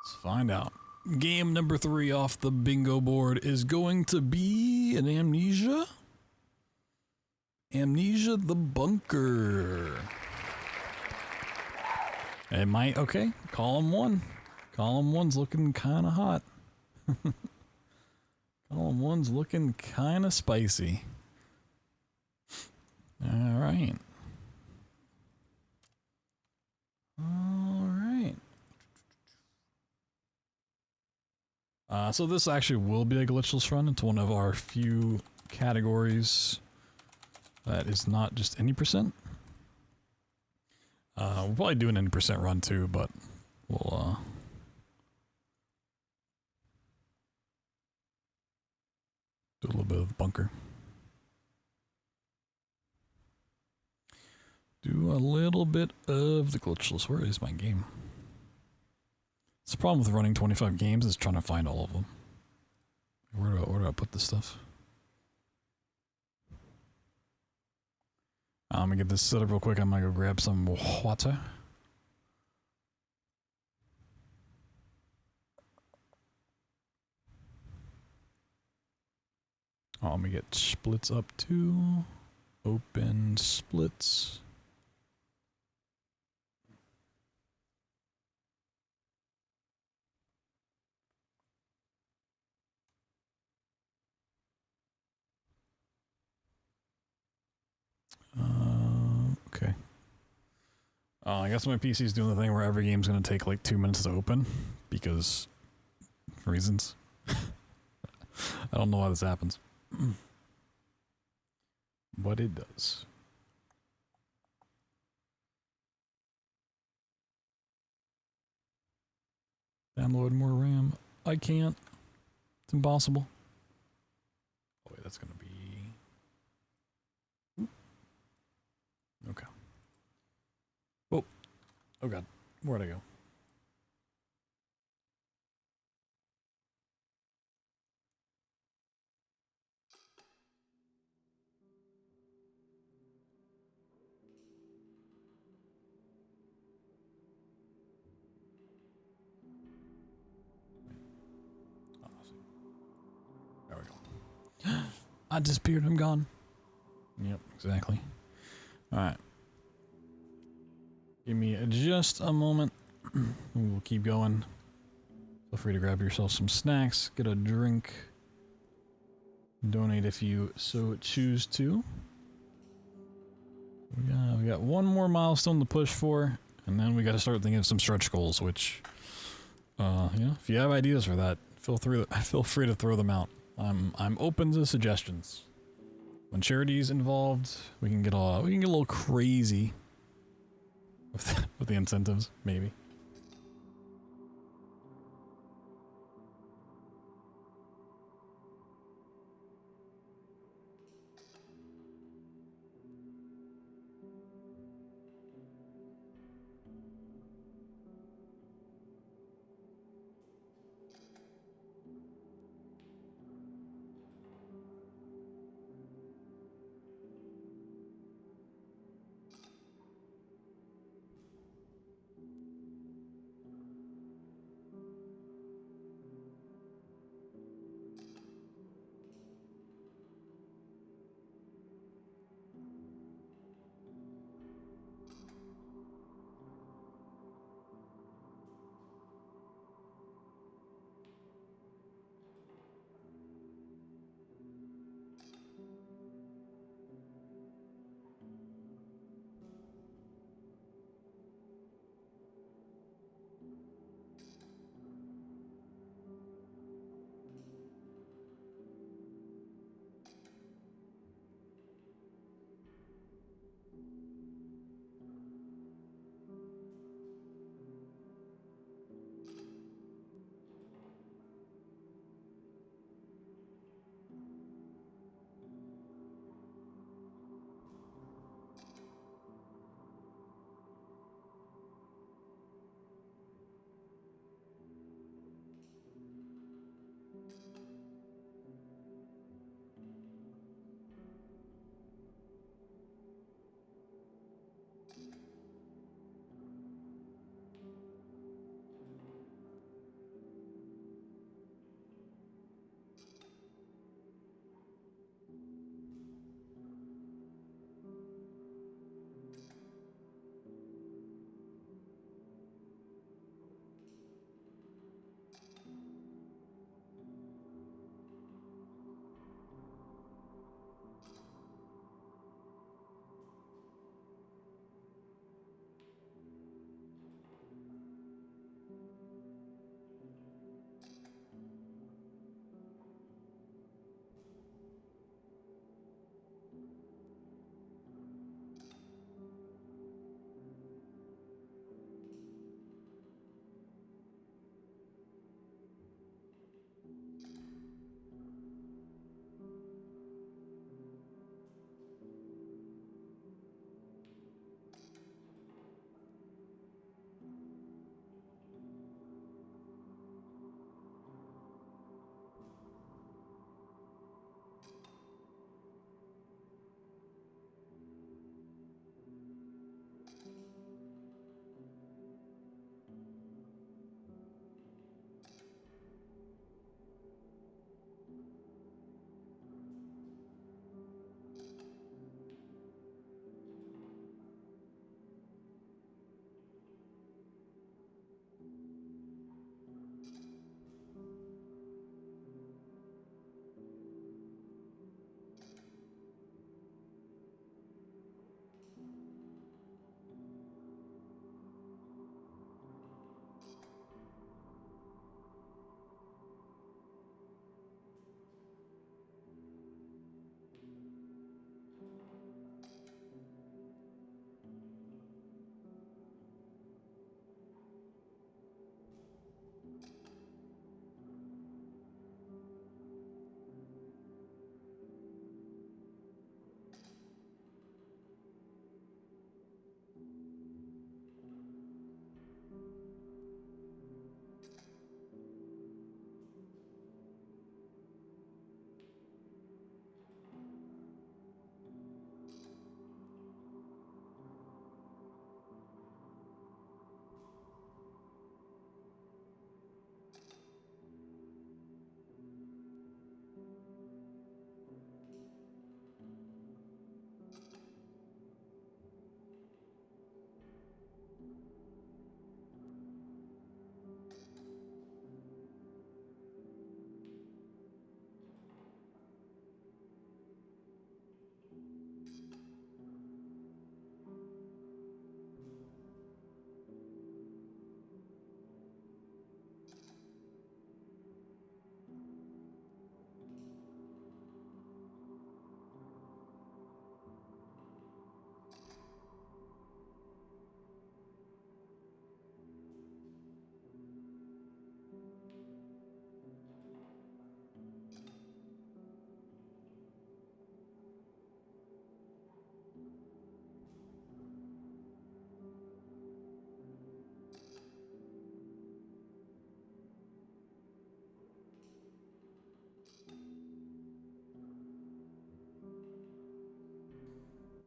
Let's find out. Game number 3 off the bingo board is going to be an Amnesia. Amnesia the Bunker. It might, okay, column 1. Column 1's looking kind of hot. Column 1's looking kind of spicy. Alright. Alright. So this actually will be a glitchless run. It's one of our few categories that is not just any percent. We'll probably do an any percent run too, but we'll do a little bit of the bunker. Do a little bit of the glitchless. Where is my game? It's the problem with running 25 games is trying to find all of them. Where do I put this stuff? I'm gonna get this set up real quick. I'm gonna go grab some water. Oh, I'm gonna get splits up too. Open splits. Okay. I guess my PC is doing the thing where every game's gonna take like 2 minutes to open because reasons. I don't know why this happens. But it does. Download more RAM. I can't. It's impossible. Oh wait, that's gonna be... Okay. Oh. Oh god. Where'd I go? There we go. I disappeared. I'm gone. Yep, exactly. Alright. Give me just a moment. We'll keep going. Feel free to grab yourself some snacks, get a drink, donate if you so choose to. We got one more milestone to push for, and then we got to start thinking of some stretch goals, which, if you have ideas for that, feel free to throw them out. I'm open to suggestions. When charity's involved, we can get a little crazy. with the incentives, maybe.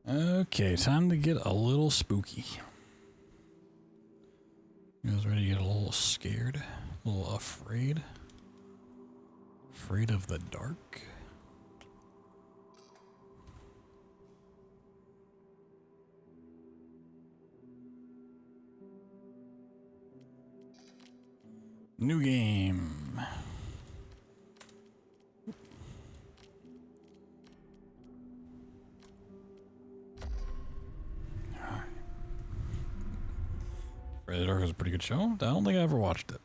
Okay, time to get a little spooky. You guys ready to get a little scared? A little afraid? Afraid of the dark? New game. Afraid of the Dark is a pretty good show. I don't think I ever watched it.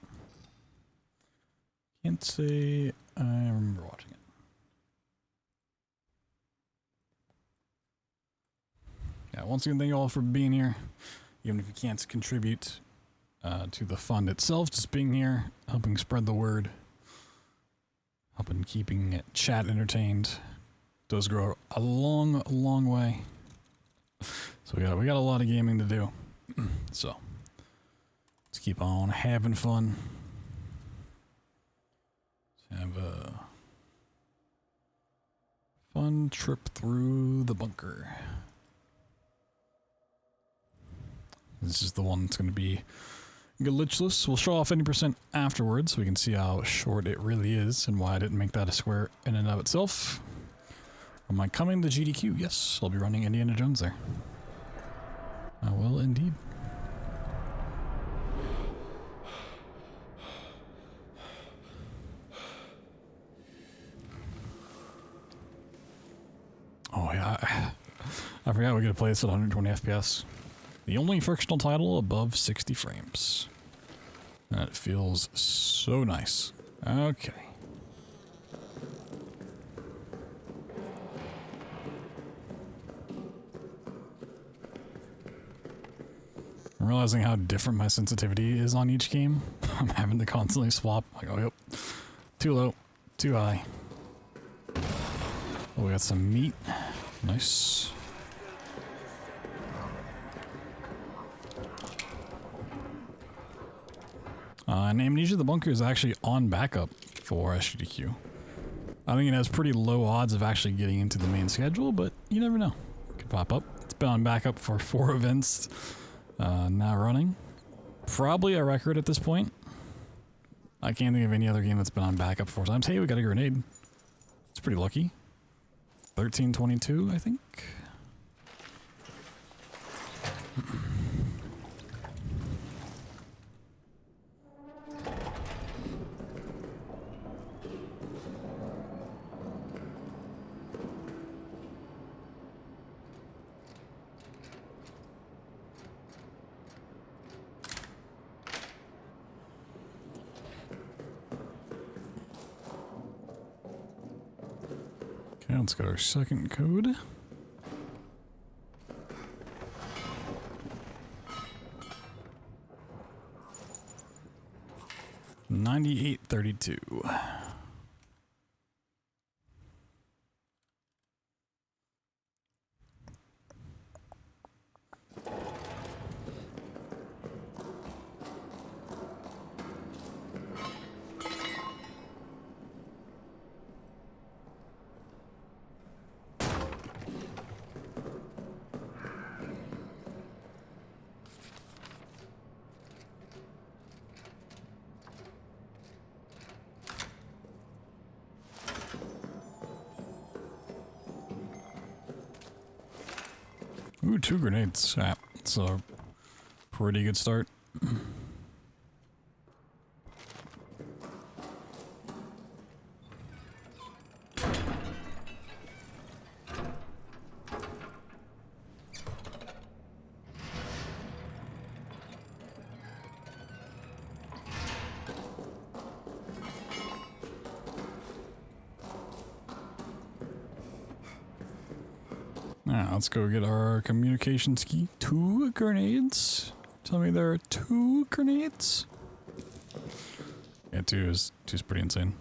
Can't say I remember watching it. Yeah, once again, thank you all for being here. Even if you can't contribute to the fund itself, just being here, helping spread the word, helping keeping chat entertained, does grow a long, long way. So we got a lot of gaming to do. So let's keep on having fun. Let's have a fun trip through the bunker. This is the one that's going to be glitchless. We'll show off any % afterwards so we can see how short it really is and why I didn't make that a square in and of itself. Am I coming to GDQ? Yes, I'll be running Indiana Jones there. I will indeed. Oh yeah, I forgot we could play this at 120 FPS. The only frictional title above 60 frames. And it feels so nice. Okay. I'm realizing how different my sensitivity is on each game. I'm having to constantly swap. Like, oh, yep. Too low. Too high. Oh, we got some meat. Nice. Amnesia the Bunker is actually on backup for SGDQ. I think it has pretty low odds of actually getting into the main schedule, but you never know. It could pop up. It's been on backup for 4 events now running. Probably a record at this point. I can't think of any other game that's been on backup 4 times. Hey, we got a grenade. It's pretty lucky. 1322, I think. Okay, let's get our second code. $98.32. Ooh, 2 grenades. Yeah, it's a pretty good start. Now, let's go get our communications key. 2 grenades? Tell me there are 2 grenades? Yeah, 2 is pretty insane.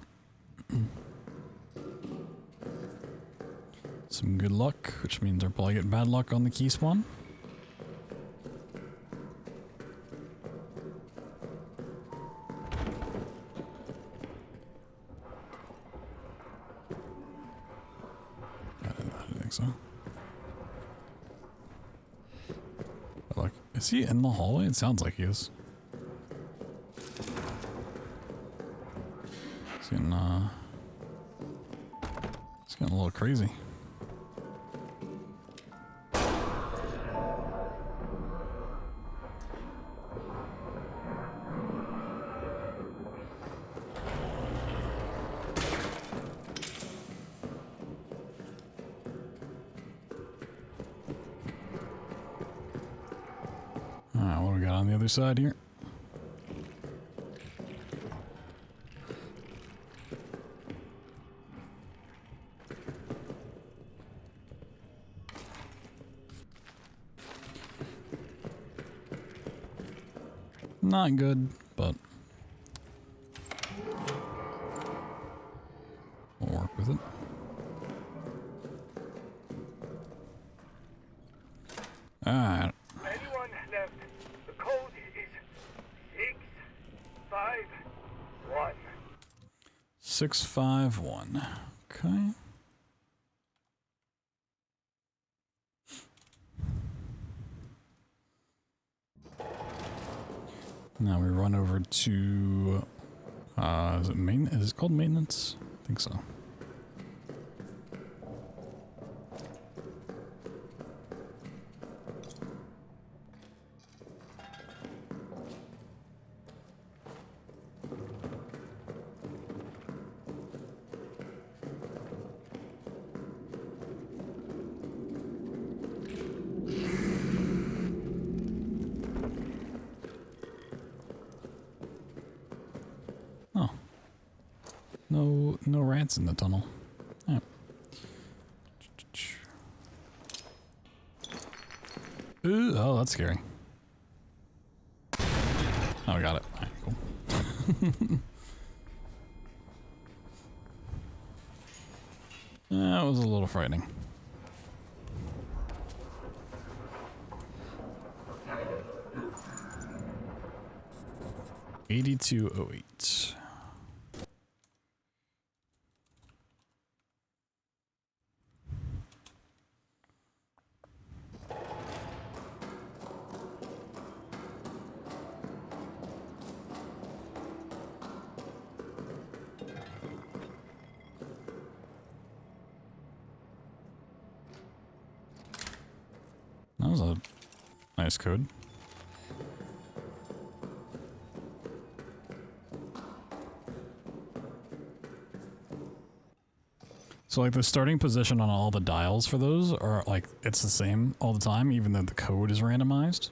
Some good luck, which means I'll probably get bad luck on the key spawn. I didn't think so. Is he in the hallway? It sounds like he is. It's getting a little crazy. Alright, what do we got on the other side here? Not good, but we'll work with it. Alright. Anyone left? The code is 651. 651. Okay. Now we run over to, is it maintenance? Is it called maintenance? I think so. No rats in the tunnel. Oh, ooh, oh, that's scary. Oh, I got it. All right, cool. That was a little frightening. $82.08. That was a nice code. So like the starting position on all the dials for those are like, it's the same all the time, even though the code is randomized.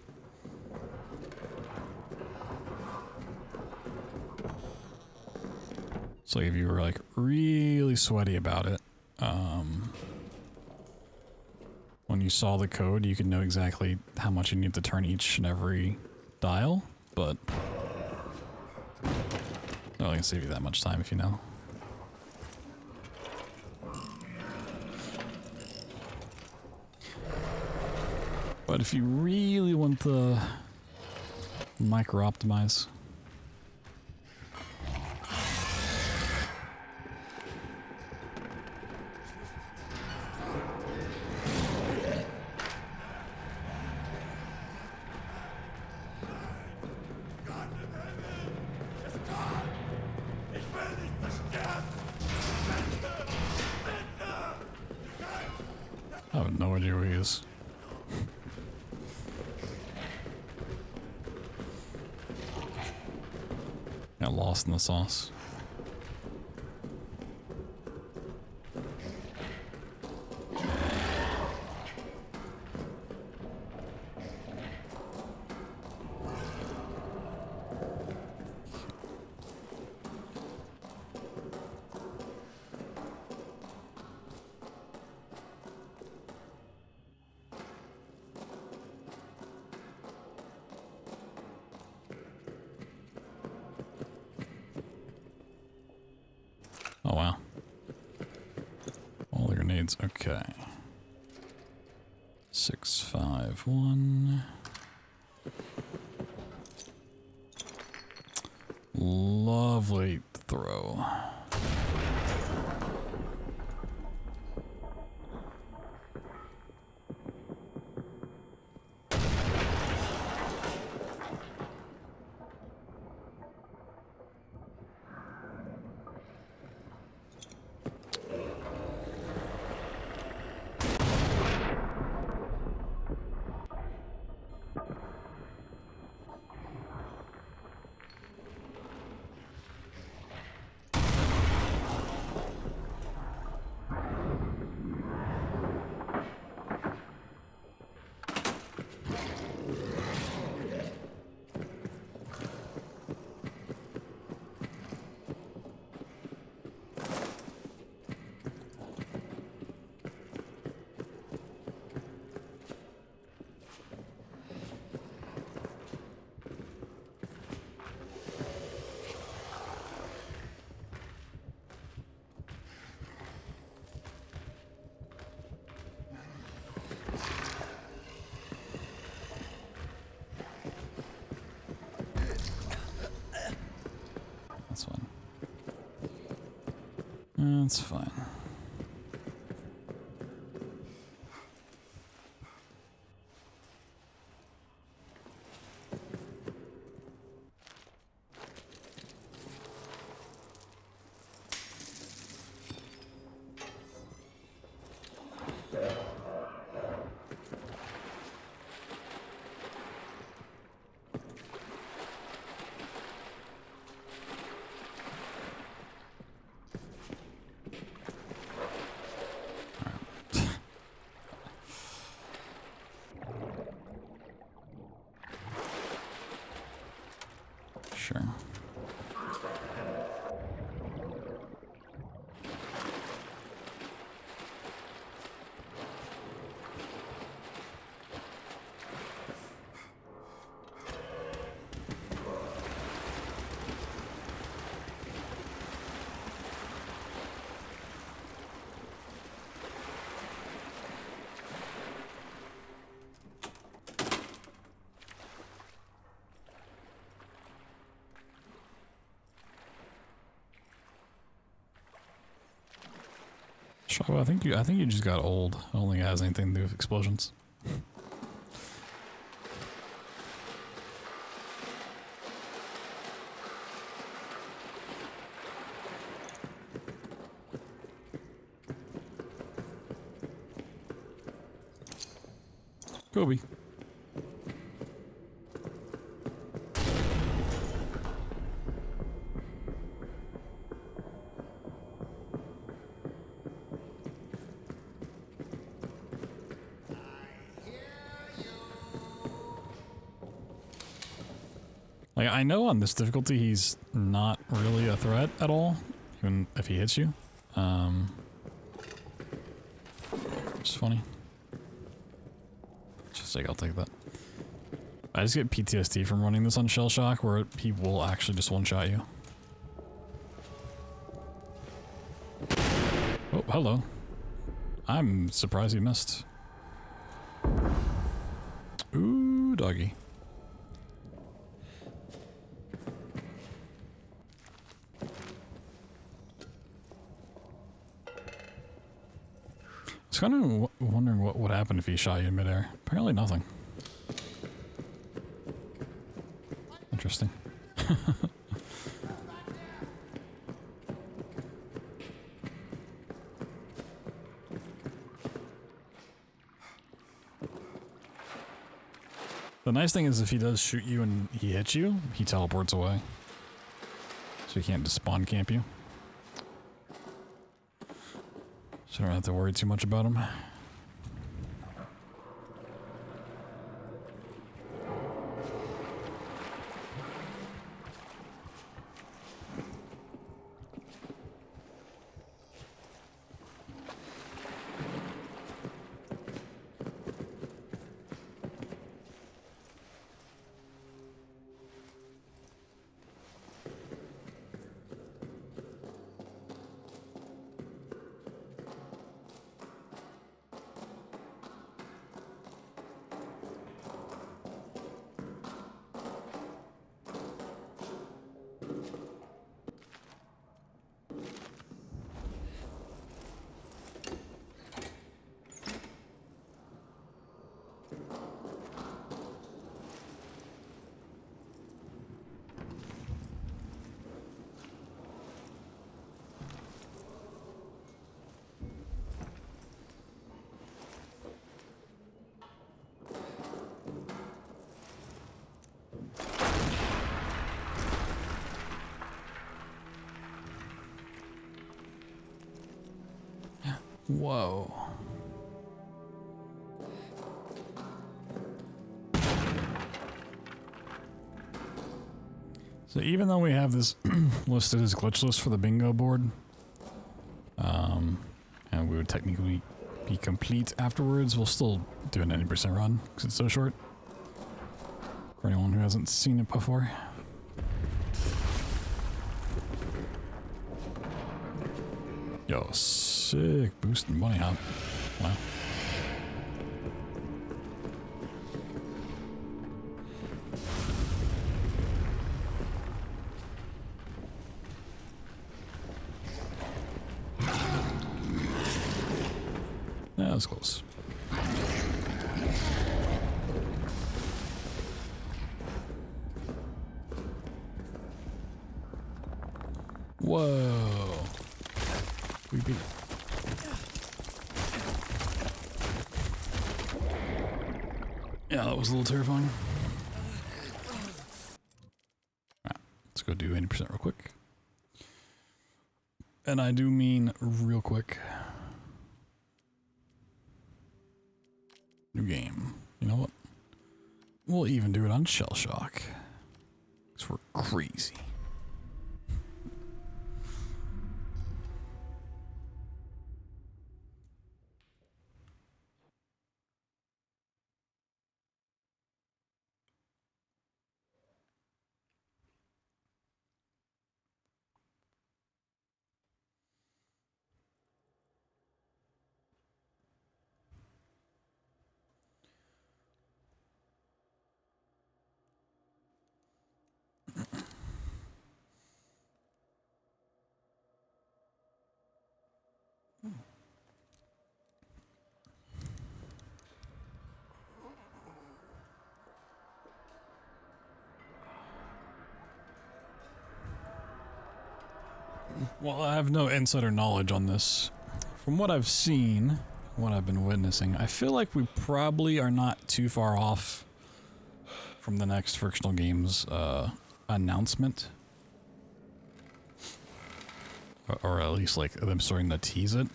So if you were like really sweaty about it, when you saw the code, you could know exactly how much you need to turn each and every dial, but not really gonna save you that much time if you know. But if you really want the micro-optimize, I have no idea where he is. Got lost in the sauce. Oh wow. All the grenades, okay. 651. Lovely throw. That's fine. Sure. I think you just got old. I don't think it has anything to do with explosions. Kobe. Like, I know on this difficulty he's not really a threat at all, even if he hits you. It's funny. Just like, I'll take that. I just get PTSD from running this on Shell Shock, where he will actually just one-shot you. Oh, hello. I'm surprised he missed. Ooh, doggy. I was kind of wondering what would happen if he shot you in midair. Apparently nothing. Interesting. The nice thing is if he does shoot you and he hits you, he teleports away. So he can't just spawn camp you. So I don't have to worry too much about him. Whoa. So even though we have this listed as glitchless for the bingo board, and we would technically be complete afterwards, we'll still do an 90% run because it's so short. For anyone who hasn't seen it before. Yo, sick boost and bunny hop. Wow. was close. Whoa. We beat it. Yeah, that was a little terrifying. Alright, let's go do 80% real quick. And I do mean real quick. New game. You know what? We'll even do it on Shell Shock. Because we're crazy. Well, I have no insider knowledge on this. From what I've seen, what I've been witnessing, I feel like we probably are not too far off from the next Frictional Games announcement. Or at least like them starting to tease it.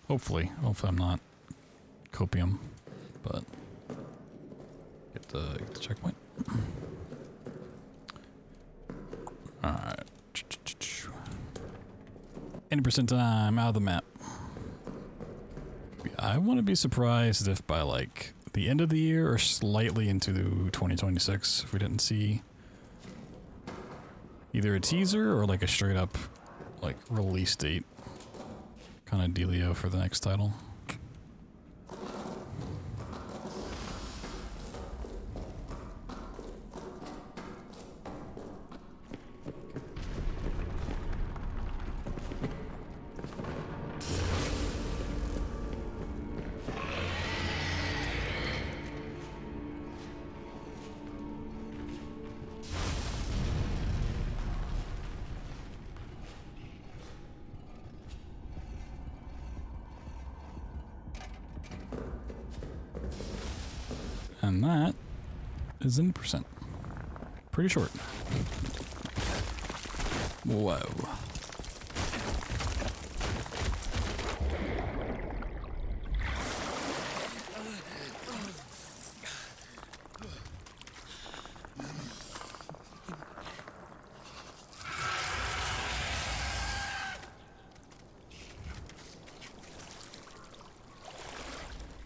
Hopefully I'm not copium, but get the checkpoint. Alright. 80% time out of the map. I want to be surprised if by like the end of the year or slightly into 2026 if we didn't see either a teaser or like a straight up like release date kind of dealio for the next title. And that is in percent. Pretty short. Whoa.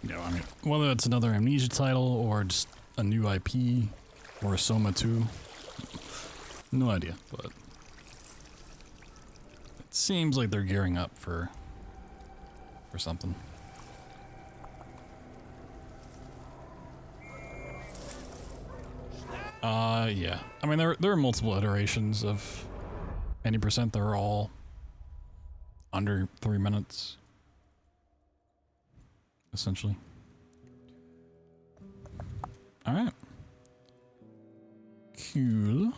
Yeah, I mean, whether it's another Amnesia title or just a new IP or a Soma 2, no idea, but it seems like they're gearing up for something. Yeah. I mean, there are multiple iterations of 80%. They're all under 3 minutes. Essentially. Alright. Cool. Let's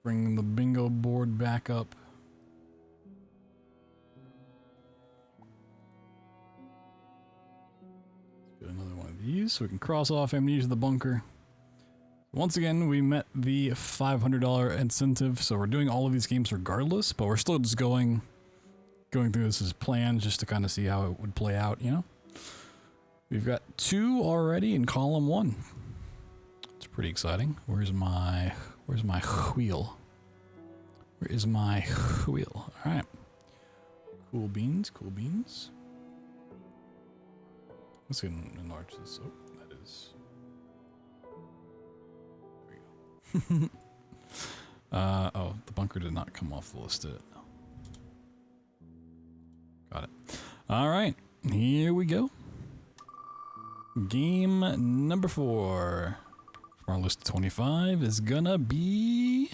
bring the bingo board back up. Let's get another one of these so we can cross off Amnesia the Bunker. Once again, we met the $500 incentive, so we're doing all of these games regardless, but we're still just going through this as planned just to kind of see how it would play out, you know? We've got 2 already in column 1. It's pretty exciting. Where's my wheel? Where is my wheel? All right. Cool beans, cool beans. Let's enlarge this. Oh, that is. There we go. Oh, the bunker did not come off the list, did it? No. Got it. All right, here we go. Game number 4 from our list of 25 is gonna be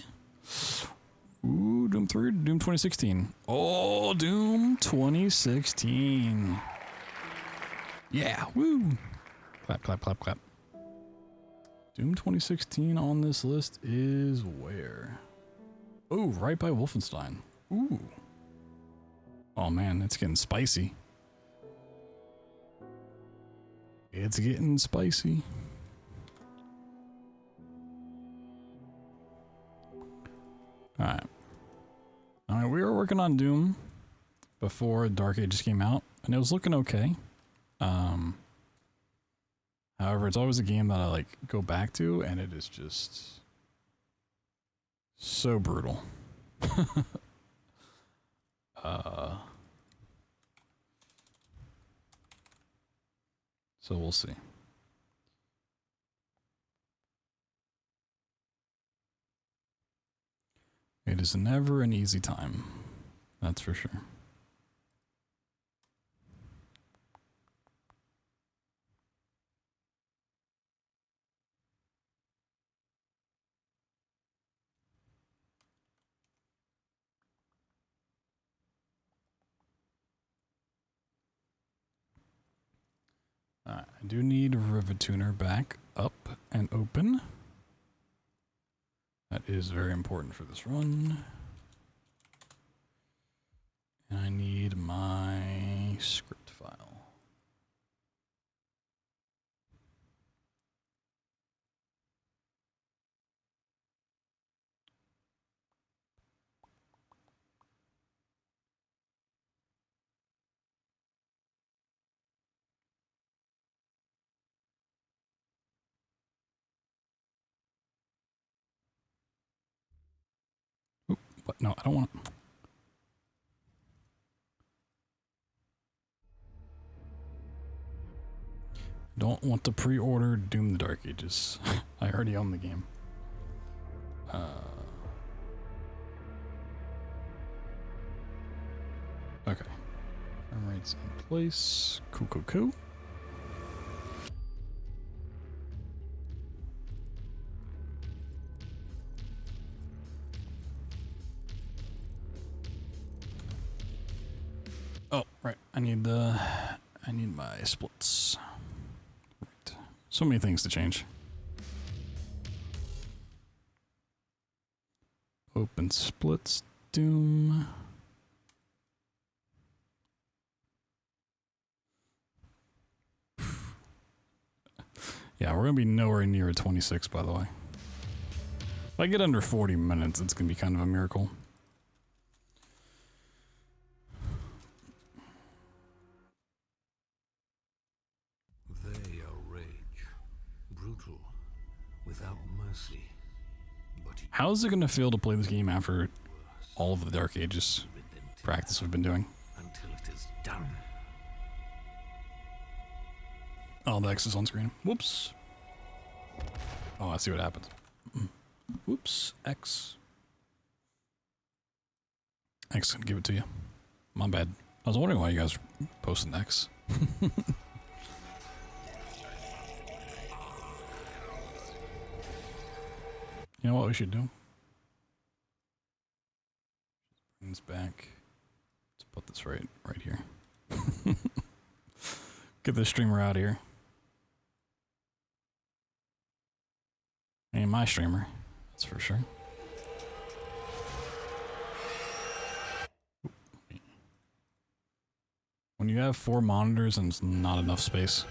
Ooh, Doom 3, Doom 2016. Oh, Doom 2016. Yeah, woo. Clap, clap, clap, clap. Doom 2016 on this list is where? Oh, right by Wolfenstein. Ooh. Oh man, it's getting spicy. It's getting spicy. Alright. Alright, we were working on Doom before Dark Ages came out, and it was looking okay. However, it's always a game that I like go back to, and it is just so brutal. So we'll see. It is never an easy time, that's for sure. I do need Rivatuner back up and open. That is very important for this run. And I need my script file. Oop, what? No, I don't want it. Don't want to pre-order Doom the Dark Ages. I already own the game. Okay. Frame rate's in place. Cool, cool, cool. Oh, right. I need my splits. Right. So many things to change. Open splits, Doom. Yeah, we're gonna be nowhere near a 26, by the way. If I get under 40 minutes, it's gonna be kind of a miracle. They are rage, brutal, without mercy. But How is it gonna feel to play this game after all of the Dark Ages practice we've been doing? until it is done. Oh, the X is on screen. Whoops. Oh, I see what happens. Whoops. X. X can give it to you. My bad. I was wondering why you guys were posting X. You know what we should do? Bring this back. Let's put this right here. Get this streamer out of here. Ain't my streamer, that's for sure. When you have 4 monitors and it's not enough space.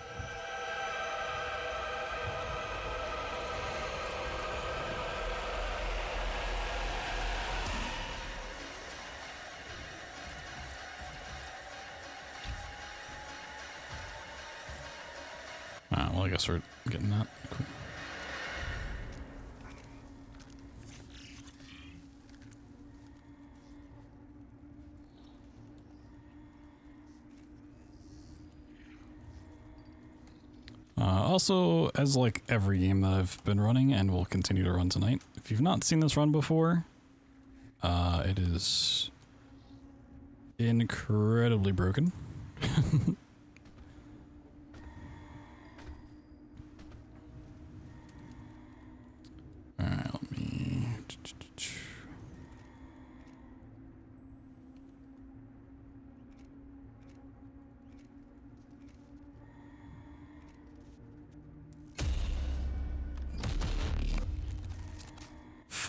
Well, I guess we're getting that. Cool. Also, as like every game that I've been running and will continue to run tonight, if you've not seen this run before, it is incredibly broken. Alright, let me...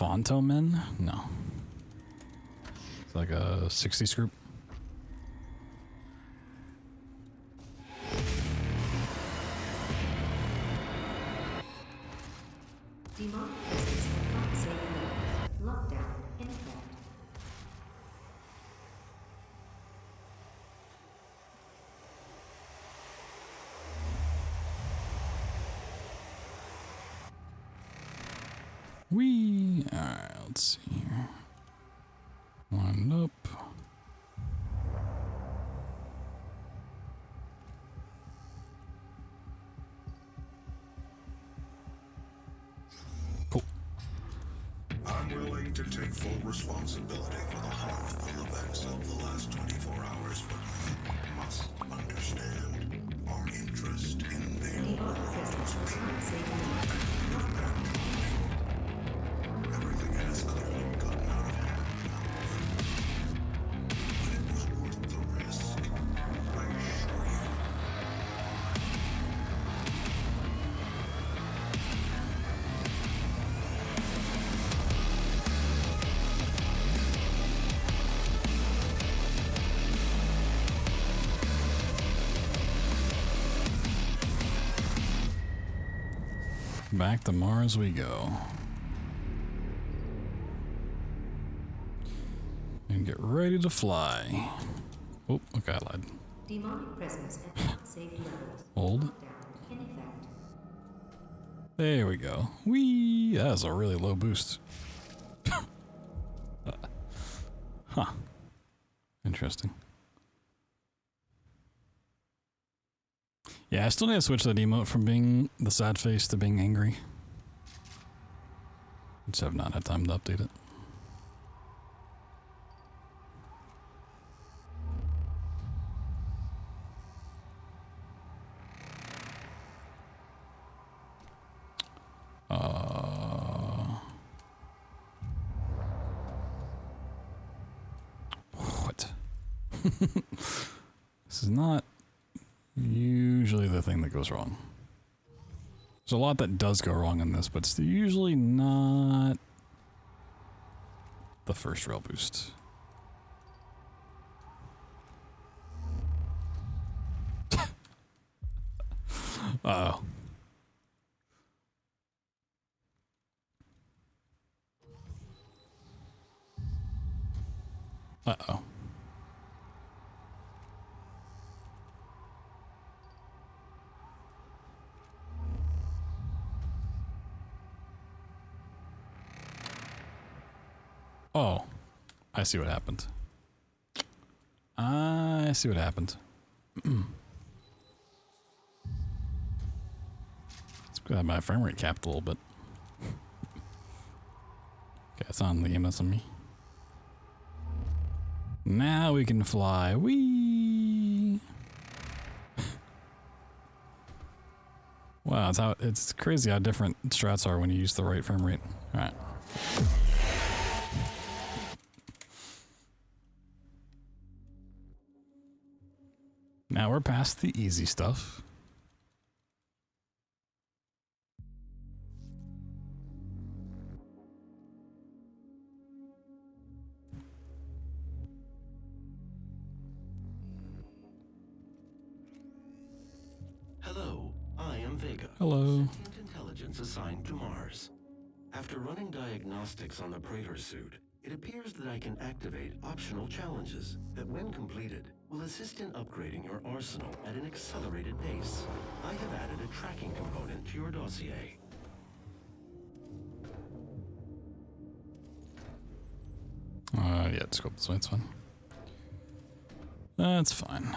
Fonto Men? No. It's like a 60s group. Demonic presence not safe limits. Lockdown in effect. Alright, let's see here. Wind up. Cool. I'm willing to take full responsibility for the horrible events of the last 24 hours, but you must understand our interest in their world was everything has clearly gotten out of hand now. But it was worth the risk, I assure you. Back to Mars we go. And get ready to fly. Oh, okay, I lied. Demonic presence at not safe levels. Hold. Lockdown in effect. There we go. Whee! That is a really low boost. Huh. Interesting. Yeah, I still need to switch that emote from being the sad face to being angry. Just have not had time to update it. What? This is not usually the thing that goes wrong. There's a lot that does go wrong in this, but it's usually not the first rail boost. Uh-oh. Uh-oh. Oh, I see what happened. I see what happened. Let's grab my frame rate capped a little bit. Okay, it's on the EMS on me. Now we can fly. Whee! Wow, it's crazy how different strats are when you use the right frame rate. All right. Now we're past the easy stuff. Hello, I am Vega. Hello. Sentient intelligence assigned to Mars. After running diagnostics on the Praetor suit, it appears that I can activate optional challenges that, when completed, will assist in upgrading your arsenal at an accelerated pace. I have added a tracking component to your dossier. Yeah, just go this way, it's fine. That's fine.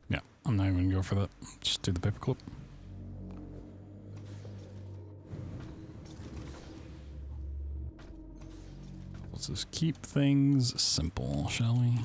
Yeah, I'm not even gonna go for that. Just do the paperclip. Let's just keep things simple, shall we?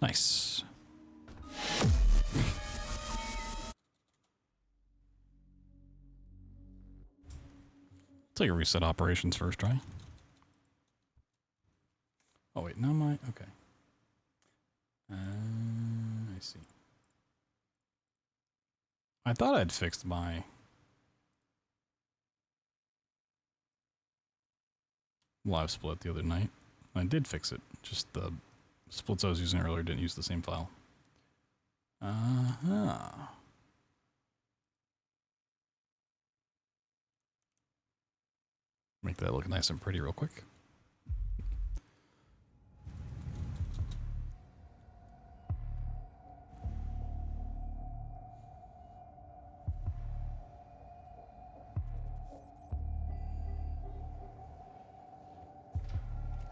Nice. Take a reset operations first try. Oh wait, no, okay. I see. I thought I'd fixed my live split the other night. I did fix it. Just the splits I was using earlier didn't use the same file. Make that look nice and pretty real quick.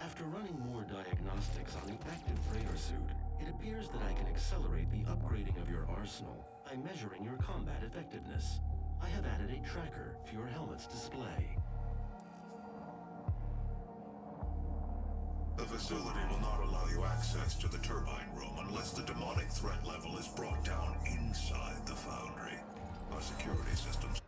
After running more diagnostics on the active freighter suit, it appears that I can accelerate the upgrading of your arsenal by measuring your combat effectiveness. I have added a tracker to your helmet's display. The facility will not allow you access to the turbine room unless the demonic threat level is brought down inside the foundry. Our security systems.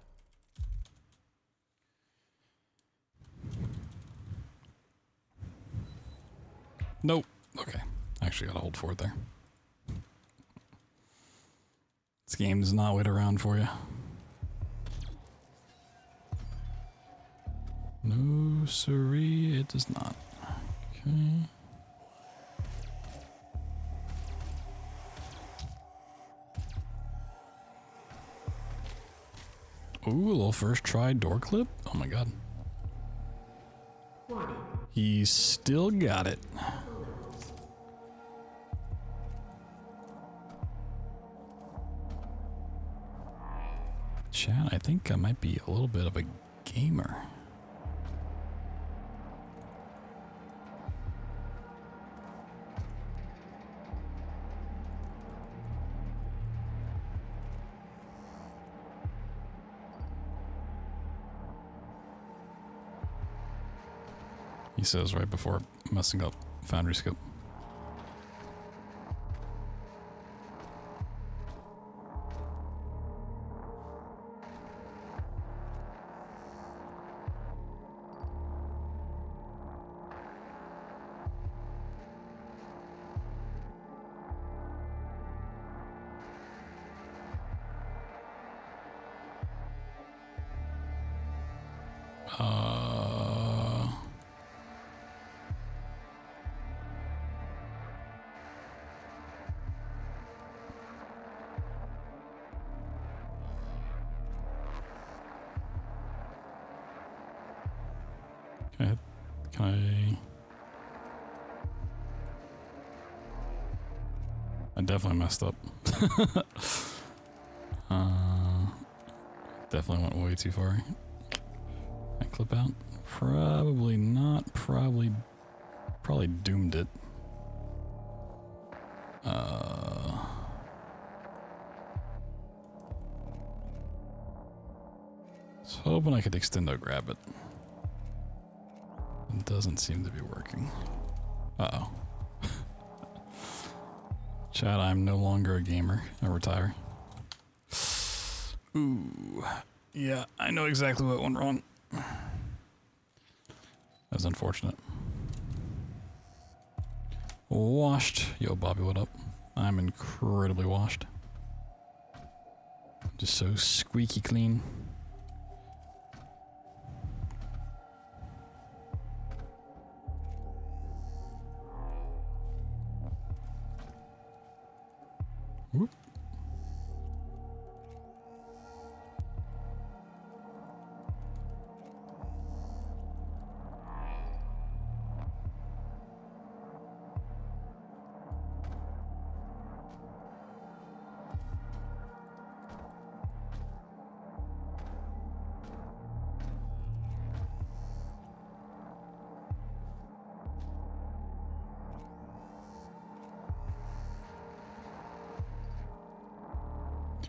Nope. Okay. Actually gotta hold forward there. This game does not wait around for you. No, siree, it does not. Okay. Ooh, a little first try door clip. Oh my god. He's still got it. Chat, I think I might be a little bit of a gamer. He says right before messing up Foundry Scope. I definitely messed up. Definitely went way too far. I clip out? Probably not. Probably doomed it. I was hoping I could extendo grab it. It doesn't seem to be working. Uh-oh. Chat, I'm no longer a gamer. I retire. Ooh. Yeah, I know exactly what went wrong. That's unfortunate. Washed. Yo, Bobby, what up? I'm incredibly washed. Just so squeaky clean. Whoop.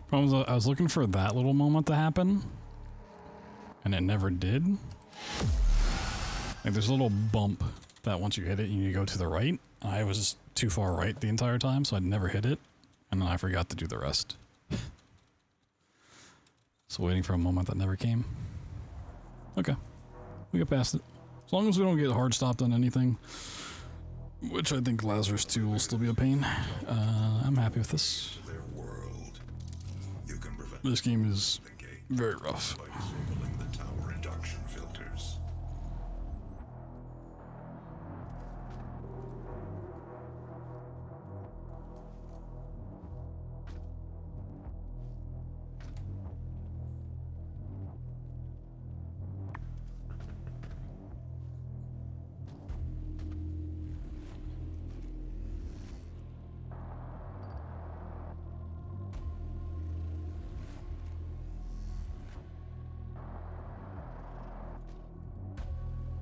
Problem is, I was looking for that little moment to happen, and it never did. Like, there's a little bump that once you hit it, you go to the right. I was too far right the entire time, so I'd never hit it, and then I forgot to do the rest. So waiting for a moment that never came. Okay, we get past it. As long as we don't get hard stopped on anything, which I think Lazarus 2 will still be a pain, I'm happy with this. This game is very rough. The tower induction filters.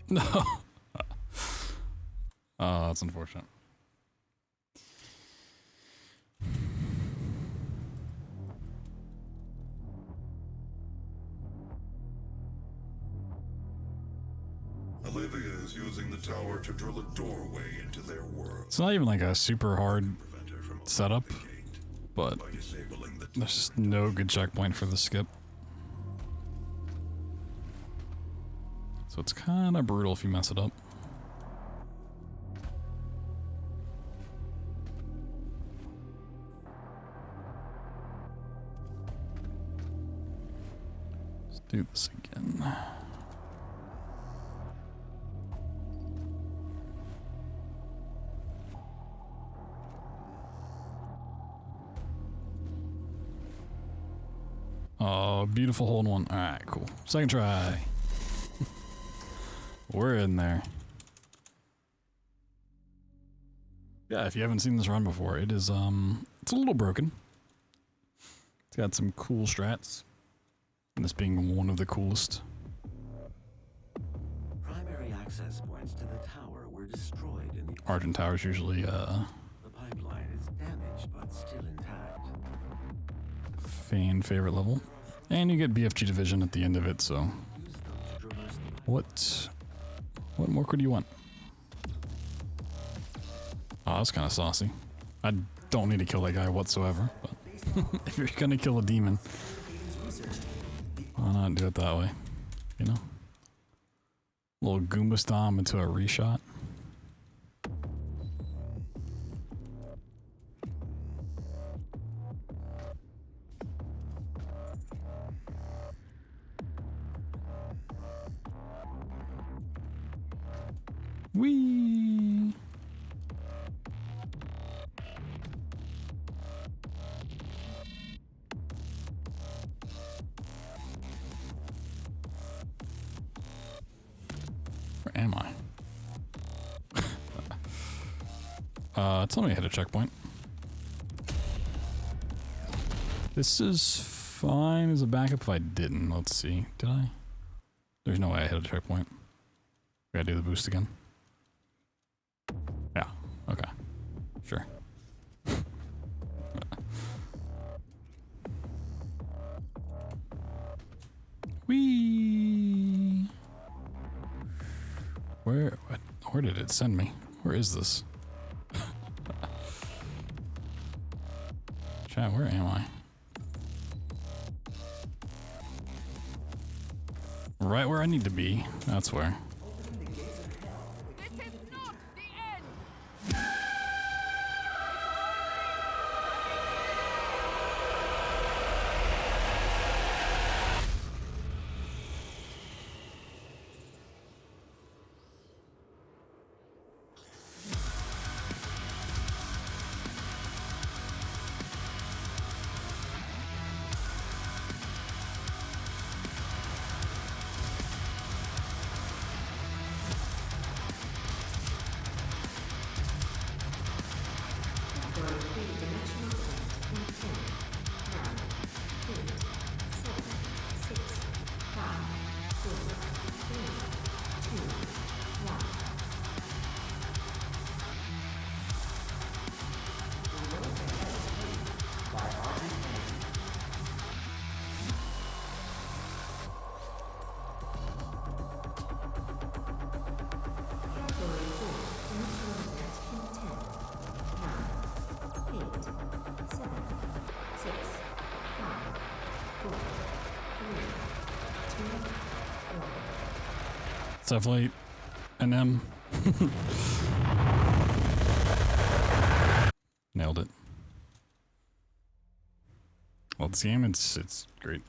No. Oh, that's unfortunate. Olivia is using the tower to drill a doorway into their world. It's not even like a super hard setup, but there's just no good checkpoint for the skip. So it's kind of brutal if you mess it up. Let's do this again. Oh, beautiful hole in one. All right, cool. Second try. We're in there. Yeah, if you haven't seen this run before, it is it's a little broken. It's got some cool strats, and this being one of the coolest. Primary access points to the tower were destroyed in the Argent Tower's usually The pipeline is damaged but still intact. fan favorite level. And you get BFG division at the end of it, so what more could you want? Oh, that's kind of saucy. I don't need to kill that guy whatsoever, but if you're gonna kill a demon, why not do it that way? You know? Little Goomba Stomp into a reshot. Whee! Where am I? Tell me I hit a checkpoint. This is fine as a backup if I didn't. Let's see. Did I? There's no way I hit a checkpoint. We gotta do the boost again. Yeah, okay. Sure. Whee! Where did it send me? Where is this? Chat, where am I? Right where I need to be. That's where. It's definitely an M. Nailed it. Well, this game, it's great.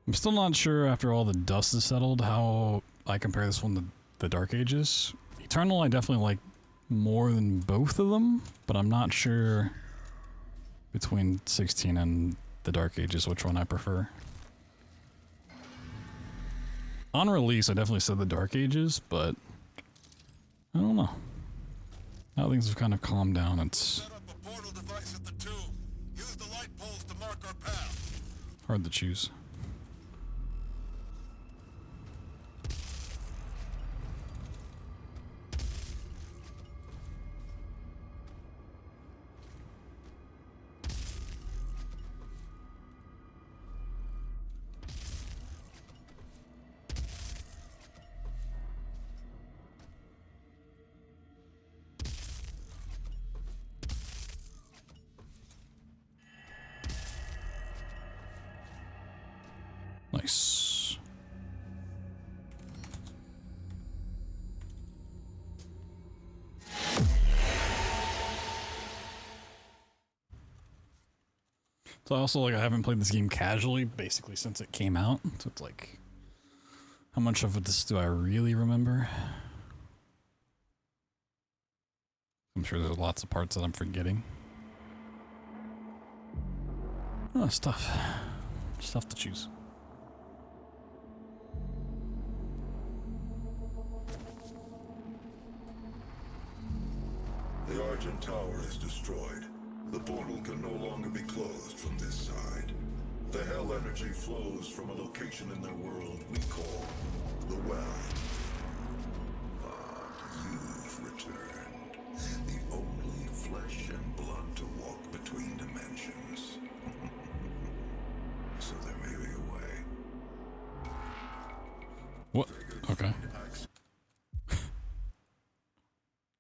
I'm still not sure, after all the dust has settled, how I compare this one to the Dark Ages. Eternal I definitely like more than both of them, but I'm not sure between 16 and the Dark Ages which one I prefer. On release, I definitely said the Dark Ages, but I don't know. Now things have kind of calmed down. It's hard to choose. Nice. So also, like, I haven't played this game casually basically since it came out. So it's like, how much of this do I really remember? I'm sure there's lots of parts that I'm forgetting. Oh, stuff. Stuff to choose. The Argent Tower is destroyed. The portal can no longer be closed from this side. The hell energy flows from a location in their world we call the Well. But you've returned. The only flesh and blood to walk between dimensions. So there may be a way. What? Okay.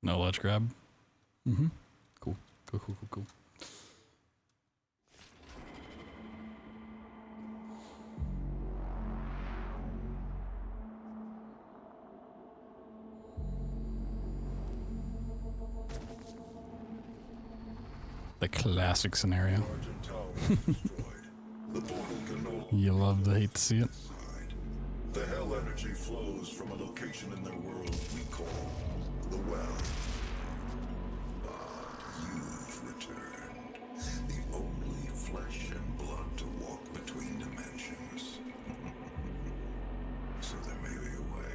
No ledge grab. Mm-hmm. Cool. Cool, cool, cool, cool. The classic scenario. You love to hate to see it. The hell energy flows from a location in their world we call the Well. But you've returned. The only flesh and blood to walk between dimensions. So there may be a way.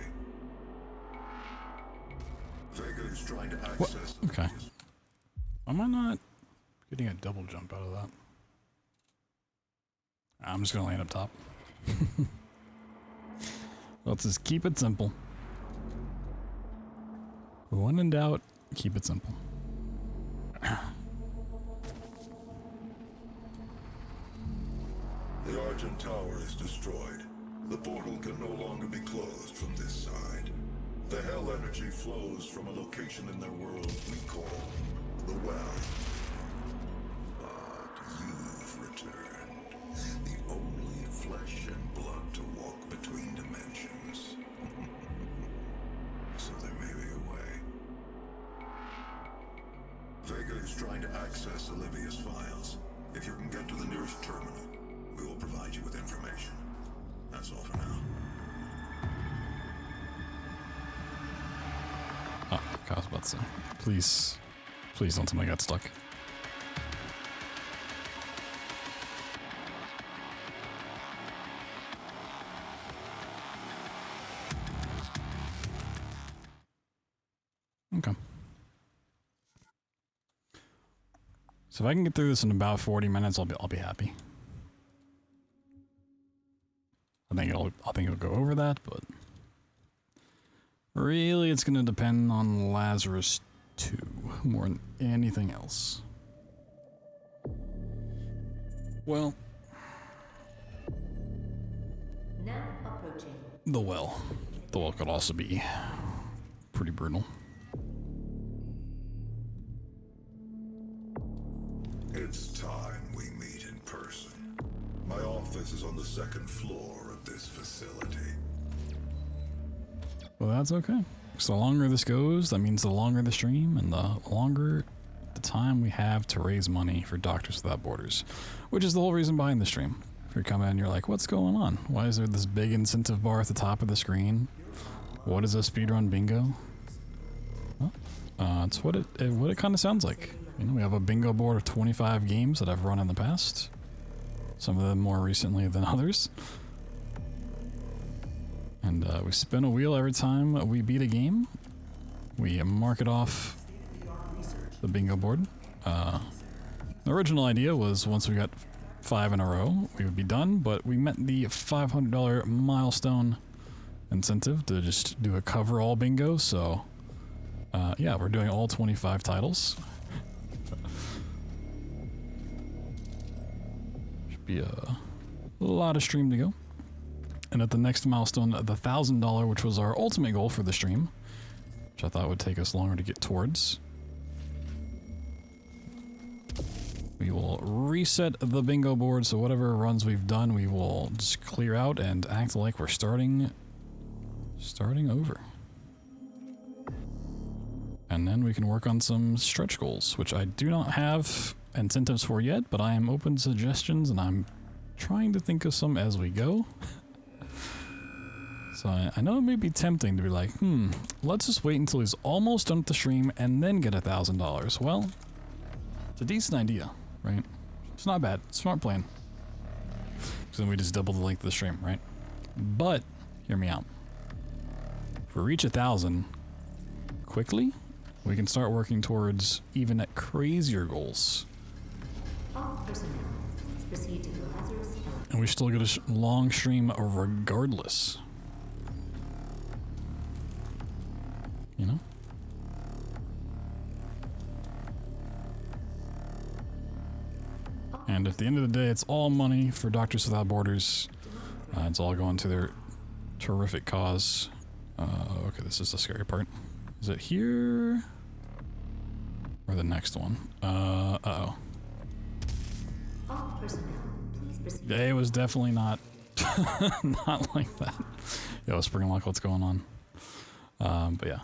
Vega is trying to access. What? Okay. Am I not getting a double jump out of that? I'm just gonna land up top. Let's just keep it simple. When in doubt, keep it simple. The Argent Tower is destroyed. The portal can no longer be closed from this side. The hell energy flows from a location in their world we call the Well. But you've returned. The only flesh and blood to walk between dimensions. So there may be a way. Vega is trying to access Olivia's files. If you can get to the nearest terminal, we will provide you with information. That's all for now. Oh, I was about to say. Please don't tell me I got stuck. Okay. So if I can get through this in about 40 minutes, I'll be happy. I think it'll go over that, but really it's gonna depend on Lazarus 2 more than anything else. Well, Now approaching. the well could also be pretty brutal. It's time we meet in person. office is on the second floor of this facility. Well, that's okay. So the longer this goes, that means the longer the stream and the longer the time we have to raise money for Doctors Without Borders, which is the whole reason behind the stream. If you come in and you're like, what's going on? Why is there this big incentive bar at the top of the screen? What is a speedrun bingo? Well, it's what it kind of sounds like. You know, we have a bingo board of 25 games that I've run in the past. Some of them more recently than others. And we spin a wheel every time we beat a game. We mark it off the bingo board. The original idea was once we got 5 in a row, we would be done, but we met the $500 milestone incentive to just do a cover-all bingo, so yeah, we're doing all 25 titles. Should be a lot of stream to go. And at the next milestone, the $1,000, which was our ultimate goal for the stream, which I thought would take us longer to get towards, we will reset the bingo board, so whatever runs we've done, we will just clear out and act like we're starting over. And then we can work on some stretch goals, which I do not have incentives for yet, but I am open to suggestions and I'm trying to think of some as we go. So I know it may be tempting to be like, let's just wait until he's almost done with the stream and then get $1,000. Well, it's a decent idea, right? It's not bad. Smart plan. So then we just double the length of the stream, right? But, hear me out. If we reach 1,000 quickly, we can start working towards even at crazier goals. All personnel, please proceed to the Lazarus elevator. And we still get a long stream regardless. You know? And at the end of the day, it's all money for Doctors Without Borders. It's all going to their terrific cause. Okay, this is the scary part. Is it here? Or the next one? Uh-oh. All personnel, please proceed. It was definitely not not like that. Yo, Spring Lock, what's going on? But yeah.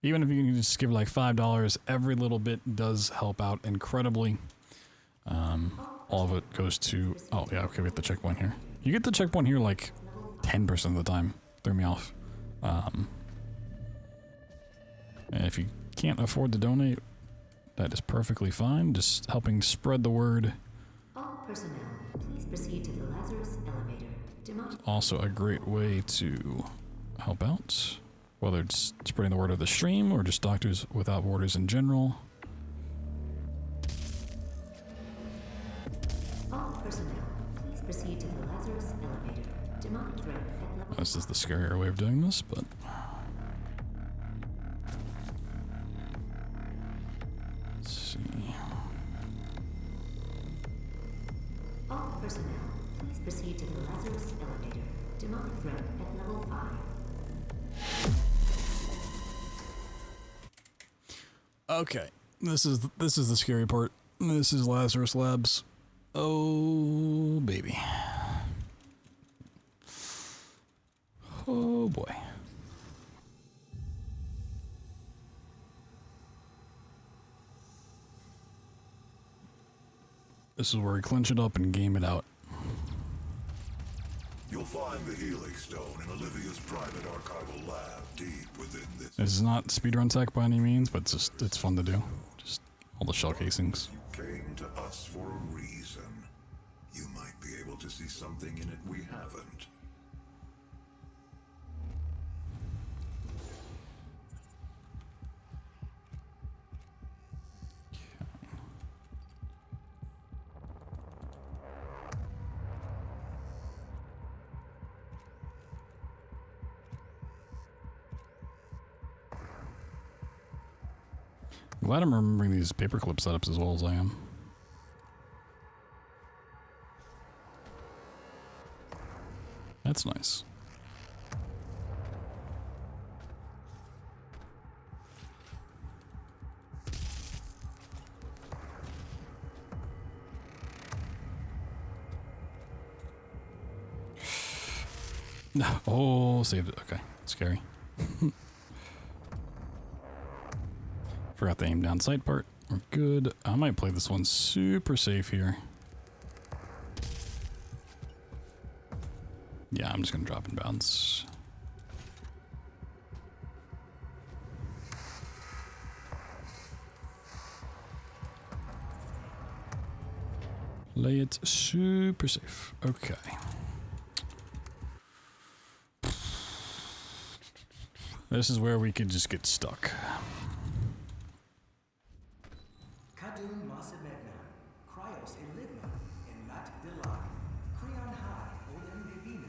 Even if you can just give like $5, every little bit does help out incredibly. All of it goes to... Oh, yeah, okay, we get the checkpoint here. You get the checkpoint here like 10% of the time. Threw me off. And if you can't afford to donate, that is perfectly fine. Just helping spread the word. All personnel, please proceed to the Lazarus elevator. Also a great way to help out. Whether it's spreading the word of the stream or just Doctors Without Borders in general. All personnel, please proceed to the Lazarus elevator. Demonic threat at level. This is the scarier way of doing this, but... Let's see... All personnel, please proceed to the Lazarus elevator. Demonic threat at level 5. Okay, this is the scary part. This is Lazarus Labs. Oh baby. Oh boy. This is where we clinch it up and game it out. You'll find the Helix Stone in Olivia's private archival lab deep within this. This is not speedrun tech by any means, but it's fun to do. Just all the shell casings. You came to us for a reason. You might be able to see something in it we haven't. I'm glad I'm remembering these paperclip setups as well as I am. That's nice. Oh, saved it. Okay, scary. Forgot the aim down sight part. We're good. I might play this one super safe here. Yeah, I'm just gonna drop and bounce. Play it super safe. Okay. This is where we could just get stuck. Kadun Masabegnan, Cryos Eligma, and Mat Dilak, Creon High, Odem Divina.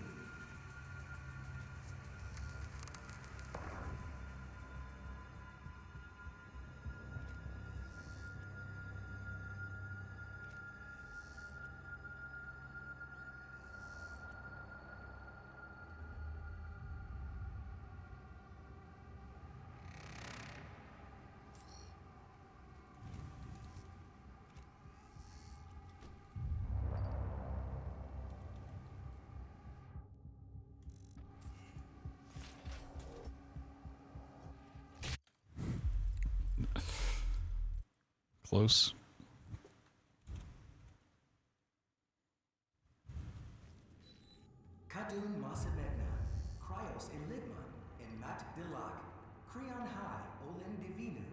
Close. Kadun Masabegnan, Cryos Eligma, and Mat Dilak, Creon High, Odem Divina.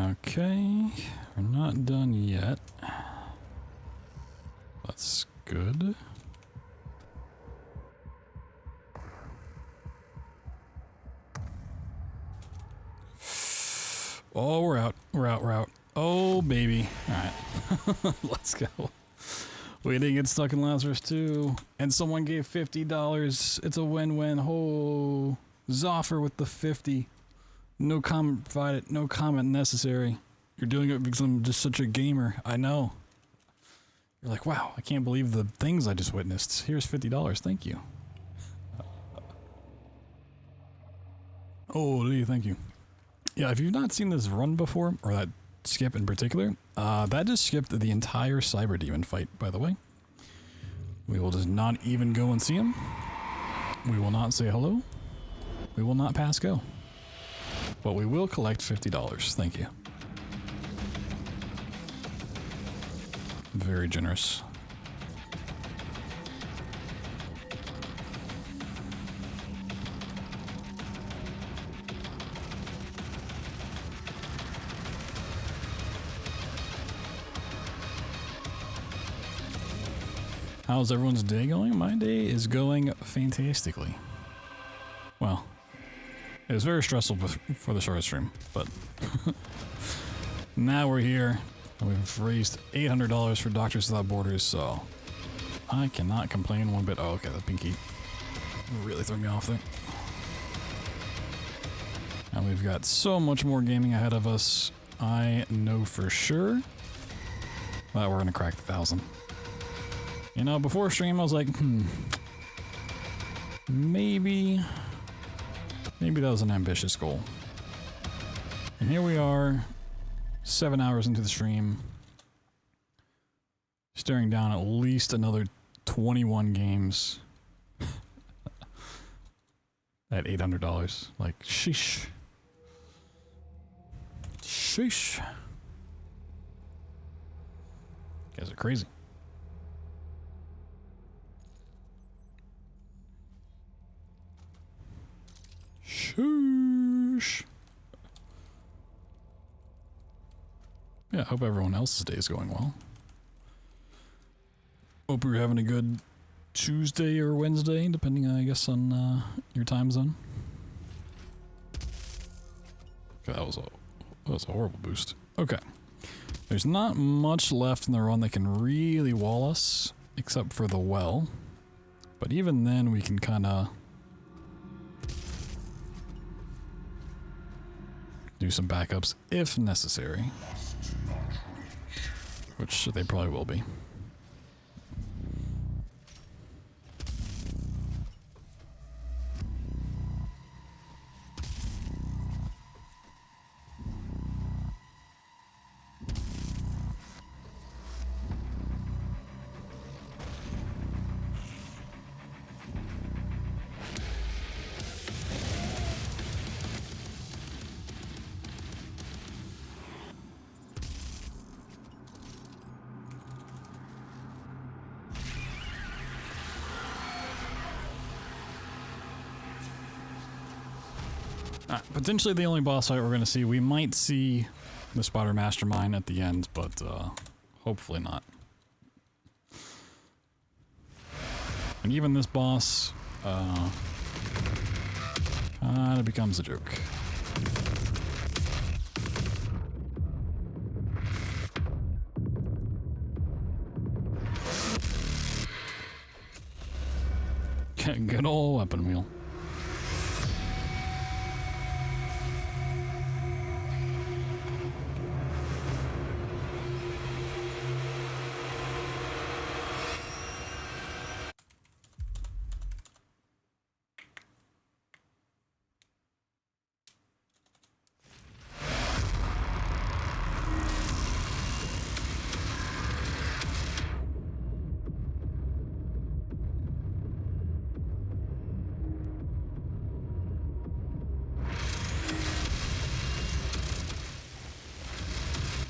Okay, we're not done yet. That's good. Oh, we're out. We're out. We're out. Oh, baby. All right. Let's go. We didn't get stuck in Lazarus 2. And someone gave $50. It's a win-win. Oh, Zoffer with the 50. No comment provided. No comment necessary. You're doing it because I'm just such a gamer. I know. You're like, wow, I can't believe the things I just witnessed. Here's $50. Thank you. Oh, Lee, thank you. Yeah, if you've not seen this run before, or that skip in particular, that just skipped the entire Cyber Demon fight, by the way. We will just not even go and see him. We will not say hello. We will not pass go. But we will collect $50. Thank you. Very generous. How's everyone's day going? My day is going fantastically. Well, it was very stressful before the short stream, but now we're here and we've raised $800 for Doctors Without Borders, so I cannot complain one bit. Oh, okay, the pinky really threw me off there. And we've got so much more gaming ahead of us. I know for sure that we're gonna crack the 1,000. You know, before stream I was like, maybe that was an ambitious goal. And here we are, 7 hours into the stream, staring down at least another 21 games at $800. Like, sheesh. Sheesh. You guys are crazy. Shoosh. Yeah, I hope everyone else's day is going well. Hope you're having a good Tuesday or Wednesday, depending, I guess, on your time zone. Okay, that was a horrible boost. Okay. There's not much left in the run that can really wall us, except for the well. But even then, we can kind of do some backups if necessary. Which they probably will be. Potentially the only boss fight we're going to see. We might see the Spider Mastermind at the end, but hopefully not. And even this boss kind of becomes a joke. Good old weapon wheel.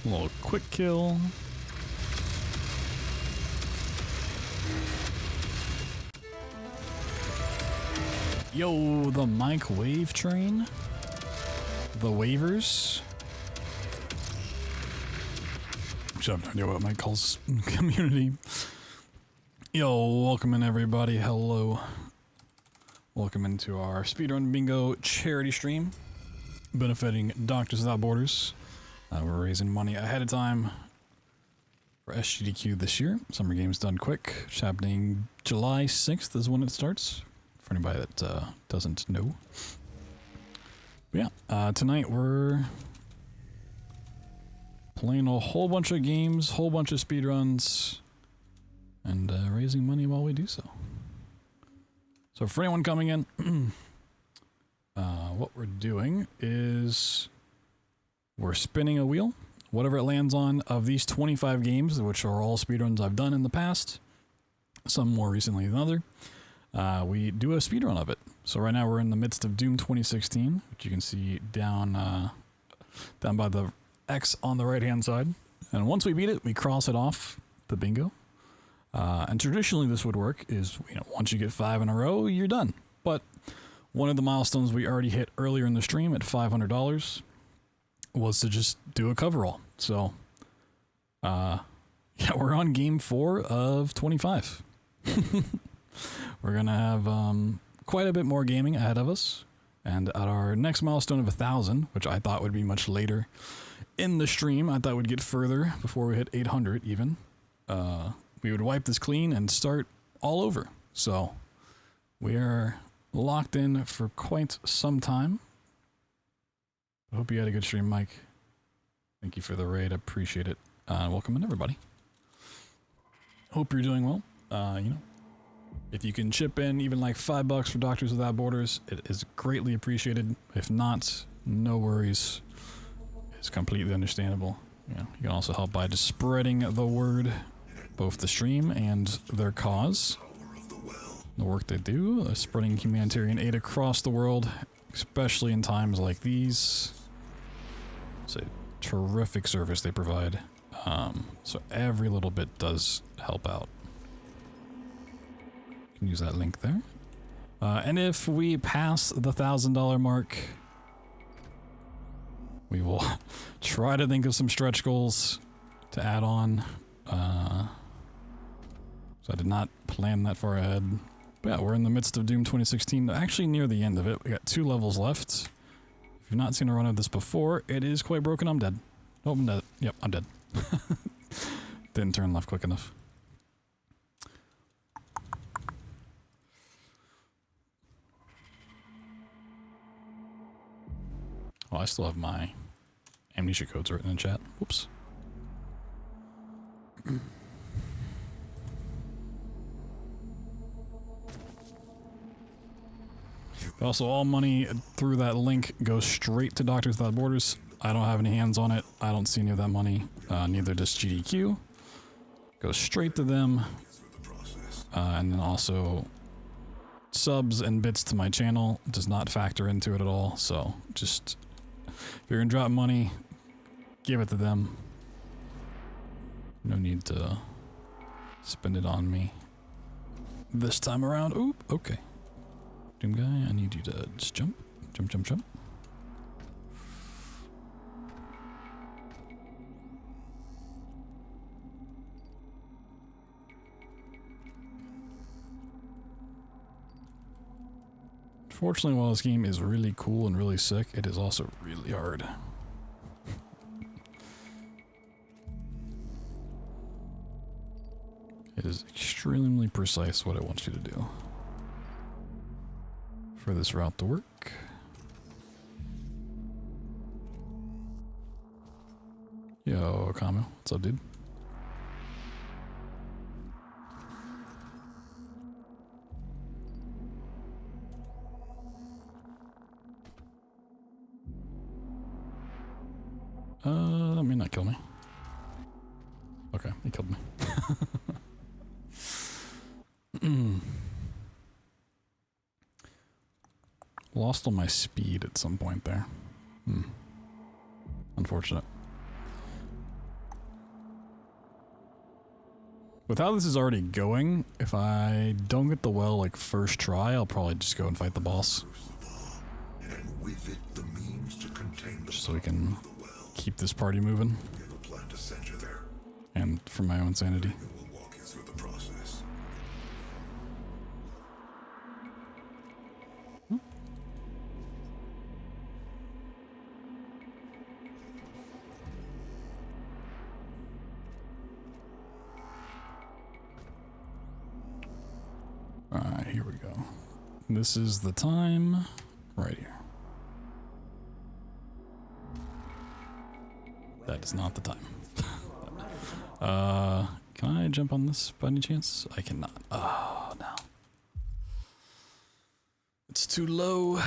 A little quick kill. Yo, the microwave train. The waivers. Which I have no idea what Mike calls community. Yo, welcome in everybody. Hello. Welcome into our Speedrun Bingo charity stream. Benefiting Doctors Without Borders. We're raising money ahead of time for SGDQ this year. Summer Games Done Quick, which is happening July 6th is when it starts, for anybody that doesn't know. But yeah, tonight we're playing a whole bunch of games, whole bunch of speedruns, and raising money while we do so. So for anyone coming in, what we're doing is we're spinning a wheel. Whatever it lands on of these 25 games, which are all speedruns I've done in the past, some more recently than other, we do a speedrun of it. So right now we're in the midst of Doom 2016, which you can see down by the X on the right-hand side. And once we beat it, we cross it off the bingo. And traditionally this would work is, once you get 5 in a row, you're done. But one of the milestones we already hit earlier in the stream at $500 was to just do a coverall. So, yeah, we're on game 4 of 25. We're gonna have quite a bit more gaming ahead of us, and at our next milestone of 1,000, which I thought would be much later in the stream, I thought we'd get further before we hit 800 even. We would wipe this clean and start all over. So, we are locked in for quite some time. I hope you had a good stream, Mike. Thank you for the raid. I appreciate it. Welcome in, everybody. Hope you're doing well. If you can chip in even like $5 for Doctors Without Borders, it is greatly appreciated. If not, no worries. It's completely understandable. You can also help by just spreading the word, both the stream and their cause. The work they do, spreading humanitarian aid across the world, especially in times like these. It's a terrific service they provide. So every little bit does help out. You can use that link there. And if we pass the $1,000 mark, we will try to think of some stretch goals to add on. So I did not plan that far ahead. But yeah, we're in the midst of Doom 2016, actually near the end of it. We got 2 levels left. If you've not seen a run of this before, it is quite broken. I'm dead. Oh, I'm dead. Yep, I'm dead. Didn't turn left quick enough. Oh, I still have my amnesia codes written in chat. Whoops. Also, all money through that link goes straight to Doctors Without Borders. I don't have any hands on it. I don't see any of that money. Neither does GDQ. Goes straight to them. And then also subs and bits to my channel does not factor into it at all. So just, if you're gonna drop money, give it to them. No need to spend it on me this time around. Oop, okay. Doom guy, I need you to just jump. Jump, jump, jump. Fortunately, while this game is really cool and really sick, it is also really hard. It is extremely precise what it wants you to do for this route to work. Yo, Kamu, what's up, dude? That may not kill me. Okay, he killed me. Lost all my speed at some point there. Unfortunate. With how this is already going, if I don't get the well like first try, I'll probably just go and fight the boss. Just so we can keep this party moving. And for my own sanity. Alright, here we go. This is the time right here. That is not the time. Can I jump on this by any chance? I cannot. Oh, no. It's too low.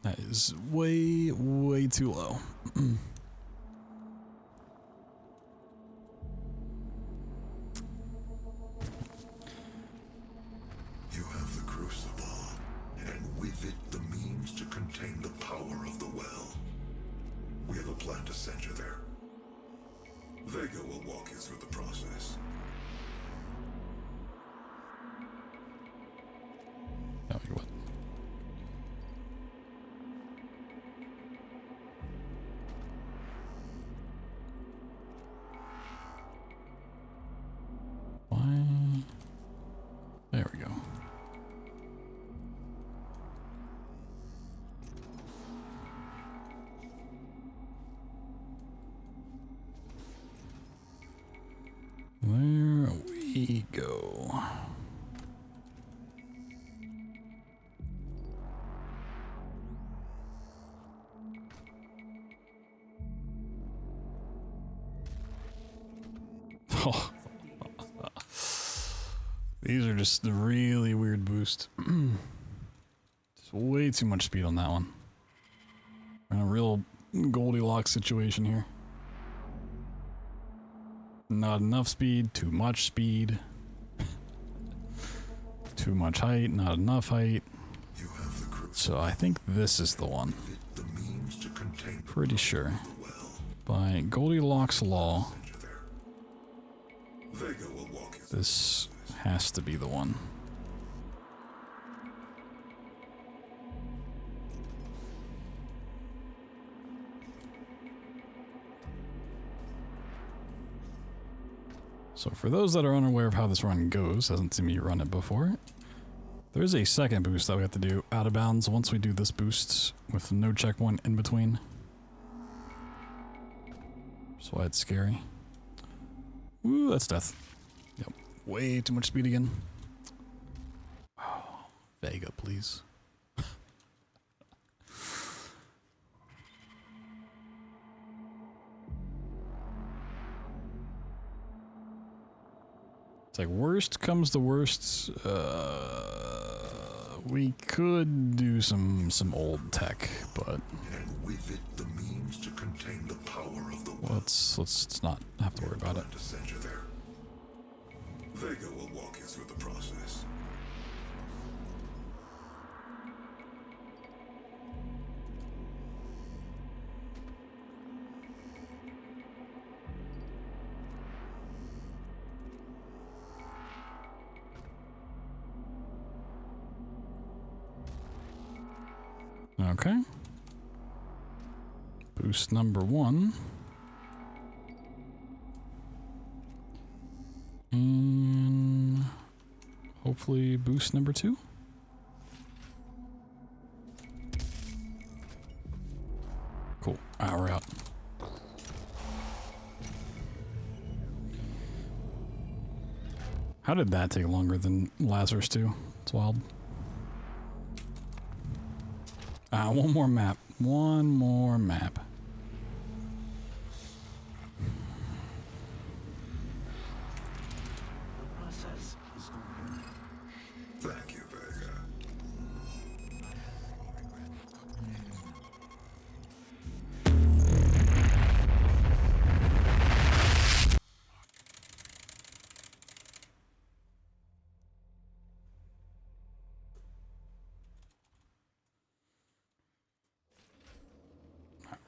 That is way, way too low. You have the crucible, and with it the means to contain the power of the well. We have a plan to send you there. Vega will walk you through the process. Tell me what. Why? There we go. There we go. Oh. These are just the really weird boost. Just way too much speed on that one. We're in a real Goldilocks situation here. Not enough speed, too much speed. Too much height, not enough height. So I think this is the one. Pretty sure. By Goldilocks law, this has to be the one. So for those that are unaware of how this run goes, hasn't seen me run it before, there's a second boost that we have to do out of bounds once we do this boost with no checkpoint in between. That's why it's scary. Ooh, that's death. Yep, way too much speed again. Oh, Vega, please. It's like worst comes to worst. We could do some old tech, but And with it, the means to contain the power of the let's not have to worry about it. to send you there. Vega will walk you through the process. Okay. Boost number 1. And hopefully boost number 2. Cool. We're out. How did that take longer than Lazarus 2? It's wild. One more map. One more map. Thank you, Vega.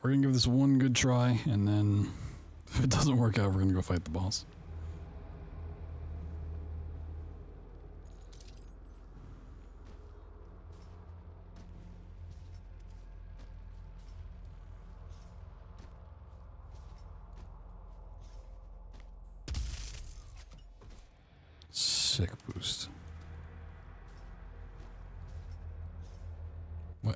We're gonna give this one good try, and then if it doesn't work out, we're gonna go fight the boss. Sick boost. What?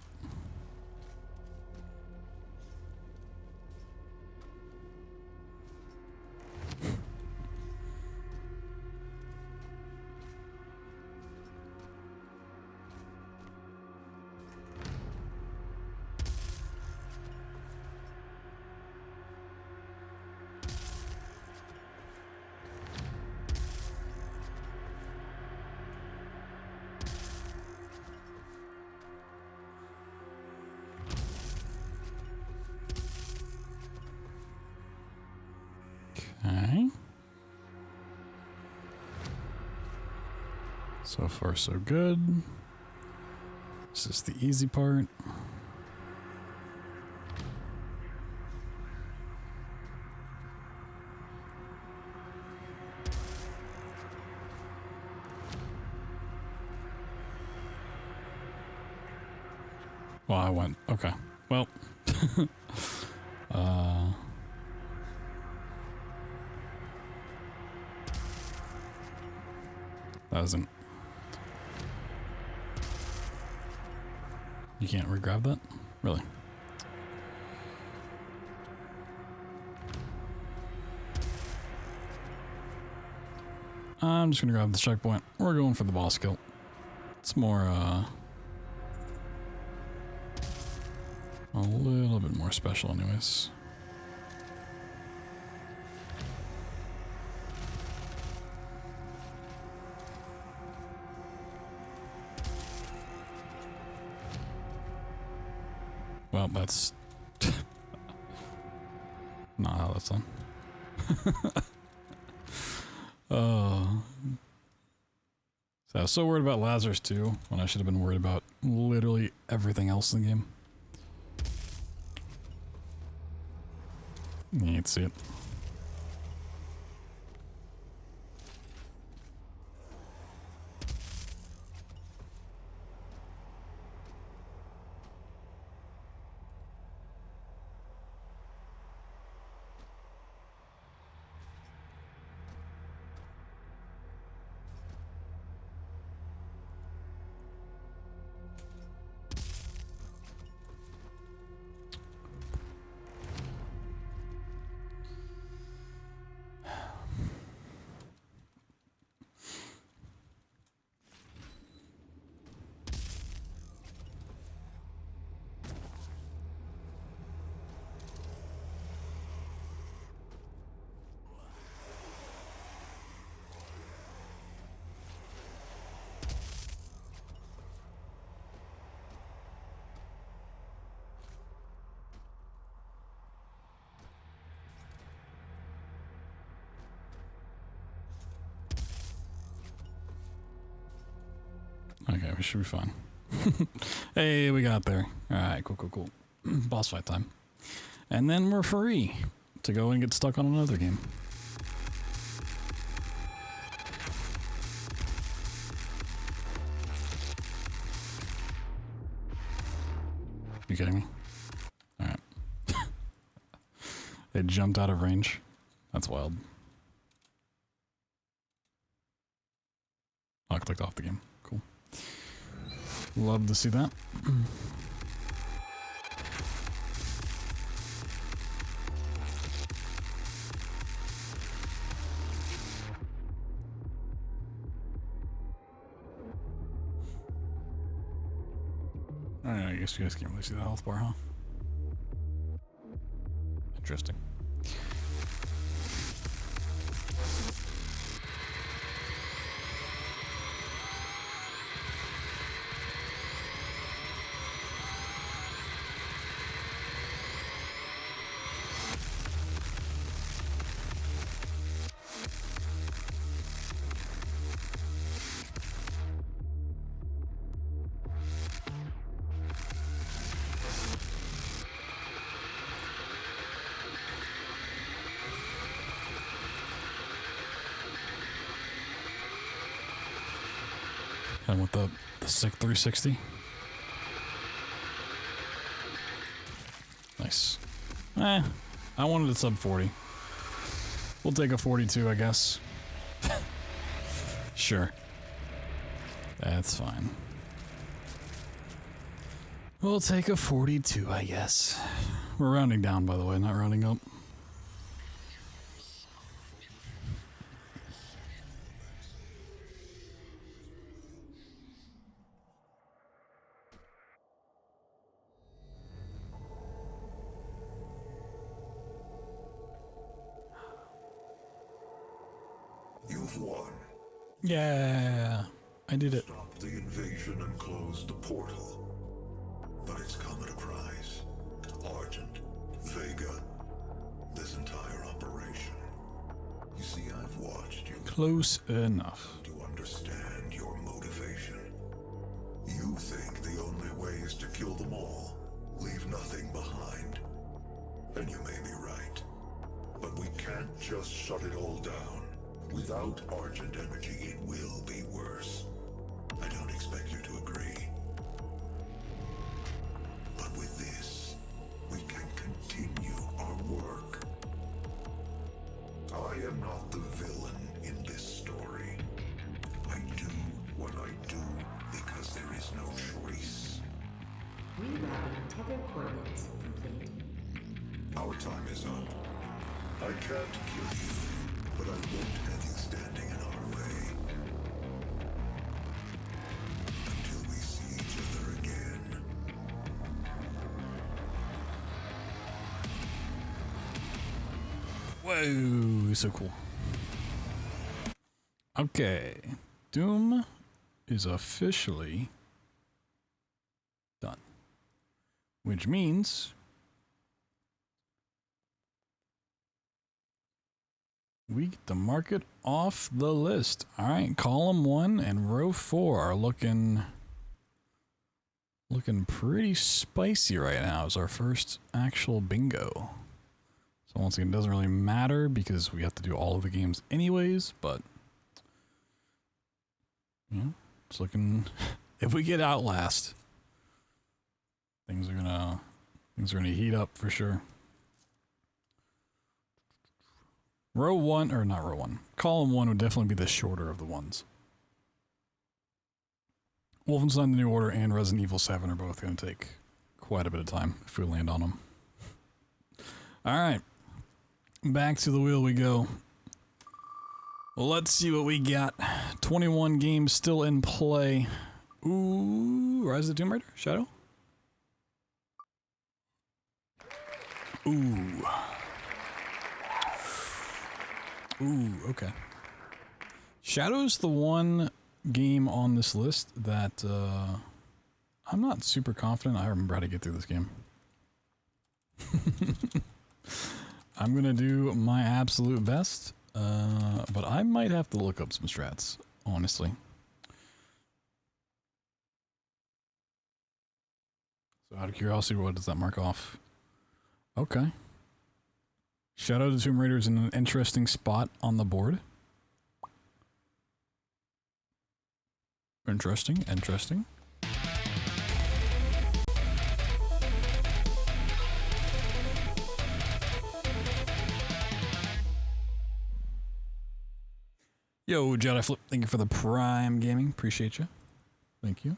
Okay. So far, so good. This is the easy part. Well, I went. Okay. Well. That doesn't. You can't re-grab that? Really? I'm just gonna grab the checkpoint. We're going for the boss kill. It's more, a little bit more special anyways. Well, that's not how that's done. So I was so worried about Lazarus 2 when I should have been worried about literally everything else in the game. You can't see it. Okay, we should be fine. Hey, we got there. Alright, cool. Boss fight time. And then we're free to go and get stuck on another game. You kidding me? Alright. It jumped out of range. That's wild. I clicked off the game. Cool. Love to see that. Alright, I guess you guys can't really see the health bar, huh? Interesting. And with the sick 360. Nice. I wanted a sub 40. We'll take a 42, I guess. Sure. That's fine. We'll take a 42, I guess. We're rounding down, by the way, not rounding up. You've won. Yeah, I did it. Stopped the invasion and closed the portal. But it's come at a price. Argent, Vega, this entire operation. You see, I've watched you. Close enough. To understand your motivation. You think the only way is to kill them all, leave nothing behind. And you may be right. But we can't just shut it all down. Without Argent energy, it will be worse. I don't expect you to agree. But with this, we can continue our work. I am not the villain in this story. I do what I do because there is no choice. Rerouting tether coordinates complete. Our time is up. I can't kill you, but I won't have you standing in our way. Until we see each other again. Whoa, so cool. Okay, Doom is officially done. Which means we get to mark it off the list. All right, column 1 and row 4 are looking pretty spicy right now as our first actual bingo. So once again, it doesn't really matter because we have to do all of the games anyways, but you know, it's looking if we get Outlast, things are gonna heat up for sure. Row 1, or not row 1, column 1 would definitely be the shorter of the ones. Wolfenstein The New Order and Resident Evil 7 are both going to take quite a bit of time if we land on them. Alright, back to the wheel we go. Let's see what we got. 21 games still in play. Ooh, Rise of the Tomb Raider? Shadow? Ooh. Ooh, okay. Shadow's the one game on this list that I'm not super confident I remember how to get through this game. I'm gonna do my absolute best, but I might have to look up some strats, honestly. Out of curiosity, what does that mark off? Okay. Shadow of the Tomb Raider is in an interesting spot on the board. Interesting, interesting. Yo, Jedi Flip, thank you for the Prime Gaming. Appreciate you. Thank you.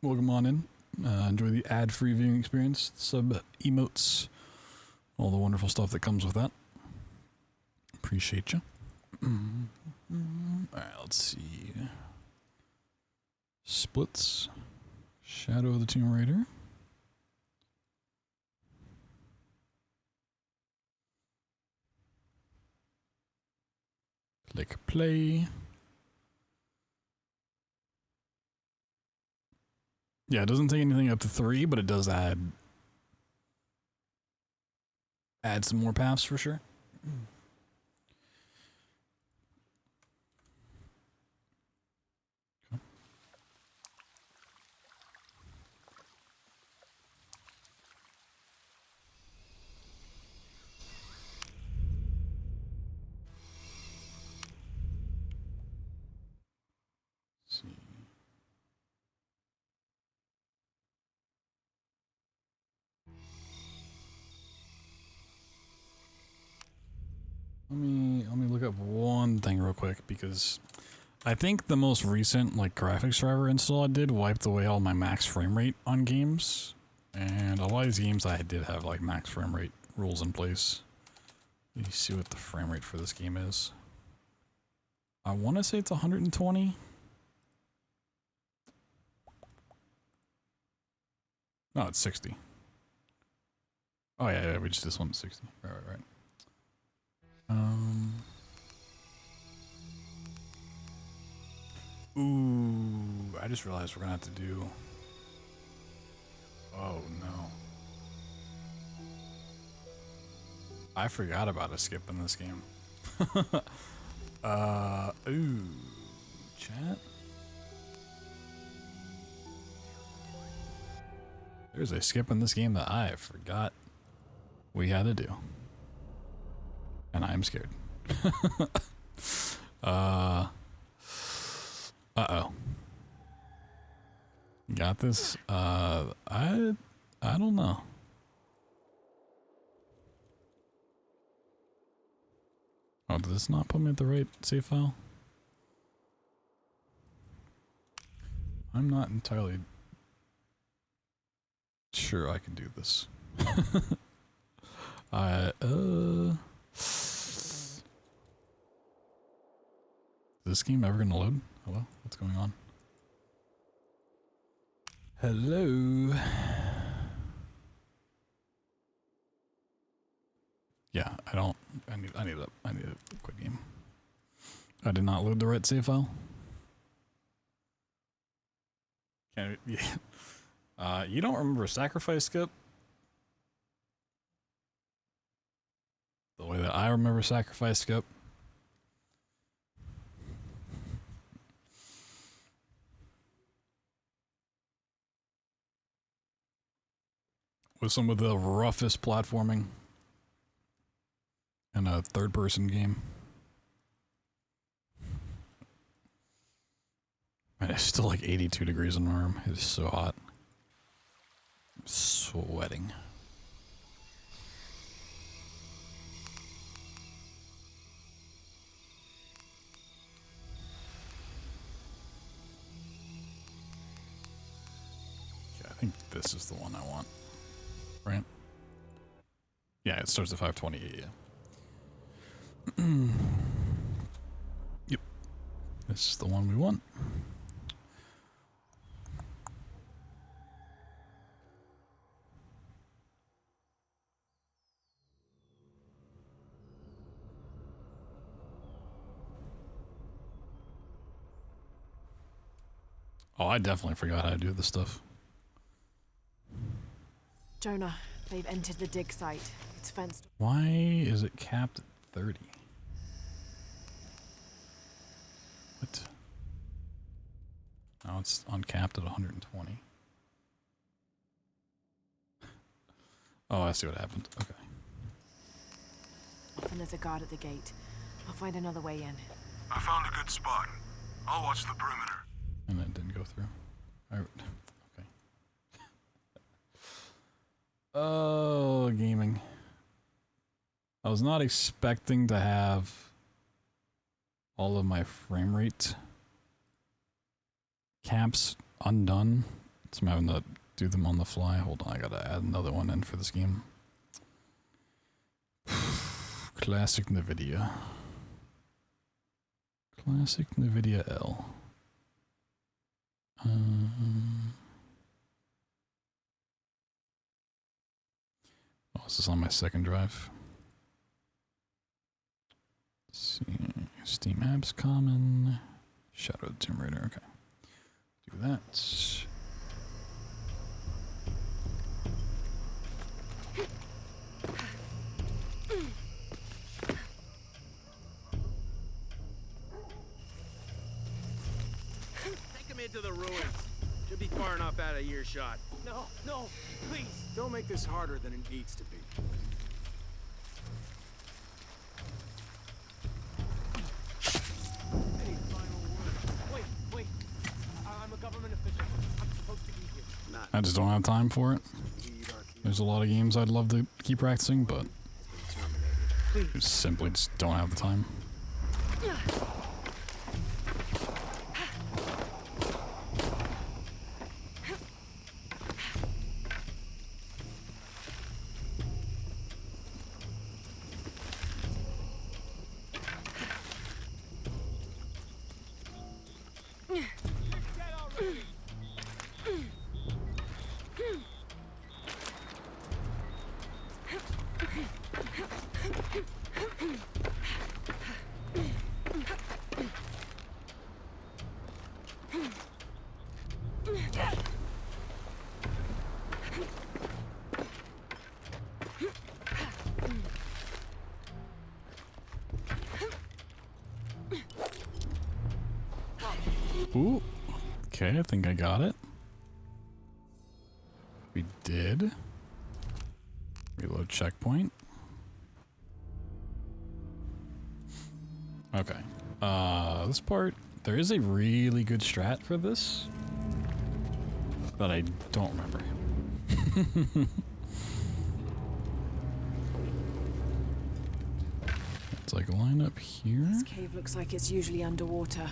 Welcome on in. Enjoy the ad-free viewing experience, sub-emotes, all the wonderful stuff that comes with that. Appreciate you. Alright, let's see. Splits. Shadow of the Tomb Raider. Click play. Yeah, it doesn't take anything up to 3, but it does add some more paths for sure. Okay. Let's see. Let me look up one thing real quick because I think the most recent like graphics driver install I did wiped away all my max frame rate on games, and a lot of these games I did have like max frame rate rules in place. Let me see what the frame rate for this game is. I want to say it's 120. No, it's 60. Oh yeah, we just this one's 60. Right. Ooh, I just realized we're gonna have to do. Oh no. I forgot about a skip in this game. Ooh, chat. There's a skip in this game that I forgot we had to do. And I'm scared. Uh-oh. Got this? I don't know. Oh, did this not put me at the right save file? I'm not entirely sure I can do this. Is this game ever gonna load? Hello? What's going on? Hello? Yeah, I need a quick game. I did not load the right save file. Can it, yeah. You don't remember Sacrifice Skip? The way that I remember Sacrifice Skip? With some of the roughest platforming in a third-person game. And it's still like 82 degrees in my room. It is so hot. I'm sweating. Yeah, I think this is the one I want. Right? Yeah, it starts at 528, yeah. Yep. This is the one we want. Oh, I definitely forgot how to do this stuff. Jonah, they've entered the dig site. It's fenced. Why is it capped at 30? What? Now it's uncapped at 120. Oh, I see what happened. Okay. Often there's a guard at the gate. I'll find another way in. I found a good spot. I'll watch the perimeter. And it didn't go through. Alright. Okay. Oh, gaming. I was not expecting to have all of my frame rate caps undone. So I'm having to do them on the fly. Hold on, I gotta add another one in for this game. Classic NVIDIA. Classic NVIDIA L. Oh, this is on my second drive. Let's see. Steam apps common. Shadow of the Tomb Raider. Okay. Do that. Take him into the ruins. Should be far enough out of earshot. No, no, please. Don't make this harder than it needs to be. Any final words? Wait. I'm a government official. I'm supposed to be here. I just don't have time for it. There's a lot of games I'd love to keep practicing, but I simply just don't have the time. Ooh. Okay, I think I got it. We did. Reload checkpoint. Okay. This part, there is a really good strat for this, but I don't remember. It's like line up here. This cave looks like it's usually underwater.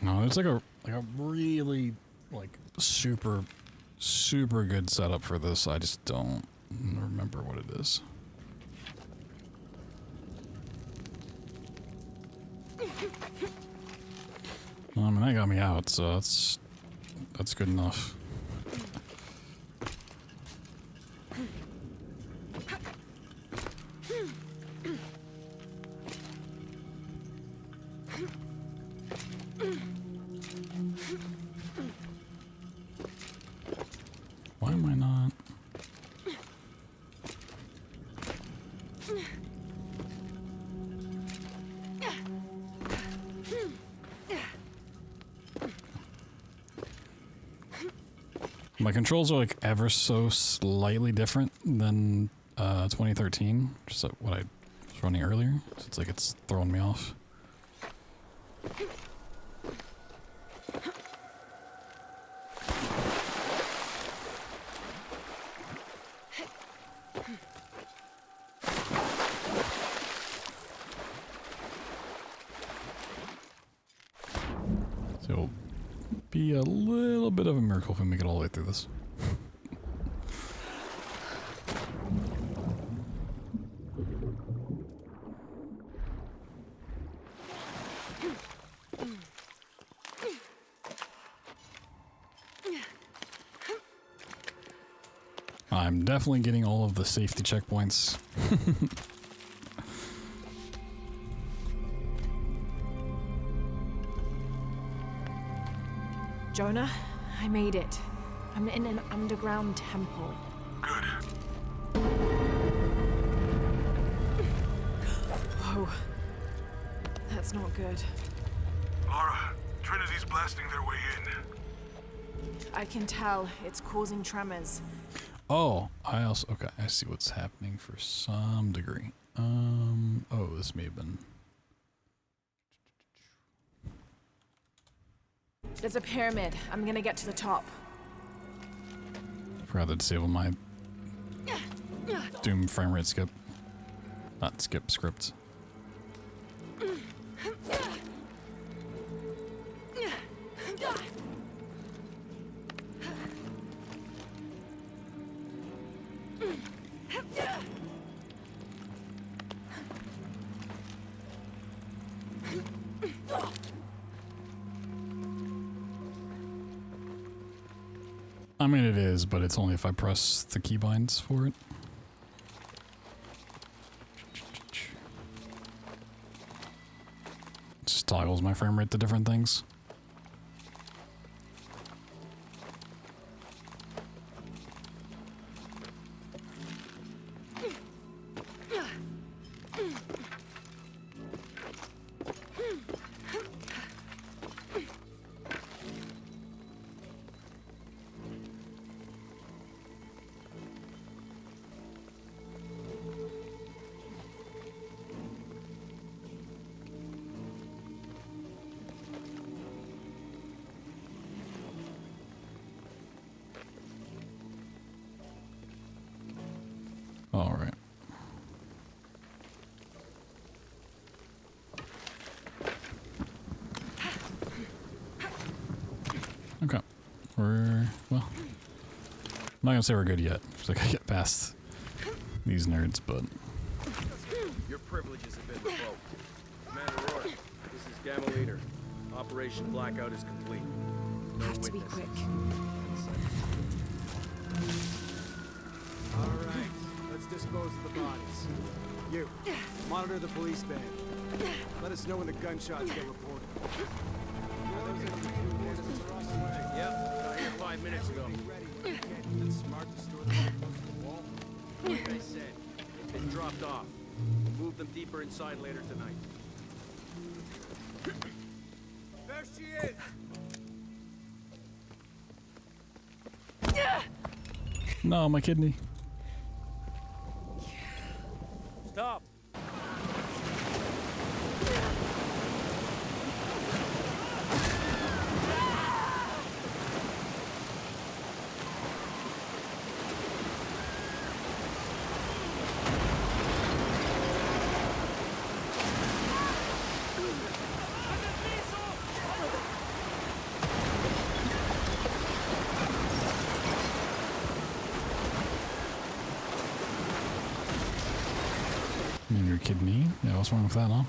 No, it's like a really super good setup for this. I just don't remember what it is. Well, I mean, that got me out, so that's good enough. Why am I not? My controls are like ever so slightly different than 2013, which is what I was running earlier. So it's like it's throwing me off. So it'll be a little bit of a miracle if we make it all the way through this. I'm definitely getting all of the safety checkpoints. Jonah, I made it. I'm in an underground temple. Good. Whoa. That's not good. Lara, Trinity's blasting their way in. I can tell. It's causing tremors. Oh, okay, I see what's happening for some degree. Oh, this may have been... There's a pyramid. I'm gonna get to the top. Forgot to disable my Doom frame rate skip. Not skip, script. I mean, it is, but it's only if I press the keybinds for it. It just toggles my frame rate to different things. All right. Okay. Well, I'm not gonna say we're good yet, because I gotta get past these nerds, but... Your privileges have been revoked. Commander Rourke, this is Gamma Leader. Operation Blackout is complete. No Have to be quick. All right, let's dispose of the bodies. You, monitor the police band. Let us know when the gunshots get reported. Yep, got here 5 minutes ago. It's smart to store them close to the wall. Like I said, they've been dropped off. We'll move them deeper inside later tonight. There she is! No, my kidney. Stop! Your kidney? Yeah, what's wrong with that, huh?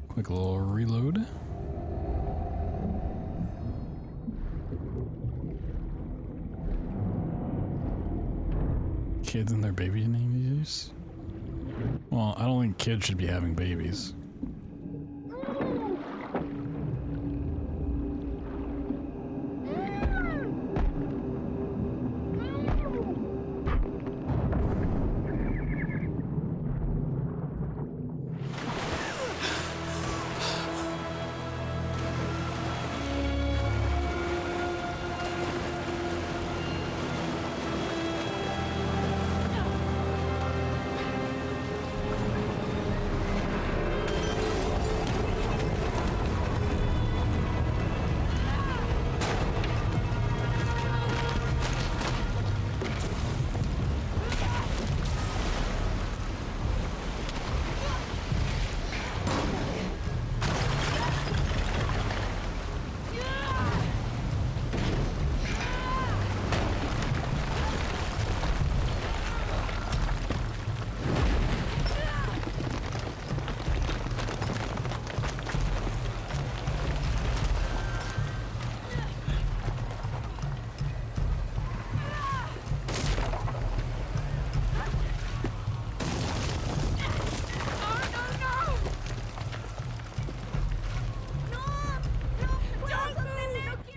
Quick little reload. Kids and their baby names? Well, I don't think kids should be having babies.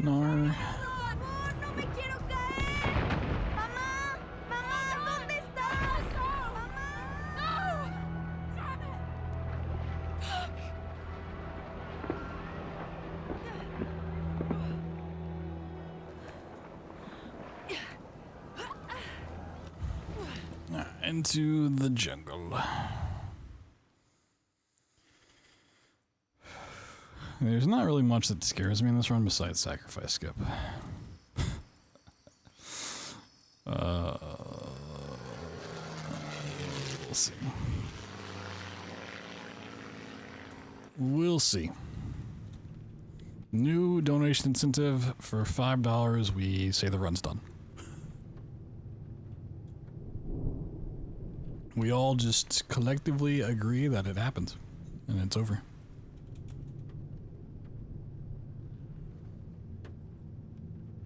No. Into the jungle. There's not really much that scares me in this run besides sacrifice skip. We'll see. We'll see. New donation incentive for $5. We say the run's done. We all just collectively agree that it happened and it's over.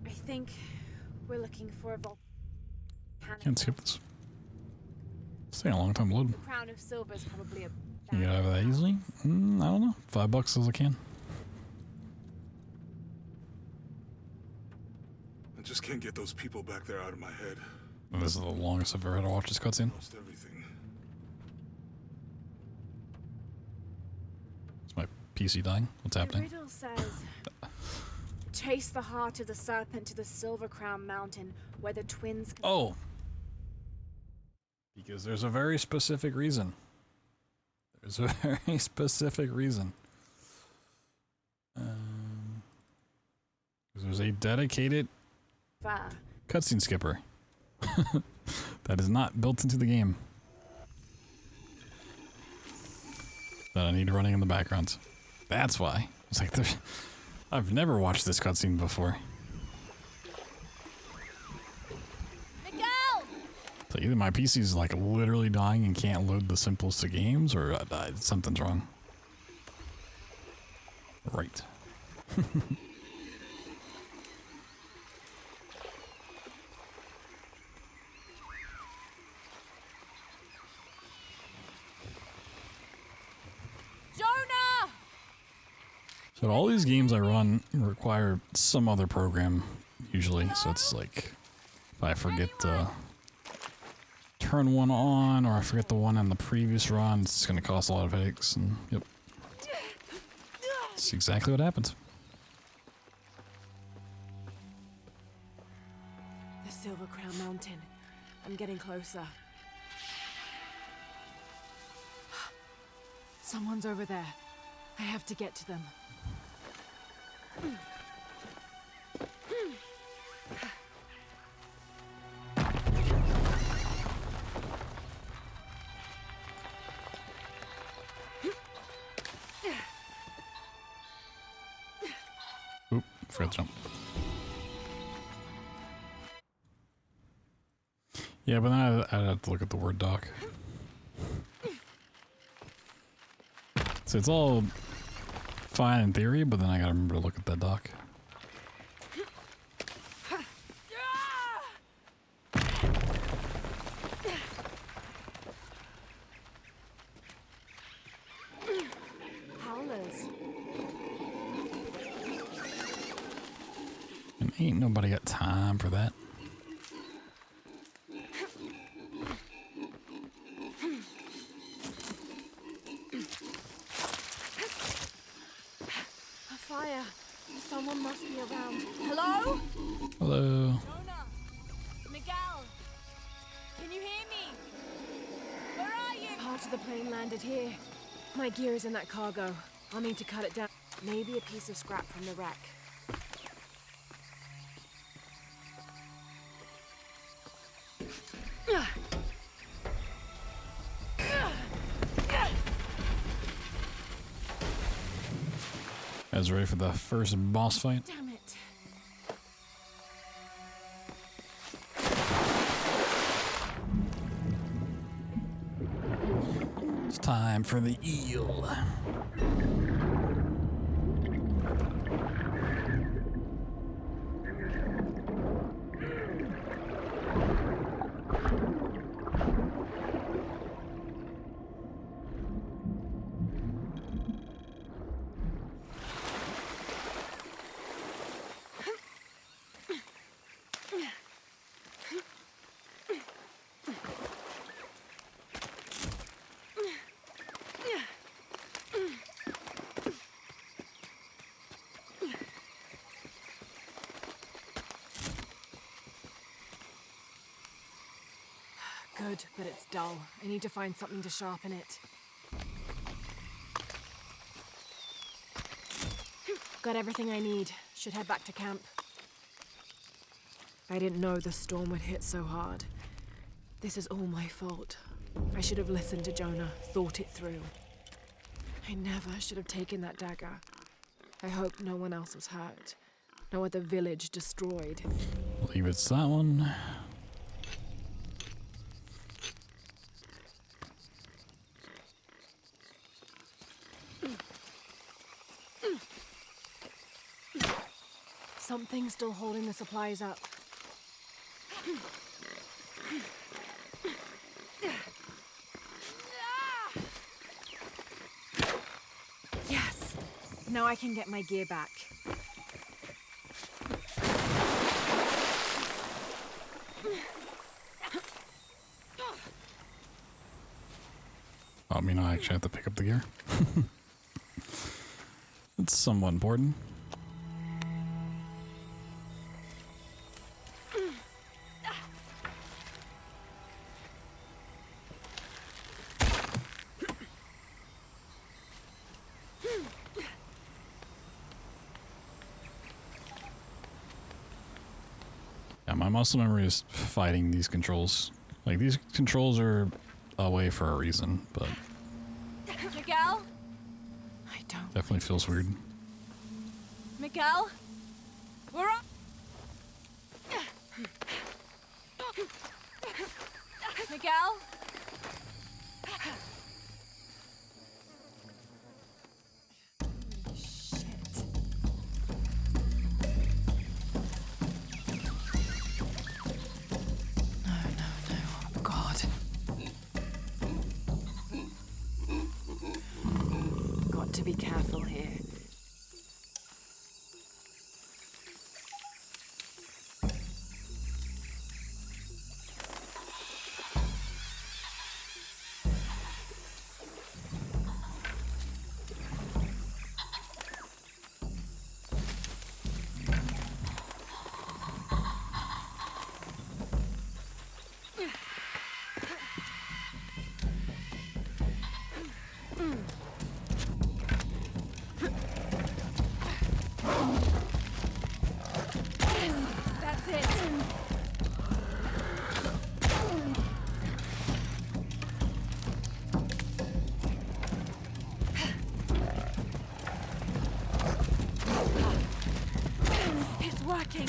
I think we're looking for a volcanic. Can't skip this. It's taking a long time to load. The crown of silver is probably a. Can you get out of that easily? I don't know. $5 as I can. I just can't get those people back there out of my head. This is the longest I've ever had to watch this cutscene. Lost everything. Is my PC dying? What's happening? The riddle says, chase the heart of the serpent to the Silver Crown Mountain, where the twins can... Oh! Because there's a very specific reason. There's a very specific reason. There's a dedicated cutscene skipper that is not built into the game that I need running in the background. That's why. It's like I've never watched this cutscene before. So either my PC is like literally dying and can't load the simplest of games, or something's wrong. Right. Jonah! So all these games I run require some other program usually, so it's like if I forget to turn one on, or I forget the one on the previous run, it's gonna cost a lot of headaches, and yep. That's exactly what happens. The Silver Crown Mountain. I'm getting closer. Someone's over there. I have to get to them. Oop, forgot to jump. Yeah, but then I'd have to look at the Word doc. So it's all fine in theory, but then I gotta remember to look at that doc. Ain't nobody got time for that. A fire. Someone must be around. Hello? Hello. Jonah. Miguel. Can you hear me? Where are you? Part of the plane landed here. My gear is in that cargo. I'll need to cut it down. Maybe a piece of scrap from the wreck. Guys ready for the first boss fight? Damn it. It's time for the eel. Good, but it's dull. I need to find something to sharpen it. Got everything I need. Should head back to camp. I didn't know the storm would hit so hard. This is all my fault. I should have listened to Jonah, thought it through. I never should have taken that dagger. I hope no one else was hurt. No other village destroyed. I believe it's that one. Something's still holding the supplies up. Yes! Now I can get my gear back. I mean, I actually have to pick up the gear. It's somewhat important. Yeah, my muscle memory is fighting these controls. Like, these controls are a way for a reason, but Miguel? I don't. definitely feels weird. Miguel? We're up. Miguel? Got to be careful here. That's it. It's working.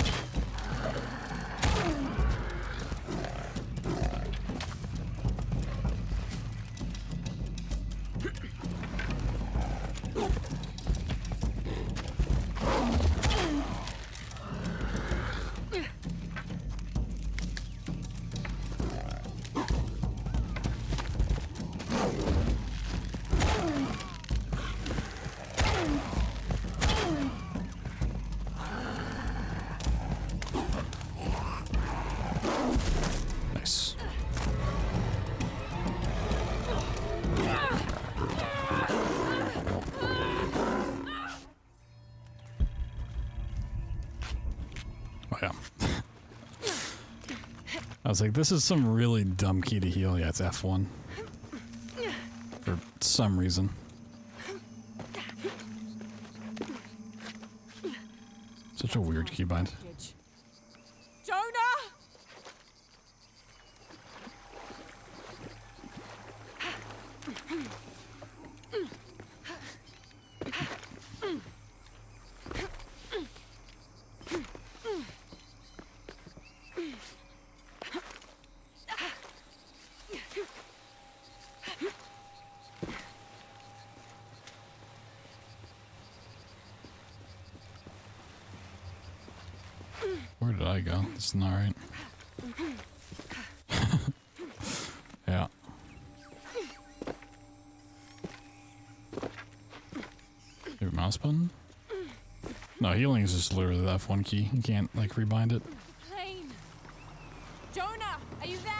yeah. I was like, this is some really dumb key to heal. Yeah, it's F1. For some reason. Such a weird keybind. Jonah! Where did I go? This is not right. Yeah. Maybe mouse button? No, healing is just literally the F1 key. You can't, like, rebind it. Plane! Jonah, are you there?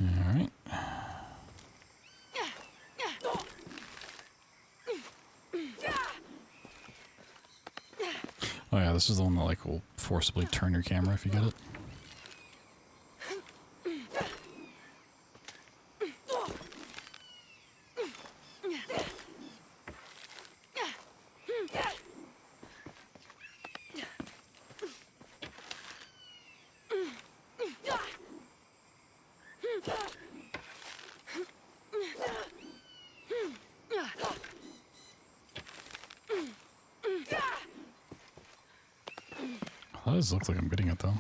Alright. Oh yeah, this is the one that like will forcibly turn your camera if you get it. That does look like I'm getting it though.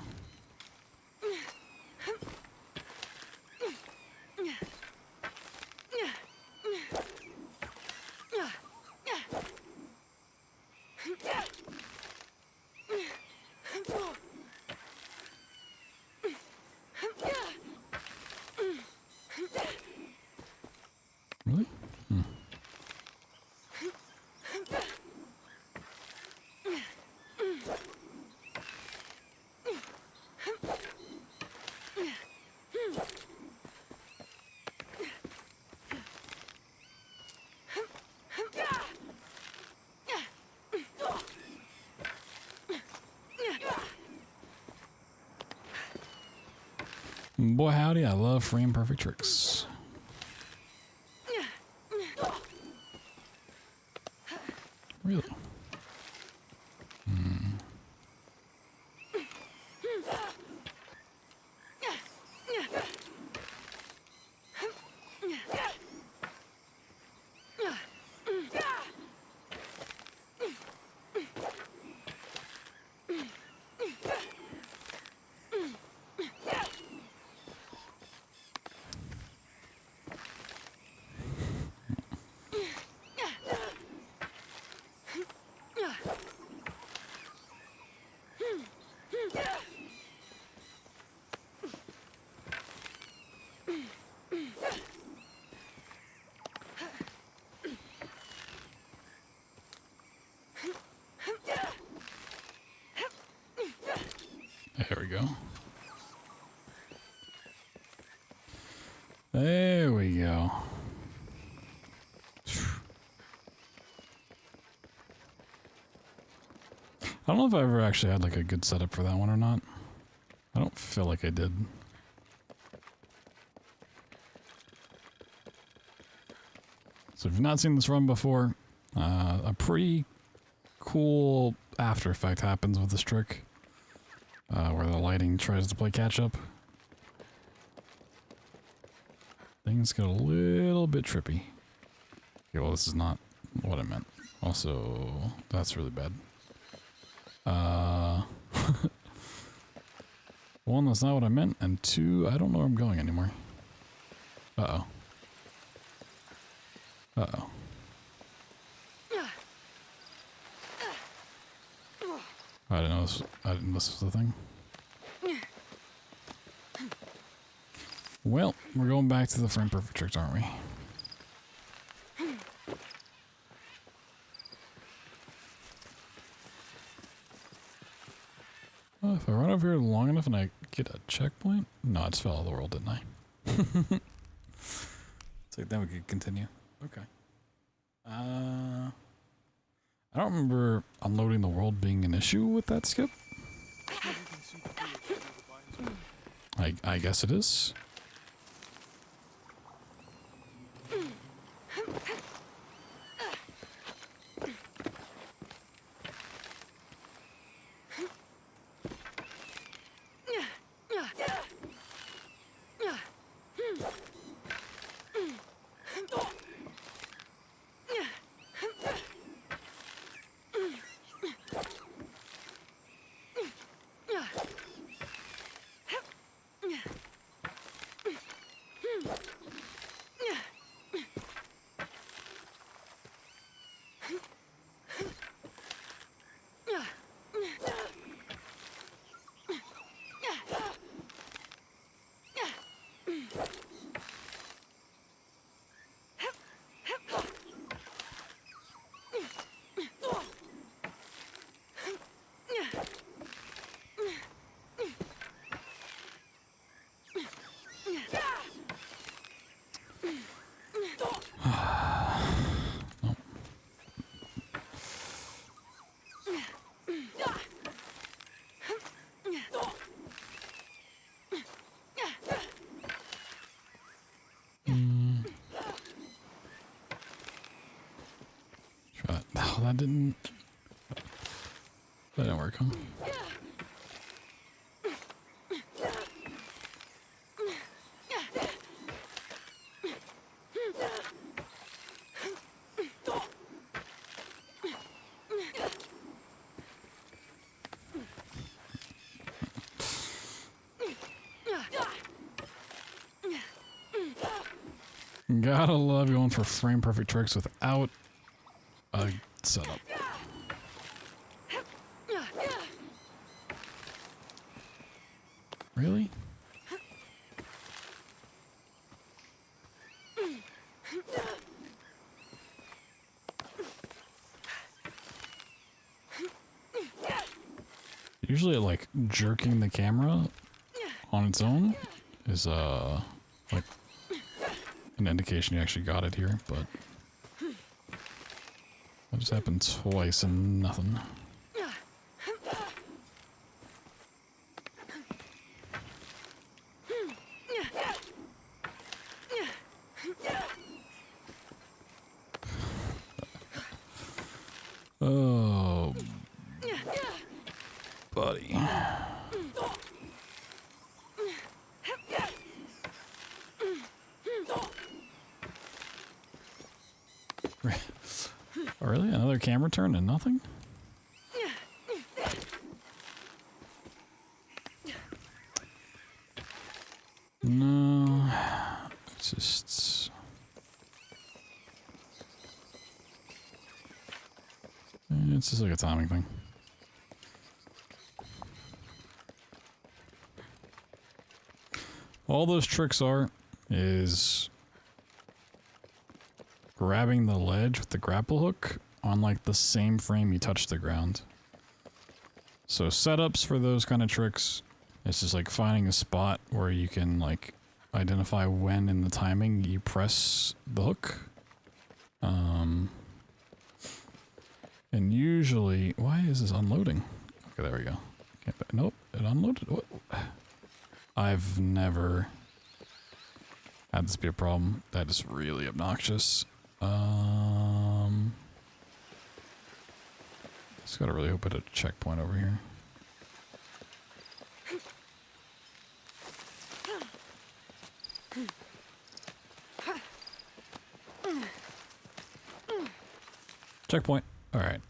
Really? Hmm. Boy howdy, I love frame perfect tricks. Really? Hmm. There we go. There we go. I don't know if I ever actually had like a good setup for that one or not. I don't feel like I did. So if you've not seen this run before, a pretty cool after effect happens with this trick. Where the lighting tries to play catch up. Things get a little bit trippy. Okay, well this is not what I meant. Also, that's really bad. One, that's not what I meant, and two, I don't know where I'm going anymore. Uh-oh. Uh-oh. I didn't know this was the thing. Well, we're going back to the frame perfect tricks, aren't we? Oh, if I run over here long enough and I get a checkpoint? No, I just fell out of the world, didn't I? So then we could continue. Okay. I don't remember unloading the world being an issue with that skip. I guess it is. That didn't work, huh? Gotta love going for frame perfect tricks without a setup. Really? Usually like jerking the camera on its own is like an indication you actually got it here, but that just happened twice and nothing. Oh, buddy. Really? Another camera turn and nothing? No. It's just... It's just like a timing thing. All those tricks are is grabbing the ledge with the grapple hook on like the same frame you touch the ground. So setups for those kind of tricks, it's just like finding a spot where you can like identify when in the timing you press the hook. And usually, why is this unloading? Okay, there we go. Nope, it unloaded. What? I've never had this be a problem. That is really obnoxious. Just gotta really hope at a checkpoint over here. Checkpoint. All right.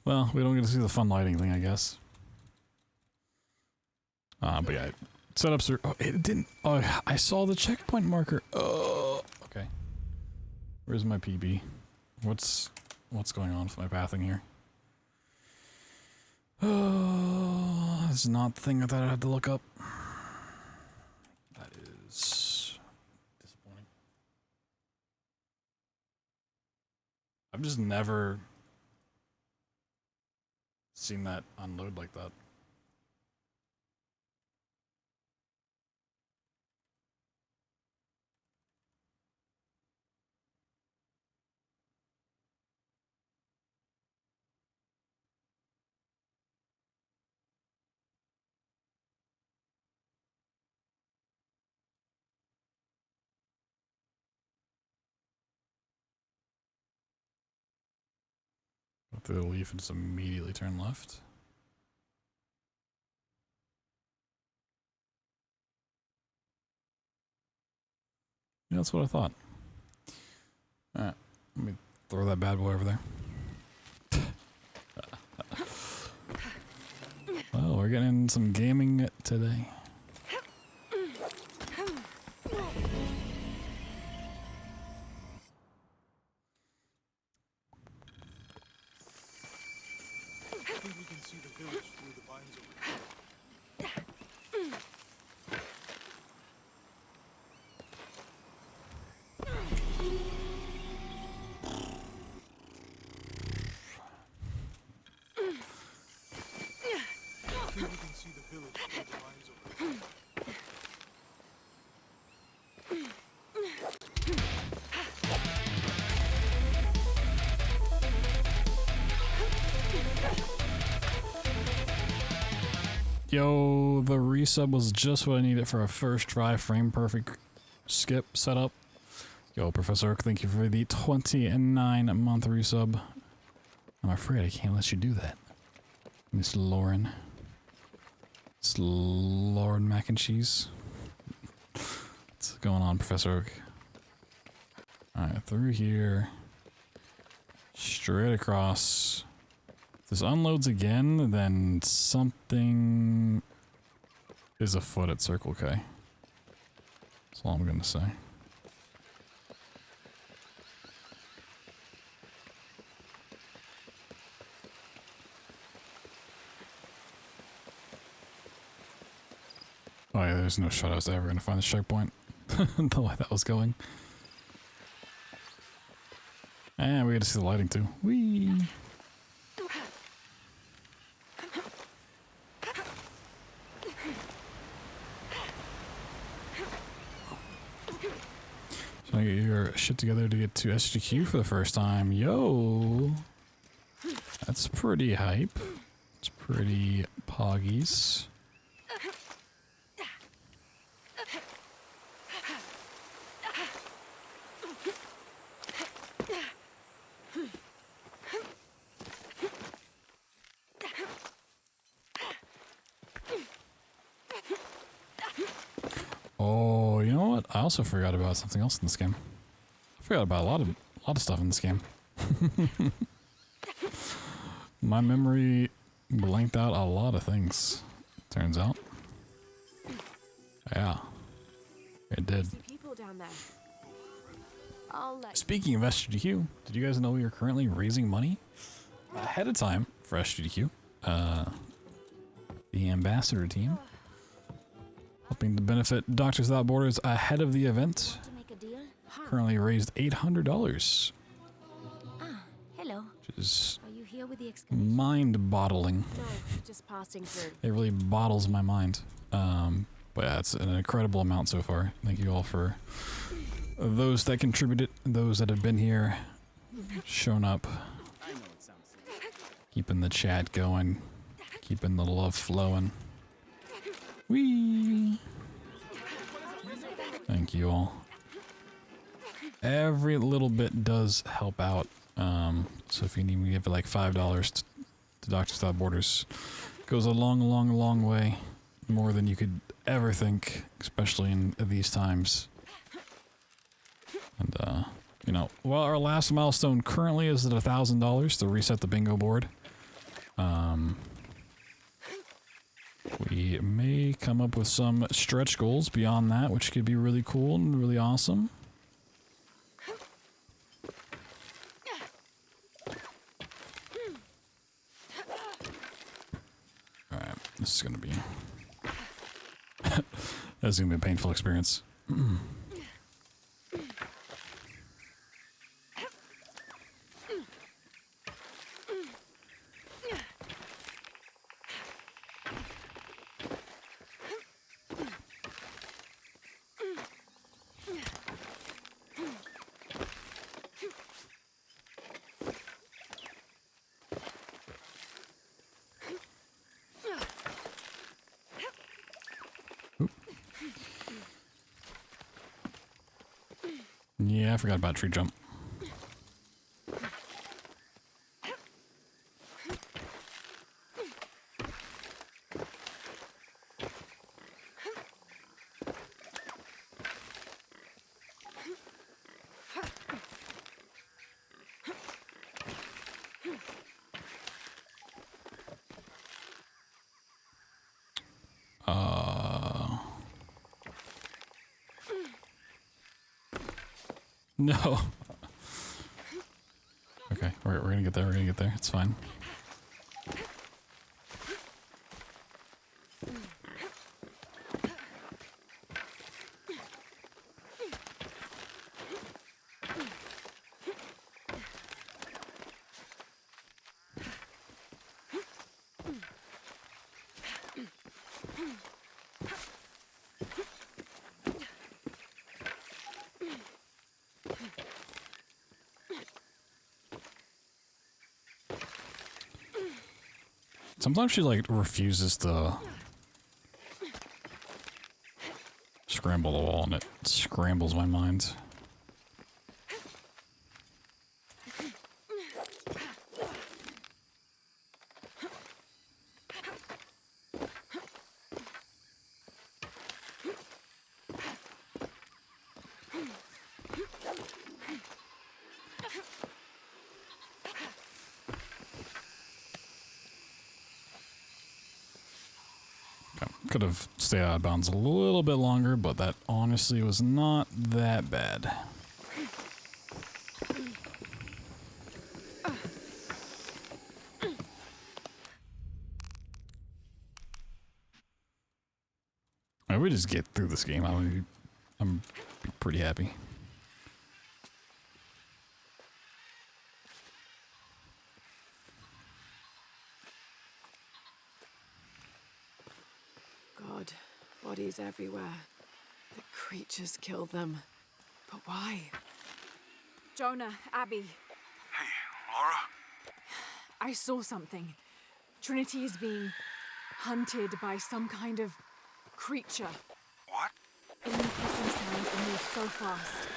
Well, we don't get to see the fun lighting thing, I guess. But yeah, setups are. Oh, it didn't. Oh, I saw the checkpoint marker. Oh, okay. Where's my PB? What's going on with my pathing here? Oh, this is not the thing I thought I had to look up. That is disappointing. I've just never seen that unload like that. Go through the leaf and just immediately turn left. Yeah, that's what I thought. Alright, let me throw that bad boy over there. Well, we're getting some gaming today. I think we can see the village through the vines over there. I think we can see the village through the vines over there. Yo, the resub was just what I needed for a first try frame perfect skip setup. Yo, Professor Oak, thank you for the 29-month resub. I'm afraid I can't let you do that, Miss Lauren. It's Lauren Mac and Cheese. What's going on, Professor Oak? Alright, through here. Straight across. If this unloads again, then something is afoot at Circle K. That's all I'm gonna say. Oh yeah, there's no shot I was ever gonna find the checkpoint. The way that was going. And we get to see the lighting too. Whee! So you get your shit together to get to SGQ for the first time. Yo! That's pretty hype. It's pretty poggies. Oh, you know what? I also forgot about something else in this game. I forgot about a lot of stuff in this game. My memory blanked out a lot of things, turns out. Yeah, it did. People down there. Speaking of SGDQ, did you guys know we are currently raising money ahead of time for SGDQ? The ambassador team, helping to benefit Doctors Without Borders ahead of the event. Currently raised $800. Hello. Which is Are you here with the excavation? mind-boggling. No, just passing through. It really bottles my mind. But yeah, it's an incredible amount so far. Thank you all for those that contributed, those that have been here, shown up, keeping the chat going, keeping the love flowing. Whee! Thank you all. Every little bit does help out. So if you need me to give it like $5 to Doctors Without Borders, goes a long way. More than you could ever think, especially in these times. And you know, well, our last milestone currently is at $1,000 to reset the bingo board. We may come up with some stretch goals beyond that, which could be really cool and really awesome. Alright, this is gonna be... That's gonna be a painful experience. Yeah, I forgot about tree jump. No. Okay, we're gonna get there. We're gonna get there. It's fine. Sometimes she like refuses to scramble the wall and it scrambles my mind. Could have stayed out of bounds a little bit longer, but that honestly was not that bad. If we just get through this game, I'm pretty happy. God, bodies everywhere. The creatures killed them. But why? Jonah, Abby. Hey, Laura? I saw something. Trinity is being hunted by some kind of creature. What? Any hissing sounds and moves so fast.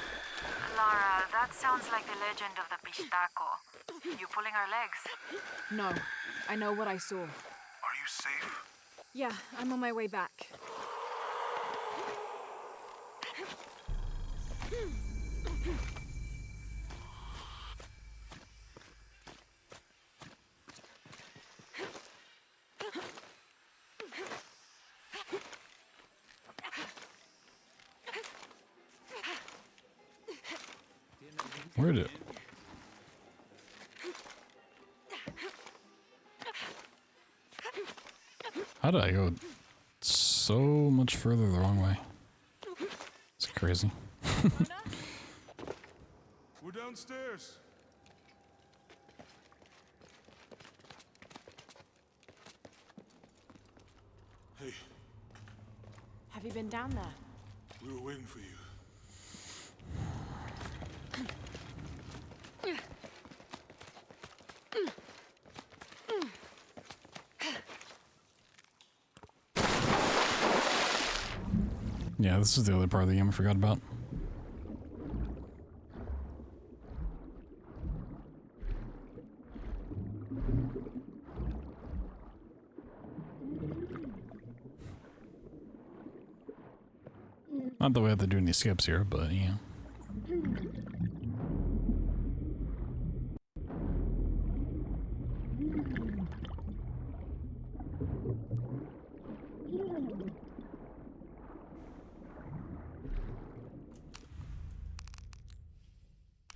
Lara, that sounds like the legend of the Pistaco. You pulling our legs? No, I know what I saw. Are you safe? Yeah, I'm on my way back. Where did it? How did I go so much further the wrong way? It's crazy. We're downstairs. Hey, Have you been down there? we were waiting for you. Yeah, this is the other part of the game I forgot about. Not that we have to do any skips here, but yeah.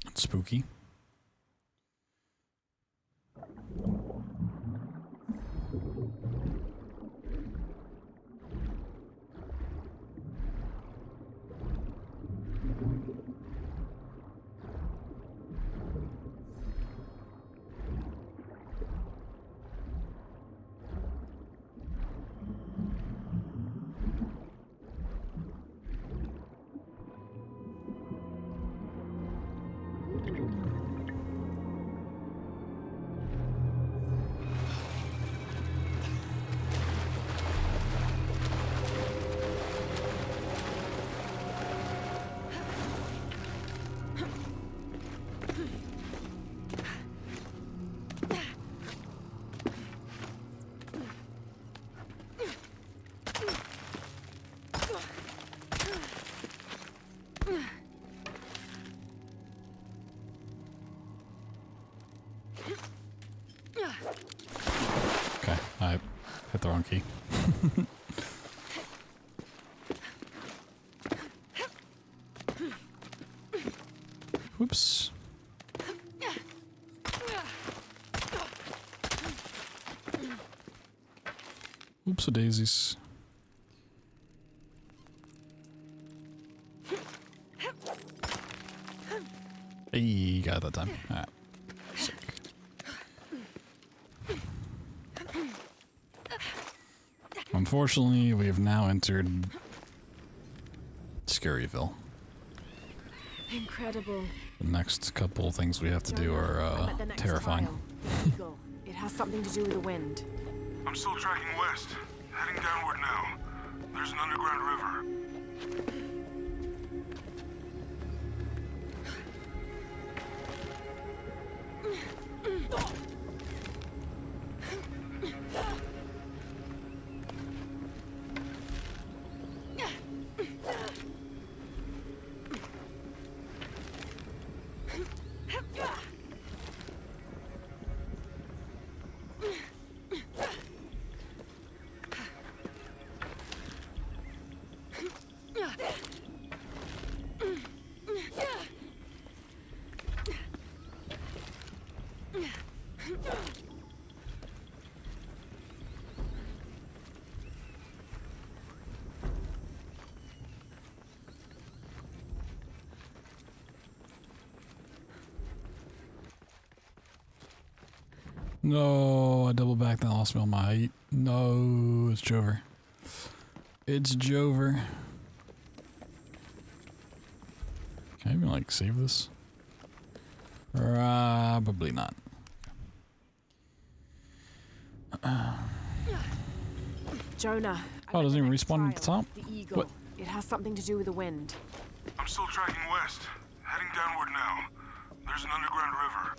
It's spooky. Okay, I hit the wrong key. Whoops. Oopsie daisies. Hey, got it that time. Alright. Sick. Unfortunately, we have now entered Scaryville. Incredible. The next couple things we have to do are terrifying. The eagle. It has something to do with the wind. I'm still tracking west, heading downward now. There's an underground river. No, I double backed and lost me on my height. No, it's Jover. It's Jover. Can I even like save this? Probably not. Jonah. Oh, it doesn't even respawn at the top? The eagle. What? It has something to do with the wind. I'm still tracking west, heading downward now. There's an underground river.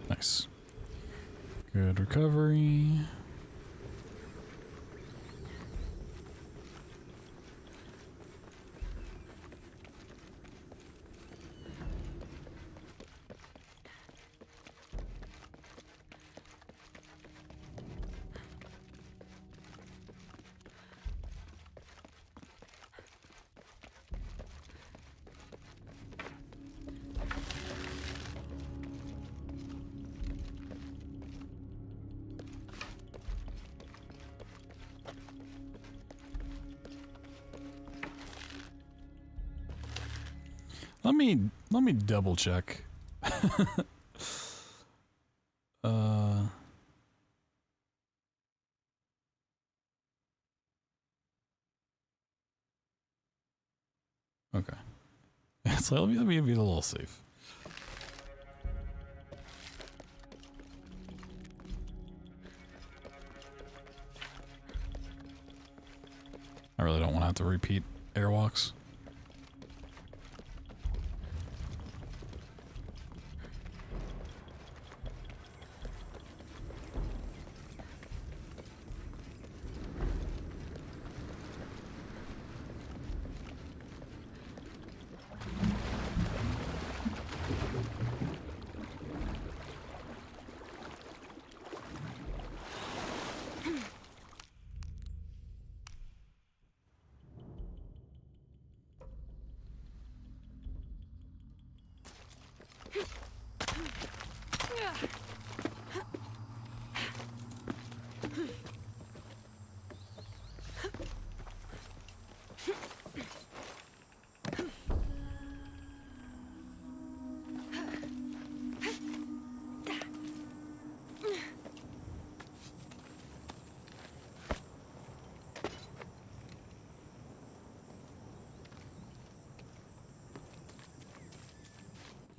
Nice. Good recovery. Let me double check. Okay. So let me be a little safe. I really don't want to have to repeat airwalks.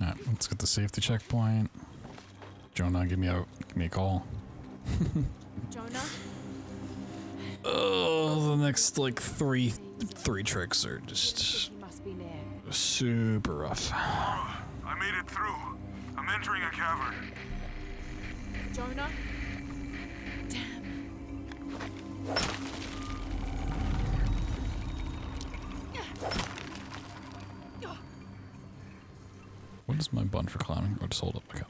Alright, let's get the safety checkpoint. Jonah, give me a call. Jonah? Oh, the next like three 3 tricks are just He must be near. super rough. I made it through. I'm entering a cavern. Jonah? What is my button for climbing? Or just hold up? Okay.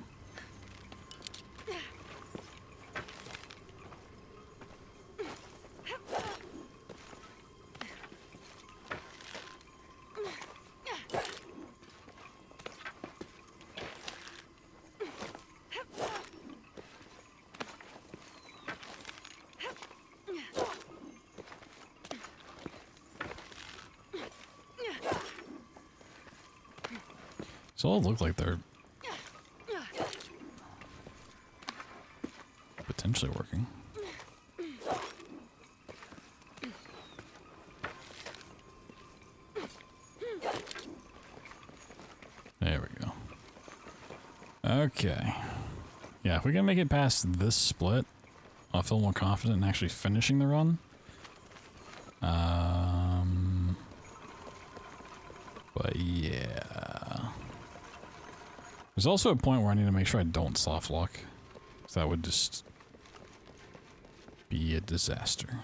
So all look like they're potentially working. There we go. Okay. Yeah, if we can make it past this split, I'll feel more confident in actually finishing the run. But yeah. There's also a point where I need to make sure I don't soft lock. So that would just be a disaster.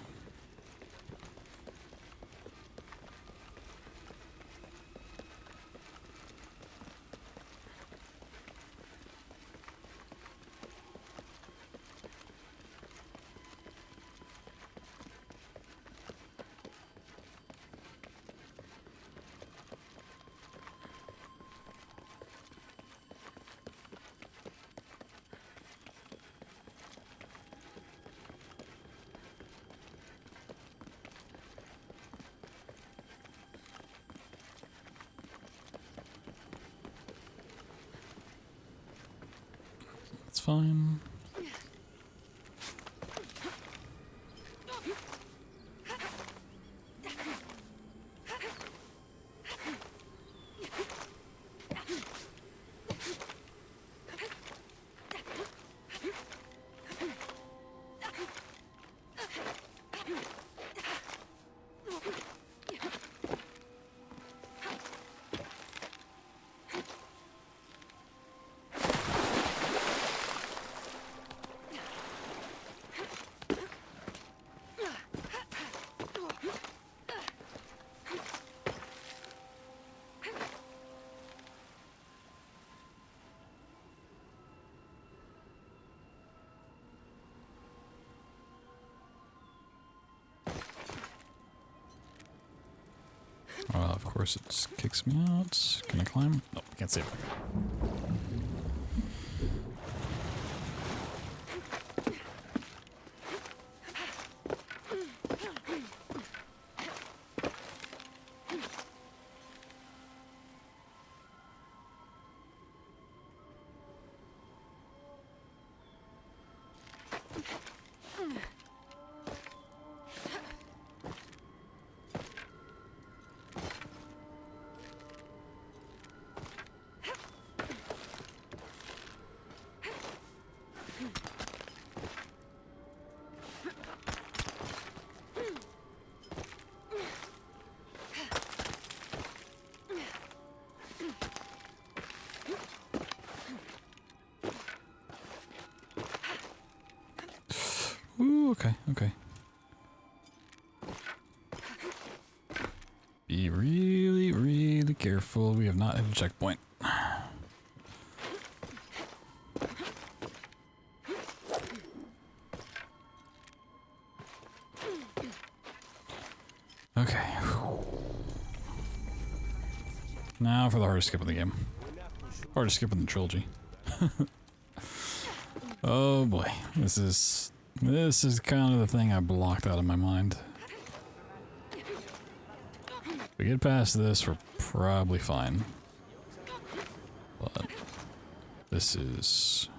It's fine. Of course it just kicks me out. Can I climb? No, I can't save it. Ooh, okay, okay. Be really, really careful. We have not hit a checkpoint. Okay. Now for the hardest skip of the game. Hardest skip in the trilogy. Oh boy, this is kind of the thing I blocked out of my mind. If we get past this, we're probably fine. But this is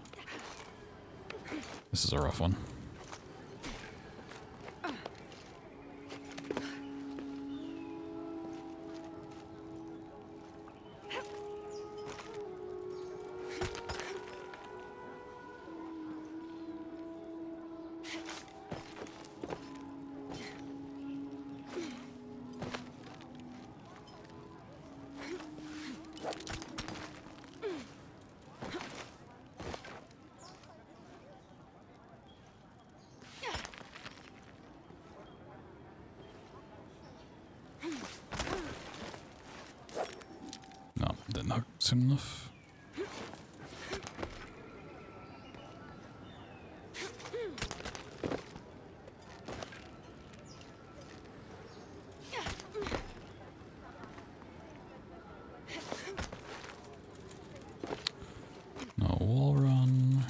a rough one. didn't hook soon enough. No wall run.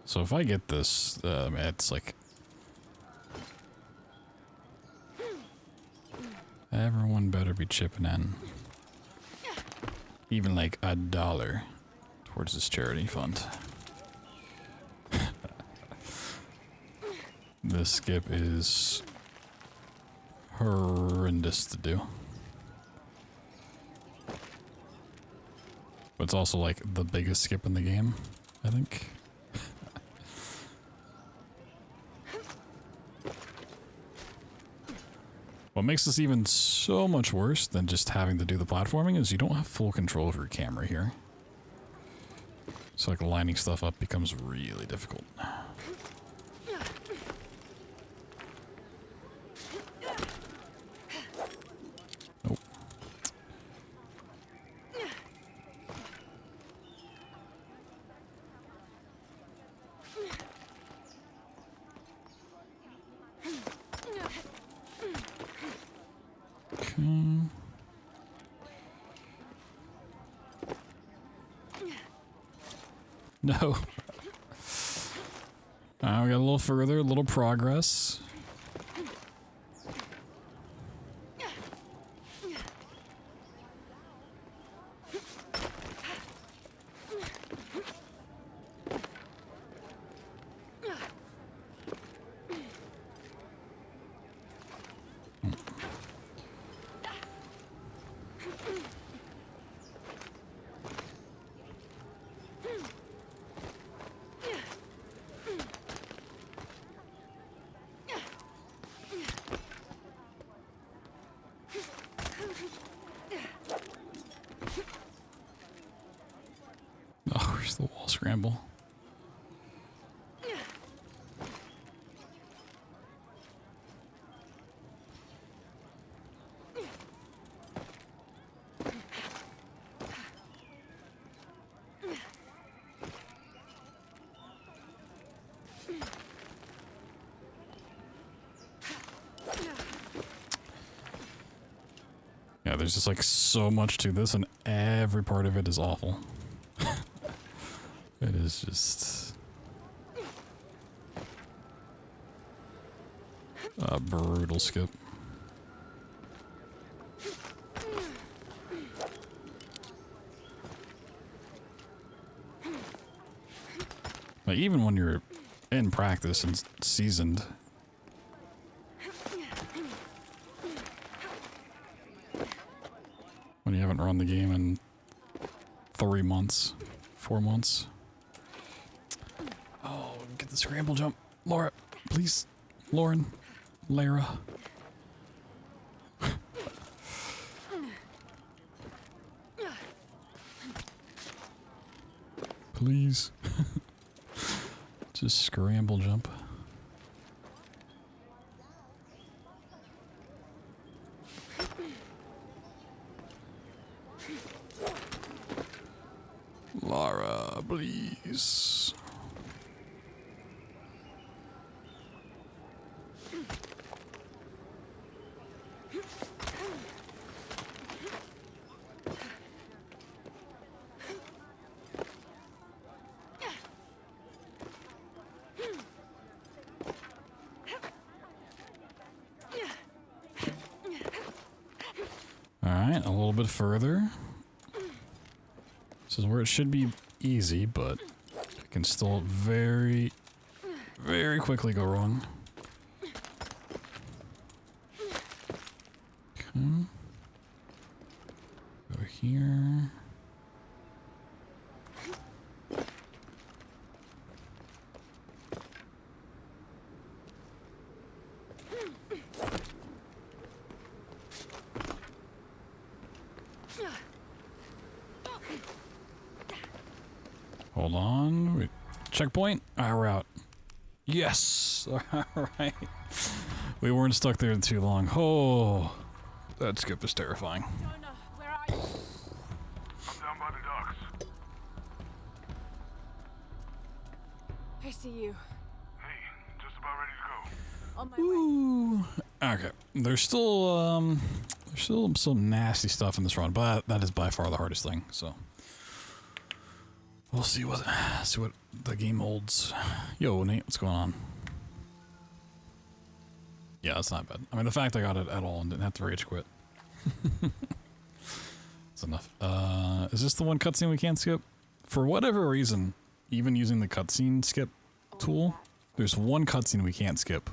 So if I get this, it's like everyone better be chipping in, even like $1 towards this charity fund. This skip is horrendous to do. But it's also like the biggest skip in the game, I think. What makes this even so much worse than just having to do the platforming is you don't have full control of your camera here. So like lining stuff up becomes really difficult. Nope. No. We got a little further, a little progress. Oh, where's the wall scramble? Yeah, there's just like so much to this, and every part of it is awful. It is just a brutal skip. Like, even when you're in practice and seasoned, when you haven't run the game in 3 months, 4 months. Oh, get the scramble jump. Laura, please. Lauren. Lara. Please. Just scramble jump. Lara, please. Alright, a little bit further. This is where it should be easy, but it can still very, very quickly go wrong. Okay. Go here. Hold on. Wait. Checkpoint. Alright, we're out. Yes. Alright. We weren't stuck there too long. Oh, that skip is terrifying. Jonah, where are you? I'm down by the docks. I see you. Hey, just about ready to go. On my way. Okay, there's still some nasty stuff in this run, but that is by far the hardest thing. So we'll see what the game holds. Yo, Nate, what's going on? Yeah, that's not bad. I mean, the fact I got it at all and didn't have to rage quit. It's enough. Is this the one cutscene we can't skip? For whatever reason, even using the cutscene skip tool, there's one cutscene we can't skip.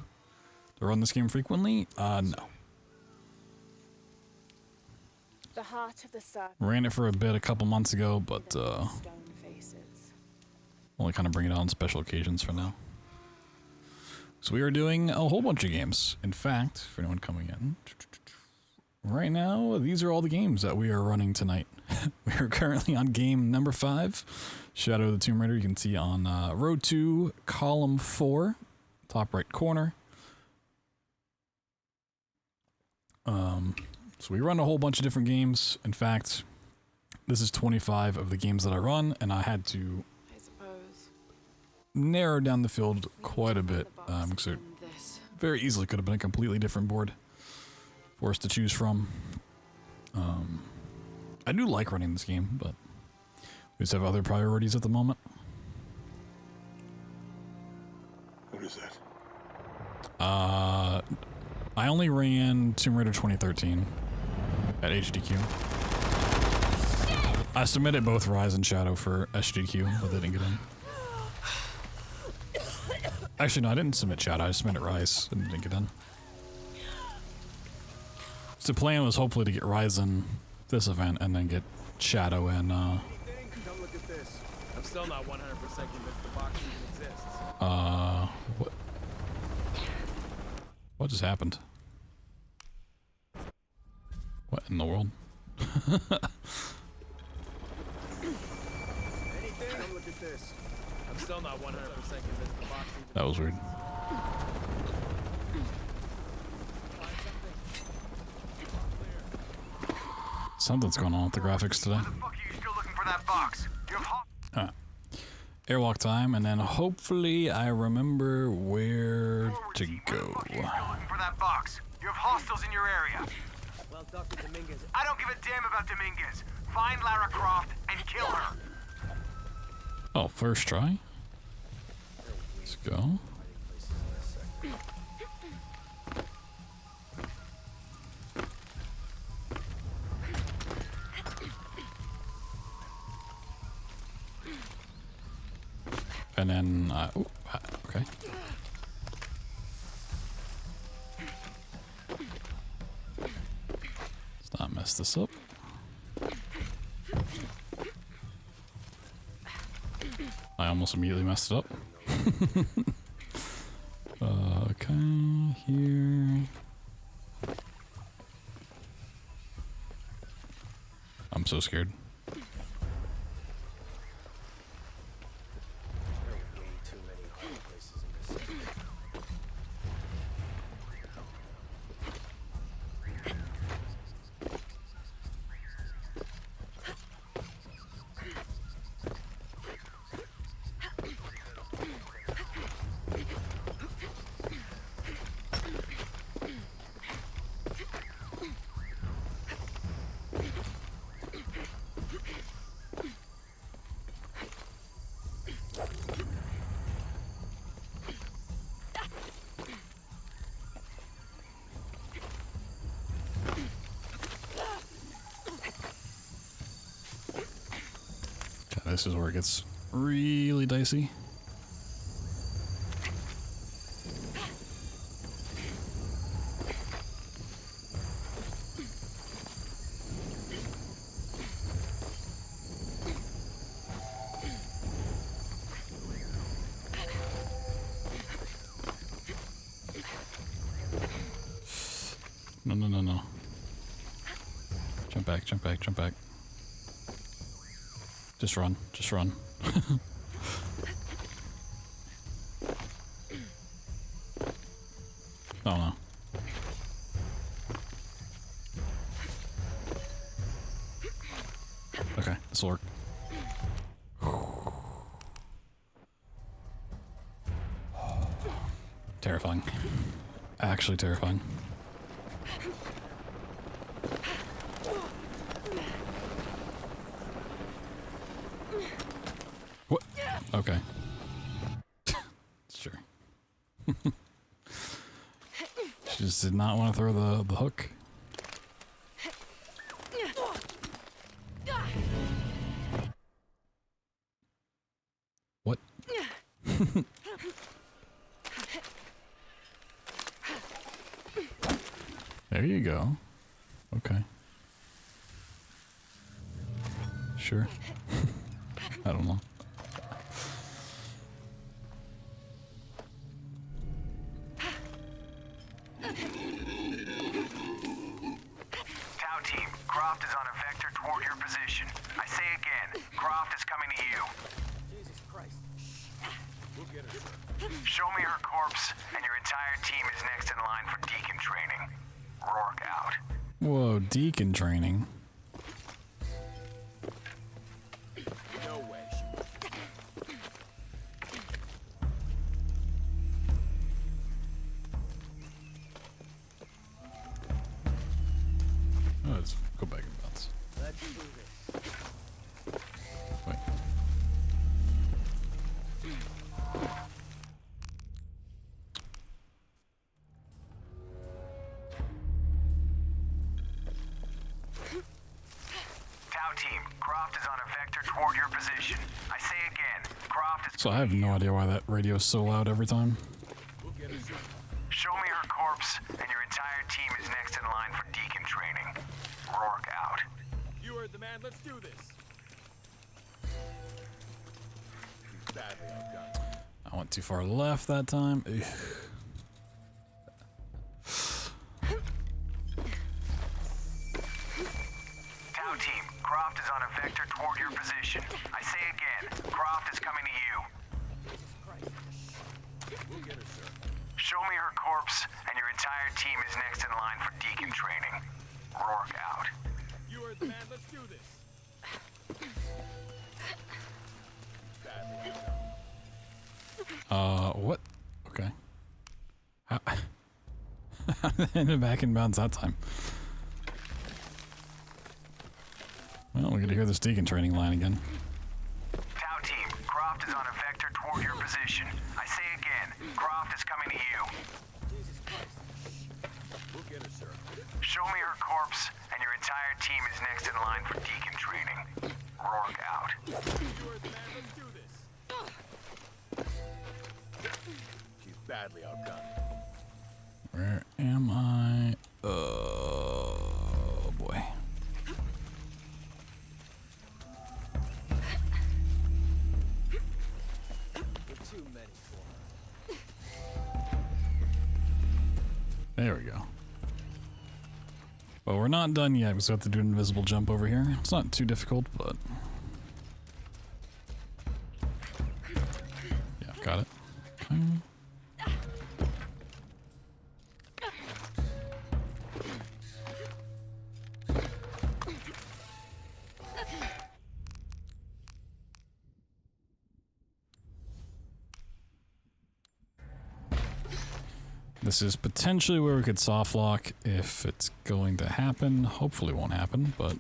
Do I run this game frequently? No. The heart of the sun. Ran it for a bit a couple months ago, but Stone faces. only kind of bring it out on special occasions for now. So we are doing a whole bunch of games. In fact, for anyone coming in, right now, these are all the games that we are running tonight. We are currently on game number 5, Shadow of the Tomb Raider. You can see on row 2, column 4, top right corner. So we run a whole bunch of different games. In fact, this is 25 of the games that I run, and I had to narrow down the field quite a bit. So it very easily could have been a completely different board for us to choose from. I do like running this game, but we just have other priorities at the moment. What is that? I only ran Tomb Raider 2013 at HDQ. I submitted both Rise and Shadow for SGQ, but they didn't get in. Actually, no, I didn't submit Shadow. I submitted Rise and didn't get in. So the plan was hopefully to get Rise in this event and then get Shadow in. Come look at this. I'm still not 100% convinced the box even exists. What? What just happened? What in the world? Anything? Come look at this. I'm still not 100% convinced the box even That was weird. Something's going on with the graphics today. Airwalk time, and then hopefully I remember where to go. For that box. You have hostiles in your area. Well, Dr. Dominguez. I don't give a damn about Dominguez. Find Lara Croft and kill her. Oh, first try. Let's go. And then, okay. Let's not mess this up. I almost immediately messed it up. Okay, here. I'm so scared. This is where it gets really dicey. No, no, no, no. Jump back, jump back, jump back. Just run, just run. Oh no. Sork. Terrifying. Actually terrifying. What? Okay. Sure. She just did not want to throw the hook. What? There you go. Okay. Sure. I don't know. Tau team, Croft is on a vector toward your position. I say again, Croft is coming to you. Jesus Christ. We'll get her. Show me her corpse, and your entire team is next in line for Deacon training. Rourke out. Whoa, Deacon training. No way. Oh, let's go back and bounce. Let's do this. Wait. Tau team, Croft is on a vector toward your position. I say again, Croft is... So I have no idea why that radio is so loud every time. Show me her corpse, and your entire team is next in line for Deacon training. Rourke out. You heard the man. Let's do this. He's badly outgunned. I went too far left that time. Ugh. Tau team, Croft is on a vector toward your position. I say again, Croft is coming to you. We'll get her, sir. Show me her corpse, and your entire team is next in line for Deacon training. Rourke out. You heard the man. Let's do this. Badly outgunned. What? Okay. How how did they end up back in bounds that time? Well, we're gonna hear this Deacon training line again. Tau team, Croft is on a vector toward your position. I say again, Croft is coming to you. Jesus Christ. We'll get her, sir. Show me her corpse, and your entire team is next in line for Deacon training. Rourke out. You heard the man. Let's do this. She's badly outgunned. Where am I? Oh boy. We're too many for her. There we go. But we're not done yet, because we have to do an invisible jump over here. It's not too difficult, but... Yeah, got it. Okay. This is potentially where we could soft lock if it's going to happen. Hopefully it won't happen, but...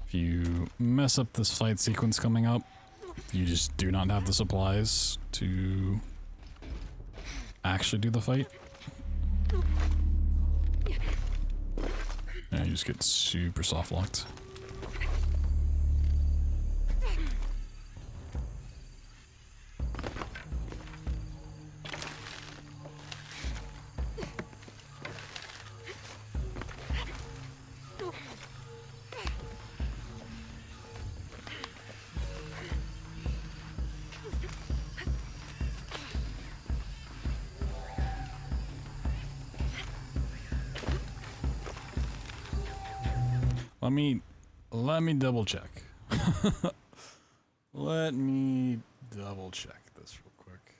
If you mess up this fight sequence coming up, you just do not have the supplies to actually do the fight. Yeah, you just get super soft locked. Let me double check. Let me double check this real quick.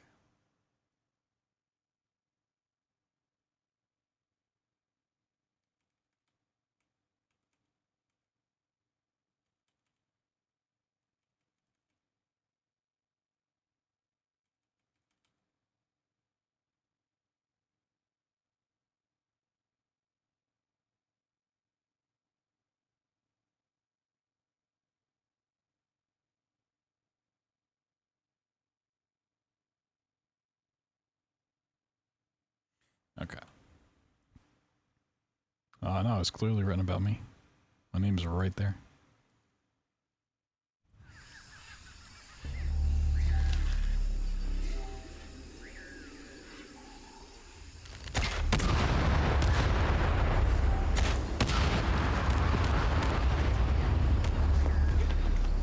Okay. No, it's clearly written about me. My name's right there.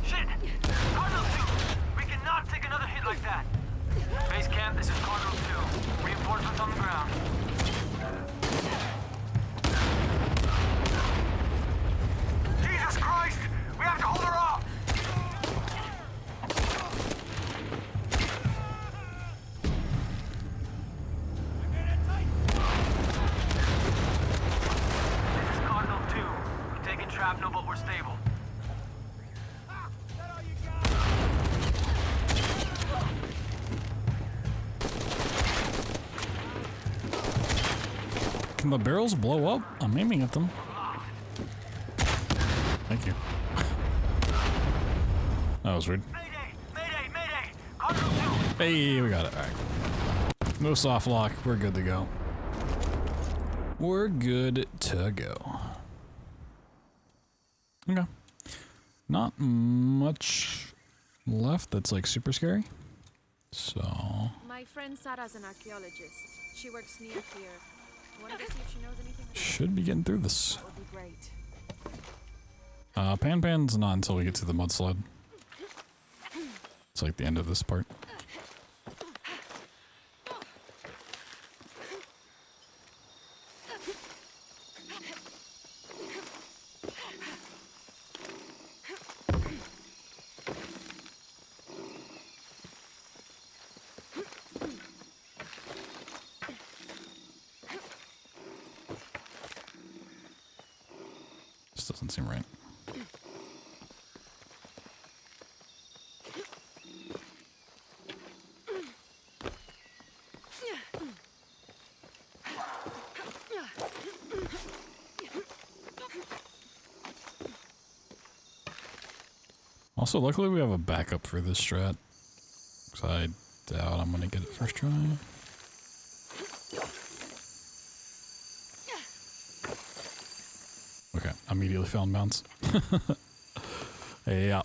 Shit! Cardinal 2! We cannot take another hit like that! Base camp, this is Cardinal 2. Reinforcements on the ground. Jesus Christ! We have to hold her off! This is Cardinal 2. We're taking shrapnel, but we're stable. Can the barrels blow up? I'm aiming at them. Thank you. That was weird. Hey, we got it. Alright. No soft lock. We're good to go. We're good to go. Okay. Not much left that's like super scary. So. My friend Sarah's an archaeologist. She works near here. Wanted to see if she knows anything about Should be getting through this. That would be great. Pan's not until we get to the mudslide. It's like the end of this part. This doesn't seem right. Also, luckily we have a backup for this strat. Because I doubt I'm going to get it first try. Okay, immediately found bounce. Yeah.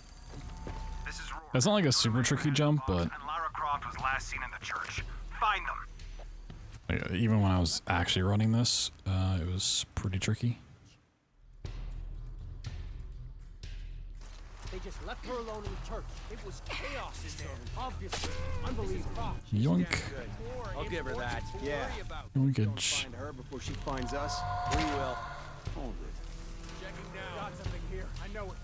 That's not like a super tricky jump, but And Lara Croft was last seen in the church. Find them. even when I was actually running this, it was pretty tricky. They just left her alone in the church. It was chaos in there. Obviously. Unbelievable. Yoink. I'll give her that. Yeah. Yoinkage. Find her before she finds us. We will. Hold it. Checking down. Got something here. I know it.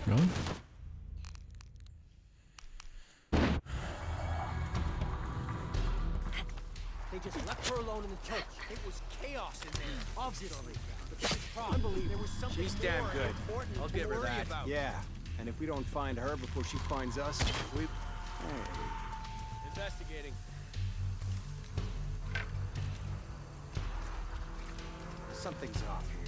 Really? They just left her alone in the church. It was chaos in there. Obviously. Unbelievable. There was something She's damn more good. important I'll to give her worry that. about. Yeah. And if we don't find her before she finds us, we... Hey. Investigating. Something's off here.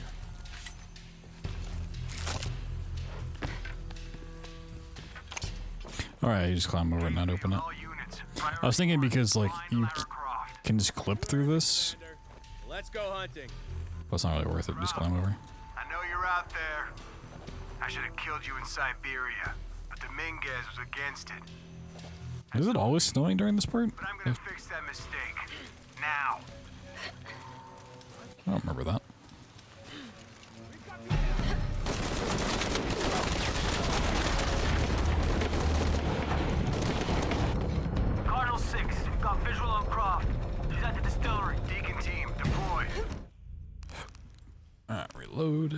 Alright, you just climb over it, not open it. I was thinking because, like, you can just clip through this. Let's go hunting. But it's not really worth it, just climb over. I know you're out there. I should have killed you in Siberia, but Dominguez was against it. Is it always snowing during this part? But I'm gonna fix that mistake. Now. I don't remember that. Cardinal 6, we've got visual on Croft. She's at the distillery. Deacon team, deploy. Alright, reload.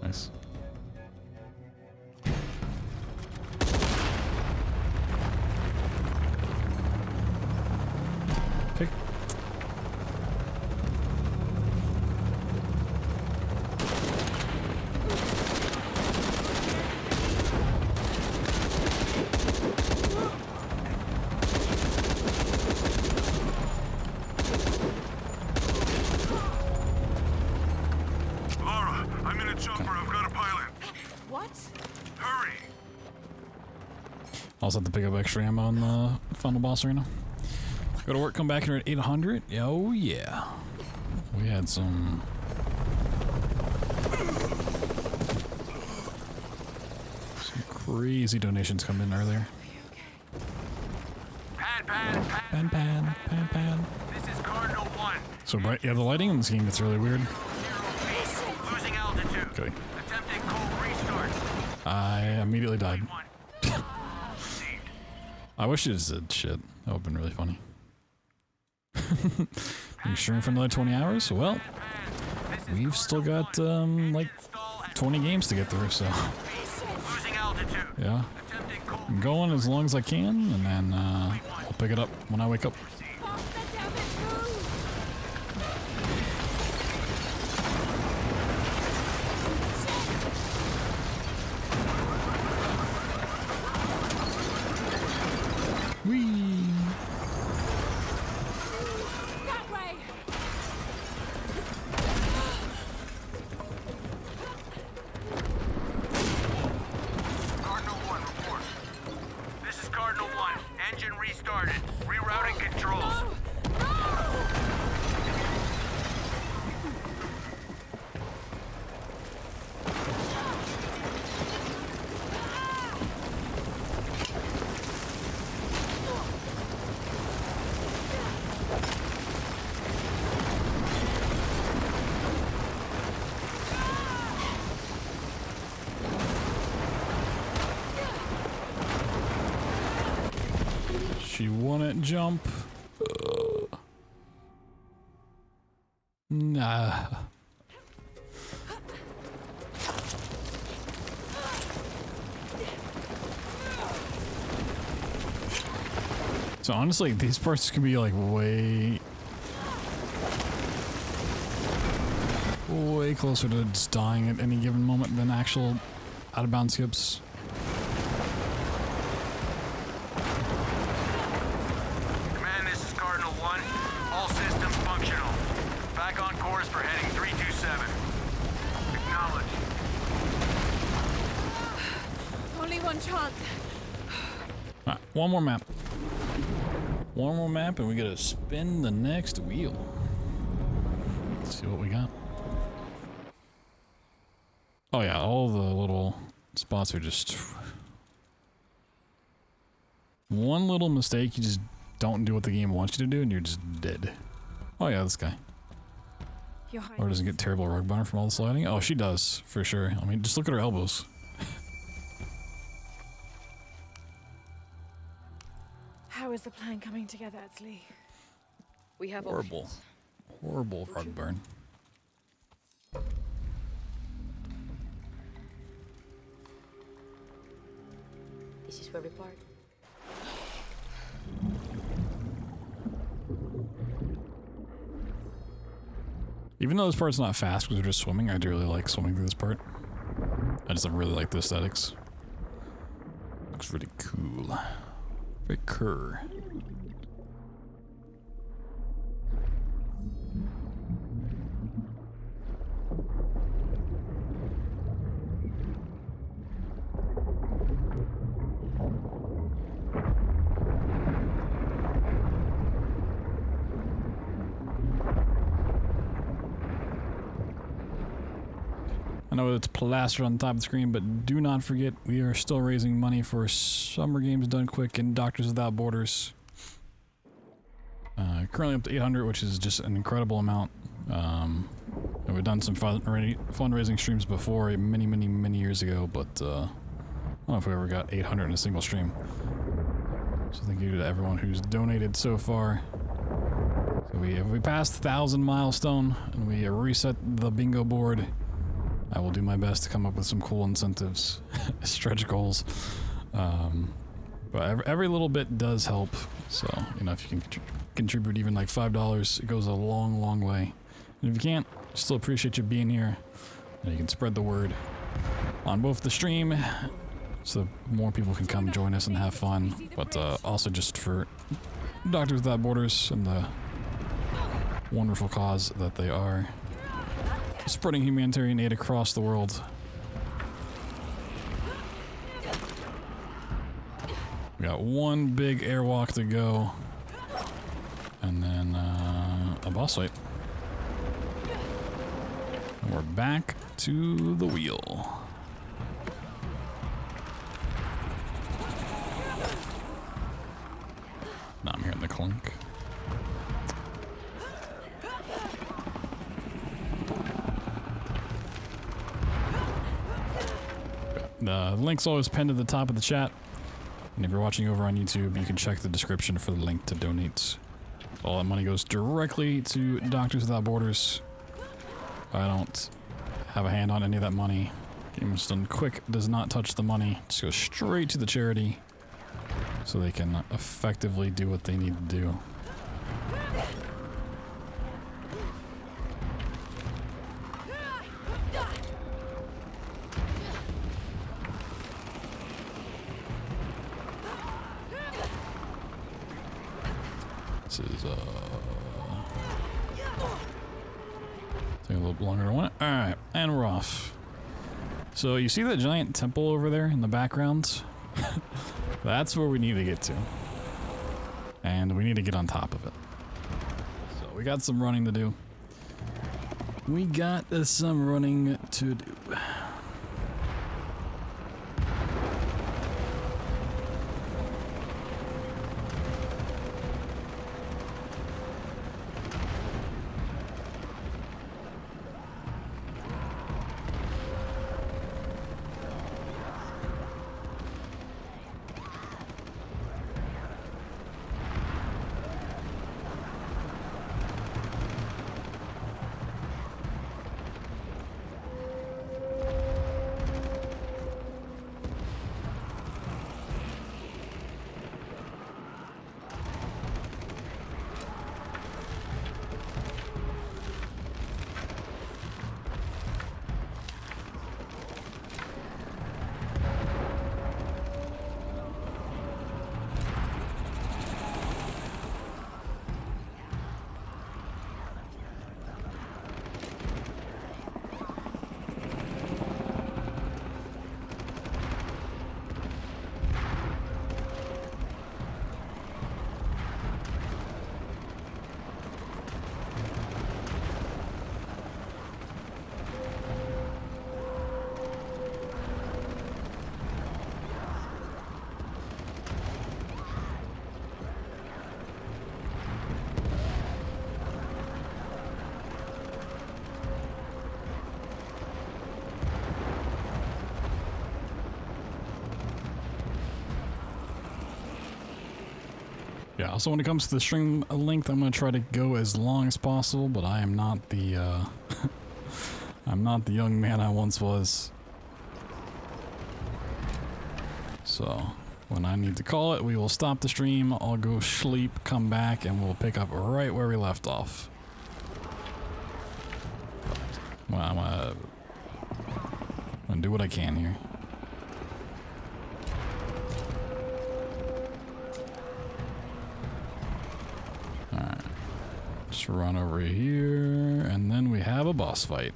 Nice. Also have to pick up extra ammo in the final boss arena. Go to work, come back here at 800. Oh yeah. We had some... crazy donations come in earlier. Pan. This is Cardinal 1. So bright. Yeah, the lighting in this game gets really weird. Losing altitude. Okay. Attempting cold restart. I immediately died. I wish it just said shit. That would have been really funny. You streaming for another 20 hours? Well, we've still got like 20 games to get through, so yeah. I'm going as long as I can, and then I'll pick it up when I wake up. She wouldn't jump. Nah. So honestly, these parts can be like way closer to just dying at any given moment than actual out-of-bounds skips. Command, this is Cardinal 1. All systems functional. Back on course for heading 327. Acknowledge. Only one chance. Alright, one more map. One more map and we gotta spin the next wheel. Let's see what we got. Oh yeah, all the little spots are just... one little mistake, you just don't do what the game wants you to do and you're just dead. Oh yeah, this guy. Or doesn't get terrible rug burner from all the sliding? Oh, she does, for sure. I mean, just look at her elbows. How is the plan coming together, Edsley? We have Horrible. options. Horrible rug burn. This is where we part. Even though this part's not fast because we're just swimming, I do really like swimming through this part. I just really like the aesthetics. Looks really cool. Very cool. I know it's plastered on the top of the screen, but do not forget we are still raising money for Summer Games Done Quick and Doctors Without Borders. Currently up to 800, which is just an incredible amount. And we've done some fundraising streams before, many years ago, but I don't know if we ever got 800 in a single stream. So thank you to everyone who's donated so far. So if we passed the 1,000 milestone and we reset the bingo board, I will do my best to come up with some cool incentives, stretch goals. But every little bit does help. So, you know, if you can contribute even like $5, it goes a long way. And if you can't, still appreciate you being here. And you can spread the word on both the stream so more people can come join us and have fun. But also just for Doctors Without Borders and the wonderful cause that they are. Spreading humanitarian aid across the world. We got one big airwalk to go. And then a boss fight. And we're back to the wheel. Now I'm hearing the clunk. The link's always pinned at the top of the chat. And if you're watching over on YouTube, you can check the description for the link to donate. All that money goes directly to Doctors Without Borders. I don't have a hand on any of that money. Games Done Quick does not touch the money. Just goes straight to the charity so they can effectively do what they need to do. This is take a little longer than one. Alright, and we're off. So you see that giant temple over there in the background? That's where we need to get to. And we need to get on top of it. So we got some running to do. We got some running to do. Yeah, also when it comes to the stream length, I'm going to try to go as long as possible, but I am not the, I'm not the young man I once was. So, when I need to call it, we will stop the stream, I'll go sleep, come back, and we'll pick up right where we left off. Well, I'm gonna do what I can here. Just run over here, and then we have a boss fight.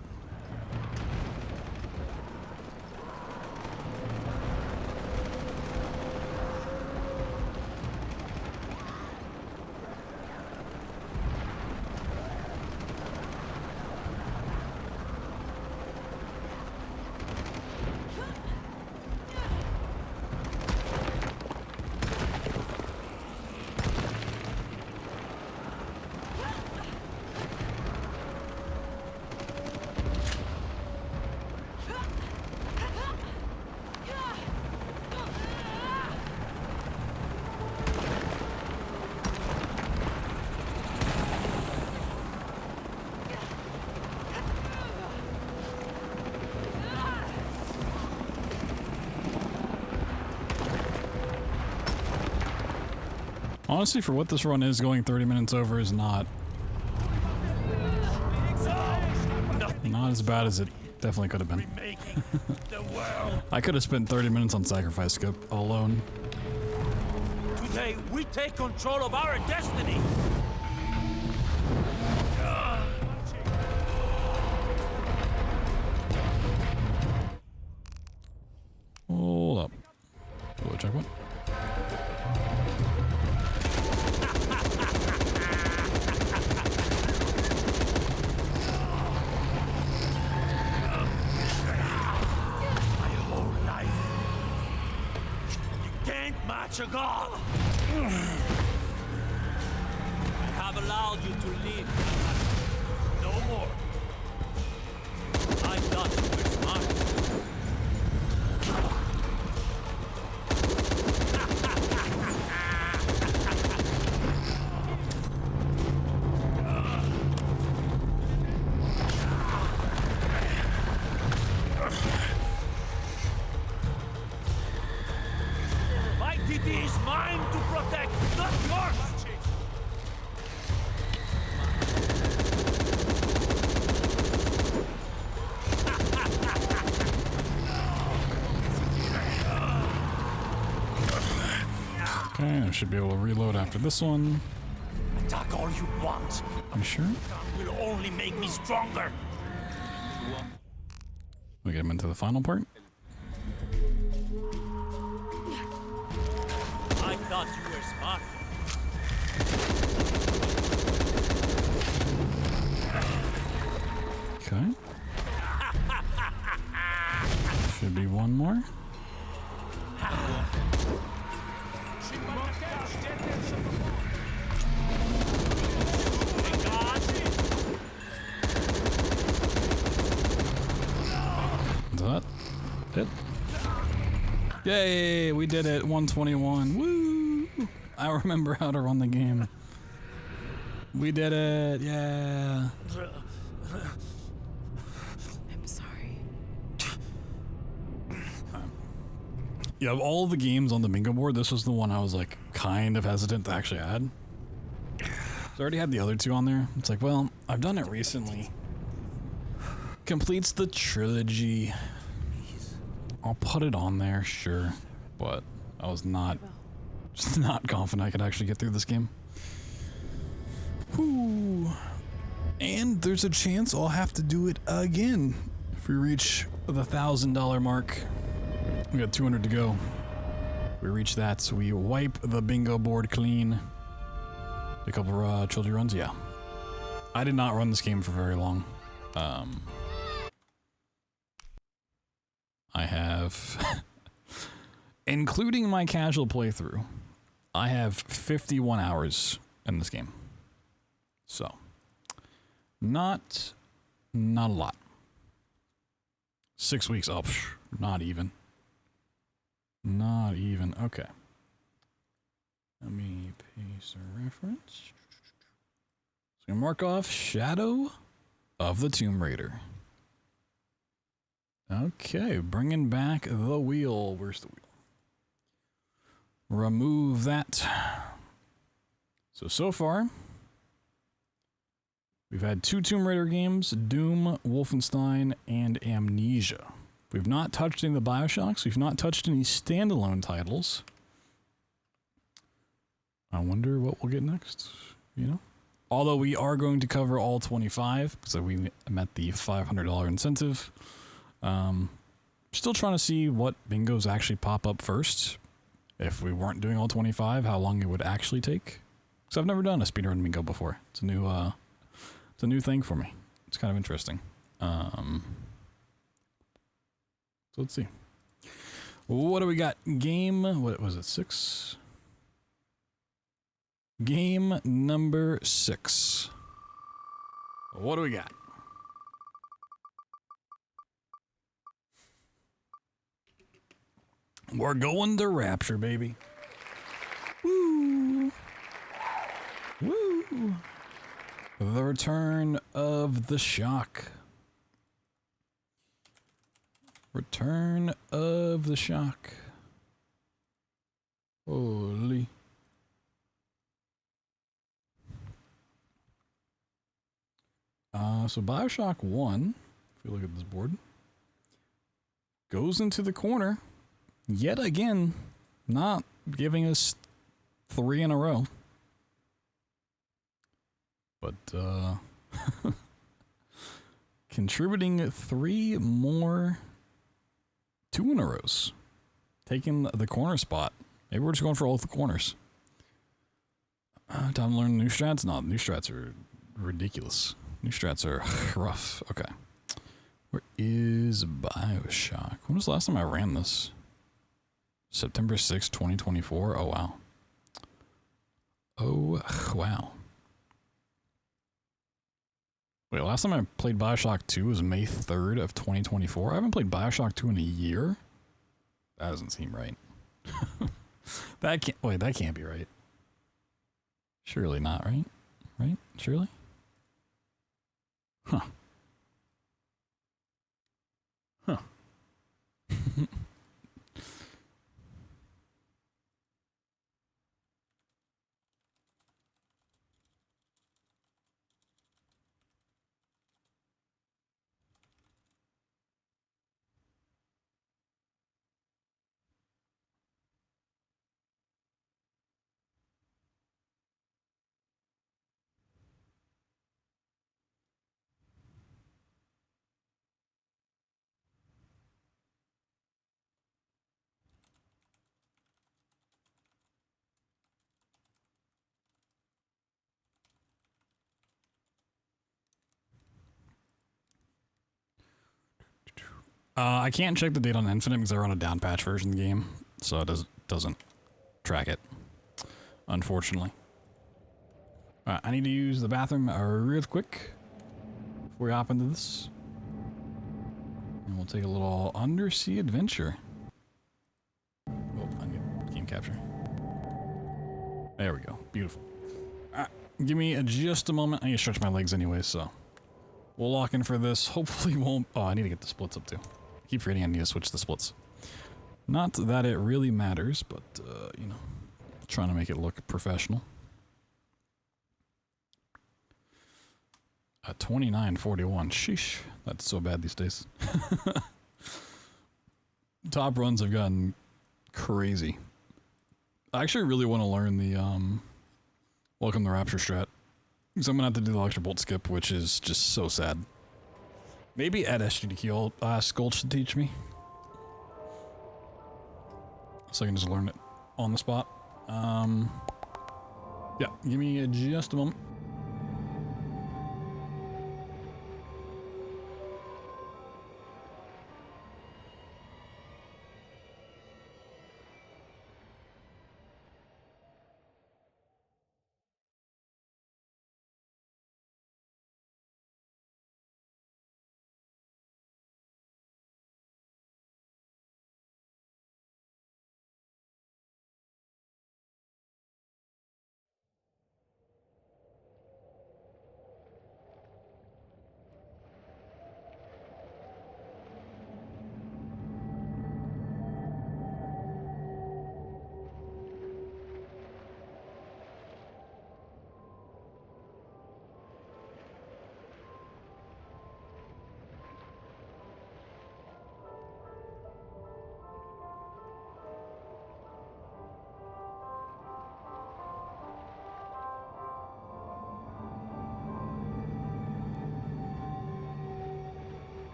Honestly, for what this run is, going 30 minutes over is not as bad as it definitely could have been. I could have spent 30 minutes on Sacrifice Skip alone. Today, we take control of our destiny. Hold up. Checkpoint. such a god! I have allowed you to live. No more. I thought you were smart. My TT is mine to protect, not yours! Okay, I should be able to reload after this one. Attack all you want. You sure? Will only make me stronger. We get him into the final part. I thought you were smart. Okay. Should be one more. Is that it? Yay, we did it. 121. Woo! I remember how to run the game. We did it. Yeah. I'm sorry. Yeah, of all the games on the bingo board, this was the one I was like kind of hesitant to actually add. So I already had the other two on there. It's like, well, I've done it recently. Completes the trilogy. I'll put it on there, sure. But I was just not confident I could actually get through this game. Whew. And there's a chance I'll have to do it again if we reach the $1,000 mark. We got 200 to go. If we reach that, so we wipe the bingo board clean. A couple of trilogy runs, yeah. I did not run this game for very long. I have, including my casual playthrough, I have 51 hours in this game. So, not a lot. 6 weeks, oh, not even. Not even, okay. Let me paste a reference. So mark off Shadow of the Tomb Raider. Okay, bringing back the wheel. Where's the wheel? Remove that. So far, we've had 2 Tomb Raider games, Doom, Wolfenstein, and Amnesia. We've not touched any of the Bioshocks. We've not touched any standalone titles. I wonder what we'll get next, you know? Although we are going to cover all 25, because we met the $500 incentive. Still trying to see what bingos actually pop up first. If we weren't doing all 25, how long it would actually take. Because I've never done a speedrun bingo before. It's a new thing for me. It's kind of interesting. So let's see. What do we got? Game, what was it, 6? Game number 6. What do we got? We're going to Rapture, baby. Woo! Woo! The Return of the Shock. Return of the Shock. Holy. So Bioshock 1, if you look at this board, goes into the corner. Yet again, not giving us 3 in a row. But, contributing 3 more 2 in a rows. Taking the corner spot. Maybe we're just going for all the corners. Time to learn new strats? No, new strats are ridiculous. New strats are rough. Okay. Where is Bioshock? When was the last time I ran this? September 6, 2024. Oh, wow. Oh, wow. Wait, last time I played Bioshock 2 was May 3rd of 2024. I haven't played Bioshock 2 in a year? That doesn't seem right. That can't be right. Surely not, right? Right? Surely? Huh. Huh. I can't check the date on Infinite because I run a down patch version of the game, so it doesn't track it, unfortunately. Alright, I need to use the bathroom real quick before we hop into this. And we'll take a little undersea adventure. Oh, I need game capture. There we go. Beautiful. Alright, give me just a moment. I need to stretch my legs anyway, so we'll lock in for this. Hopefully won't... Oh, I need to get the splits up too. I keep forgetting I need to switch the splits. Not that it really matters, but, you know, trying to make it look professional. 2941. Sheesh. That's so bad these days. Top runs have gotten crazy. I actually really want to learn the Welcome to Rapture strat. Because I'm going to have to do the Electro Bolt skip, which is just so sad. Maybe at SGDQ I'll ask Gulch to teach me. So I can just learn it on the spot. Yeah, give me just a moment.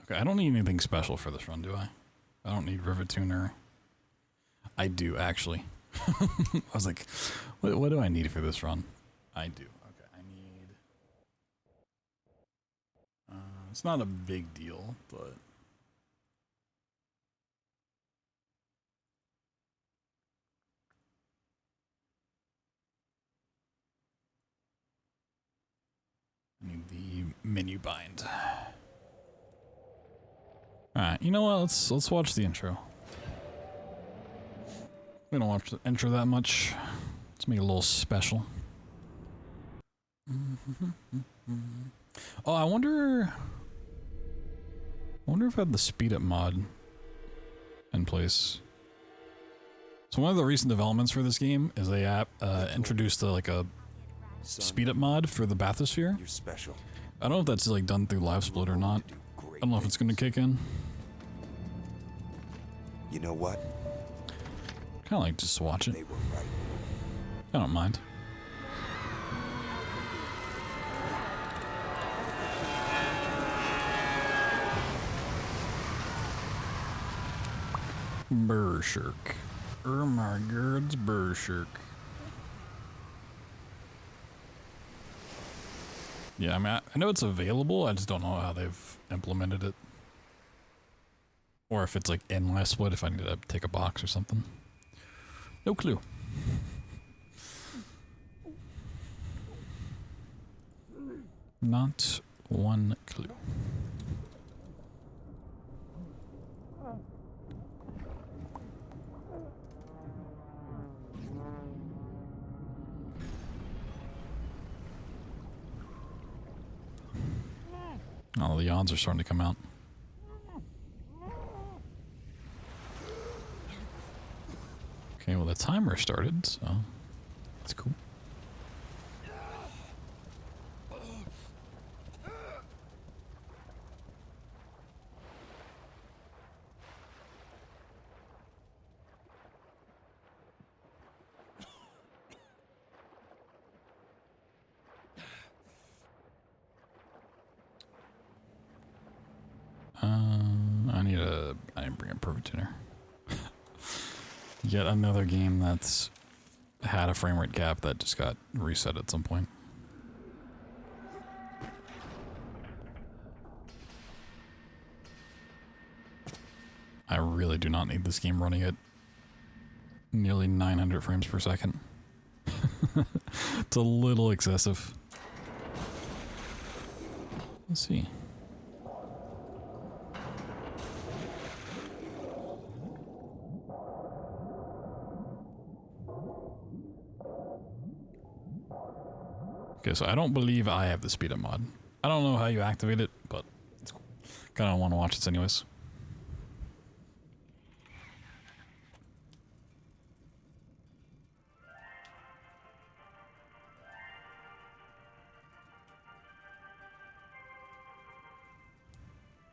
Okay, I don't need anything special for this run, do I? I don't need Rivet Tuner. I do, actually. I was like, what do I need for this run? I do. Okay, I need... it's not a big deal, but... I need the menu bind. Alright, you know what? Let's watch the intro. We don't watch the intro that much. Let's make it a little special. Oh, I wonder if I had the speed up mod in place. So one of the recent developments for this game is they introduced like a speed up mod for the bathysphere. You're special. I don't know if that's like done through LiveSplit or not. I don't know if it's gonna kick in. You know what? Kinda like just watch it. They were right. I don't mind. Berserk. Oh my god, it's Berserk. Yeah, I mean, I know it's available, I just don't know how they've implemented it. Or if it's like in LiveSplit, if I need to take a box or something. No clue. Not one clue. Oh, the yawns are starting to come out. Okay, well the timer started, so that's cool. I didn't bring a perfect tuner. Yet another game that's had a frame rate cap that just got reset at some point. I really do not need this game running at nearly 900 frames per second. It's a little excessive. Let's see. Okay, so I don't believe I have the speed up mod. I don't know how you activate it, but it's cool. Kinda want to watch this anyways.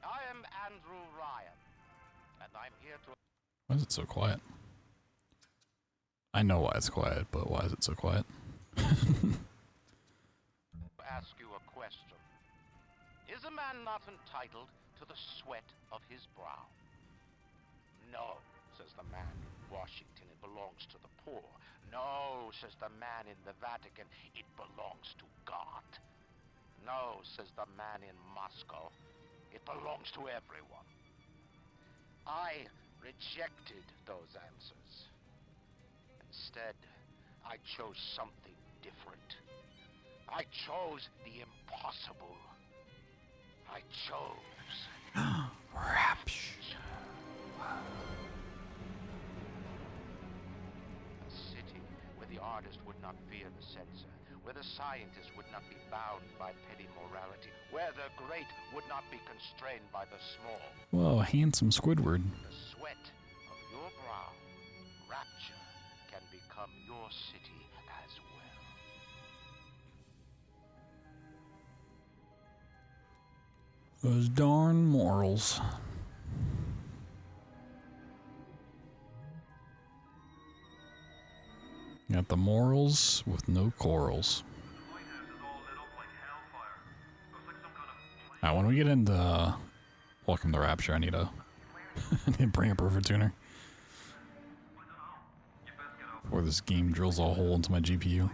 I am Andrew Ryan, and I'm here to... Why is it so quiet? I know why it's quiet, but why is it so quiet? ask you a question. Is a man not entitled to the sweat of his brow? No, says the man in Washington, it belongs to the poor. No, says the man in the Vatican, it belongs to God. No, says the man in Moscow, it belongs to everyone. I rejected those answers. Instead, I chose something different. I chose the impossible. I chose... Rapture. A city where the artist would not fear the censor, where the scientist would not be bound by petty morality, where the great would not be constrained by the small. Whoa, handsome Squidward. The sweat of your brow, Rapture, can become your city as well. Those darn morals. Got the morals with no corals. When we get into Welcome to Rapture. I need to bring up River Tuner. Before this game drills a hole into my GPU.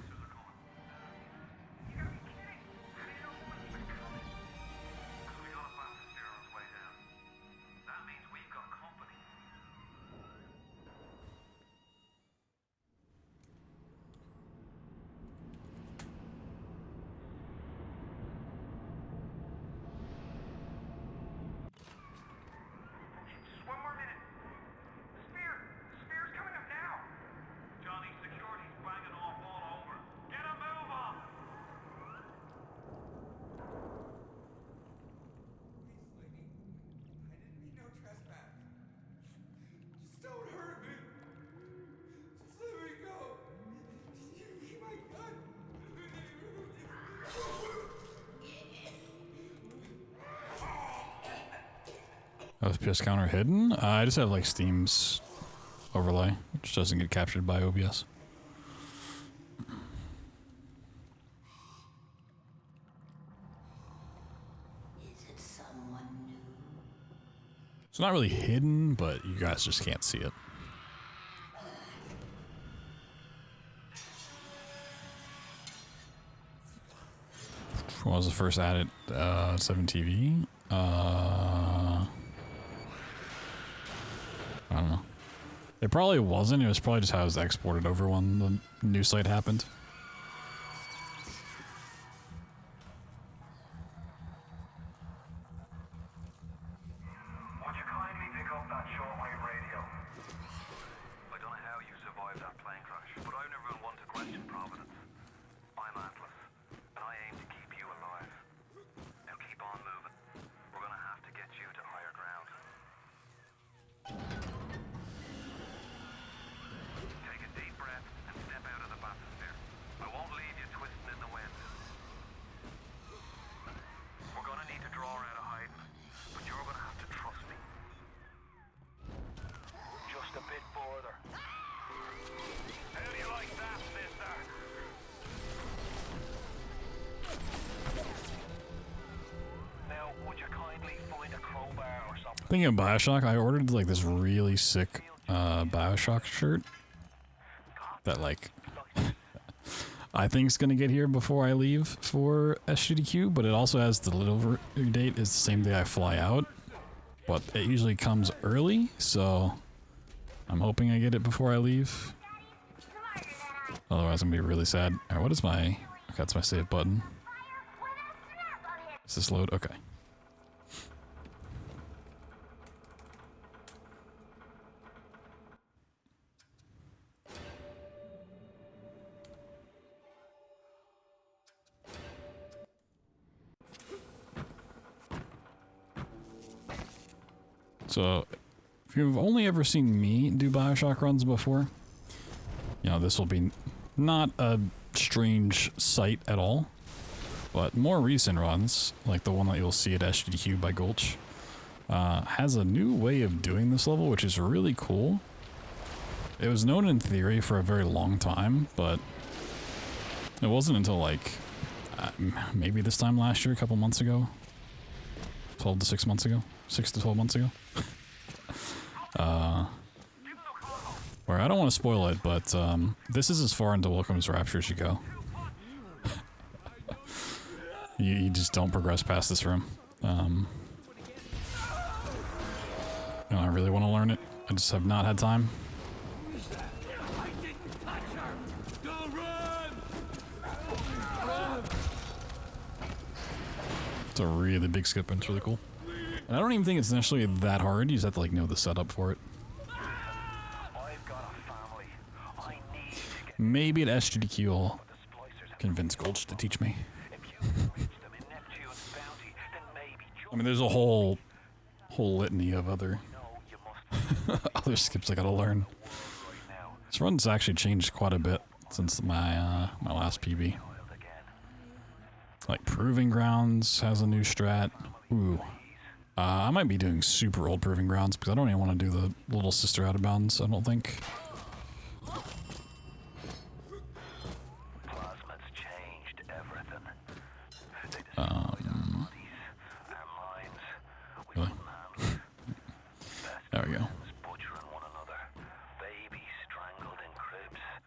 FPS counter hidden? I just have like Steam's overlay, which doesn't get captured by OBS. It's not really hidden, but you guys just can't see it. What was the first added? 7TV? I don't know. It probably wasn't. It was probably just how it was exported over when the new site happened. Would you kindly pick up that shortwave radio? I don't know how you survived that plane crash, but I've never been one to question Providence. I'm Atlas, and I aim to keep you alive. Now keep on moving. We're gonna have to get you to higher ground. Take a deep breath and step out of the bathysphere. I won't leave you twisting in the wind. We're gonna need to draw out of hiding, but you're gonna have to trust me. Just a bit further. How do you like that, sister? Now, would you kindly find a crowbar or something? Thinking of Bioshock, I ordered like this really sick Bioshock shirt that like I think is gonna get here before I leave for SGDQ, but it also has the delivery date is the same day I fly out, but it usually comes early, so I'm hoping I get it before I leave. Otherwise I'm gonna be really sad. Alright, what is my... Okay, that's my save button. Is this load? Okay. So, if you've only ever seen me do Bioshock runs before, you know, this will be not a strange sight at all. But more recent runs, like the one that you'll see at SGDQ by Gulch, has a new way of doing this level, which is really cool. It was known in theory for a very long time, but it wasn't until like maybe this time last year, a couple months ago. 12 to 6 months ago. 6 to 12 months ago. Where I don't want to spoil it, but this is as far into Welcome's Rapture as you go. You just don't progress past this room. You know, I really want to learn it. I just have not had time. It's a really big skip and it's really cool. And I don't even think it's necessarily that hard. You just have to like know the setup for it. Maybe at SGDQ I'll convince Gulch to teach me. I mean, there's a whole litany of other other skips I gotta learn. This run's actually changed quite a bit since my my last PB. Like Proving Grounds has a new strat. Ooh. I might be doing super old Proving Grounds because I don't even want to do the Little Sister Out of Bounds, I don't think. Really? There we go.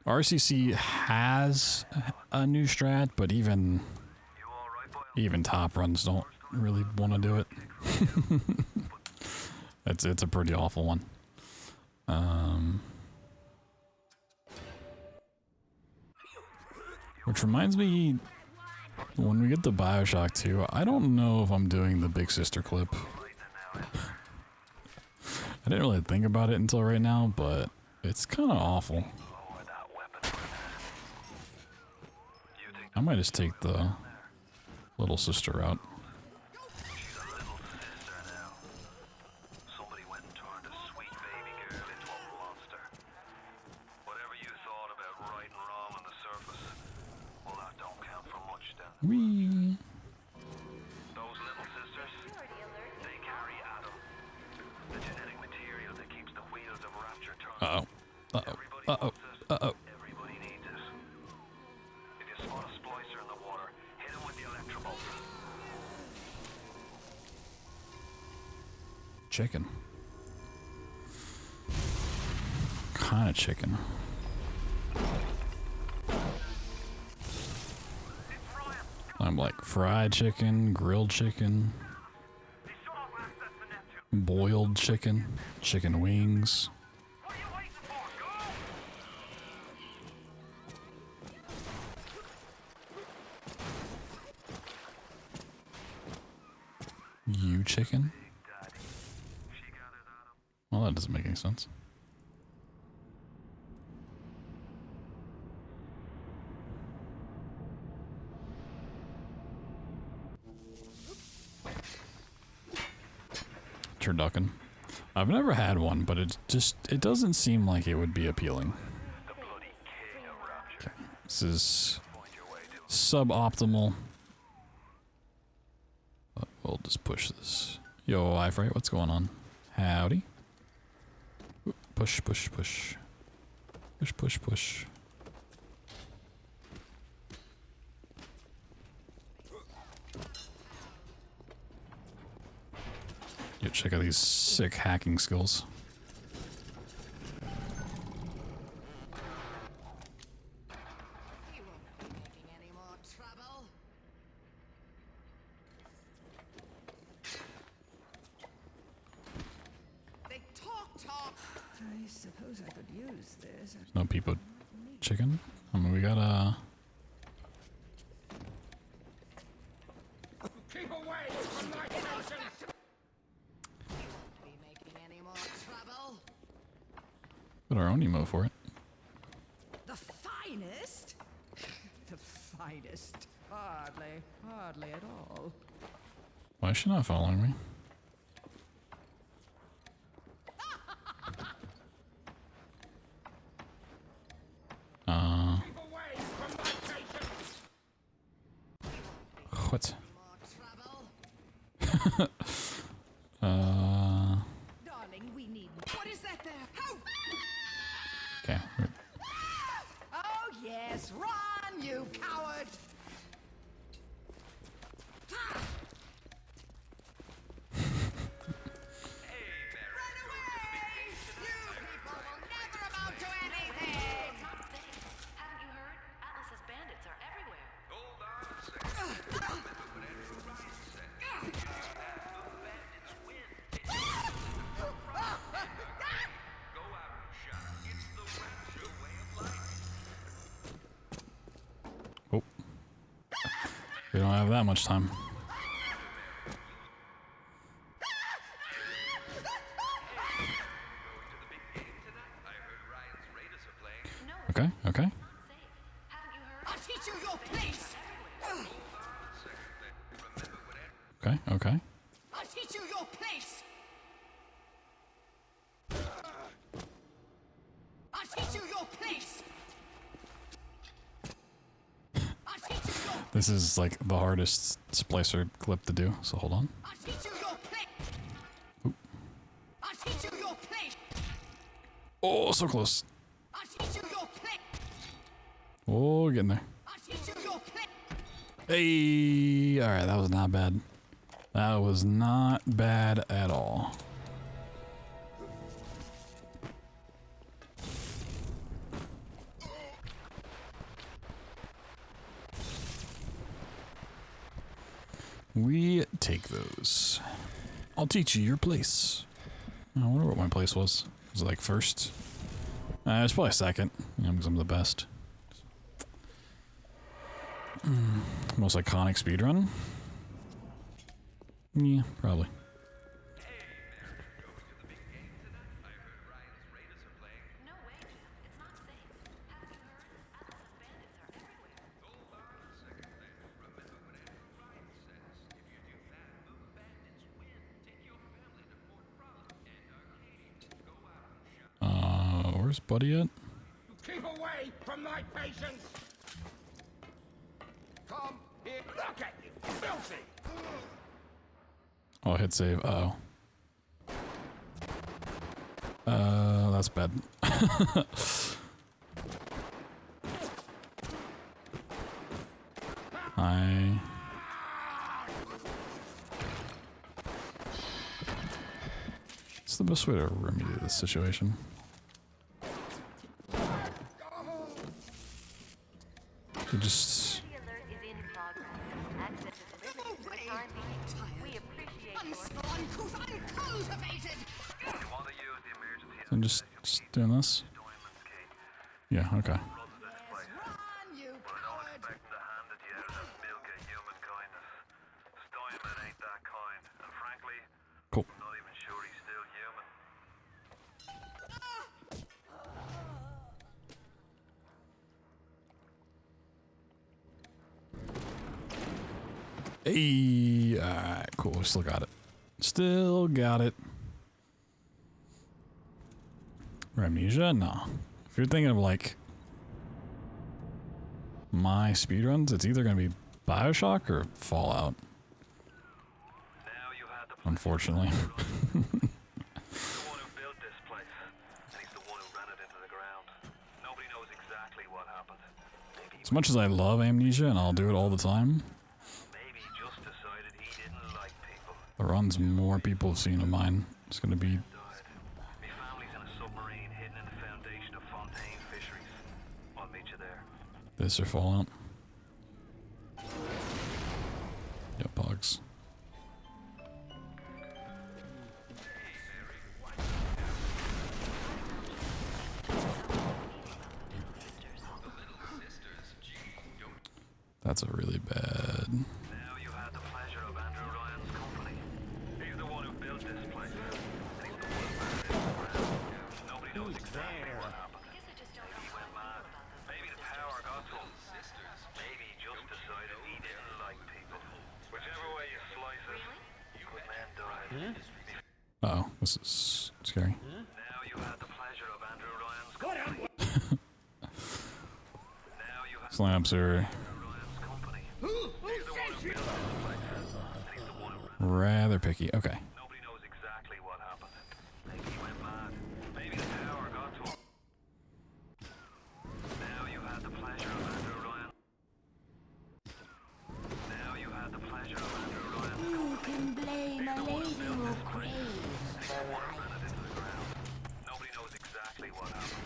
RCC has a new strat, but even top runs don't really want to do it. It's a pretty awful one. Which reminds me, when we get the Bioshock 2, I don't know if I'm doing the Big Sister clip. I didn't really think about it until right now, but it's kind of awful. I might just take the little sister route. Wee. Those little sisters, they carry Adam, the genetic material that keeps the wheels of Rapture turning. Everybody needs it. If you spot a splicer in the water, hit him with the electrobolt. Chicken. Kind of chicken. I'm like fried chicken, grilled chicken, boiled chicken, chicken wings. You chicken? Well, that doesn't make any sense. Turducken. I've never had one, but it doesn't seem like it would be appealing. Okay. This is suboptimal. But we'll just push this. Yo, iFreight, what's going on? Howdy. Oop, push, push, push. Push, push, push. Yo, check out these sick hacking skills. I suppose I could use this. No people chicken. I mean, we got Keep away from my innocence! got our own emo for it. The finest? The finest? Hardly at all. Why is she not following me? What? Darling, we need. What is that there? How? Okay. Oh yes, run, you coward! Oh. We don't have that much time. Okay, okay. I'll teach you your place. Okay, okay. I'll teach you your place. I'll teach you your place. This is like the hardest splicer clip to do, so hold on. I'll teach you your place. Oop. I'll teach you your place. Oh, so close. I'll teach you your place. Oh, getting there. I'll teach you your place. Hey, all right, that was not bad. That was not bad at all. We take those. I'll teach you your place. I wonder what my place was. Was it like first? It's probably second, you know, because I'm the best. Most iconic speedrun? Yeah, probably. Where's Buddy at? Keep away from my patients! Come here, look at you, filthy! Oh, hit save. Uh oh. That's bad. What's the best way to remedy this situation? So just... I'm just doing this? Yeah, okay. Cool. Hey, alright, cool. Still got it. Still got it. Amnesia? No. If you're thinking of like my speedruns, it's either going to be BioShock or Fallout. Unfortunately. As much as I love Amnesia and I'll do it all the time, the runs more people have seen of mine. It's going to be this or Fallout. Yep, Pogs. That's a really bad. Now you had the pleasure of Andrew Ryan's company. He's the one who built this place. And he's the one who ran it around. Nobody knows exactly what happened. Maybe he went mad. Maybe the power got to him. Maybe he just decided he didn't like people. Whichever way you slice it, good man died. Uh oh, this is scary. Now you had the pleasure of Andrew Ryan's company. Slams are rather picky. Okay. Nobody knows exactly what happened. Maybe he went mad. Maybe the power got to him. Now you had the pleasure of Andrew Ryan. Now you had the pleasure of Andrew Ryan. You can blame a lady or crave for Nobody knows exactly what happened.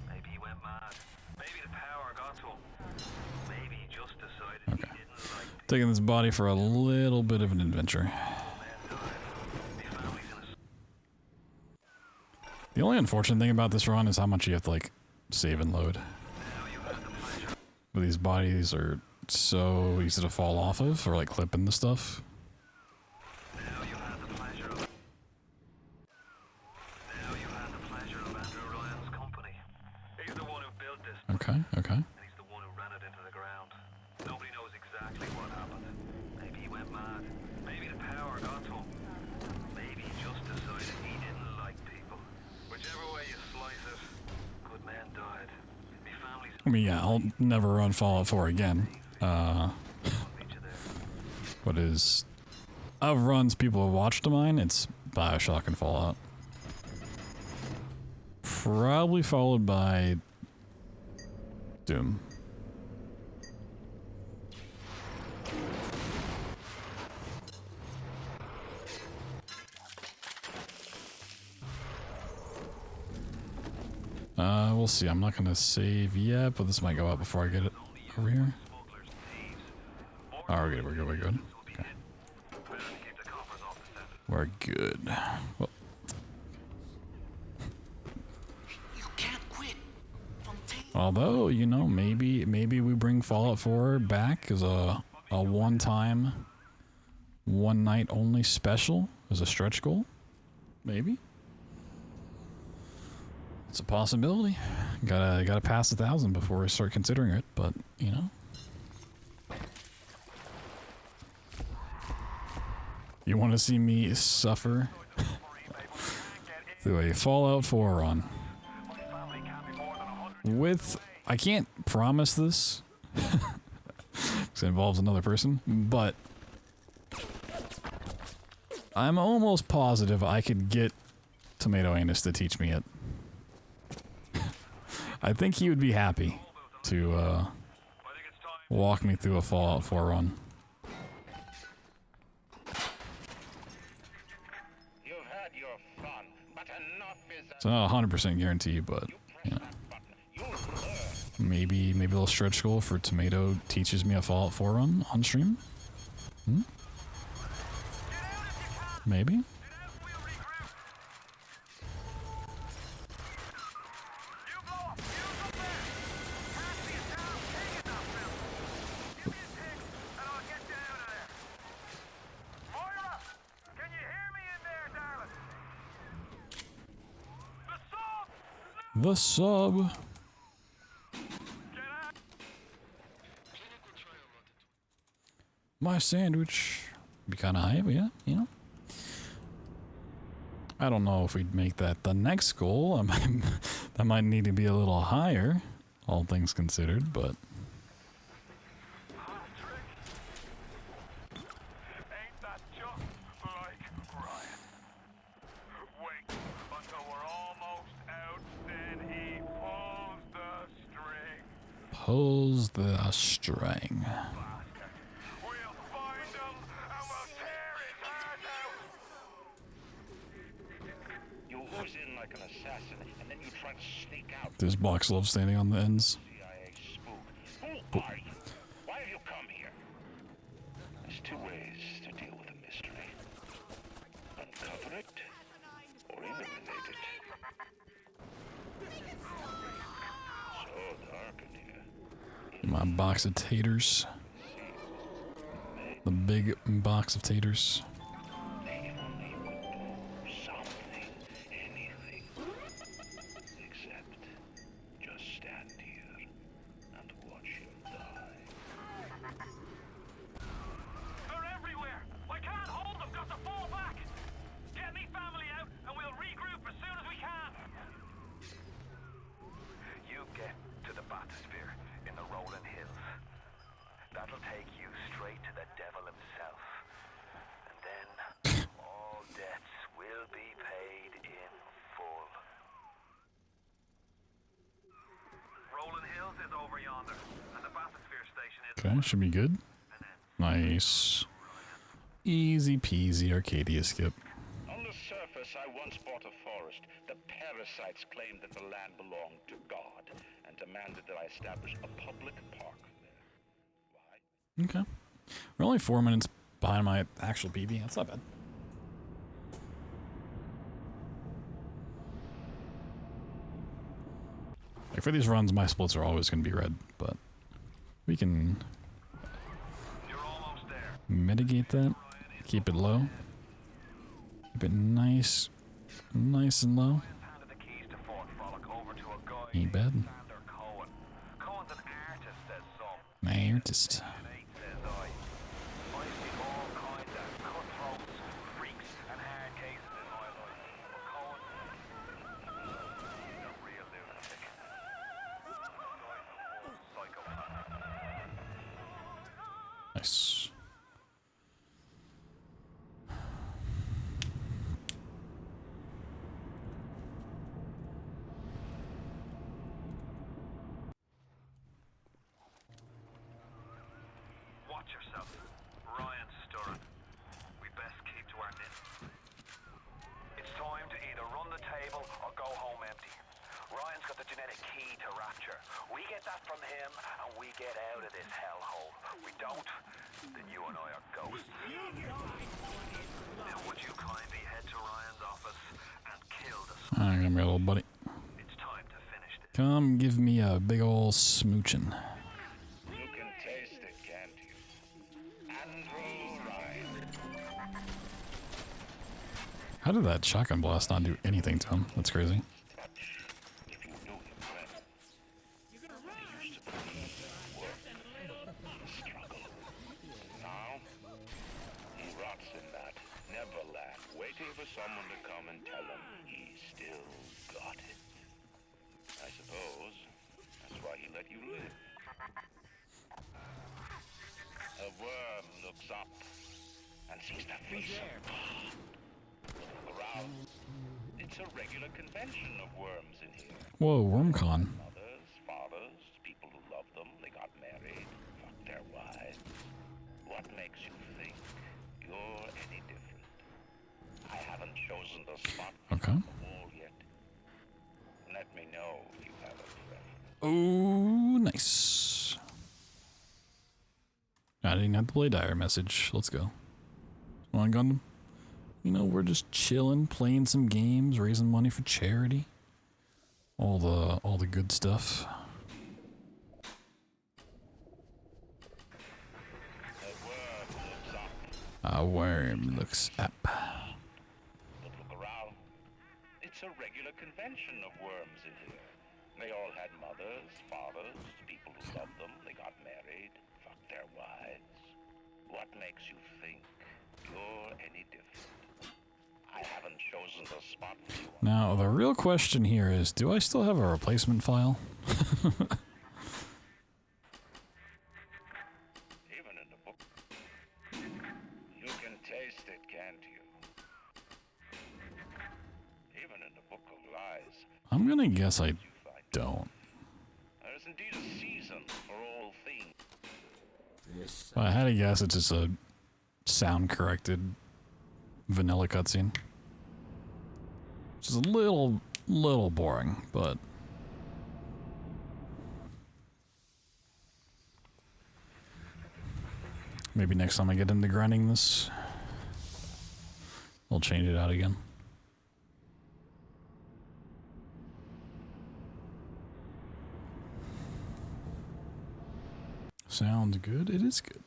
Maybe he went mad. Maybe the power got to him. Maybe he just decided he didn't like. Taking this body for a little bit of an adventure. The only unfortunate thing about this run is how much you have to like save and load. But these bodies are so easy to fall off of or like clip into stuff. Okay, okay. He's the one who ran it into the ground. Nobody knows exactly what happened. Maybe he went mad. Maybe the power got to him. Maybe he just decided he didn't like people. Whichever way you slice it, good man died. Me family's I mean, yeah, I'll never run Fallout 4 again. What is... Of runs people have watched of mine, it's BioShock and Fallout. Probably followed by Doom. We'll see. I'm not gonna save yet, but this might go out before I get it over here. Oh, we're good, we're good, we're good. Okay. are good. Well, although, you know, maybe we bring Fallout 4 back as a one-time, one-night only special as a stretch goal. Maybe. It's a possibility. Gotta pass 1,000 before I start considering it, but, you know. You want to see me suffer through a Fallout 4 run. With, I can't promise this, because it involves another person, but I'm almost positive I could get Tomato Anus to teach me it. I think he would be happy to walk me through a Fallout 4 run. It's not 100% guarantee, but you know, maybe a little stretch goal for Tomato teaches me a Fallout 4 run on stream. Hmm? Maybe. The sub. My sandwich be kind of high, but yeah, you know. I don't know if we'd make that the next goal. That might need to be a little higher, all things considered, but. Pulls the string. You ooze in like an assassin, and then you try to sneak out. There's Box Love standing on the ends. Who are you? Why have you come here? There's two ways to deal with a mystery. Uncover it, or eliminate it. So dark in here. My box of taters. The big box of taters. Something, anything, except just stand here and watch him die. They're everywhere! I can't hold them! Got to fall back! Get me family out and we'll regroup as soon as we can! You get to the bathysphere in the rolling hills. That'll take you straight to the devil himself. And then all debts will be paid in full. Rolling Hills is over yonder, and the bathysphere station is... Okay, should be good. Nice. Easy peasy Arcadia skip. On the surface, I once bought a forest. The parasites claimed that the land belonged to God and demanded that I establish a public park there. Okay. We're only 4 minutes behind my actual PB. That's not bad. Like for these runs, my splits are always going to be red, but we can mitigate that. Keep it low. Keep it nice and low. Ain't bad. My artist. Nice. Watch yourself. Ryan's stirring. We best keep to our knitting. It's time to either run the table or go home empty. Ryan's got the genetic key to Rapture. We get that from him and we get out of this hellhole. We don't, then you and I are ghosts. Would you kindly head to Ryan's office and kill the Alright, come here, little buddy. It's time to finish this. Come give me a big ol' smooching. You can taste it, can't you? Andrew Ryan. How did that shotgun blast not do anything to him? That's crazy. Now, he rots in that Neverland, waiting for someone to come and tell him he still got it. I suppose that's why he let you live. A worm looks up and sees the face of God. Look around. It's a regular convention of worms in here. Whoa, WormCon. Mothers, fathers, people who love them, they got married, fucked their wives. What makes you think you're any different? I haven't chosen the spot on the wall yet. Let me know if you have a preference. Oh, nice. I didn't have to play dire message. Let's go. Come on, Gundam. You know, we're just chilling, playing some games, raising money for charity. All the good stuff. A worm looks up. But look around. It's a regular convention of worms in here. They all had mothers, fathers, people who loved them, they got married, fucked their wives. What makes you think you're any different? I haven't chosen the spot for you. Now, the real question here is, do I still have a replacement file? Even in the book. You can taste it, can't you? Even in the book of lies. I'm gonna guess I don't. There is indeed a season for all things. If I had to guess, it's just a sound corrected vanilla cutscene. Which is a little boring, but maybe next time I get into grinding this, I'll change it out again. Sounds good. It is good.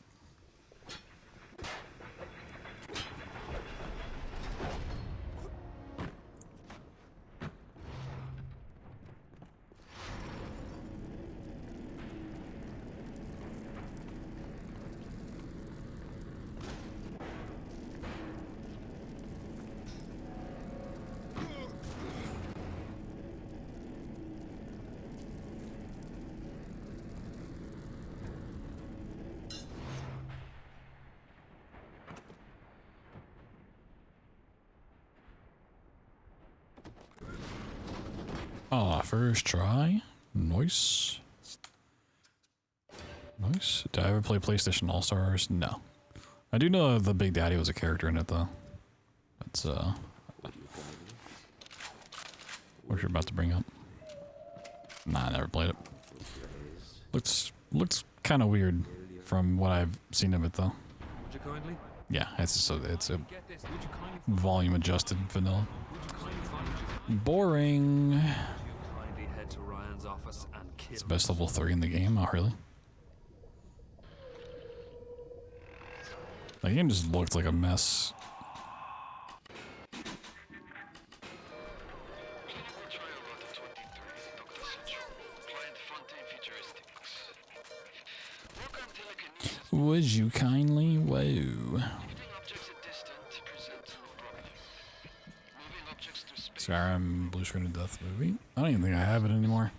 Oh, first try. Nice. Nice. Did I ever play PlayStation All-Stars? No. I do know the Big Daddy was a character in it, though. That's, what you're about to bring up. Nah, I never played it. Looks kind of weird from what I've seen of it, though. Would you kindly? Yeah, it's a volume adjusted vanilla. Boring. Kindly head to Ryan's office and kill. It's best level 3 in the game. Oh, really? The game just looked like a mess. Would you kindly? Whoa. Skyrim Blue Screen of Death movie. I don't even think I have it anymore.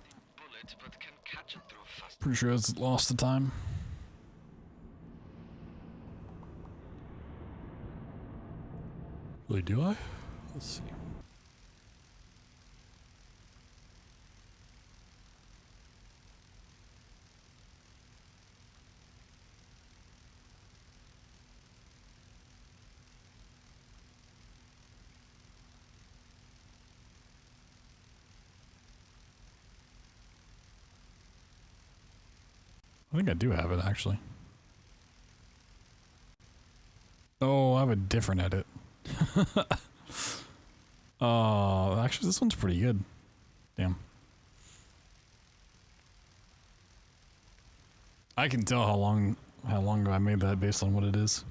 Pretty sure it's lost the time. Wait, do I? Let's see. I think I do have it, actually. Oh, I have a different edit. Oh, actually, this one's pretty good. Damn. I can tell how long ago I made that based on what it is.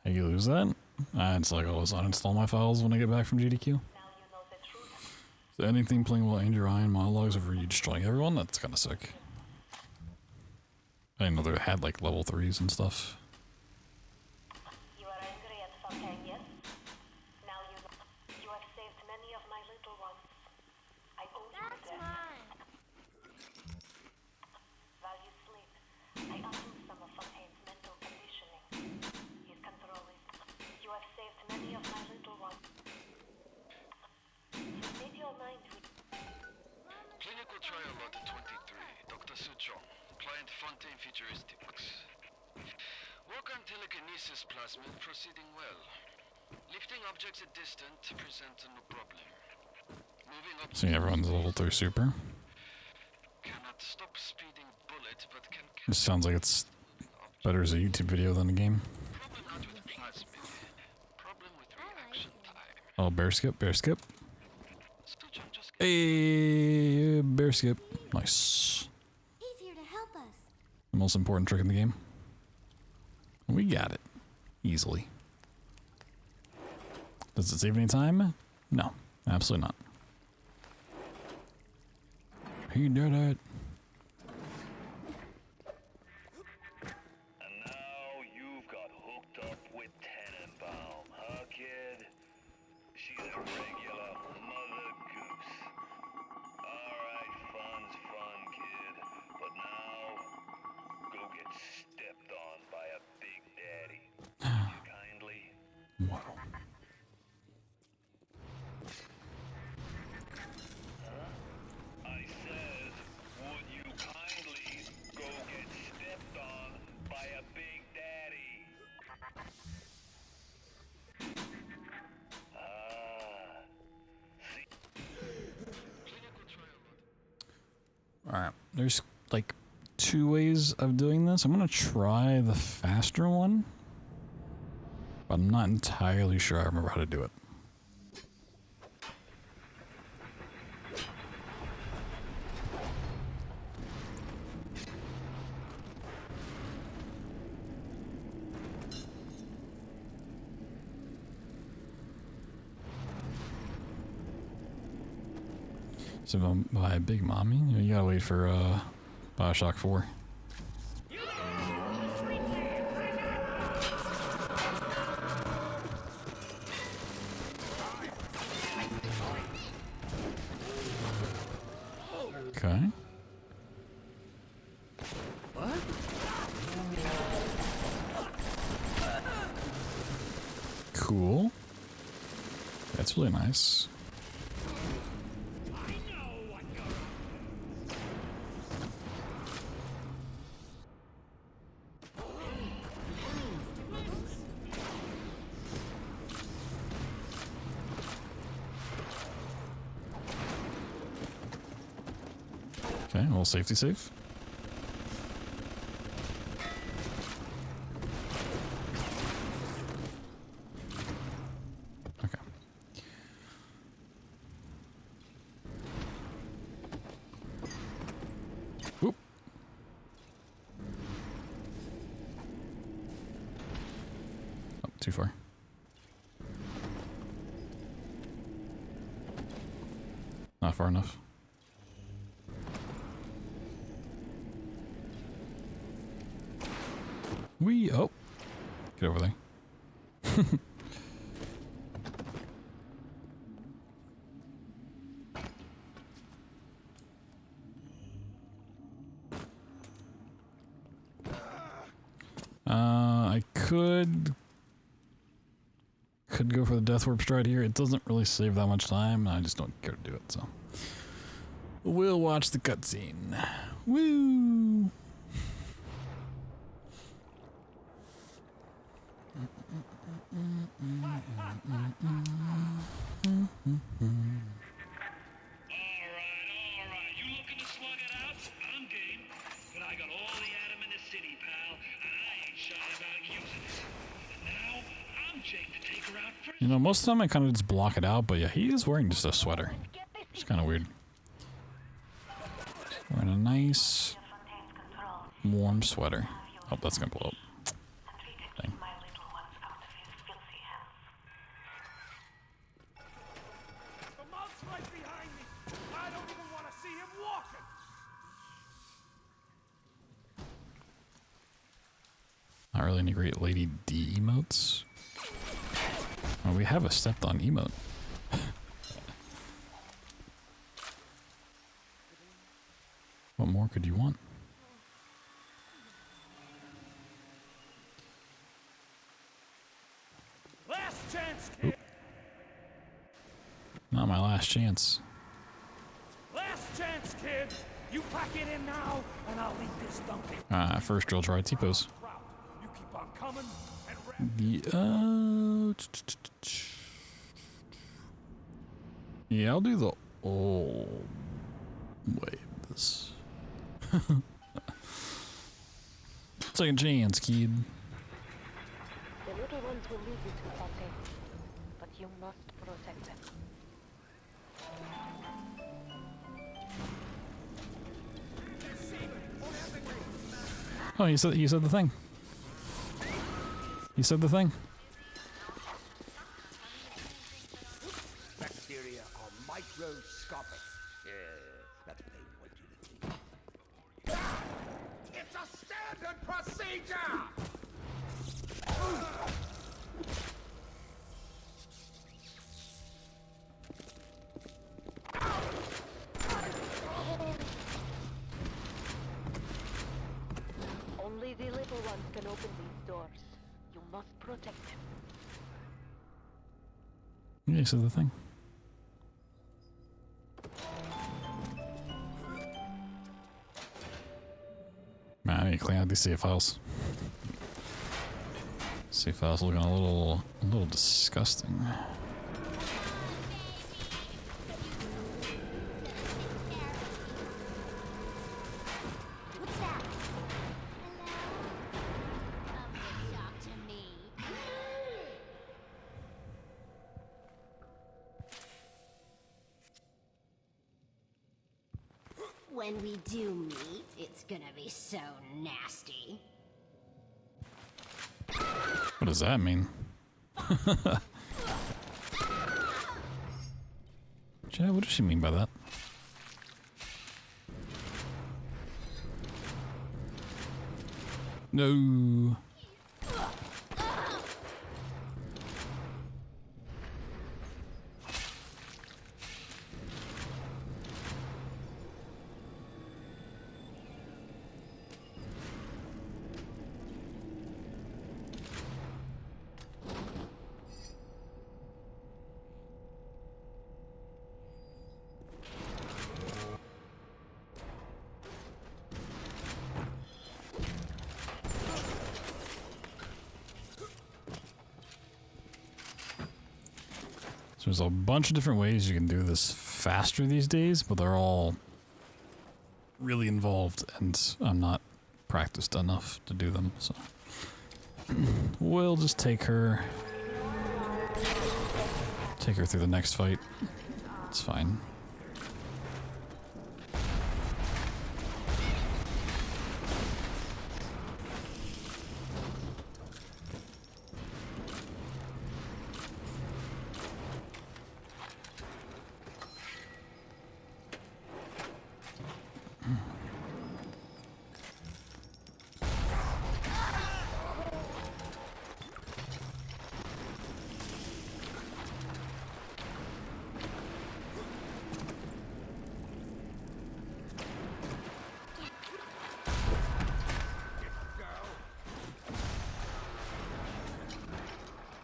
How you lose that? It's like I always uninstall my files when I get back from GDQ. So anything playing while Andrew Ryan monologues over you destroying everyone? That's kind of sick. I didn't know they had like level 3s and stuff. You are angry at Fontaine, yes? Now you know. You have saved many of my little ones. I owe you them. While you sleep, I undo some of Fontaine's mental conditioning. His control is... You have saved many of my little ones. So make your mind with... Clinical trial lot 23, Dr. Suchong. Client Fontaine Futuristics. Work on telekinesis plasmid proceeding well. Lifting objects at distance presents no problem. Moving up. See, everyone's level 3 super. Cannot stop speeding bullet, but can. This sounds like it's better as a YouTube video than a game. Problem not with plasmid. Problem with reaction time. Oh, bear skip, bear skip. Hey, bear skip. Nice. He's here to help us. The most important trick in the game. We got it. Easily. Does it save any time? No, absolutely not. He did it. And now you've got hooked up with Tenenbaum, huh, kid? She's a regular mother goose. Alright, fun's fun, kid. But now, go get stepped on by a big daddy. Would you kindly? Wow. I says, would you kindly go get stepped on by a big daddy? Alright, there's like 2 ways of doing this. I'm gonna try the faster one, but I'm not entirely sure I remember how to do it. So by Big Mommy, you gotta wait for Bioshock 4. Okay. What? Cool. That's really nice. Okay, a little safety save. Okay. Oop. Oh, too far. Not far enough. Oh, get over there. I could go for the Death Warp Stride here. It doesn't really save that much time. I just don't care to do it, so we'll watch the cutscene. Woo! Alright, you looking to slug it out? I'm game. But I got all the atom in the city, pal, and I ain't shy about using it. know, most of the time I kind of just block it out, but yeah, he is wearing just a sweater. It's kind of weird. Wearing a nice, warm sweater. Oh, that's gonna blow up. Dang. The monk's right behind me. I don't even want to see him walking. Not really any great Lady D emotes. Oh, we have a stepped on emote. What more could you want? Last chance, kid. Not my last chance. Last chance, kid. You pack it in now, and I'll leave this donkey. First drill try T-pose. You keep on coming, and yeah, I'll do the old way of this. Second chance, kid. The little ones will lead you to Fontaine, but you must protect them. Oh, he said the thing. He said the thing. bacteria are microscopic. That's what they want you to think. It's a standard procedure! Only the little ones can open these doors. You must protect them. Yeah, he said the thing. Man, I need to clean out these save files. Save files looking a little disgusting. When we do meet, it's gonna be so nasty. What does that mean? Chad, what does she mean by that? No. So there's a bunch of different ways you can do this faster these days, but they're all really involved, and I'm not practiced enough to do them, so we'll just take her through the next fight. It's fine.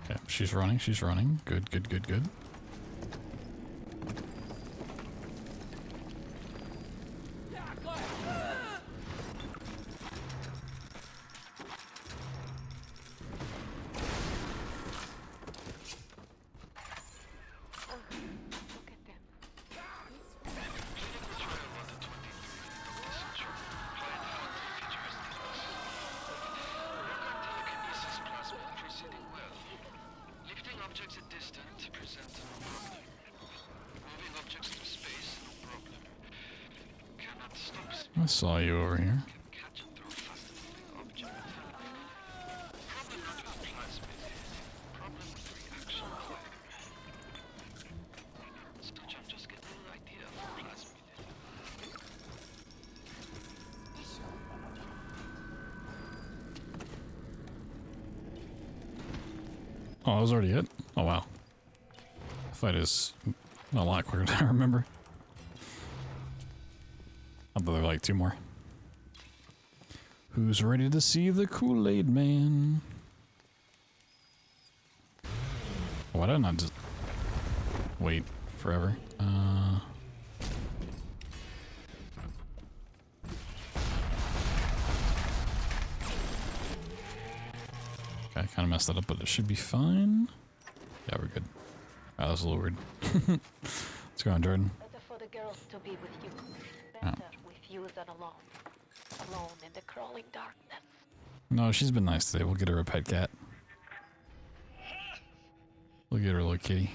Okay, she's running, she's running. Good, good, good, good. Objects at distance saw you over here. Oh, that was already it? Oh, wow. The fight is a lot quicker than I remember. I thought there were like 2 more. Who's ready to see the Kool-Aid Man? Why did I not just wait forever? I kind of messed that up, but it should be fine. Yeah, we're good. Oh, that was a little weird. Let's go on, Jordan. Better for the girls to be with you. Better with you than alone. Alone in the crawling darkness. No, she's been nice today. We'll get her a pet cat. We'll get her a little kitty.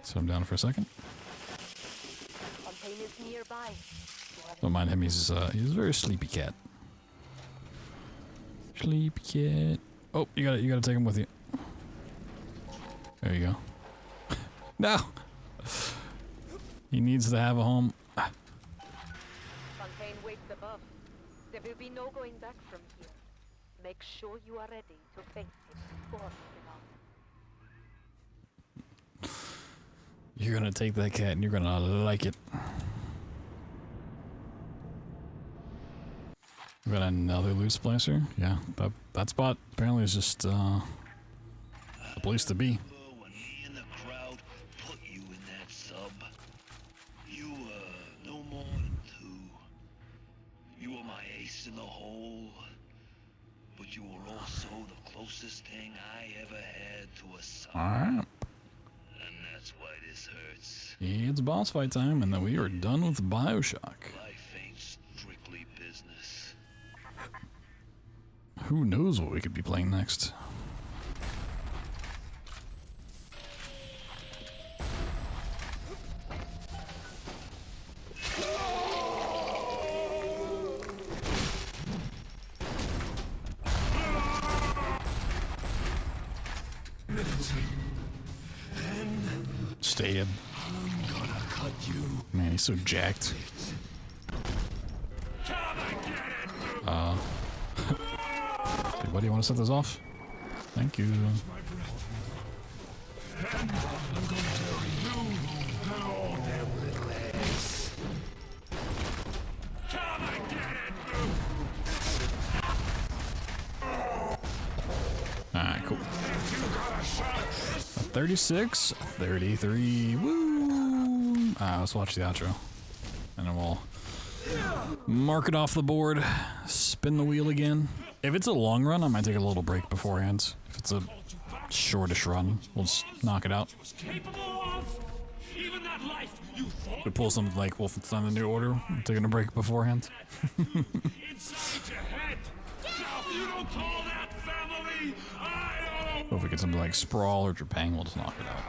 So I'm down for a second. Don't mind him. He's a very sleepy cat. Sleepy cat. Oh, you gotta take him with you. There you go. No. He needs to have a home. Fontaine waits above. There will be no going back from here. Make sure you are ready to face him before You're gonna take that cat and you're gonna like it. We got another loot splicer. Yeah, that spot apparently is just a place to be. No more than 2. You were my ace in the hole, but you were also the closest thing I ever had to a son. Alright. And that's why this hurts. It's boss fight time, and then we are done with Bioshock. Life ain't strictly business. Who knows what we could be playing next? Stay in. Man, he's so jacked. Hey, buddy, you want to set this off? Thank you. Alright, cool. 36, 33, woo! Let's watch the outro. And then we'll mark it off the board, spin the wheel again. If it's a long run, I might take a little break beforehand. If it's a shortish run, we'll just knock it out. We pull something like Wolfenstein The New Order, I'm taking a break beforehand. Or if we get something like Sprawl or Trepang, we'll just knock it out.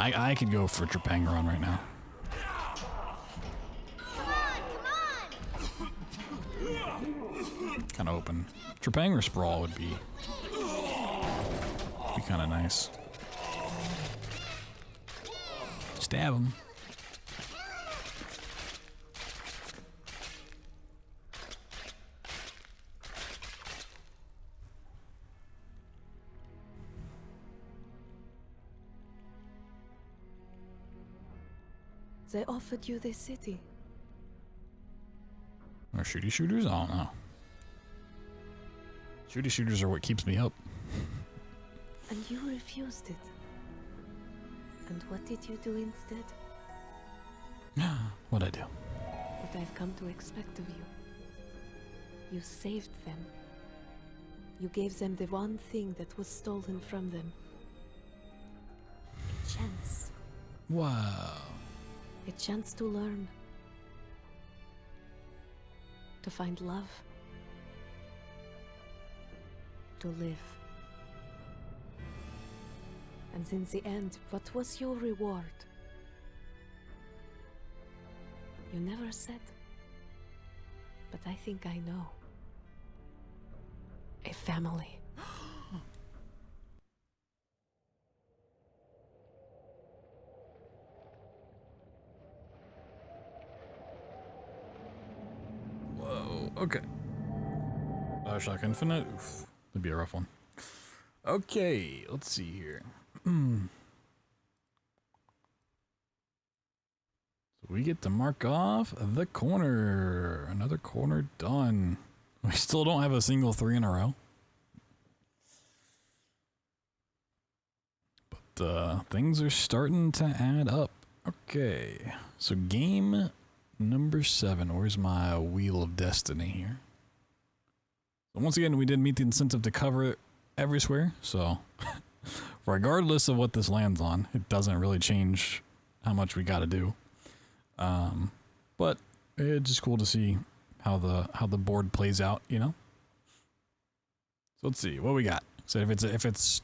I could go for a Trepang run right now. Kind of open. Trepang or Sprawl would be kind of nice. Stab him. They offered you this city. Or shooty shooters? I don't know. Shooty shooters are what keeps me up. And you refused it. And what did you do instead? What'd I do? What I've come to expect of you. You saved them. You gave them the one thing that was stolen from them. A chance. Wow. A chance to learn. To find love. to live. And since the end, what was your reward? You never said. But I think I know. A family. Whoa, okay. BioShock Infinite? Oof, that'd be a rough one. Okay, let's see here. So we get to mark off the corner. Another corner done. We still don't have a single 3 in a row. But things are starting to add up. Okay, so game number 7. Where's my Wheel of Destiny here? So once again, we did meet the incentive to cover it everywhere, so regardless of what this lands on, it doesn't really change how much we gotta do. But it's just cool to see how the board plays out, you know? So let's see what we got. So if it's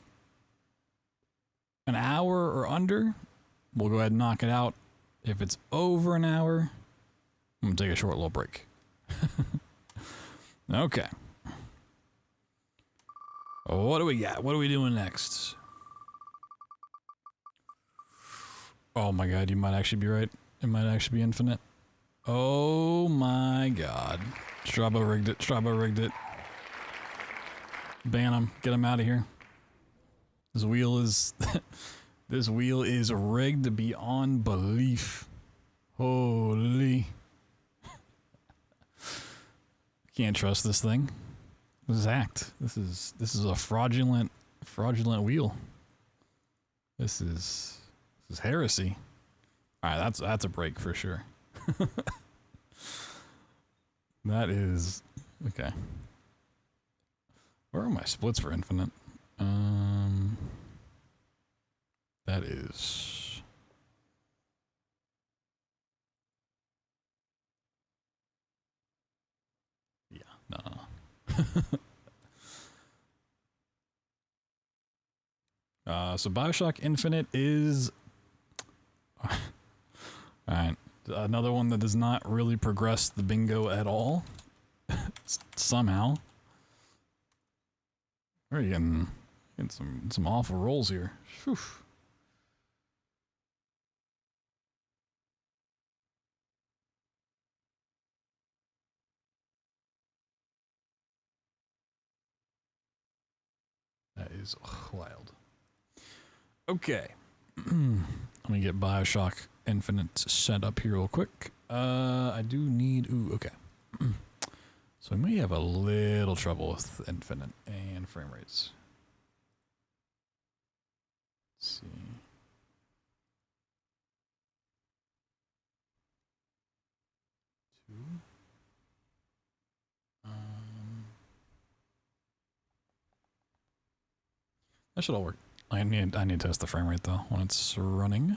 an hour or under, we'll go ahead and knock it out. If it's over an hour, I'm gonna take a short little break. Okay. What do we got? What are we doing next? Oh my god, you might actually be right. It might actually be infinite. Oh my god. Strabo rigged it. Strabo rigged it. Ban him. Get him out of here. This wheel is... this wheel is rigged beyond belief. Holy. Can't trust this thing. This is hacked. This is a fraudulent wheel. This is heresy. All right, that's a break for sure. That is okay. Where are my splits for infinite? That is yeah, no. So BioShock Infinite is alright. Another one that does not really progress the bingo at all. Somehow. We're getting some awful rolls here. Whew. That is wild. Okay. Let me get BioShock Infinite set up here real quick. I do need... Ooh, okay. So I may have a little trouble with Infinite and frame rates. Let's see. That should all work. I need to test the frame rate though when it's running.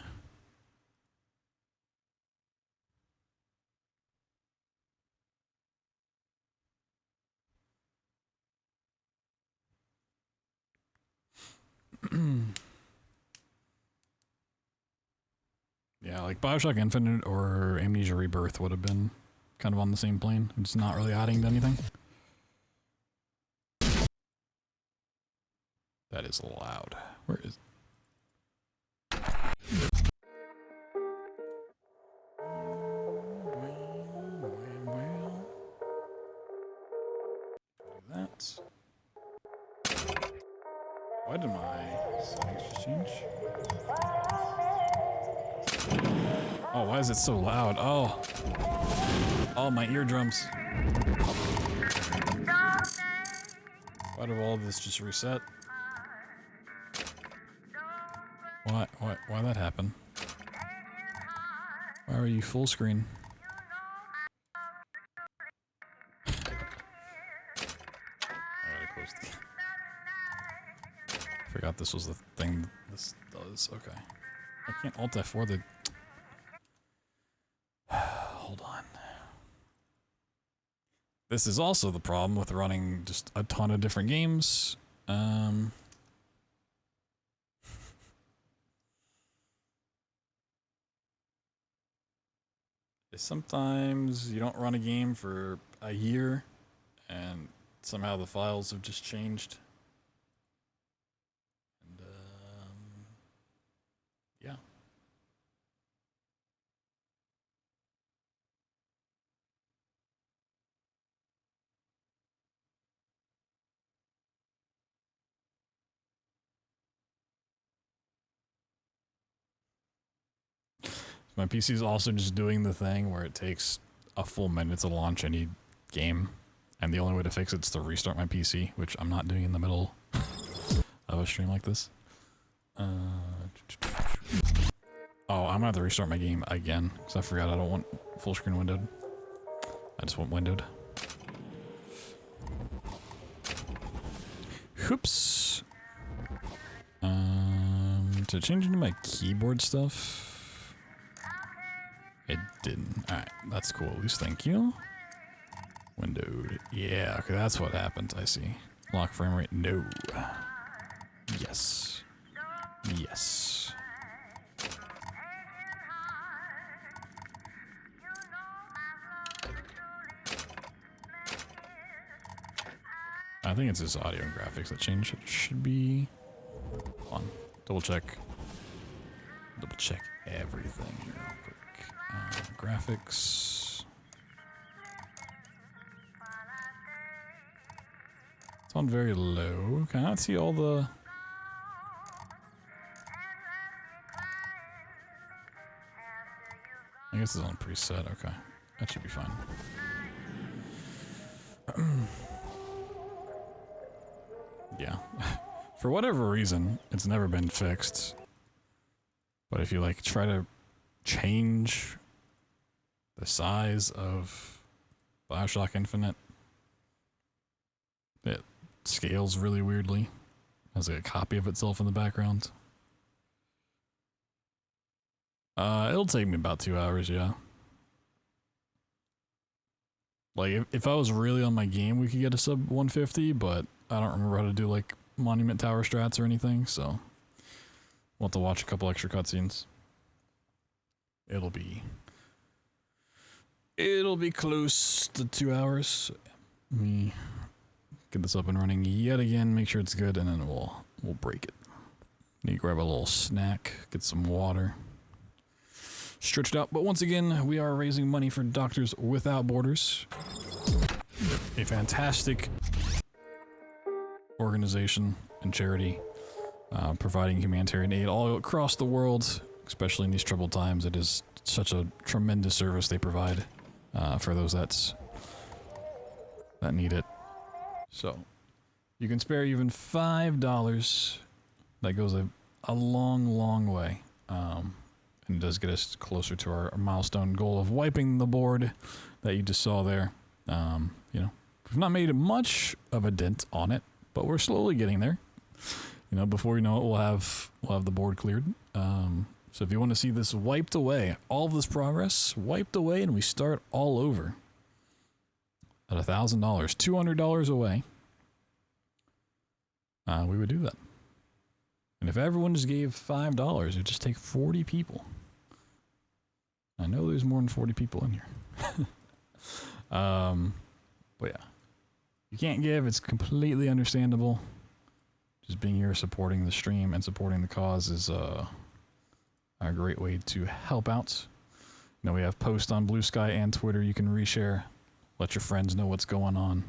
Yeah, like BioShock Infinite or Amnesia Rebirth would have been kind of on the same plane. It's not really adding to anything. That is loud. Where is... that. Why did my settings just change? Oh, why is it so loud? Oh. Oh, my eardrums. Why did all this just reset? Why that happen? Why are you full screen? I gotta close the... Forgot this was the thing this does. Okay. I can't Alt F4 the... Hold on. This is also the problem with running just a ton of different games Sometimes you don't run a game for a year and somehow the files have just changed. And, yeah. My PC is also just doing the thing where it takes a full minute to launch any game, and the only way to fix it is to restart my PC, which I'm not doing in the middle of a stream like this. Oh, I'm gonna have to restart my game again, because I forgot I don't want full screen windowed. I just want windowed. Oops. To change into my keyboard stuff. It didn't. Alright, that's cool. At least thank you. Windowed. Yeah, okay, that's what happened. I see. Lock frame rate. No. Yes. Yes. I think it's this audio and graphics that changed. It should be. Hold on. Double check. Double check everything real quick. Graphics. It's on very low. Can I not see all the... I guess it's on preset. Okay. That should be fine. Yeah. For whatever reason, it's never been fixed. But if you like try to change the size of BioShock Infinite, it scales really weirdly. Has like a copy of itself in the background. It'll take me about 2 hours, yeah. Like, if I was really on my game, we could get a sub 150, but I don't remember how to do, like, Monument Tower strats or anything, so we'll have to watch a couple extra cutscenes. It'll be close to 2 hours. Let me get this up and running yet again, make sure it's good, and then we'll break it. Need to grab a little snack, get some water. Stretch it out, but once again, we are raising money for Doctors Without Borders. A fantastic organization and charity providing humanitarian aid all across the world, especially in these troubled times. It is such a tremendous service they provide for those that need it. So, you can spare even $5. That goes a long, long way. And it does get us closer to our milestone goal of wiping the board that you just saw there. You know, we've not made much of a dent on it, but we're slowly getting there. You know, before you know it, we'll have the board cleared. So if you want to see this wiped away, all of this progress wiped away, and we start all over at $1,000, $200 away, we would do that. And if everyone just gave $5, it'd just take 40 people. I know there's more than 40 people in here. But yeah. You can't give, it's completely understandable. Just being here supporting the stream and supporting the cause is a great way to help out. You know, we have posts on Blue Sky and Twitter you can reshare. Let your friends know what's going on.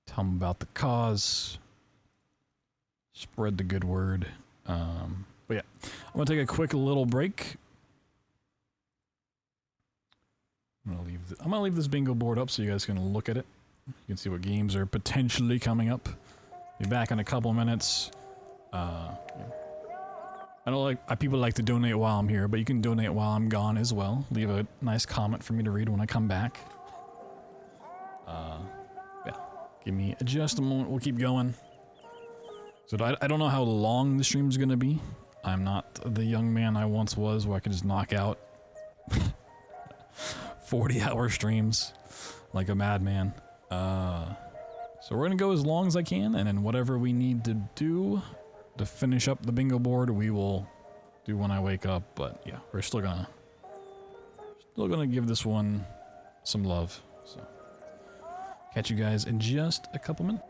Tell them about the cause. Spread the good word. But yeah, I'm gonna take a quick little break. I'm gonna leave this bingo board up so you guys can look at it. You can see what games are potentially coming up. Be back in a couple of minutes. I know people like to donate while I'm here, but you can donate while I'm gone as well. Leave a nice comment for me to read when I come back. Yeah, give me just a moment. We'll keep going. So I don't know how long the stream's gonna be. I'm not the young man I once was where I could just knock out 40-hour streams like a madman. So So we're gonna go as long as I can, and then whatever we need to do to finish up the bingo board, we will do when I wake up. But yeah, we're still gonna give this one some love. So catch you guys in just a couple minutes.